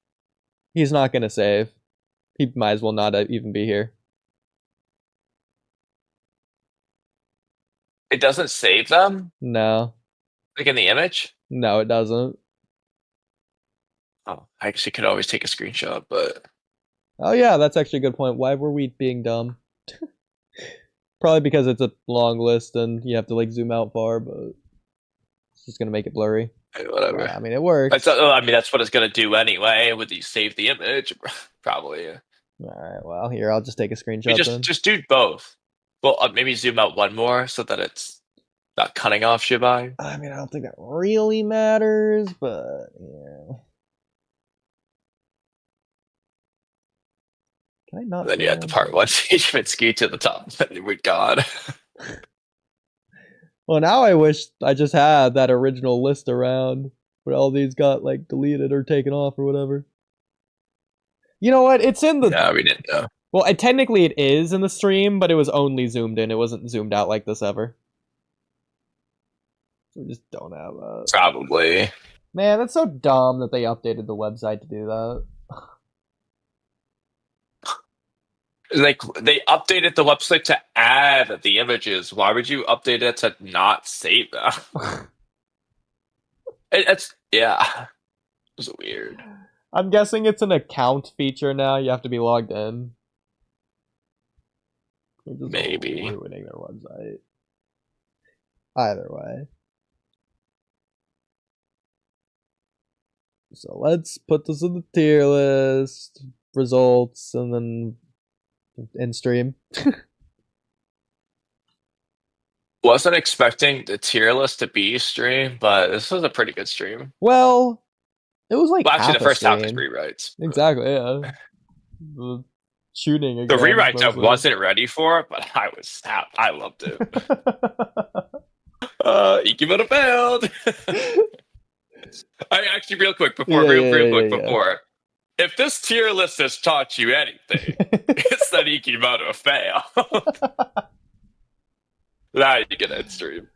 He's not gonna save. He might as well not even be here. It doesn't save them? No. Like in the image? No, it doesn't. Oh, I actually could always take a screenshot, but... Oh yeah, that's actually a good point. Why were we being dumb? Probably because it's a long list and you have to like zoom out far, but it's just gonna make it blurry. Whatever. Yeah, I mean, it works. That's what it's gonna do anyway. Would you save the image? Probably. Yeah. All right. Well, here I'll just take a screenshot. Just do both. Well, maybe zoom out one more so that it's not cutting off Shibai. I mean, I don't think that really matters, but yeah. Can I not? Then you had the part 1 Sage Mitsuki to the top. We're gone. Well, now I wish I just had that original list around where all these got like deleted or taken off or whatever. You know what? It's in the. No, we didn't know. Well, technically it is in the stream, but it was only zoomed in. It wasn't zoomed out like this ever. We just don't have that. Probably. Man, that's so dumb that they updated the website to do that. Like, they updated the website to add the images. Why would you update it to not save them? Yeah. It was weird. I'm guessing it's an account feature now. You have to be logged in. Maybe. Ruining their website. Either way. So let's put this in the tier list. Results, and then in stream. Wasn't expecting the tier list to be stream, but this was a pretty good stream. Well, it was like actually, the first half was rewrites. Exactly, yeah. The shooting again. The rewrites I wasn't ready for, but I loved it. Ikimoto failed. Actually, real quick before. If this tier list has taught you anything, it's that Ikimoto failed. Now you can end stream.